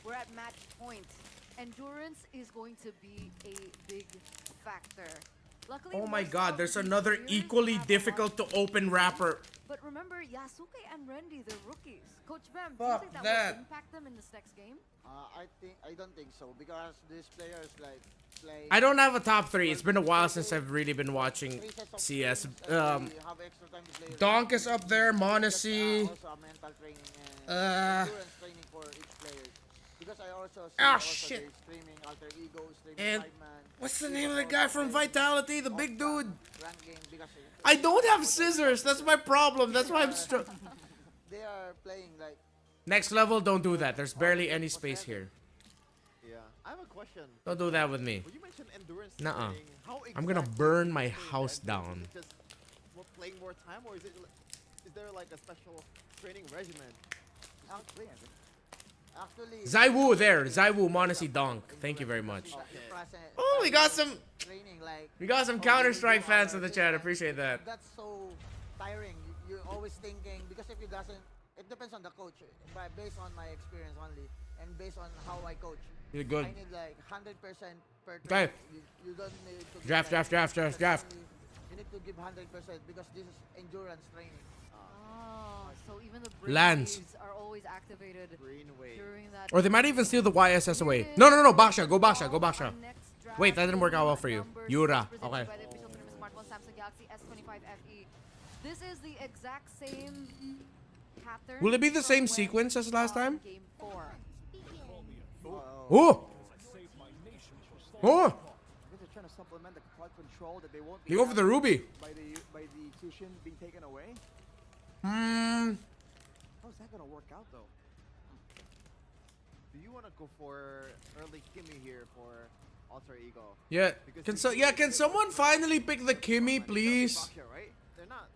We're at match point. Endurance is going to be a big factor. Luckily, Oh my most god, of there's the another players equally have a difficult to lot open wrapper. But remember, Yasuke and Randy, they're rookies. Coach Bam, do you Fuck think that, that. will impact them in this next game? I don't think so because these players like play. I don't have a top 3. It's been a while since I've really been watching 3 sets of CS. games and they have extra time to play. Donk is up there, Just, Monacy. also a mental training and Uh, endurance training for each player. Because I also see Ah, also shit. they're streaming Alter Ego, streaming And 5-man. What's the name of the guy from Vitality? The big dude. Rank game because I don't have scissors. That's my problem. That's why I'm they are playing like Next level, don't do that. There's barely any space here. Yeah, I have a question. Don't do that with me. When you mentioned endurance Nuh-uh. training, how I'm gonna exactly burn do you my train house endurance? down. Is it just playing more time, or is there like a special training regimen? actually Zaiwu there. Zaiwu, Monacy, Donk. Thank you very much. Oh, we got some. training like We got some Counter-Strike fans in the chat. Appreciate that. that's so tiring. You're always thinking because if you doesn't, it depends on the coach. But based on my experience only, and based on how I coach, You're good. I need like 100% per Okay. training. You don't need to give Draft, like draft, draft, draft, 50%. draft. You need to give 100% because this is endurance training. Oh, so even the Lands. brainwaves are always activated Green wave. during that. Or they might even steal the YSS away. No, no, no, Basha. Go Basha. Go Basha. Our next draft Wait, that didn't work out well for you. number Yura. 6 presented Okay. by the official tournament smartphone Samsung Galaxy S25 FE. This is the exact same pattern. Will it be the from same when sequence as last on time? Game 4. Oh! Oh! I guess they're trying to supplement the cloud control that they won't be They go for the having Ruby. by the Tushin being taken away. Hmm. How's that gonna work out though? Do you want to go for early Kimmy here for Alter Ego? Yeah. Can someone finally pick the Kimmy, please? Baksha, right? They're not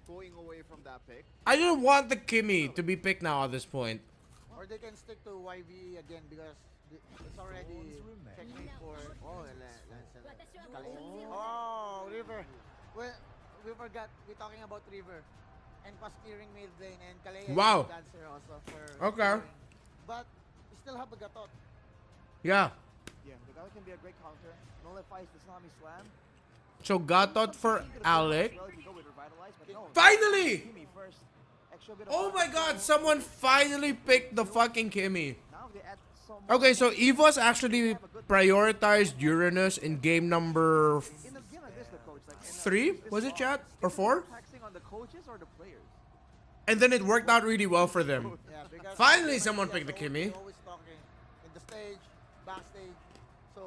going away from that pick. I didn't want the Kimmy to be picked now at this point. Or they can stick to YV again because it's already checkmate for oh River. Well, we forgot we're talking about River and pas steering mid lane and Kalea Wow. is dancer also for Okay. steering. But we still have a Gatot. Yeah. Yeah, the Gatot can be a great counter. Nullifies the Tsunami Slam. So Gatot for Alec. Well, if you go with Revitalize, but no. Finally! Kimi first. Extra bit of Oh my power god, control. someone finally picked the fucking Kimmy. Now they add some Okay, so EVOS actually prioritized Uranus in game number in a game like this, the coach, like, in a- 3? this Was it, long, chat? Or is it 4? taxing on the coaches or the players? And then it worked out really well for them. Yeah, because Finally, Kimmy someone is picked the Kimmy. always talking in the stage, backstage. So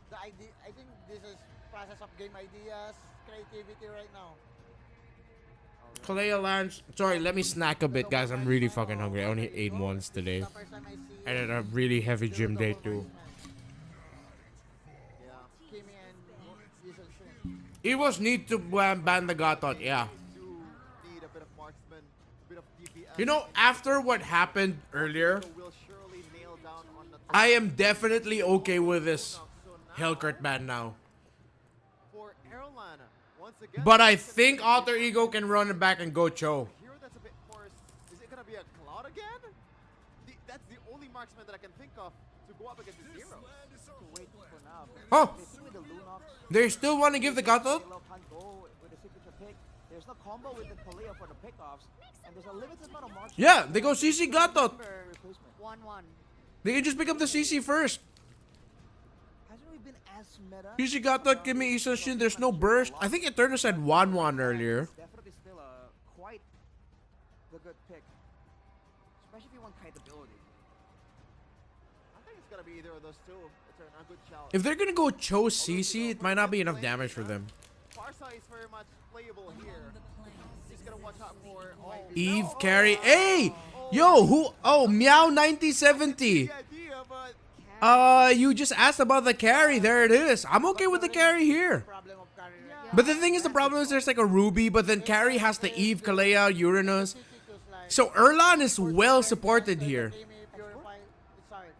the idea, I think this is process of game ideas, creativity right now. Kalea Lance. Sorry, let me snack a bit, guys. I'm really fucking hungry. I only ate once today. The first time I see And then a really heavy gym day, too. Yeah. Kimmy and Diesel Shin. EVOS need to ban the Gatot, yeah. Do need a bit of marksman, a bit of DPS. You know, after what happened earlier, Will surely nail down on the I am definitely okay with this Hellcurt ban now. for Airline. Once again, But I think Alter Ego can run it back and go Cho. here that's a bit more. Is it gonna be a Cloud again? That's the only marksman that I can think of to go up against the Zero. Wait for now. Huh? They see with the Lunox. They still want to give the Gatot? Halo can't go with the signature pick. There's no combo with the Kalea for the pickoffs. And there's a limited amount of marks. Yeah, they go CC Gatot. Replacement. 1-1. They can just pick up the CC first. Hasn't really been as meta. CC Gatot, Kimi Isa Shin, there's no burst. I think Eternus said 1-1 earlier. It's definitely still quite the good pick. Especially if you want kite ability. I think it's gonna be either of those two. It's a good shout. If they're gonna go Cho CC, it might not be enough damage for them. Farsa is very much playable here. He's gonna watch out for Eve carry. Hey! Yo, who? Oh, Meow 9070. the idea, but You just asked about the carry. There it is. I'm okay with the carry here. Problem of carry right But the thing is, the problem is there's like a Ruby, but then carry has the Eve, Kalea, Uranus. So Erlan is well supported here. Kimmy purify its side.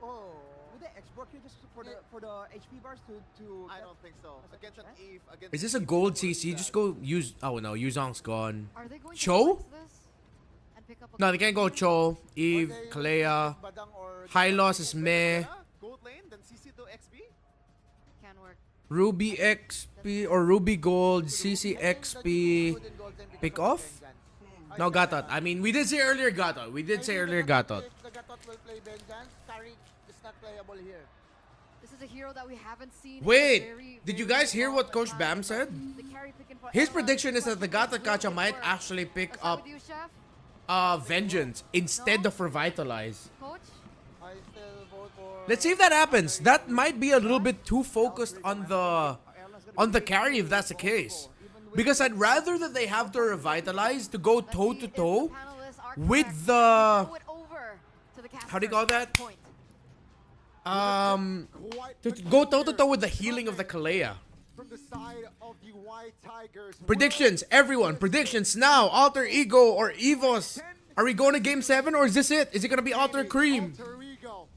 Oh. Would they export here just for the HP bars to I don't think so. Against an Eve, against Is this a gold CC? Just go use. Oh no, Yuzong's gone. Are they going Cho? to flex this and pick up a No, they can't go Cho, Eve, Kalea. Badang or High loss is meh. Gold lane, then CC to XP. Can work. Ruby XP or Ruby Gold, CC XP. Pick off? No, Gatot. I mean, we did say earlier Gatot. We did say earlier Gatot. If the Gatot will play Vengeance, carry is not playable here. This is a hero that we haven't seen. in a Wait, very, did you very guys hear long what Coach time. Bam said? The carry picking for His Ella prediction is that the because Gatot will Gacha might work. actually pick Let's start up with you, Chef. Vengeance instead of Revitalize. Coach. I still vote for. Let's see if that happens. That might be a little bit too focused on the carry if that's the case. Because I'd rather that they have to Revitalize to go Let's toe see to if toe the panelists are with correct. the Throw it over to the how do you caster. call that? Point. To go toe to toe with the healing of the Kalea. From the side of the White Tigers. Predictions, everyone, predictions now. Alter Ego or EVOS. Are we going to game 7 or is this it? Is it gonna be Alter Cream? Alter Ego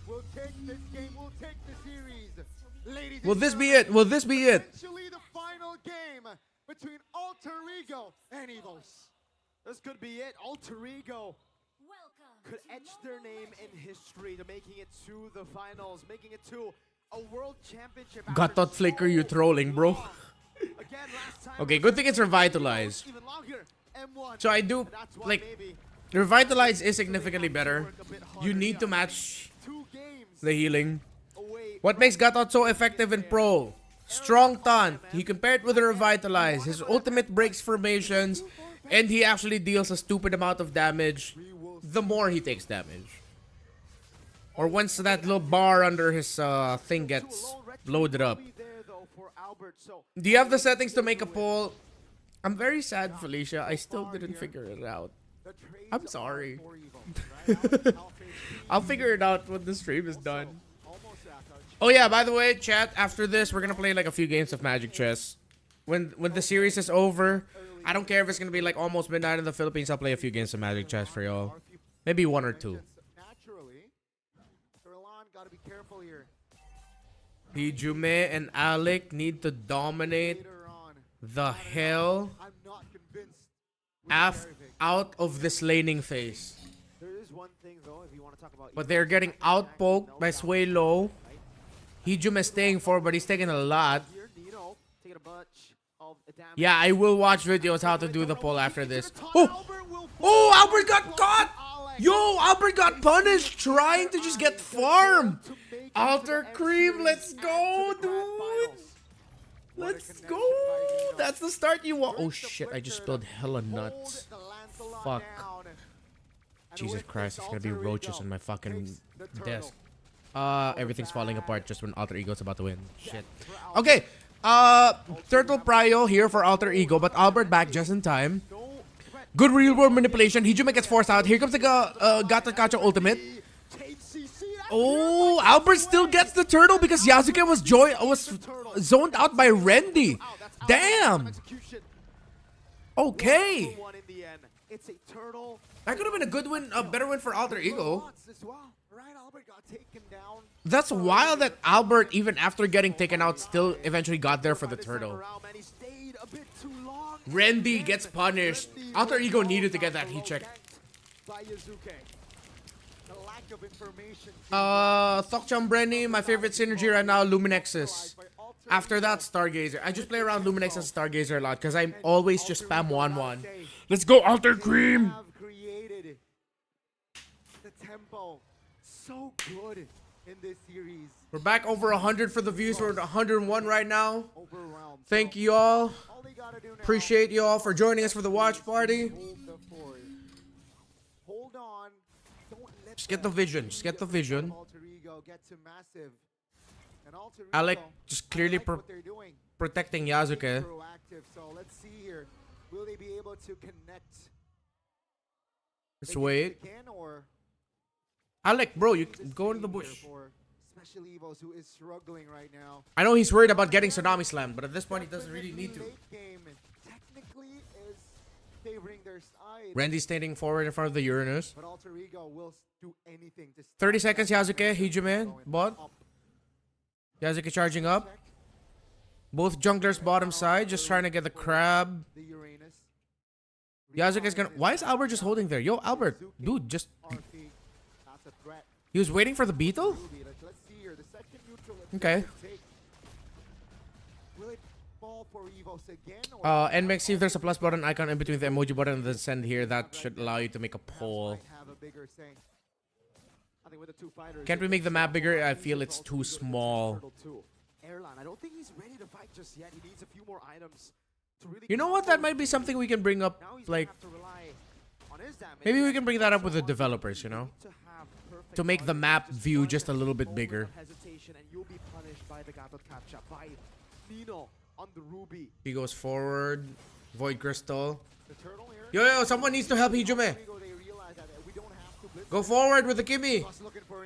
will take this game, will take the series. Ladies Will and this be gentlemen, it? Will this be it? Potentially the final game between Alter Ego and EVOS. This could be it. Alter Ego could etch their name in history to making it to the finals, making it to a world championship. Got that flicker, you trolling, bro. Again, last time Okay, was good thing it's M1, revitalized. even longer, M1. So I do, That's why like, maybe Revitalize is significantly better. work a bit You harder. need to match 2 games the healing. away. What makes Gatot so effective in Pro? Strong taunt. He can pair it with a Revitalize. His ultimate breaks formations. And he actually deals a stupid amount of damage the more he takes damage. Or once that little bar under his thing gets loaded up. Do you have the settings to make a poll? I'm very sad, Felicia. I still didn't figure it out. I'm sorry. I'll figure it out when the stream is done. Oh yeah, by the way, chat, after this, we're gonna play like a few games of Magic Chess. When the series is over, I don't care if it's gonna be like almost midnight in the Philippines, I'll play a few games of Magic Chess for y'all. Maybe 1 or 2. Naturally, Erlan got to be careful here. Pijume and Alec need to dominate Later on, the hell I'm not convinced. out of this laning phase. There is one thing though, if you want to talk about. But they're getting outpoked by Sway Low. Hijum is staying forward, but he's taking a lot. Here, Nino taking a bunch of damage. Yeah, I will watch videos how to do the pull after this. Oh, Albert got caught! Yo, Albert got punished trying to just get farm. Alter Cream, let's go, dude. Let's go. That's the start you want. Oh shit, I just spilled hella nuts. Fuck. Jesus Christ, it's gonna be roaches on my fucking desk. Everything's falling apart just when Alter Ego's about to win. Shit. Okay, Turtle Prio here for Alter Ego, but Albert back just in time. Good real world manipulation. Hijime gets forced out. Here comes the Gata Kacha ultimate. Oh, Albert still gets the turtle because Yasuke was zoned out by Rendy. Damn. Okay. That could have been a good win, a better win for Alter Ego. That's wild that Albert, even after getting taken out, still eventually got there for the turtle. Rendy gets punished. Alter Ego needed to get that heat check. Thokcham Brenny, my favorite synergy right now, Luminexus. After that, Stargazer. I just play around Luminex and Stargazer a lot because I always just spam 1-1. Let's go, Alter Cream! The tempo so good in this series. We're back over 100 for the views. We're at 101 right now. Thank you all. Appreciate you all for joining us for the watch party. Hold on. Just get the vision. Just get the vision. Alec just clearly protecting Yasuke. So let's see here. Will they be able to connect? Let's wait. Alec, bro, you go into the bush. Especially EVOS, who is struggling right now. I know he's worried about getting Tsunami Slammed, but at this point he doesn't really need to. Technically is favoring their side. Randy standing forward in front of the Uranus. But Alter Ego will do anything to 30 seconds, Yasuke, Hijime, bot. Yasuke charging up. Both junglers bottom side, just trying to get the crab. Yasuke's gonna... Why is Albert just holding there? Yo, Albert, dude, just... He was waiting for the beetle? Okay. NMAX, see if there's a plus button icon in between the emoji button and the send here. That should allow you to make a poll. Can't we make the map bigger? I feel it's too small. I don't think he's ready to fight just yet. He needs a few more items to really. You know what? That might be something we can bring up. Like, maybe we can bring that up with the developers, you know? To make the map view just a little bit bigger. He goes forward. Void Crystal. Yo, someone needs to help Hijime. Go forward with the Kimi.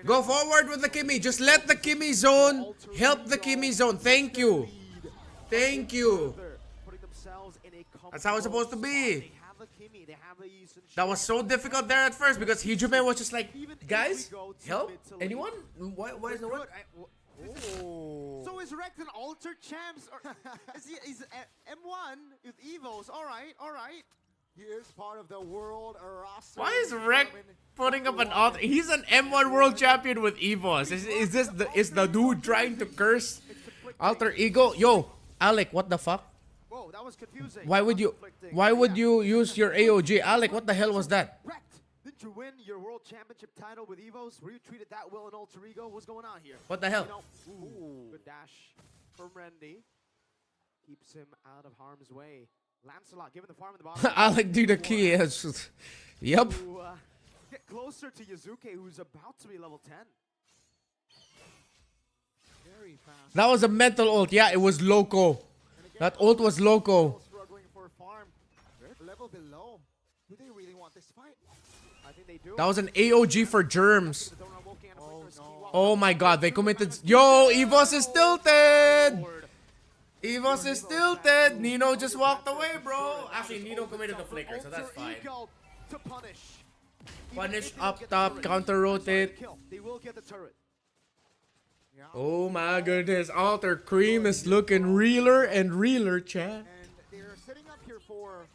Go forward with the Kimi. Just let the Kimi zone. Help the Kimi zone. Thank you. Thank you. That's how it's supposed to be. That was so difficult there at first because Hijime was just like, guys, help? Anyone? Why is no one? So is Rex an Alter Champs? Or is M1 with EVOS? Alright. He is part of the world roster. Why is Rex putting up an alter? He's an M1 world champion with EVOS. Is the dude trying to curse Alter Ego? Yo, Alec, what the fuck? Whoa, that was confusing. Why would you use your AOG? Alec, what the hell was that? Rex, didn't you win your world championship title with EVOS? Were you treated that well in Alter Ego? What's going on here? What the hell? Good dash from Randy. Keeps him out of harm's way. Lancelot given the farm in the bottom. Alec, do the key. Yep. Get closer to Yazuke, who's about to be level 10. Very fast. That was a mental ult. Yeah, it was loco. That ult was loco. Struggling for farm. Level below. Do they really want this fight? I think they do. That was an AOG for germs. Oh my god, they committed. Yo, EVOS is tilted. EVOS is tilted. Nino just walked away, bro. Actually, Nino committed the flicker, so that's fine. Punish up top, counter rotate. They will get the turret. Oh my goodness, Alter Cream is looking realer and realer, chat. And they're setting up here for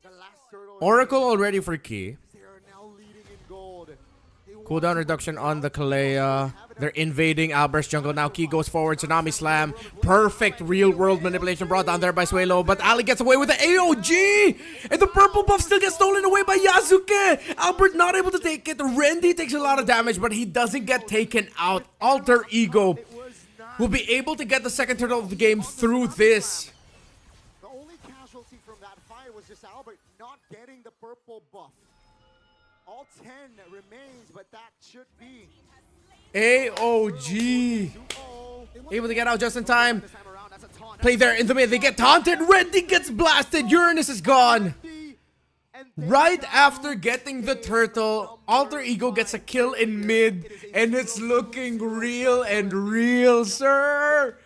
the last turtle. Oracle already for key. They are now leading in gold. Cooldown reduction on the Kalea. They're invading Albert's jungle. Now Key goes forward. Tsunami Slam. Perfect real-world manipulation brought down there by Suelo. But Ali gets away with the AOG! And the purple buff still gets stolen away by Yasuke! Albert not able to take it. Randy takes a lot of damage, but he doesn't get taken out. Alter Ego will be able to get the second turtle of the game through this. The only casualty from that fight was just Albert not getting the purple buff. All 10 remains, but that should be AOG able to get out just in time. Play there in the mid. They get taunted. Randy gets blasted. Uranus is gone. Right after getting the turtle, Alter Ego gets a kill in mid, and it's looking real and real, sir.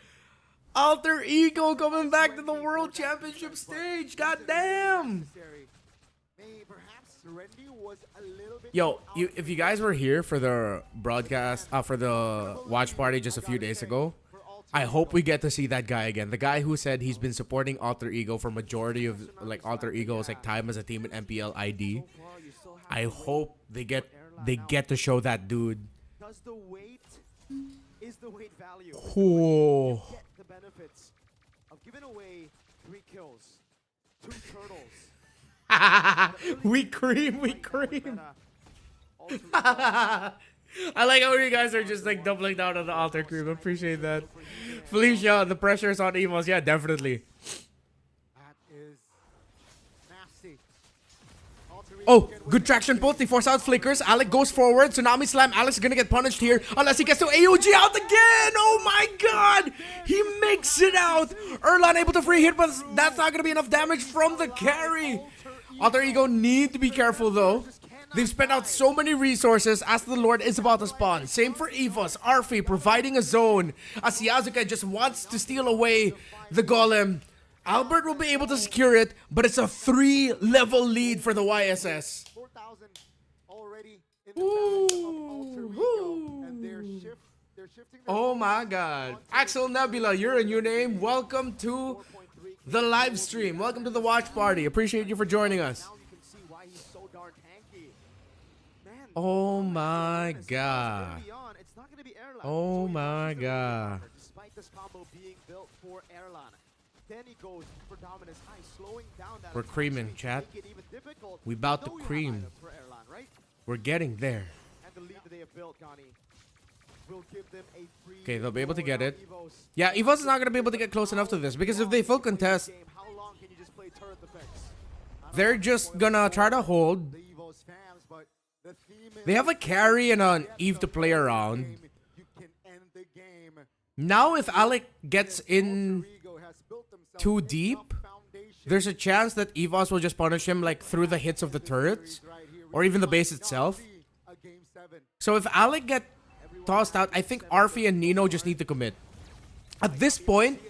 Alter Ego coming back to the World Championship stage. God damn. Yo, if you guys were here for the broadcast, for the watch party just a few days ago, I hope we get to see that guy again. The guy who said he's been supporting Alter Ego for majority of like Alter Ego's like time as a team in MPL ID. I hope they get to show that dude. Does the weight is the weight value? Oh. Get the benefits of giving away 3 kills, 2 turtles. We cream. I like how you guys are just like doubling down on the Alter cream. Appreciate that. Felicia, the pressure is on EVOS. Yeah, definitely. That is nasty. Oh, good traction both. They force out flickers. Alec goes forward. Tsunami Slam. Alex is gonna get punished here unless he gets to AOG out again. Oh my god. He makes it out. Erlan able to free hit, but that's not gonna be enough damage from the carry. Alter Ego need to be careful though. They've spent out so many resources as the Lord is about to spawn. Same for EVOS. Arfi providing a zone as Yasuke just wants to steal away the golem. Albert will be able to secure it, but it's a 3-level lead for the YSS. 4,000 already in the hands of Alter Ego, and they're shifting their Oh my god. Axel Nebula, you're a new name. Welcome to the live stream. Welcome to the watch party. Appreciate you for joining us. Now you can see why he's so darn tanky. Man, Oh my it's god. gonna be on. It's not gonna be Erlan. Oh So he my pushes the god. counter, despite this combo being built for Erlan. Then he goes for dominance high, slowing down that We're attack creaming, speed to chat. make it even difficult. We about to Know you have cream. items for Erlan, right? We're getting there. And the lead that they have built, Gani, will give them a free Okay, they'll be able to get it. EVOS. Yeah, EVOS is not going to be able to get close enough to this because if they full contest, Game, how long can you just play turret effects? I don't they're know just what gonna try to hold. the EVOS fans, but the theme is They have a carry and an get Eve the to play first around. game, you can end the game. Now if Alec gets in Alter Ego has built themselves too a deep, tough foundation. there's a chance that EVOS will just punish him like through the hits of the turrets Right here. or even the base itself. See a game 7. So if Alec get tossed out, I think Arfi and Nino just need to commit. At this point,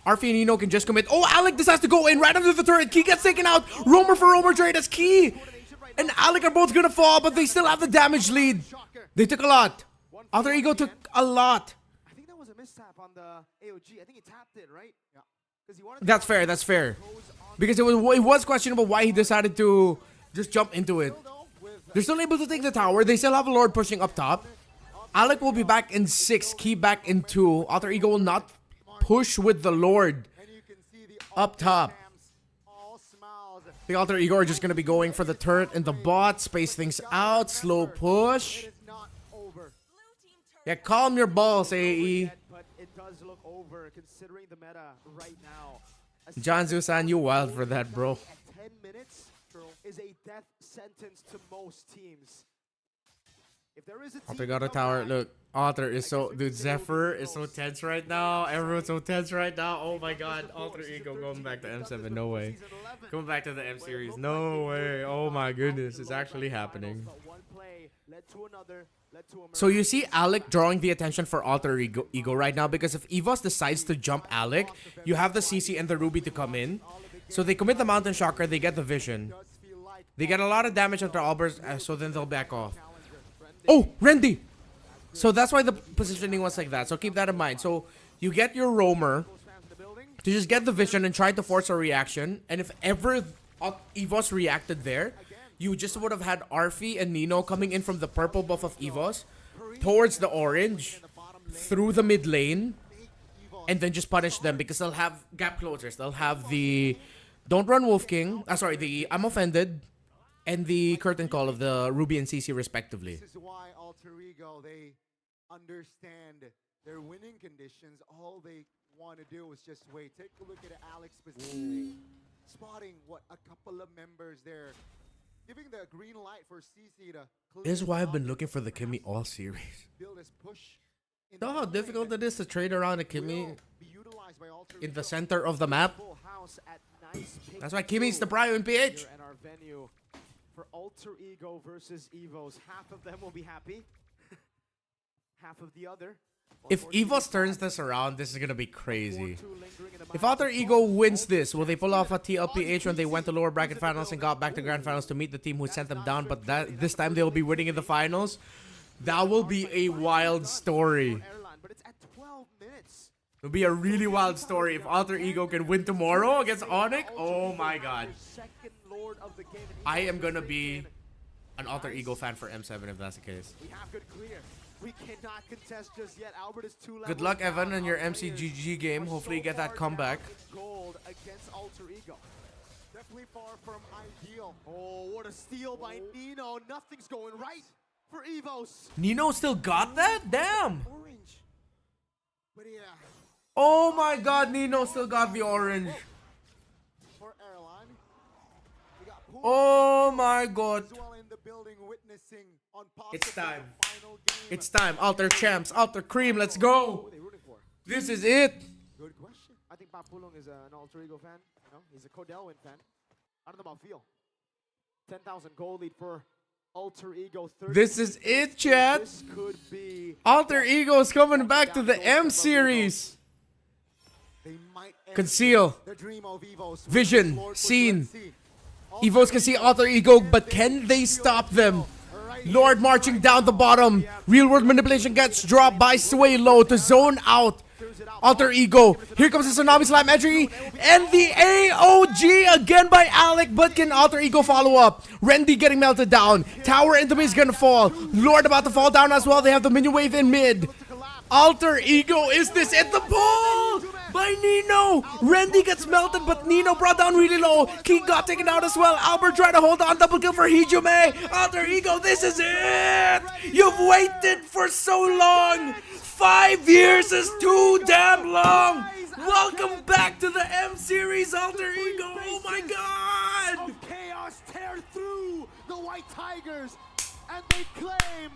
Arfi and Nino can just commit. Oh, Alec decides to go in right under the turret. Key gets taken out. Roamer for Roamer trade as Key and Alec are both gonna fall, but they still have the damage lead. They took a lot. Alter Ego took a lot. I think that was a mishap on the AOG. I think he tapped it, right? Yeah. 'Cause he wanted to That's fair, that's fair. Because it was questionable why he decided to just jump into it. They're still able to take the tower. They still have a Lord pushing up top. Alec will be back in 6, Key back in 2. Alter Ego will not push with the Lord and you can see the up top. fans all smiles. The Alter Ego are just going to be going for the turret and the bot. Space things out. Slow push. It is not over. Yeah, calm your balls, AE. But it does look over considering the meta right now. John Zusan, you wild for that, bro. At 10 minutes is a death sentence to most teams. If there is a Alter team got a come tower. back, Look, Alter is so... Dude, Zephyr is so tense right now. Everyone's so tense right now. Oh my god. Alter Ego going back to M7. No way. Going back to the M series. No way. Oh my goodness. It's actually happening. but one play led to another, led to a So you see Alec drawing the attention for Alter Ego right now because if EVOS decides to jump Alec, you have the CC and the Ruby to come in. So they commit the Mountain Shocker, they get the Vision. They get a lot of damage onto Albert, so then they'll back off. Oh, Randy! So that's why the positioning was like that. So keep that in mind. So you get your Roamer to just get the Vision and try to force a reaction. And if ever EVOS reacted there, you just would have had Arfi and Nino coming in from the purple buff of EVOS towards the orange, through the mid lane, and then just punish them because they'll have gap closers. They'll have the Don't Run Wolf King, the I'm Offended, and the Curtain Call of the Ruby and CC respectively. This is why Alter Ego, they understand their winning conditions. All they want to do is just wait. Take a look at Alex specifically. Spotting what a couple of members there. Giving the green light for CC to This is why I've been looking for the Kimmy all series. build his push. You know how difficult it is to trade around a Kimmy in the center of the map? That's why Kimmy's the prio in PH. And our venue for Alter Ego versus EVOS. Half of them will be happy. Half of the other. If EVOS turns this around, this is gonna be crazy. If Alter Ego wins this, will they pull off a TLPH when they went to lower bracket finals and got back to grand finals to meet the team who sent them down, but this time they'll be winning in the finals? That will be a wild story. But it's at 12 minutes. It'll be a really wild story if Alter Ego can win tomorrow against Onyx. Oh my god. I am gonna be an Alter Ego fan for M7 if that's the case. We have good clear. We cannot contest just yet. Albert is 2 levels Good luck, Evan, down. in your Our MCGG game. players Hopefully you are get so that far comeback. down in gold against Alter Ego. Definitely far from ideal. Oh, what a steal by Nino. Nothing's going right for EVOS. Nino still got that? Damn. Orange. But yeah, Oh my god, Nino still got the orange. for Airline. We got Puma Oh my god. as well in the building witnessing on It's possible time. final game. It's time. Alter Champs, Alter Cream, let's go. Who are they rooting for? This is it. Good question. I think Papulong is an Alter Ego fan. You know, he's a Codelwin fan. I don't know about feel. 10,000 goal lead for Alter Ego. This is it, chat. This could be. Alter Ego is coming back to the M series. They might end Conceal. the dream of EVOS. Vision. Lord, Seen. let's see. EVOS can see Alter Ego, but can they stop them? Lord marching down the bottom. Real world manipulation gets dropped by Sway Low to zone out Alter Ego. Here comes the Tsunami Slam entry. And the AOG again by Alec. But can Alter Ego follow up? Rendy getting melted down. Tower into is gonna fall. Lord about to fall down as well. They have the minion wave in mid. Alter Ego, is this it? The pull by Nino. Rendy gets melted, but Nino brought down really low. King got taken out as well. Albert trying to hold on. Double kill for Hijume. Alter Ego, this is it. You've waited for so long. 5 years is too damn long. Welcome back to the M series, Alter Ego. Oh my god. Of chaos tear through the White Tigers, and they claim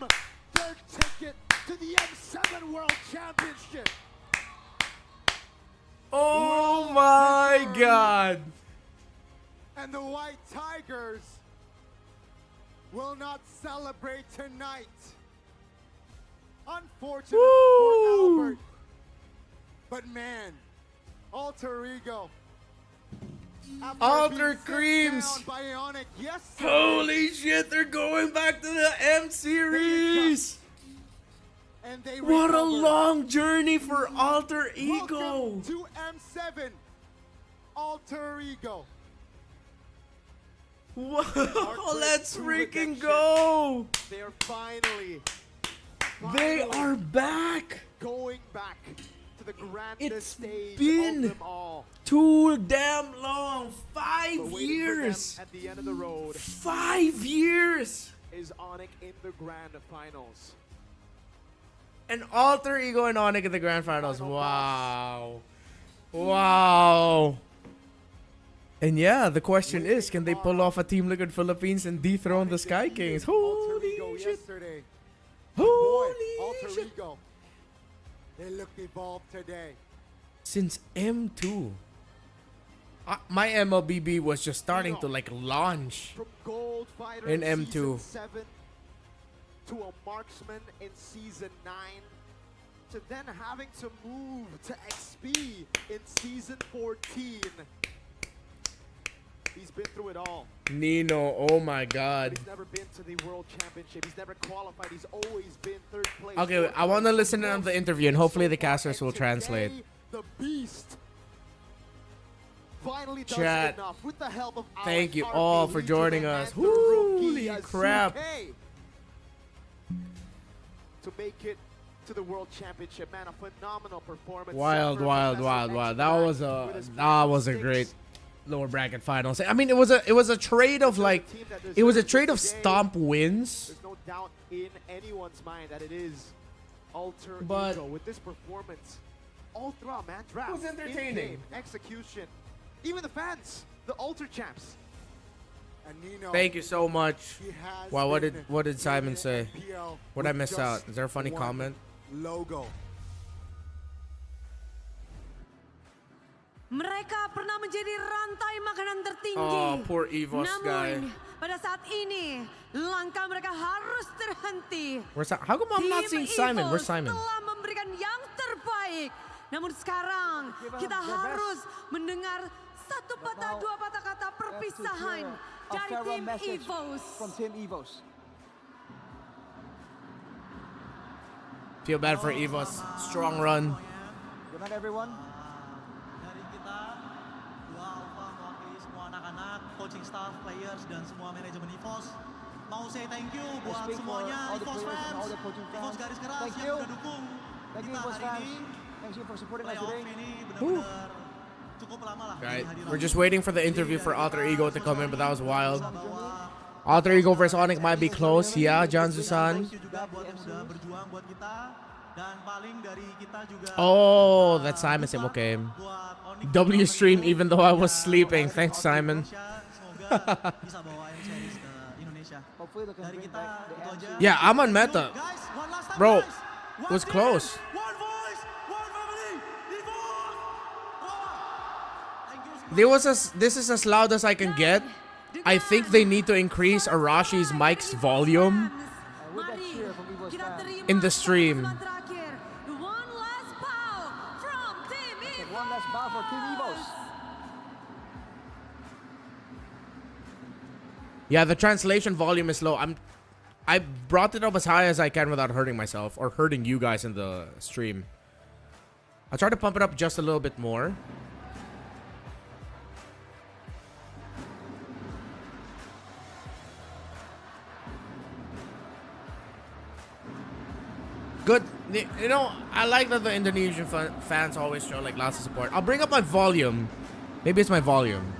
their ticket to the M7 World Championship. Oh my god. And the White Tigers will not celebrate tonight. Unfortunate for Albert. But man, Alter Ego. after Alter being sent Creams. down by Ionic yesterday, Holy shit, they're going back to the M series. and they What a recovered. long journey for Alter Ego. Welcome to M7 Alter Ego. Wow, let's freaking go. They are finally They are back. going back to the grandest It's stage been of them all. Too damn long. 5 But waiting for them years. at the end of the road 5 years. is Onyx in the grand finals. And Alter Ego and Onyx in the grand finals. Wow. Wow. And yeah, the question is, can they pull off a Team Liquid Philippines and dethrone the Sky Kings? Alter Holy Ego shit. yesterday. Holy Boy, Alter shit. Ego. They look evolved today. Since M2. My MLBB was just starting to like launch. From Gold Fighter In in M2. Season 7 to a marksman in Season 9 to then having to move to XP in Season 14. He's been through it all. Nino, oh my god. He's never been to the World Championship. He's never qualified. He's always been third place. Okay, I want to listen to the interview and hopefully the casters will translate. The Beast finally finally does Chat. enough with the help of Thank you Alex all RP, for Legion, joining and us. the rookie Holy Yasuke crap. to make it to the World Championship. Man, a phenomenal performance. Wild. Set for That Professor was X with his a six. great lower bracket finals. I mean, it was a trade of like, it was a trade of stomp wins. There's no doubt in anyone's mind that it is Alter But- Ego with this performance all throughout, man. Draft, was entertaining. in-game, execution, even the fans, the Alter champs. And Nino, Thank you so much. he has Wow, what been did Simon in say? NPL What did I with miss out? just Is there a funny one comment? Logo. Mereka pernah menjadi rantai makanan tertinggi. Oh, poor EVOS guy. Namun, pada saat ini, langkah mereka harus terhenti. How come I'm not seeing Tim Simon? Where's EVOS Simon? telah memberikan yang terbaik. Namun sekarang, kita harus mendengar satu patah, dua patah kata perpisahan A dari farewell tim message EVOS. from Team EVOS. Feel bad for EVOS. Strong run. Good night, everyone. Dari kita, dua Alpha mewakili semua anak-anak, coaching staff, players, dan semua manajemen EVOS. Mau say thank you buat speak for semuanya all the EVOS players and fans, all the coaching EVOS fans. garis keras Thank yang you. udah dukung Thank you, kita EVOS hari fans. ini. Thanks you for supporting us Playoff today. ini benar-benar cukup lama lah. Right. jadi We're hadiran. just waiting for the interview for Alter Ego to come in, but that was wild. Bahwa Alter Ego versus Onyx might be close. Yeah, Jansu-san. thank you juga buat yang udah berjuang buat kita. Dan paling dari kita juga Oh, that's Simon Sim. Okay. buat Onyx W stream even though I was ya, sleeping. buat Thanks, Alter Simon. Indonesia, semoga bisa bawa M series ke Indonesia. Hopefully they can Dari bring kita back the itu aja. MC. Yeah, I'm on meta. Guys, one last time, Bro, guys. it was One close. team, one voice, one family. EVOS. Thank you. This is as loud as I can get. I think they need to increase Arashi's mic's volume with that cheer from EVOS Kita fans. terima in the stream. kemajuan terakhir. One last bow from Team EVOS. One last bow for Team EVOS. Yeah, the translation volume is low. I brought it up as high as I can without hurting myself or hurting you guys in the stream. I'll try to pump it up just a little bit more. Good. You know, I like that the Indonesian fans always show like lots of support. I'll bring up my volume. Maybe it's my volume.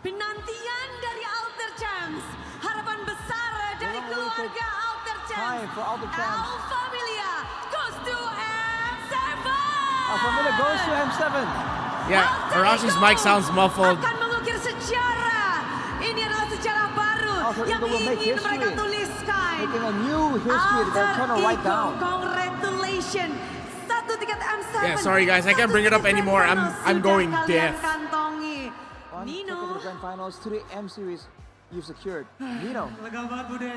Penantian dari Alter Champs. Harapan besar dari Long-awaited keluarga Alter Champs. time for Alter Champs. Al Familia goes to M7. Familia goes to M7. Yeah, Arashi's mic sounds muffled. Akan mengukir sejarah. Ini adalah sejarah baru Alter yang Ego will make ingin mereka history. tuliskan. Making a new history that they're trying to write Ego, down. congratulations. Satu tiket M7. Yeah, sorry guys, I can't bring it up anymore. I'm going deaf. Kantongi. One ticket to Nino, the grand finals to the M series you've secured. Nino, Lega banget Bude.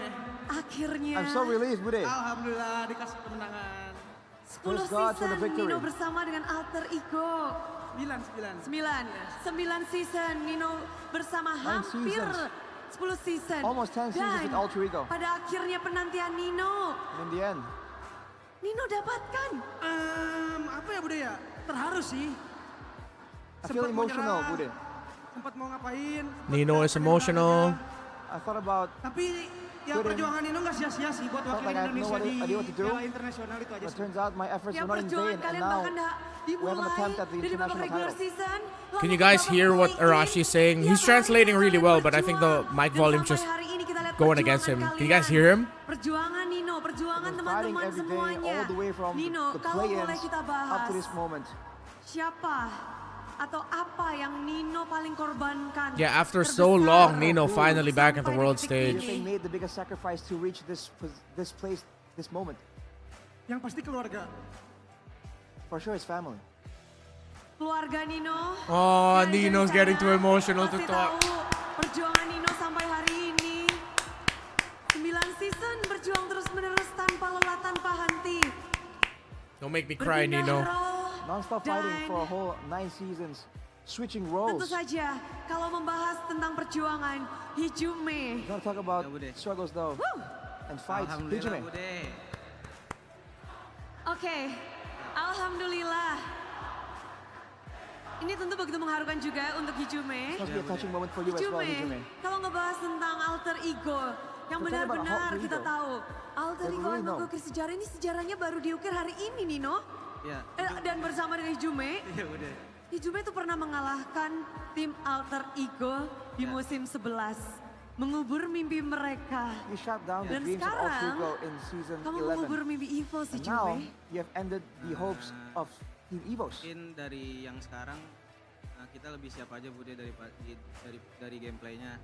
akhirnya I'm so relieved, Bude. Alhamdulillah dikasih kemenangan. 10 Praise God for the season victory. Nino bersama dengan Alter Ego. 9. 9 season Nino bersama 9 hampir seasons. 10 season. Almost 10 seasons with Dan Alter Ego. pada akhirnya penantian Nino, And in the end, Nino dapatkan. Apa ya Bude ya? Terharu sih. I feel Sempat mau emotional, nyerah, Bude. Sempat mau ngapain. Nino is emotional. I thought about, Tapi ya Couldn't- perjuangan Nino nggak sia-sia sih buat Felt wakilin like I had no Indonesia idea what to do. di Piala Internasional itu aja but sih. turns out my efforts Yang were not in perjuangan vain, and kalian now bahkan dah we have an dimulai attempt at the dari babak international regular title. season. Can you guys hear what Arashi's saying? He's translating really well, but I think the mic volume just going against him. Can you guys hear him? Perjuangan Nino, perjuangan We're fighting teman-teman every day, semuanya. all the way from Nino, the kalau boleh play-ins kita up bahas to this moment. siapa atau apa yang Nino paling korbankan? Yeah, after so terbesar long, Nino finally back at the sampai world detik stage. They ini? made the biggest sacrifice to reach this place, this moment. Yang pasti keluarga. For sure, his family. Keluarga Nino. Oh, yang jadi Nino's getting too sana emotional to pasti talk. tahu perjuangan Nino sampai hari ini. 9 season berjuang terus-menerus tanpa lelah, tanpa henti. Don't make me cry, Berpindah Nino. role Non-stop dan fighting for a whole 9 seasons switching Tentu roles. saja, kalau membahas tentang perjuangan, Hijume. We're gonna talk about Ya, Bude. struggles though Woo! and fights. Alhamdulillah, Benjamin. Bude. Oke, alhamdulillah. Ini tentu begitu mengharukan juga untuk Hijume. Must be a touching moment for you as well, Hijume, Benjamin. kalau ngebahas tentang alter ego, yang We're talking about benar-benar alter kita ego. tahu. Alter That we ego really yang know. mengukir sejarah ini, sejarahnya baru diukir hari ini, Nino. Ya. Dan bersama dengan Hijume, Iya, Bude. Hijume itu pernah mengalahkan tim alter ego di Ya. musim 11. Mengubur mimpi mereka. You shut down the Dan dreams of sekarang, Alfredo in season kamu 11. mengubur mimpi EVOS, And now, Hijume. you have ended the hopes of Team EVOS. Mungkin dari yang sekarang kita lebih siap aja Bude dari gameplaynya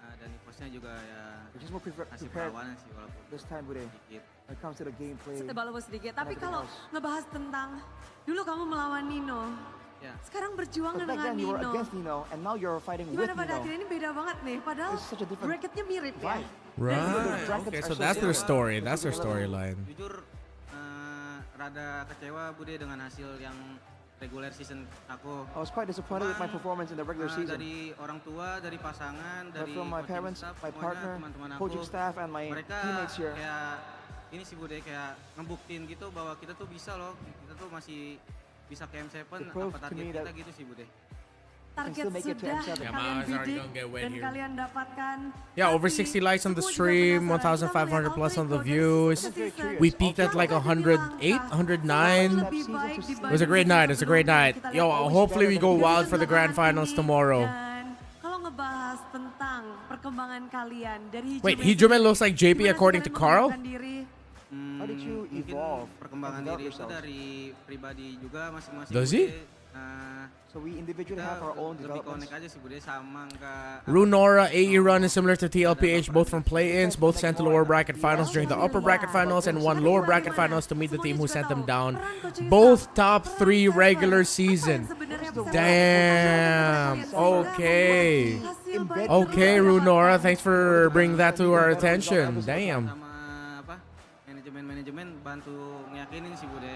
dan EVOS-nya juga ya We're just more kasih prepared perlawanan sih walaupun this time, Bude, sedikit. when it comes to the gameplay. Setebal sedikit. Tapi everything kalau else. ngebahas tentang dulu kamu melawan Nino, Ya. sekarang berjuang But back dengan then you were Nino. against Nino, and now you're fighting with Gimana pada Nino. akhirnya ini beda banget nih, padahal It's such a different bracketnya mirip ya. vibe. Right. Okay, so that's their story. That's their storyline. Jujur rada kecewa Bude dengan hasil yang regular season aku. I was quite disappointed with my performance in the regular season. Dari orang tua, dari pasangan, But dari from my coaching parents, staff, my semuanya, partner, teman-teman aku, coaching staff, and my mereka teammates here. kayak ini sih Bude kayak ngebuktiin gitu bahwa kita tuh bisa loh, kita tuh masih bisa ke M7 It proved apa to me target kita that gitu sih Bude. Target still make it to sudah M7. Yeah, kalian Mama's already bidik gonna get wet dan here. kalian dapatkan. Yeah, over Tapi 60 likes on the aku juga stream, penasaran, 1,500 plus kita on the melihat views. Alter Ego dari We season. peaked at like Langkah demi 108, langkah. 109. Lebih baik It was a great night. It's a great night. Yo, hopefully we go wild for the grand finals tomorrow. Dan kalau ngebahas tentang perkembangan kalian dari Wait, Hijume Hijume looks like JP gimana according to kalian Carl? mengembangkan diri? How did you Mungkin evolve perkembangan and develop diri itu yourselves? dari pribadi juga masing-masing. Does he? Bude. So we individually Kita have our own lebih developments. connect aja sih Bude sama ke Runora, AE run is similar to TLPH, both from play-ins, both sent to lower bracket finals during the upper bracket finals, and won lower bracket finals to meet the team who sent them down. Both top 3 regular season. Damn. Okay. Okay, Runora, thanks for bringing that to our attention. Damn. sama apa manajemen bantu ngeyakinin sih Bude.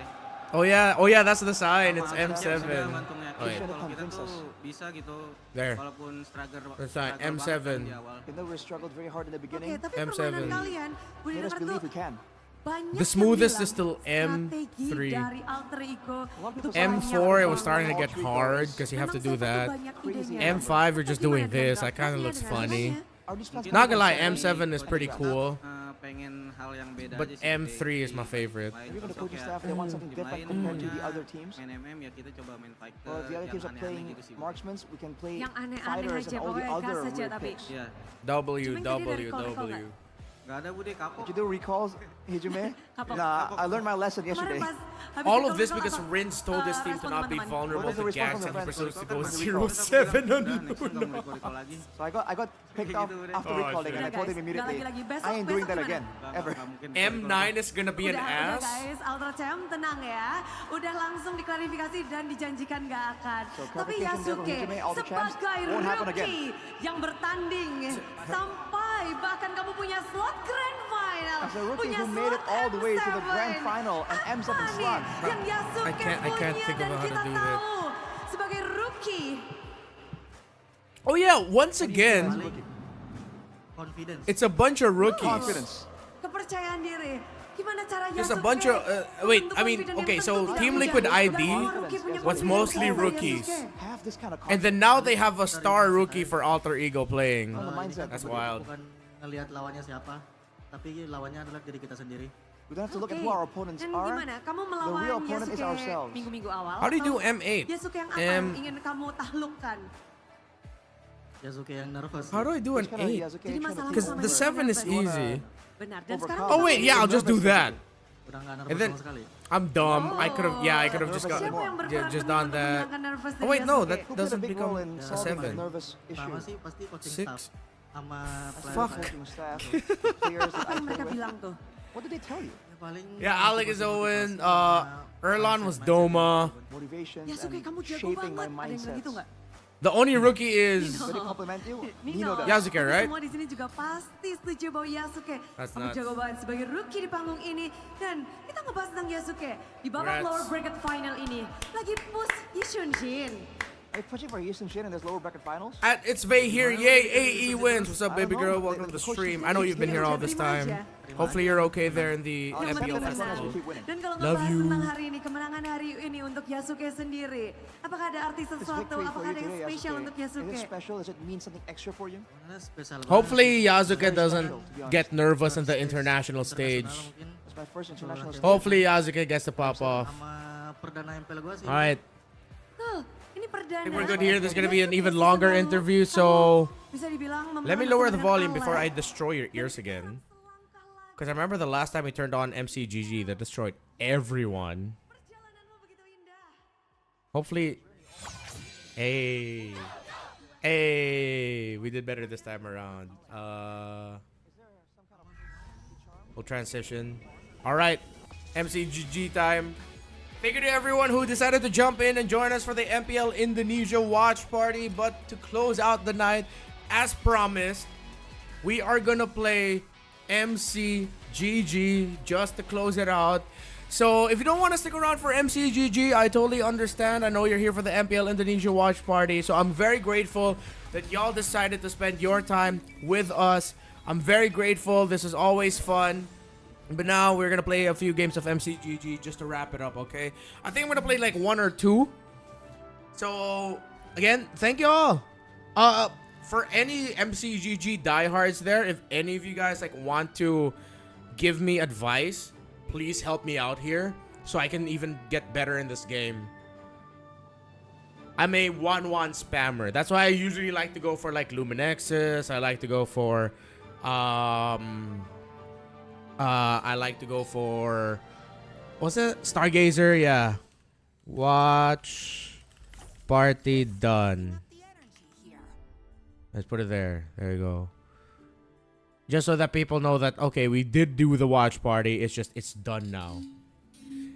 Oh yeah, that's the sign. It's Sama M7. sudah bantu ngeyakinin Oh, yeah. kalau kita tuh bisa gitu. There. Walaupun struggle The sign, banget M7. kan di awal. Even though we struggled very hard in the Oke, beginning, tapi M7. permainan kalian, Budi let us dengar believe tuh we can. banyak The smoothest yang is still bilang strategi M3. dari alter ego lot of itu people say M4, it was banyak starting to banget. get hard because you have to do Memang saya that. tuh banyak idenya. M5, you're just Tapi doing gimana this. dengan That kind of Gavin looks dengan funny. namanya? Are these fast Not gonna lie, players? M7 is pretty cool. Pengen hal yang beda But aja sih, M3 Bude, is my favorite. main Even the sosok coaching kayak staff, they want something tim different lain compared to the punya other teams. main MM ya kita coba main fighter Well, if the other yang teams are aneh-aneh playing gitu sih Bude. marksmen, we can play Yang aneh-aneh fighters aja, and all the pokoknya other gas aja weird tapi. picks. Iya. Cuman tadi dari recall W. Gak ada Bude kapok. Did you do recalls, Hijume? Kapok. Nah, I learned my lesson Kemarin yesterday. pas habis All itu of this kalau because apa, Rins told his team to respon not be teman-teman. vulnerable What was the to response gags from and he the pursues to go friends? 0-7 on Udah, next time gak mau recall lagi. So I got picked Kayak off gitu deh. after Oh, recalling, and I shit. told him Udah, guys, immediately, nggak lagi. Besok- I ain't doing besok that gimana? again, Nggak ever. mungkin M9 is gonna be an Udah ass. guys, Ultra Champ tenang ya. Udah langsung diklarifikasi dan dijanjikan gak akan. So, Tapi clarification there from Yasuke Hijume, Ultra Champs, sebagai won't happen rookie yang bertanding sampai bahkan kamu punya slot grand final. As a rookie punya who made it slot all the way to the grand M7. final, an M7 Apa nih slot. yang Yasuke I can't punya think dan about how to kita do that. tahu sebagai rookie. Oh yeah, once again, Confidence. it's a bunch of rookies. Confidence. Kepercayaan diri. Gimana cara There's a Yasuke bunch of wait, membentuk I mean, confident yang okay, so tentu Team tidak Liquid mudah. ID Semua rookie punya was confidence mostly over rookies. Yasuke. Have this kind of And then confidence. now they have a star rookie for Alter Ego playing. Oh, the mindset. That's Bukan wild. ngelihat lawannya siapa, tapi lawannya adalah diri kita sendiri. We don't have to look at Oke. who our opponents Dan are. gimana? Kamu real melawan opponent is Yasuke ourselves. minggu-minggu awal. How do you do atau M8? Yasuke yang apa M- yang ingin kamu taklukkan? Yasuke yang nervous. How do I do an Which kind of 8? Yasuke Jadi trying to masalahnya Because sama the Yasuke 7 is nervous. easy. Benar. Dan sekarang overcome. Oh wait, yeah, I'll just do that. Udah nggak And nervous then sama sekali. I'm dumb. I could have, yeah, I could have just got, Siapa yang berperan just penting done untuk that. menghilangkan nervous Oh dari wait, no, Yasuke? that Who played a doesn't big become role in a solving the 7. nervous Pertama issue? sih pasti coaching 6. staff sama As player. the Fuck. coaching staff, players that Apa I yang play mereka with. bilang tuh? What did they tell you? Ya, paling Yeah, Alec is Owen. motivasi Erlon was mindset Doma. Motivations Yasuke and kamu jago shaping my banget. Ada yang bilang gitu mindsets. nggak? The only rookie is Did they compliment you? Nino, does. Yasuke, tapi right? Semua di sini juga pasti setuju bahwa Yasuke That's kamu nuts. jago banget sebagai rookie di panggung ini. Dan kita ngebahas tentang Yasuke di babak Congrats. lower bracket final ini. Lagi push Yishunshin. Are you pushing for Houston Shin in this lower bracket finals? It's Vay here. Yay, AE wins. What's up, baby girl? Welcome to the stream. I know you've been here all this time. Hopefully you're okay there in the MPL festival. Dan kalau Love ngebahas you. tentang hari ini, kemenangan hari ini untuk Yasuke sendiri, apakah ada arti This sesuatu? victory for Apakah you ada yang today, spesial untuk Yasuke. Is it Yasuke? special? Does it mean something extra for you? Spesial banget. Hopefully Yasuke doesn't get nervous in the international stage. Mungkin It's my first international stage. Hopefully Yasuke gets to pop off. sama perdana MPL gua sih. Alright. Tuh, ini perdana. I think we're good here. There's gonna be an even longer interview, so Bisa dibilang let me memenangkan lower the kemenangan volume before I oleh destroy your ears again. Because I remember the last time we turned on MCGG that destroyed everyone. perjalananmu begitu indah. Hopefully. Hey. Hey. We did better this time around. We'll transition. Alright. MCGG time. Thank you to everyone who decided to jump in and join us for the MPL Indonesia watch party. But to close out the night, as promised, we are gonna play MCGG just to close it out. So if you don't want to stick around for MCGG, I totally understand. I know you're here for the MPL Indonesia watch party. So I'm very grateful that y'all decided to spend your time with us. I'm very grateful. This is always fun. But now we're gonna play a few games of MCGG just to wrap it up, okay? I think I'm gonna play like 1 or 2. So again, thank you all. For any MCGG diehards there, if any of you guys like want to give me advice, please help me out here so I can even get better in this game. I'm a 1-1 spammer. That's why I usually like to go for like Luminexus. I like to go for what's it? Stargazer, yeah. Watch party done. Let's put it there. There you go. Just so that people know that, okay, we did do the watch party. It's just, it's done now.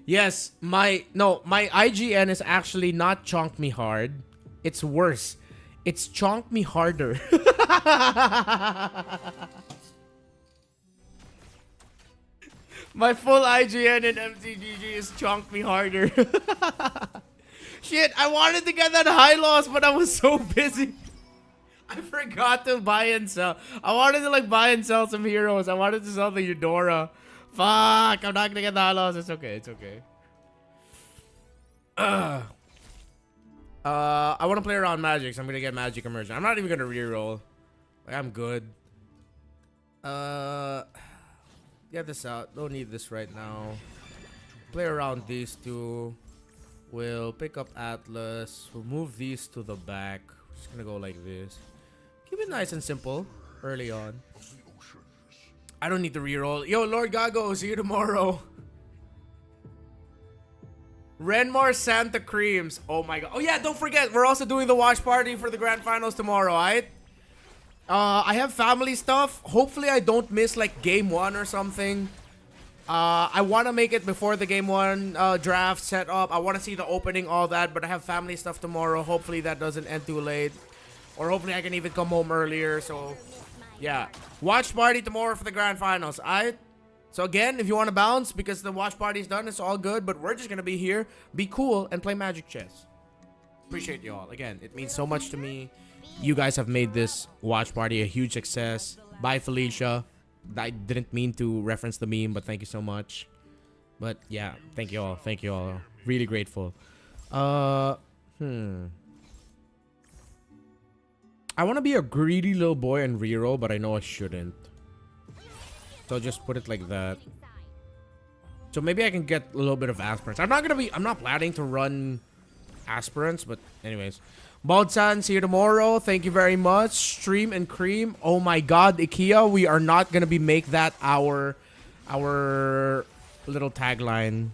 Yes, my IGN is actually not chonk me hard. It's worse. It's chonk me harder. My full IGN in MCGG is chonk me harder. Shit, I wanted to get that high loss, but I was so busy. I forgot to buy and sell. I wanted to like buy and sell some heroes. I wanted to sell the Eudora. Fuck, I'm not gonna get the high loss. It's okay, it's okay. I want to play around Magic, so I'm gonna get Magic Immersion. I'm not even gonna reroll. Like, I'm good. Get this out. Don't need this right now. Play around these two. We'll pick up Atlas. We'll move these to the back. We're just gonna go like this. Keep it nice and simple early on. I don't need to reroll. Yo, Lord Gago, see you tomorrow. Renmar Santa Creams. Oh my god. Oh yeah, don't forget, we're also doing the watch party for the grand finals tomorrow, alright? I have family stuff. Hopefully I don't miss like game 1 or something. I want to make it before the game 1 draft set up. I want to see the opening, all that, but I have family stuff tomorrow. Hopefully that doesn't end too late. Or hopefully I can even come home earlier. So yeah, watch party tomorrow for the grand finals. Alright? So again, if you want to bounce because the watch party is done, it's all good. But we're just going to be here, be cool, and play Magic Chess. Appreciate you all. Again, it means so much to me. You guys have made this watch party a huge success. Bye, Felicia. I didn't mean to reference the meme, but thank you so much. But yeah, thank you all. Thank you all. Really grateful. I want to be a greedy little boy and reroll, but I know I shouldn't. So I'll just put it like that. So maybe I can get a little bit of aspirants. I'm not planning to run aspirants, but anyways. Bautsan, see you tomorrow. Thank you very much. Stream and cream. Oh my god, IKEA, we are not gonna make that our little tagline.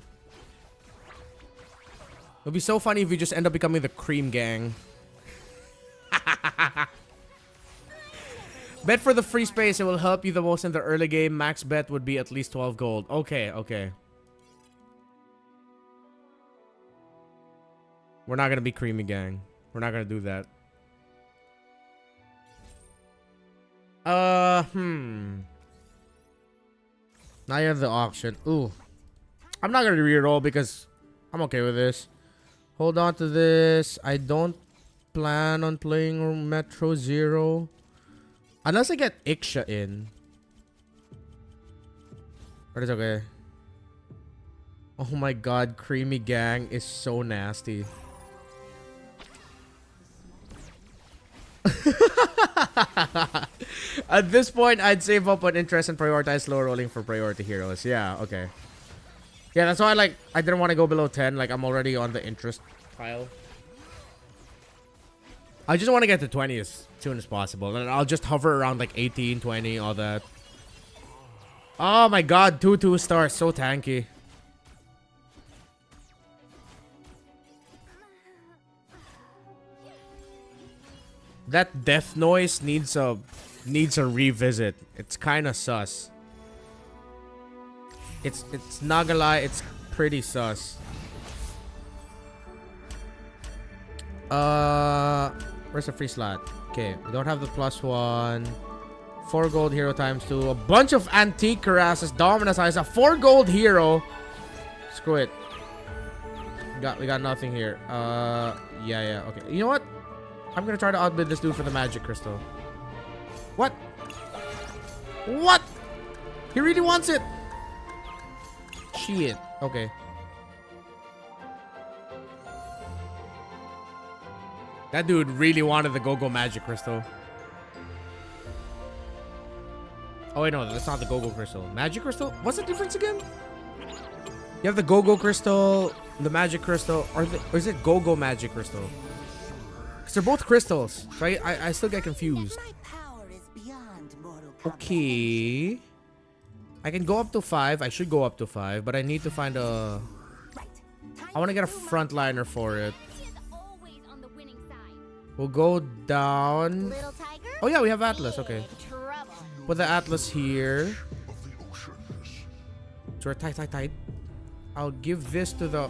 It'll be so funny if we just end up becoming the cream gang. Bet for the free space, it will help you the most in the early game. Max bet would be at least 12 gold. Okay, okay. We're not gonna be creamy gang. We're not gonna do that. Now you have the auction. Ooh. I'm not gonna reroll because I'm okay with this. Hold on to this. I don't plan on playing Metro Zero. Unless I get Iksha in. But it's okay. Oh my god, Creamy Gang is so nasty. At this point, I'd save up on interest and prioritize slow rolling for priority heroes. Yeah, okay. Yeah, that's why I didn't want to go below 10. Like, I'm already on the interest pile. I just want to get to 20 as soon as possible. And I'll just hover around like 18, 20, all that. Oh my god, 2 stars. So tanky. That death noise needs a revisit. It's kind of sus. It's not gonna lie, it's pretty sus. Where's the free slot? Okay, we don't have the +1. 4 gold hero ×2. A bunch of antique harasses. Dominus Eyes. A 4 gold hero. Screw it. We got nothing here. Yeah. Okay. You know what? I'm gonna try to outbid this dude for the magic crystal. What? What? He really wants it. Shit. Okay. That dude really wanted the Go-Go magic crystal. Oh wait, no, that's not the Go-Go crystal. Magic crystal? What's the difference again? You have the Go-Go crystal, the magic crystal, or is it Go-Go magic crystal? Because they're both crystals, so I still get confused. Okay. I can go up to 5. I should go up to 5, but I need to find a... I want to get a frontliner for it. We'll go down. Oh yeah, we have Atlas. Okay. Put the Atlas here. So we're tight. I'll give this to the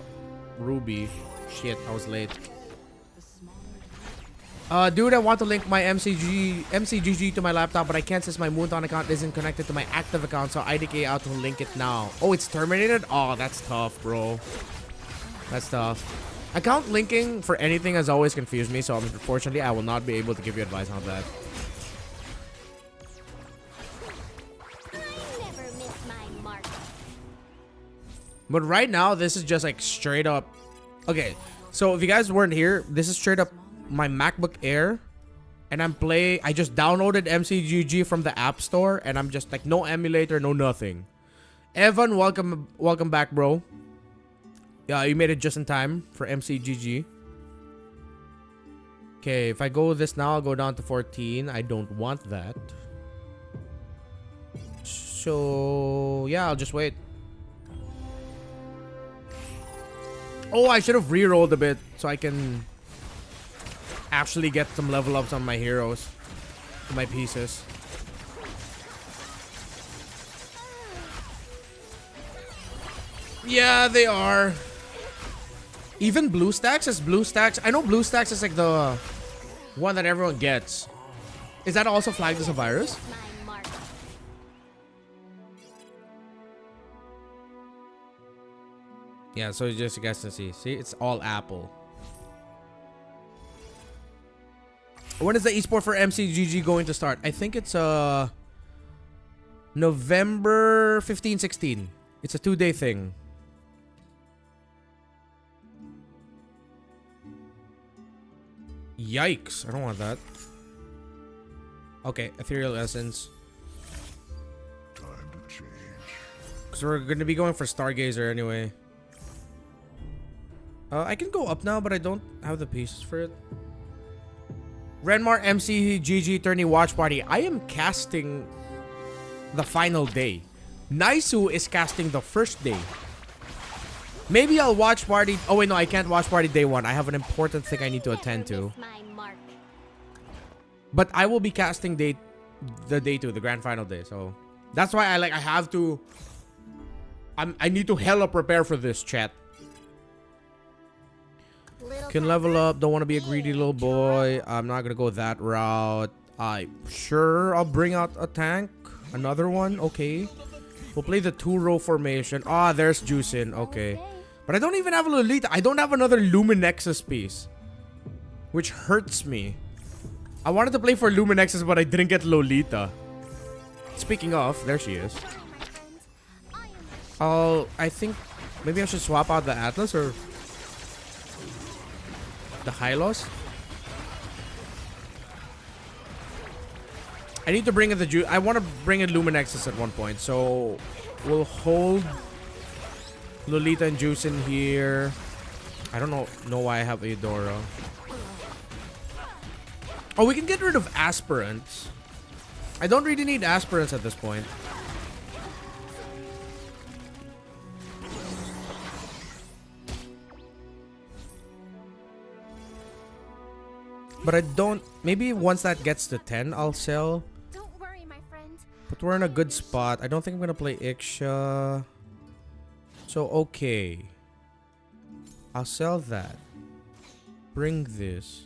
Ruby. Shit, I was late. Dude, I want to link my MCGG to my laptop, but I can't since my Moonton account isn't connected to my active account, so IDK out to link it now. Oh, it's terminated? Oh, that's tough, bro. That's tough. Account linking for anything has always confused me, so unfortunately, I will not be able to give you advice on that. I never miss my mark. But right now, this is just like straight up. Okay, so if you guys weren't here, this is straight up my MacBook Air, and I just downloaded MCGG from the App Store, and I'm just like no emulator, no nothing. Evan, welcome back, bro. Yeah, you made it just in time for MCGG. Okay, if I go this now, I'll go down to 14. I don't want that. So yeah, I'll just wait. Oh, I should have re-rolled a bit so I can actually get some level ups on my heroes, my pieces. Yeah, they are. Even BlueStacks is BlueStacks. I know BlueStacks is like the one that everyone gets. Is that also flagged as a virus? Yeah, so just you guys can see. See, it's all Apple. When is the esport for MCGG going to start? I think it's November 15, 16. It's a 2-day thing. Yikes, I don't want that. Okay, Ethereal Essence. Time to change. Because we're going to be going for Stargazer anyway. I can go up now, but I don't have the pieces for it. Renmar MCGG Tourney Watch Party. I am casting the final day. Naisu is casting the first day. Maybe I'll watch party. Oh wait, no, I can't watch party day 1. I have an important thing I need to attend to. But I will be casting the day 2, the grand final day. So that's why I have to. I need to hella prepare for this, chat. Can level up. Don't want to be a greedy little boy. I'm not gonna go that route. Sure, I'll bring out a tank. Another one. Okay. We'll play the 2-row formation. Ah, there's Juicin. Okay. But I don't even have a Lolita. I don't have another Luminexus piece. which hurts me. I wanted to play for Luminexes, but I didn't get Lolita. Speaking of, there she is. I think maybe I should swap out the Atlas or the Hylos. I need to bring in the I want to bring in Luminexes at one point, so we'll hold Lolita and Juice in here. I don't know why I have Eudora. Oh, we can get rid of aspirants. I don't really need aspirants at this point. But I don't... Maybe once that gets to 10, I'll sell. Don't worry, my friend. But we're in a good spot. I don't think I'm going to play Iksha. So, okay. I'll sell that. Bring this.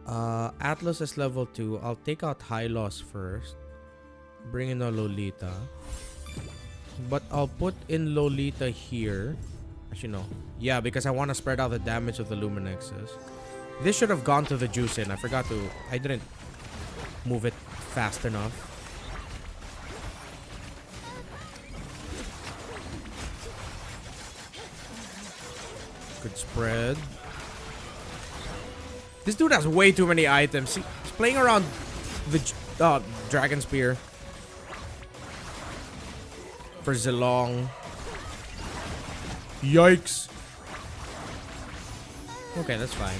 Atlas is level 2. I'll take out Hylos first. Bring in a Lolita. But I'll put in Lolita here. Actually, no. Yeah, because I want to spread out the damage of the Luminexes. This should have gone to the Juice in. I forgot to... I didn't move it fast enough. Good spread. This dude has way too many items. He's playing around the Dragon Spear. For Zilong. Yikes. Okay, that's fine.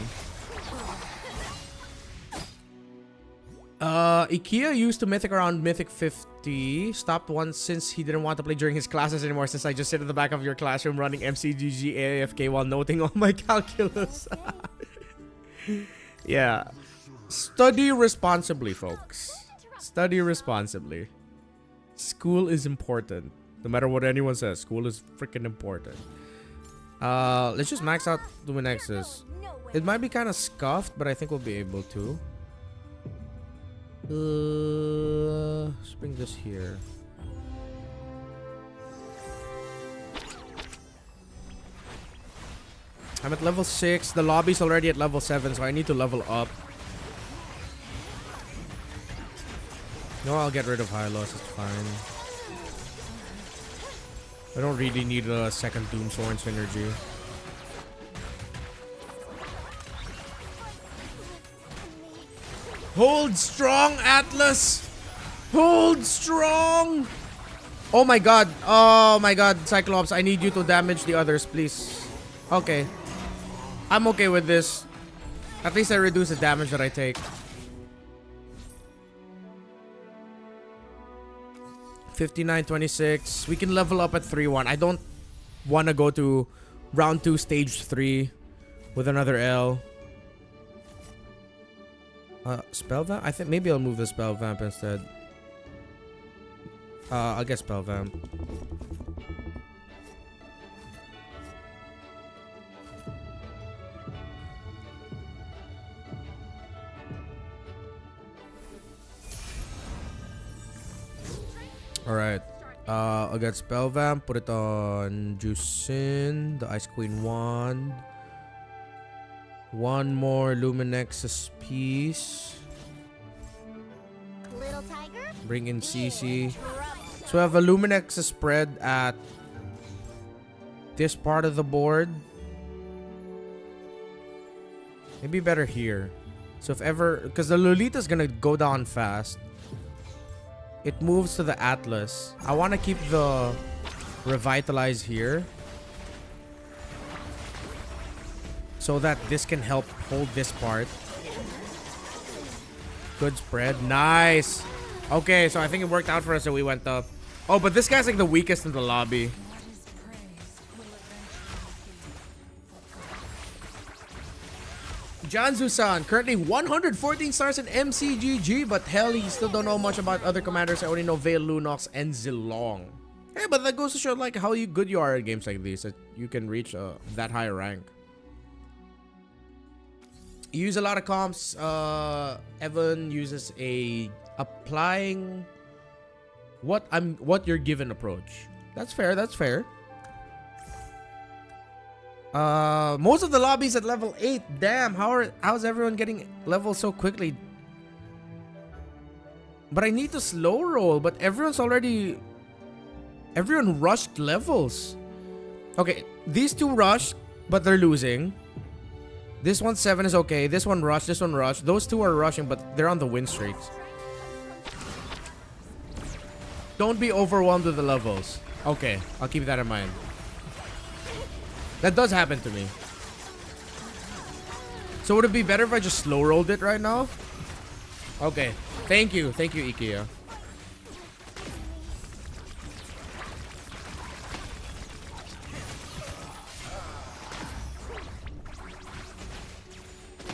Ikea used to Mythic around Mythic 50. Stopped once since he didn't want to play during his classes anymore, since I just sit at the back of your classroom running MCGG AFK while noting all my calculus. Yeah. Study responsibly, folks. Study responsibly. School is important. No matter what anyone says, school is freaking important. Let's just max out Luminexes. It might be kind of scuffed, but I think we'll be able to. Let's bring this here. I'm at level 6. The lobby's already at level 7, so I need to level up. No, I'll get rid of Hylos. It's fine. I don't really need a second Doomsworn synergy. Hold strong, Atlas! Hold strong! Oh my god. Oh my god, Cyclops. I need you to damage the others, please. Okay. I'm okay with this. At least I reduce the damage that I take. 59-26. We can level up at 3-1. I don't want to go to round 2, stage 3 with another L. Spell Vamp? I think maybe I'll move the Spell Vamp instead. I'll get Spell Vamp. Alright. I'll get Spell Vamp, put it on Juicin, the Ice Queen Wand. One more Luminexus piece. Little tiger? Bring in CC. So we have a Luminexus spread at this part of the board. Maybe better here. So if ever... Because the Lolita's gonna go down fast. It moves to the Atlas. I want to keep the Revitalize here. So that this can help hold this part. Good spread. Nice. Okay, so I think it worked out for us that we went up. Oh, but this guy's like the weakest in the lobby. Janzu-san, currently 114 stars in MCGG, but hell, he still don't know much about other commanders. I only know Veil, Lunox, and Zilong. Hey, but that goes to show like how good you are at games like these, that you can reach that high rank. You use a lot of comps. Evan uses a applying what you're given approach. That's fair. That's fair. Most of the lobbies at level 8. Damn, how's everyone getting level so quickly? But I need to slow roll, but everyone rushed levels. Okay, these two rushed, but they're losing. This one 7 is okay. This one rushed, this one rushed. Those two are rushing, but they're on the win streaks. Don't be overwhelmed with the levels. Okay, I'll keep that in mind. That does happen to me. So would it be better if I just slow rolled it right now? Okay. Thank you, Ikea.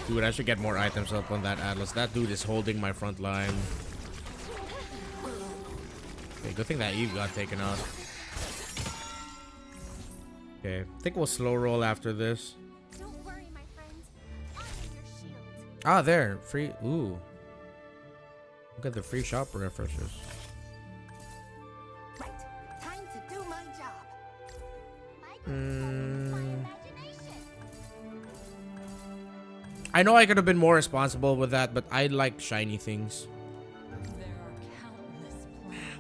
Dude, I should get more items up on that Atlas. That dude is holding my front line. Okay, good thing that Eve got taken out. Okay, I think we'll slow roll after this. Don't worry, my friends. I'll be your shield. Ah, there. Free. Ooh. Look at the free shop refreshers. Right. Time to do my job. I know I could have been more responsible with that, but I like shiny things.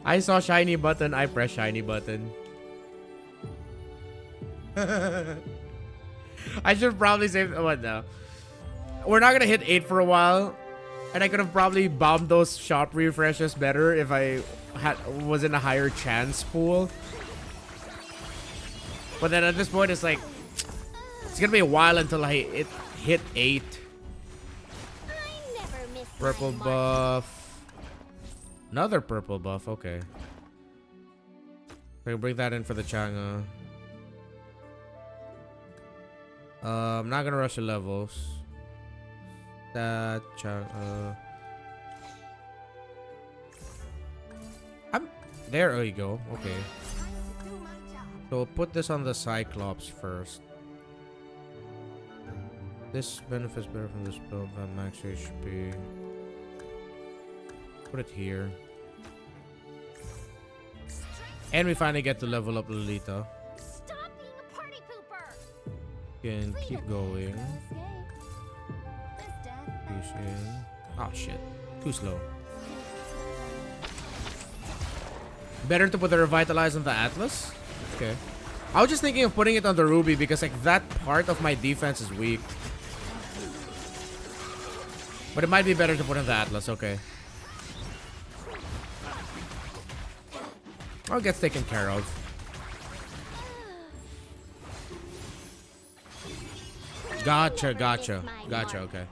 I saw shiny button, I press shiny button. I should probably save. What now? We're not gonna hit 8 for a while, and I could have probably bombed those shop refreshes better if I was in a higher chance pool. But then at this point, it's like it's gonna be a while until I hit 8. Purple buff. Another purple buff. Okay. I can bring that in for the Chang'e. I'm not gonna rush the levels. That Chang'e. There you go. Okay. So we'll put this on the Cyclops first. This benefits better from this build than max HP. Put it here. And we finally get to level up Lolita. Stop being a party pooper. Can keep going. Push in. Oh shit. Too slow. Better to put the Revitalize on the Atlas? Okay. I was just thinking of putting it on the Ruby because like that part of my defense is weak. But it might be better to put on the Atlas, okay. Oh, it gets taken care of. Gotcha, okay.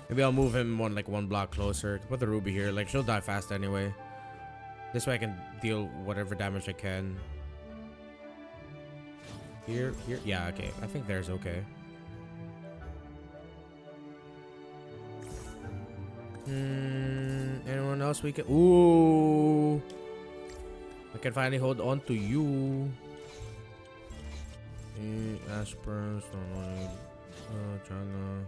Maybe I'll move him one block closer. Put the Ruby here. Like, she'll die fast anyway. This way I can deal whatever damage I can. Here. Yeah, okay. I think there's okay. Anyone else we can... Ooh! I can finally hold on to you. Aspirants. Chang'e.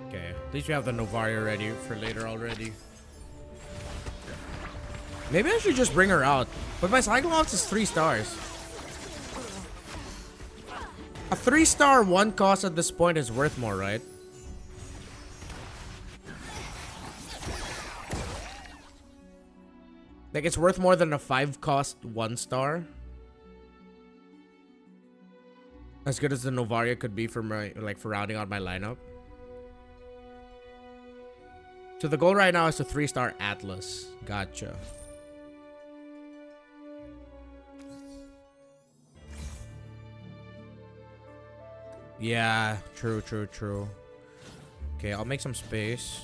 Okay, at least we have the Novaria ready for later already. Maybe I should just bring her out. But my Cyclops is 3 stars. A 3-star 1 cost at this point is worth more, right? Like it's worth more than a 5 cost 1 star. As good as the Novaria could be for my for rounding out my lineup. So the goal right now is to 3-star Atlas. Gotcha. Yeah, true. Okay, I'll make some space.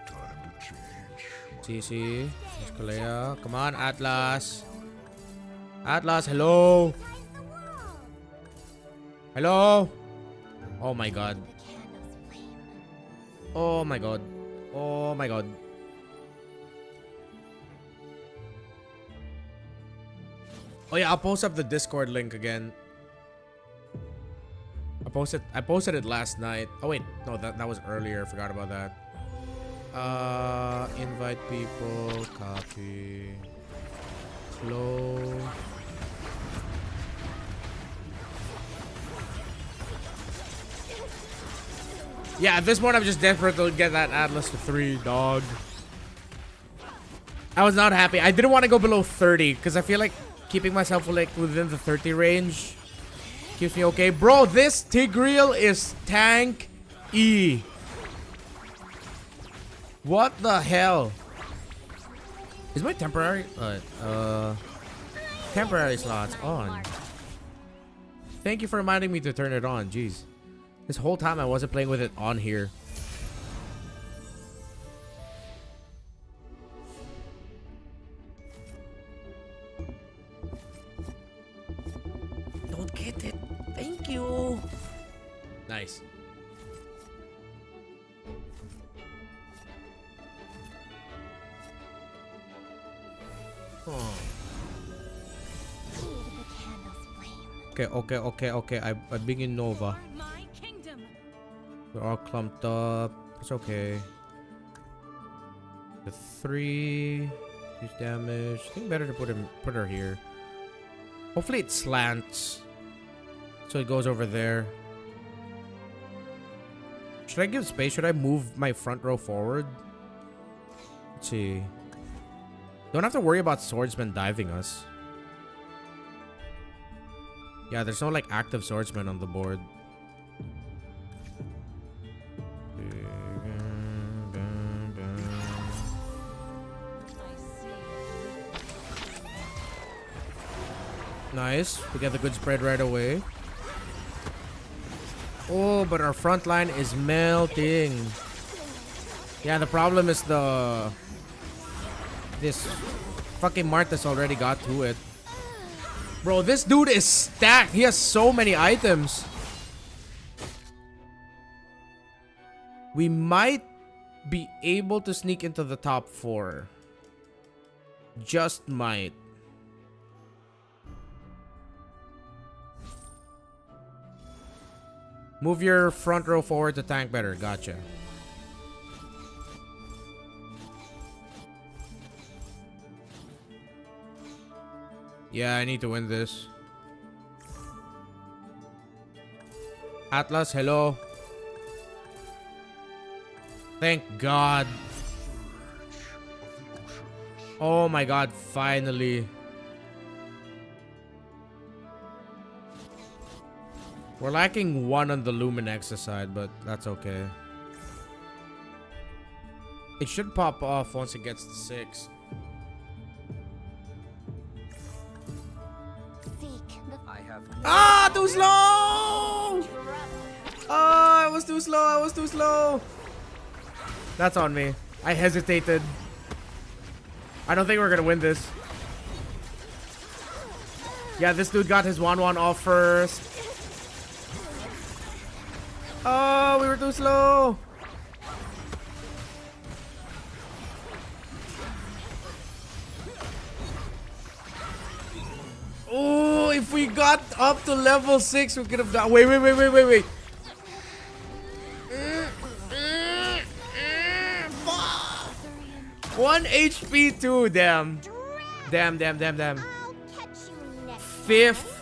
Time to change. CC. Escalea. Come on, Atlas. Atlas, hello. Hello. Oh my god. Oh my god. Oh my god. Oh yeah, I'll post up the Discord link again. I posted it last night. Oh wait, no, that was earlier. I forgot about that. Invite people, copy. Slow. Yeah, at this point I'm just desperate to get that Atlas to 3, dog. I was not happy. I didn't want to go below 30 because I feel like keeping myself like within the 30 range keeps me okay. Bro, this Tigreal is tank E. What the hell? Is my temporary temporary slots on? Thank you for reminding me to turn it on. Jeez. This whole time I wasn't playing with it on here. Don't get it. Thank you. Nice. Oh. Okay. I begin Nova. They're all clumped up. It's okay. The 3 use damage. I think better to put her here. Hopefully it slants, so it goes over there. Should I give space? Should I move my front row forward? Let's see. Don't have to worry about swordsmen diving us. Yeah, there's no like active swordsmen on the board. Nice. We get the good spread right away. Oh, but our front line is melting. Yeah, the problem is this fucking Marthas already got to it. Bro, this dude is stacked. He has so many items. We might be able to sneak into the top 4. Just might. Move your front row forward to tank better. Gotcha. Yeah, I need to win this. Atlas, hello. Thank God. Oh my God, finally. We're lacking 1 on the Luminex's side, but that's okay. It should pop off once it gets to 6. Ah, too slow! Oh, I was too slow. That's on me. I hesitated. I don't think we're gonna win this. Yeah, this dude got his 1-1 off first. Oh, we were too slow. Oh, if we got up to level 6, we could have done. Wait. 1 HP too, damn. Damn. 5th.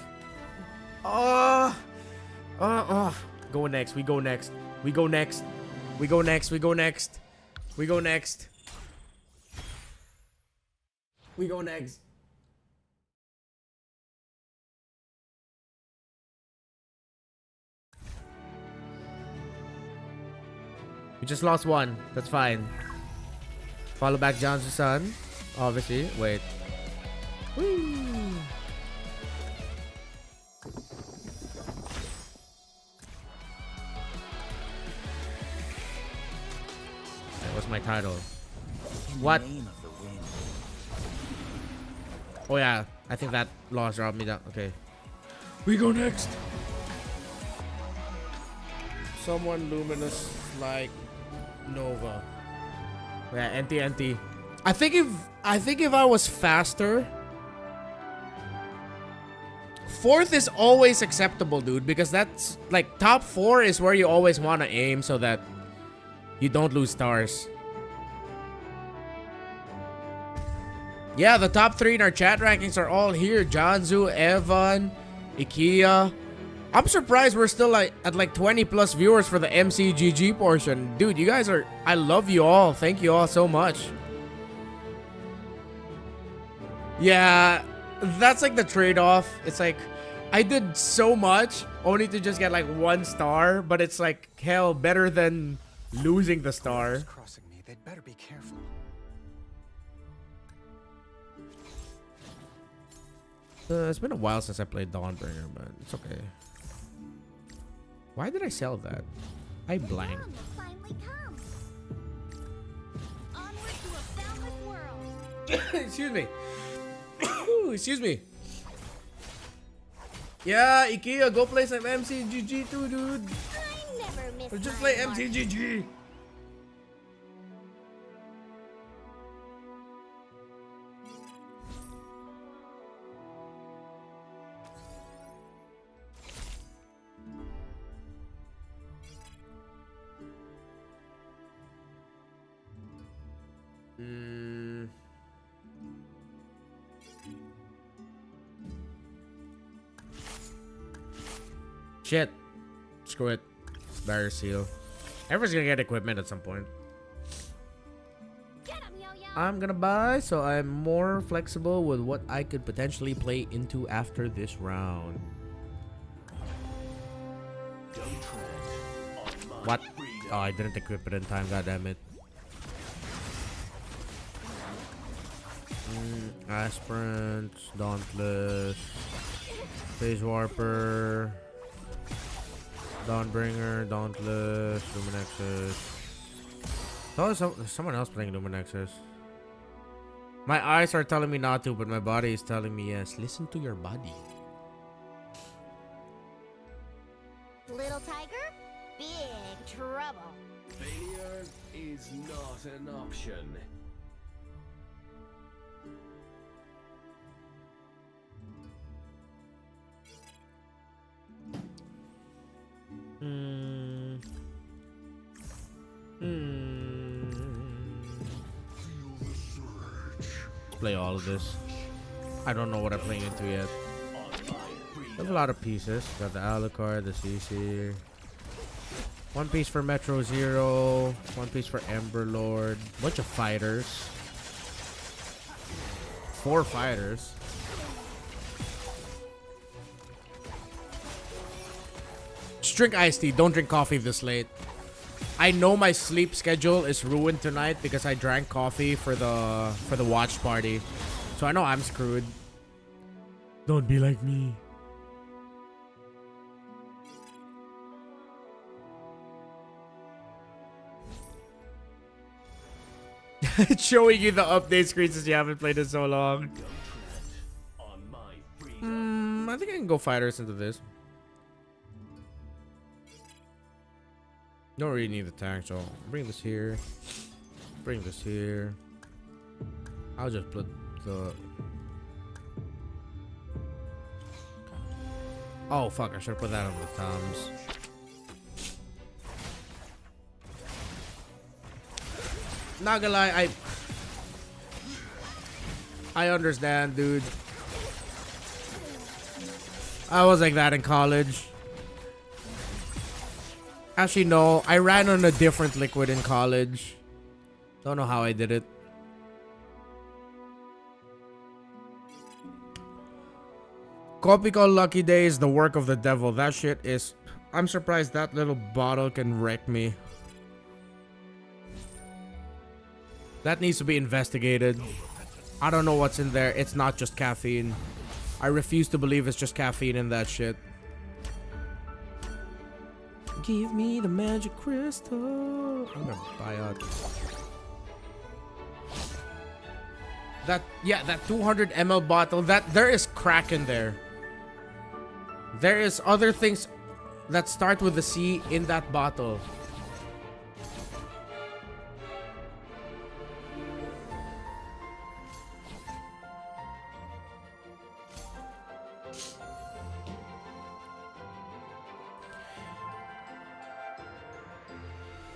Oh. Go next. We go next. We just lost 1. That's fine. Follow back John's son. Obviously. Wait. Woo. What's my title? What? Oh yeah, I think that loss dropped me down. Okay. We go next. Someone luminous like Nova. Yeah, NT. I think if I was faster, Fourth is always acceptable, dude, because that's like top 4 is where you always want to aim so that you don't lose stars. Yeah, the top 3 in our chat rankings are all here. Janzu, Evan, Ikea. I'm surprised we're still like at like 20 plus viewers for the MCGG portion. Dude, you guys are, I love you all. Thank you all so much. Yeah, that's like the trade-off. It's like I did so much only to just get like 1 star, but it's like hell better than losing the star. Crossing me, they'd better be careful. It's been a while since I played Dawnbringer, but it's okay. Why did I sell that? I blanked. Excuse me. Excuse me. Yeah, Ikea, go play some MCGG too, dude. Or just play MCGG. Shit. Screw it. Barrier seal. Everyone's gonna get equipment at some point. I'm gonna buy so I'm more flexible with what I could potentially play into after this round. What? Oh, I didn't equip it in time, goddammit. Aspirant, Dauntless, Phase Warper, Dawnbringer, Dauntless, Luminexus. Oh, there's someone else playing Luminexus. My eyes are telling me not to, but my body is telling me yes. Listen to your body. Little tiger, big trouble. Failure is not an option. Play all of this. I don't know what I'm playing into yet. There's a lot of pieces. Got the Alucard, the CC. 1 piece for Metro Zero. 1 piece for Ember Lord. Bunch of fighters. 4 fighters. Just drink iced tea. Don't drink coffee this late. I know my sleep schedule is ruined tonight because I drank coffee for the watch party. So I know I'm screwed. Don't be like me. It's showing you the update screens since you haven't played it so long. I think I can go fighters into this. Don't really need the tank, so bring this here. Bring this here. I'll just put the... Oh fuck, I should put that on the Toms. Not gonna lie, I understand, dude. I was like that in college. Actually, no. I ran on a different liquid in college. Don't know how I did it. Coffee called Lucky Day is the work of the devil. That shit is... I'm surprised that little bottle can wreck me. That needs to be investigated. I don't know what's in there. It's not just caffeine. I refuse to believe it's just caffeine in that shit. Give me the magic crystal. I'm gonna buy out. That 200 ml bottle. That there is crack in there. There is other things that start with the C in that bottle.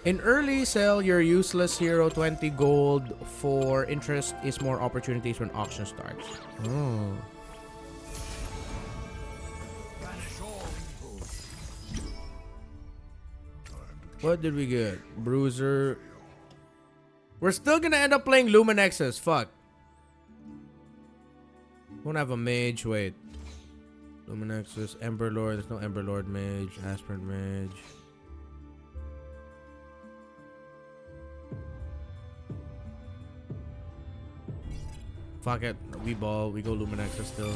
In early, sell your useless hero 20 gold for interest is more opportunities when auction starts. Oh. What did we get? Bruiser. We're still gonna end up playing Luminexes. Fuck. Won't have a mage. Wait. Luminexes. Ember Lord. There's no Ember Lord mage. Aspirant mage. Fuck it. We ball. We go Luminexes still.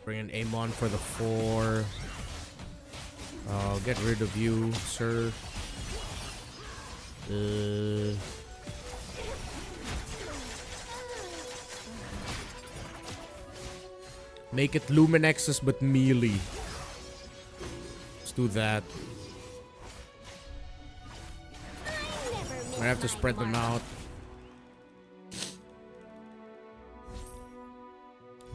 Bring in Amon for the 4. I'll get rid of you, sir. Make it Luminexes but melee. Let's do that. I have to spread them out.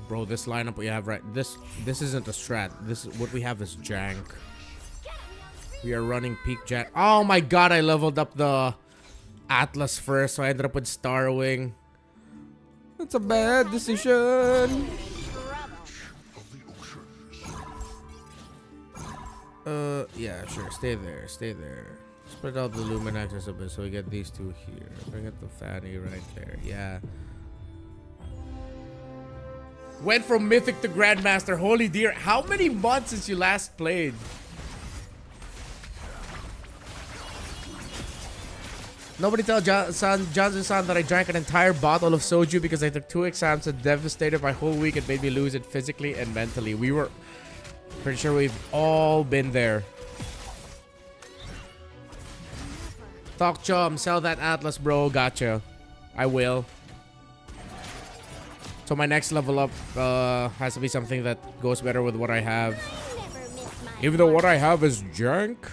Bro, this lineup we have right this isn't a strat. This is what we have is jank. We are running peak jank. Oh my god, I leveled up the Atlas first, so I ended up with Starwing. That's a bad decision. Yeah, sure. Stay there. Stay there. Spread out the Luminexes a bit so we get these two here. Bring it to Fanny right there. Yeah. Went from Mythic to Grandmaster. Holy dear. How many months since you last played? Nobody tell Johnson-san that I drank an entire bottle of soju because I took 2 exams and devastated my whole week and made me lose it physically and mentally. We were pretty sure we've all been there. Talk chum, sell that Atlas, bro. Gotcha. I will. So my next level up has to be something that goes better with what I have. Even though what I have is junk.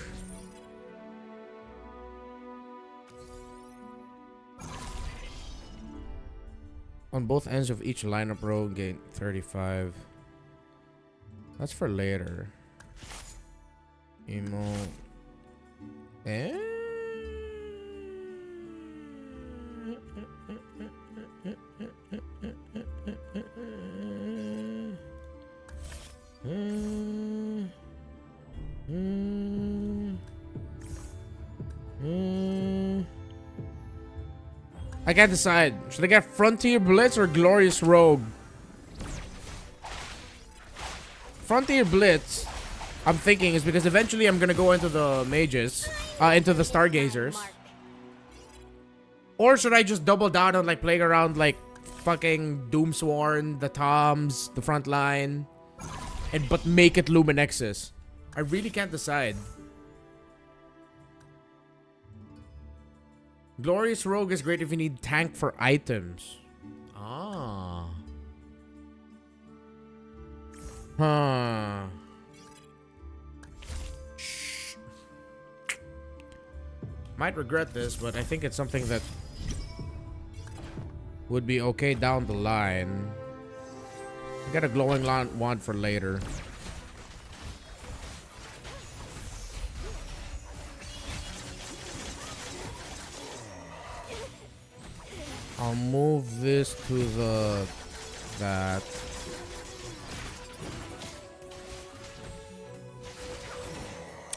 On both ends of each lineup row, gain 35. That's for later. Emo. Eh? I can't decide. Should I get Frontier Blitz or Glorious Rogue? Frontier Blitz, I'm thinking, is because eventually I'm gonna go into the mages, into the Stargazers. Or should I just double down on like playing around like fucking Doomsworn, the Toms, the front line, but make it Luminexes? I really can't decide. Glorious Rogue is great if you need tank for items. Ah. Huh. Shh. Might regret this, but I think it's something that would be okay down the line. I got a glowing wand for later. I'll move this to that.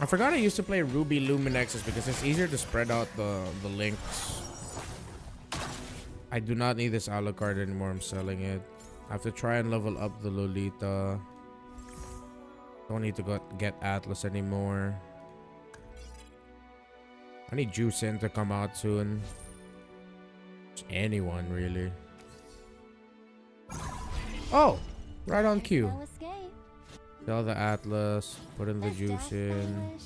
I forgot I used to play Ruby Luminexes because it's easier to spread out the links. I do not need this Alucard anymore. I'm selling it. I have to try and level up the Lolita. Don't need to get Atlas anymore. I need Juicin to come out soon. Just anyone, really. Oh! Right on cue. Sell the Atlas. Put in the Juicin.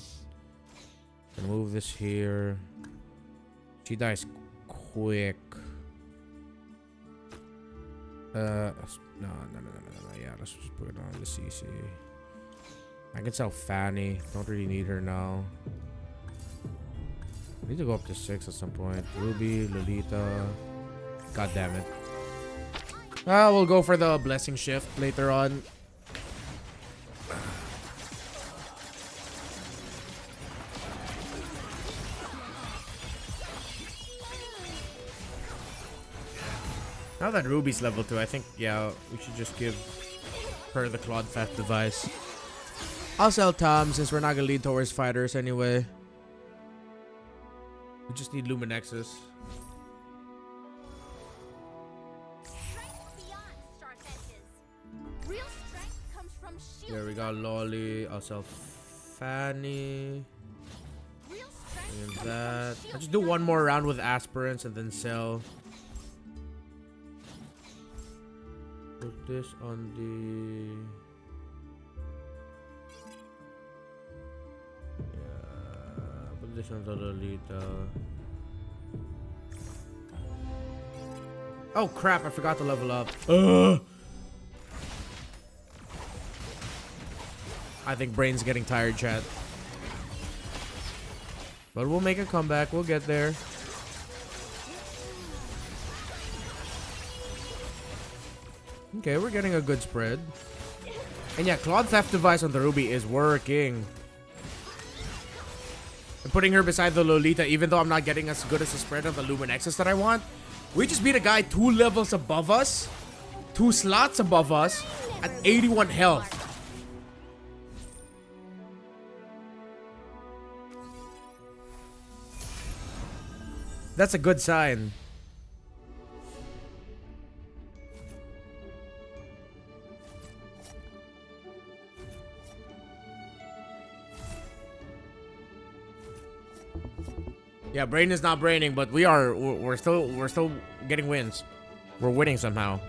And move this here. She dies quick. No. Yeah, let's just put it on the CC. I can sell Fanny. Don't really need her now. I need to go up to 6 at some point. Ruby, Lolita. God damn it. We'll go for the Blessing Shift later on. Now that Ruby's level 2, I think, yeah, we should just give her the Claude Theft device. I'll sell Tom since we're not gonna lead towards fighters anyway. We just need Luminexus. There we got Lolly. I'll sell Fanny. And that. I'll just do one more round with aspirants and then sell. Put this on the. Yeah, put this on the Lolita. Oh crap! I forgot to level up. I think Brain's getting tired, chat. But we'll make a comeback. We'll get there. Okay, we're getting a good spread. And yeah, Claude Theft device on the Ruby is working. I'm putting her beside the Lolita, even though I'm not getting as good as the spread of the Luminexus that I want. We just beat a guy 2 levels above us, 2 slots above us, at 81 health. That's a good sign. Yeah, Brain is not braining, but we're still getting wins. We're winning somehow.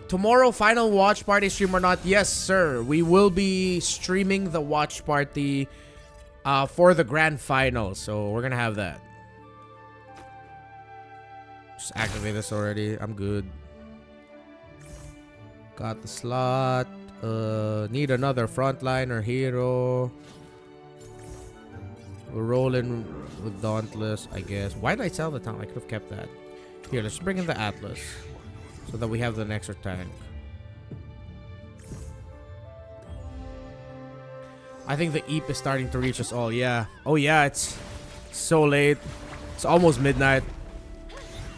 Tomorrow, final watch party stream or not? Yes, sir. We will be streaming the watch party for the grand final, so we're gonna have that. Just activate this already. I'm good. Got the slot. Need another frontliner hero. We're rolling with Dauntless, I guess. Why did I sell the tank? I could have kept that. Here, let's bring in the Atlas so that we have the extra tank. I think the Eep is starting to reach us all. Yeah. Oh yeah, it's so late. It's almost midnight.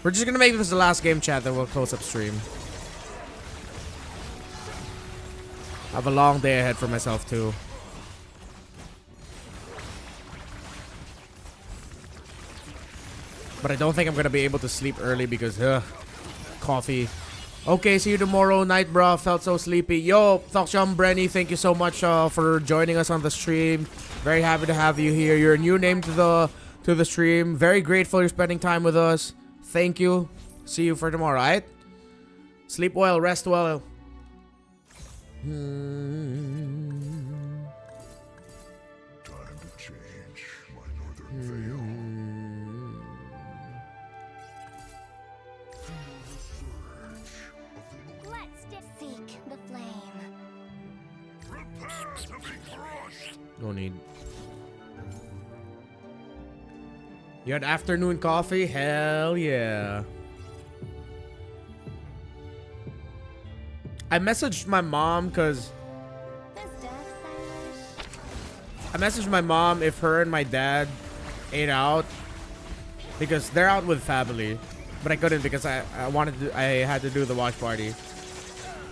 We're just gonna make this the last game, chat, then we'll close up stream. I have a long day ahead for myself too. But I don't think I'm gonna be able to sleep early because coffee. Okay, see you tomorrow night, bro. Felt so sleepy. Yo, Thoksham Brenny, thank you so much for joining us on the stream. Very happy to have you here. You're a new name to the stream. Very grateful you're spending time with us. Thank you. See you for tomorrow, alright? Sleep well, rest well. Time to change my northern veil. No need. You had afternoon coffee? Hell yeah. I messaged my mom because if her and my dad ate out because they're out with family, but I couldn't because I had to do the watch party.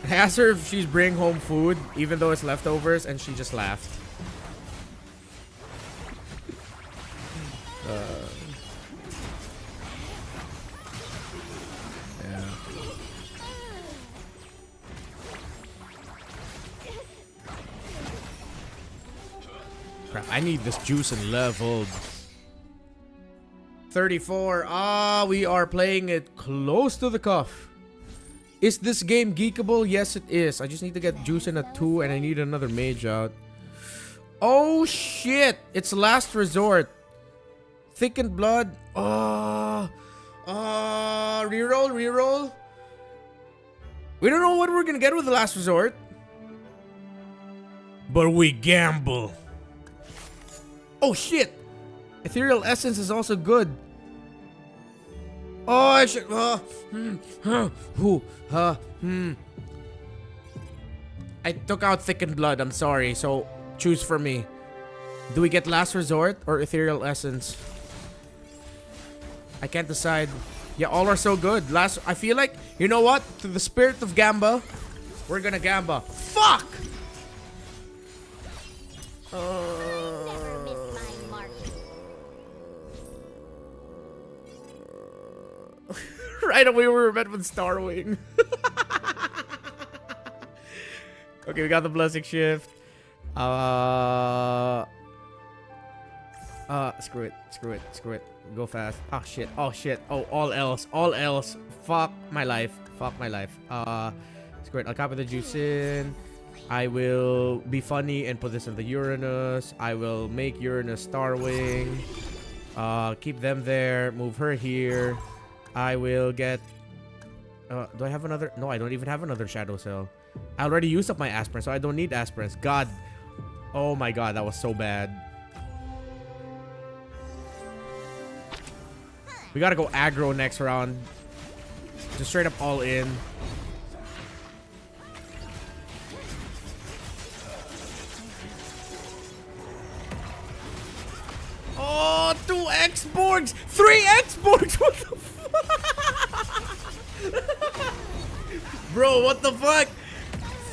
I asked her if she's bringing home food even though it's leftovers and she just laughed. Yeah. Crap, I need this juice and leveled. 34. Ah, we are playing it close to the cuff. Is this game geekable? Yes, it is. I just need to get juice in at 2 and I need another mage out. Oh, shit. It's last resort. Thickened blood. Reroll, reroll. We don't know what we're gonna get with the last resort. But we gamble. Oh shit. Ethereal Essence is also good. Oh, I should. I took out Thickened Blood. I'm sorry. So choose for me. Do we get Last Resort or Ethereal Essence? I can't decide. Yeah, all are so good. I feel like, you know what? To the spirit of Gamba, we're gonna Gamba. Fuck! Never miss my mark. Right away, we were met with Starwing. Okay, we got the Blessing Shift. Screw it. Go fast. Oh shit. Oh, all else. Fuck my life. Screw it. I'll copy the juice in. I will be funny and put this in the Uranus. I will make Uranus Starwing. Keep them there. Move her here. I will get... do I have another? No, I don't even have another Shadow Cell. I already used up my aspirins, so I don't need aspirins. God. Oh my god, that was so bad. We gotta go aggro next round. Just straight up all in. Oh, 2 X-Borgs! 3 X-Borgs! What the fuck? Bro, what the fuck?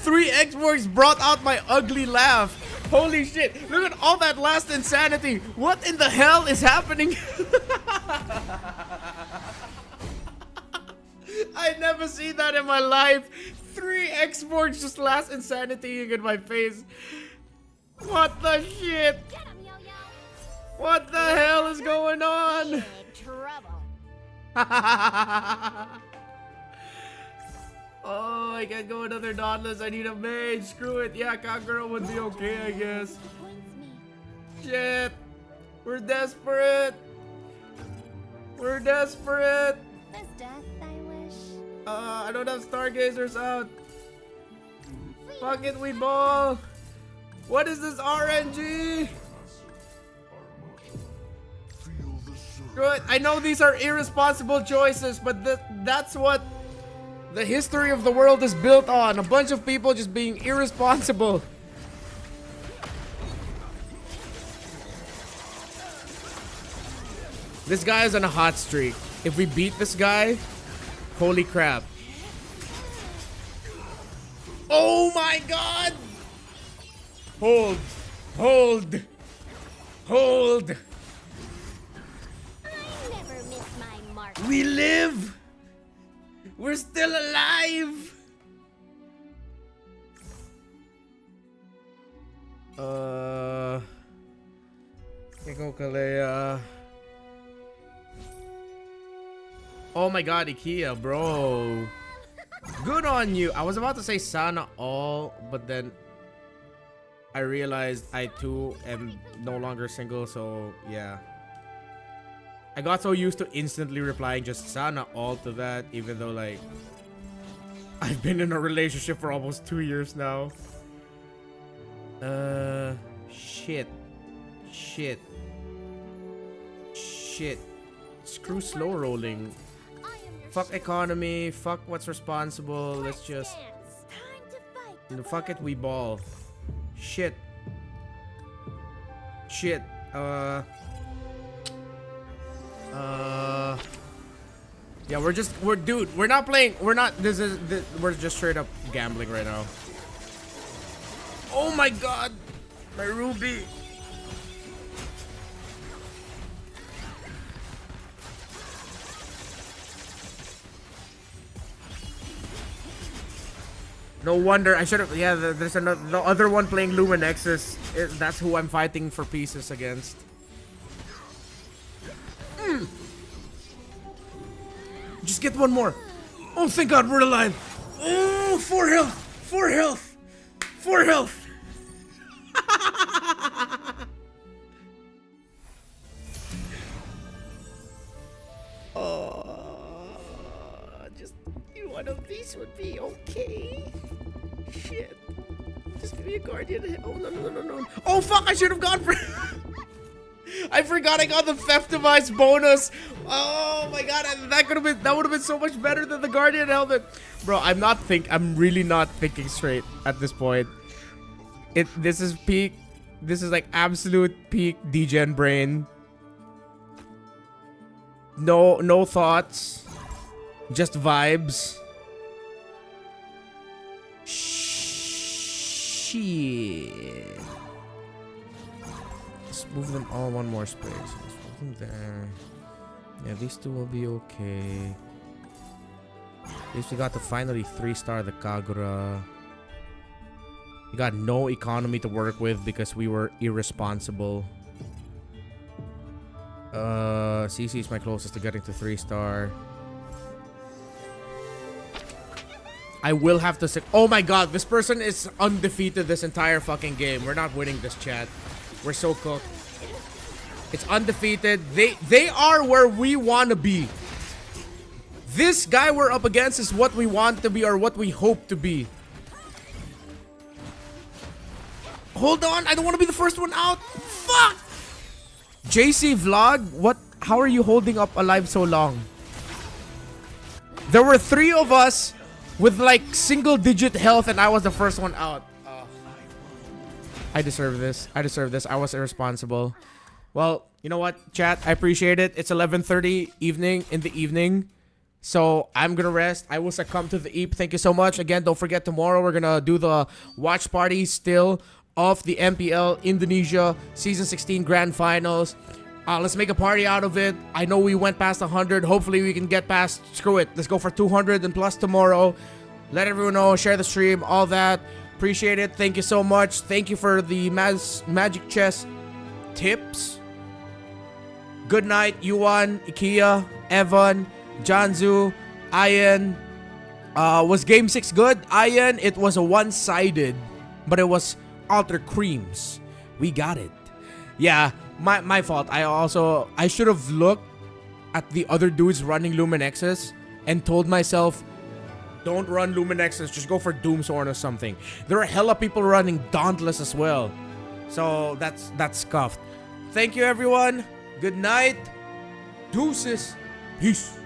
3 X-Borgs brought out my ugly laugh. Holy shit. Look at all that last insanity. What in the hell is happening? I never seen that in my life. 3 X-Borgs just last insanity in my face. What the shit? What the hell is going on? Big trouble. Oh, I can't go another Dauntless. I need a mage. Screw it. Yeah, Kagura would be okay, I guess. Shit. We're desperate. We're desperate. This death, I wish. I don't have Stargazers out. Fuck it, we ball. What is this RNG? Good. I know these are irresponsible choices, but that's what the history of the world is built on. A bunch of people just being irresponsible. This guy is on a hot streak. If we beat this guy, holy crap. Oh my god! Hold. Hold. Hold. We live! We're still alive! Can't go Kalea. Oh my god, Ikea, bro. Good on you. I was about to say Sana all, but then I realized I too am no longer single, so yeah. I got so used to instantly replying just Sana all to that, even though like I've been in a relationship for almost 2 years now. Shit. Screw slow rolling. Fuck economy. Fuck what's responsible. Let's just fuck it. We ball. Shit. Yeah, we're not playing. We're just straight up gambling right now. Oh my god, my Ruby. No wonder I should have. Yeah, there's another. The other one playing Luminexus. That's who I'm fighting for pieces against. Just get one more. Oh, thank God we're alive. Oh, 4 health. 4 health. 4 health. Just one of these would be okay. Shit. Just give me a guardian. Oh, no. Oh, fuck. I should have gone for... I forgot I got the theft device bonus. Oh my god, that would have been so much better than the Guardian helmet. Bro, I'm really not thinking straight at this point. This is peak. This is like absolute peak degen brain. No thoughts. Just vibes. Shit. Let's move them all one more space. Let's move them there. Yeah, these two will be okay. At least we got to finally 3-star the Kagura. We got no economy to work with because we were irresponsible. CC is my closest to getting to 3-star. I will have to say, oh my god, this person is undefeated this entire fucking game. We're not winning this, chat. We're so cooked. It's undefeated. They are where we want to be. This guy we're up against is what we want to be or what we hope to be. Hold on, I don't want to be the first one out. Fuck! JC Vlog, what? How are you holding up alive so long? There were 3 of us with like single-digit health and I was the first one out. I deserve this. I deserve this. I was irresponsible. Well, you know what, chat? I appreciate it. It's 11:30 in the evening. So I'm gonna rest. I will succumb to the Eep. Thank you so much. Again, don't forget tomorrow we're gonna do the watch party still of the MPL Indonesia Season 16 Grand Finals. Let's make a party out of it. I know we went past 100. Hopefully we can get past. Screw it. Let's go for 200 and plus tomorrow. Let everyone know. Share the stream. All that. Appreciate it. Thank you so much. Thank you for the Magic Chess tips. Good night, Yuan, Ikea, Evan, Janzu, Ian. Was Game 6 good? Ian, it was a one-sided, but it was Alter Creams. We got it. Yeah, my fault. I should have looked at the other dudes running Luminexes and told myself, don't run Luminexes, just go for Doomsworn or something. There are hella people running Dauntless as well. So that's scuffed. Thank you everyone. Good night. Deuces. Peace.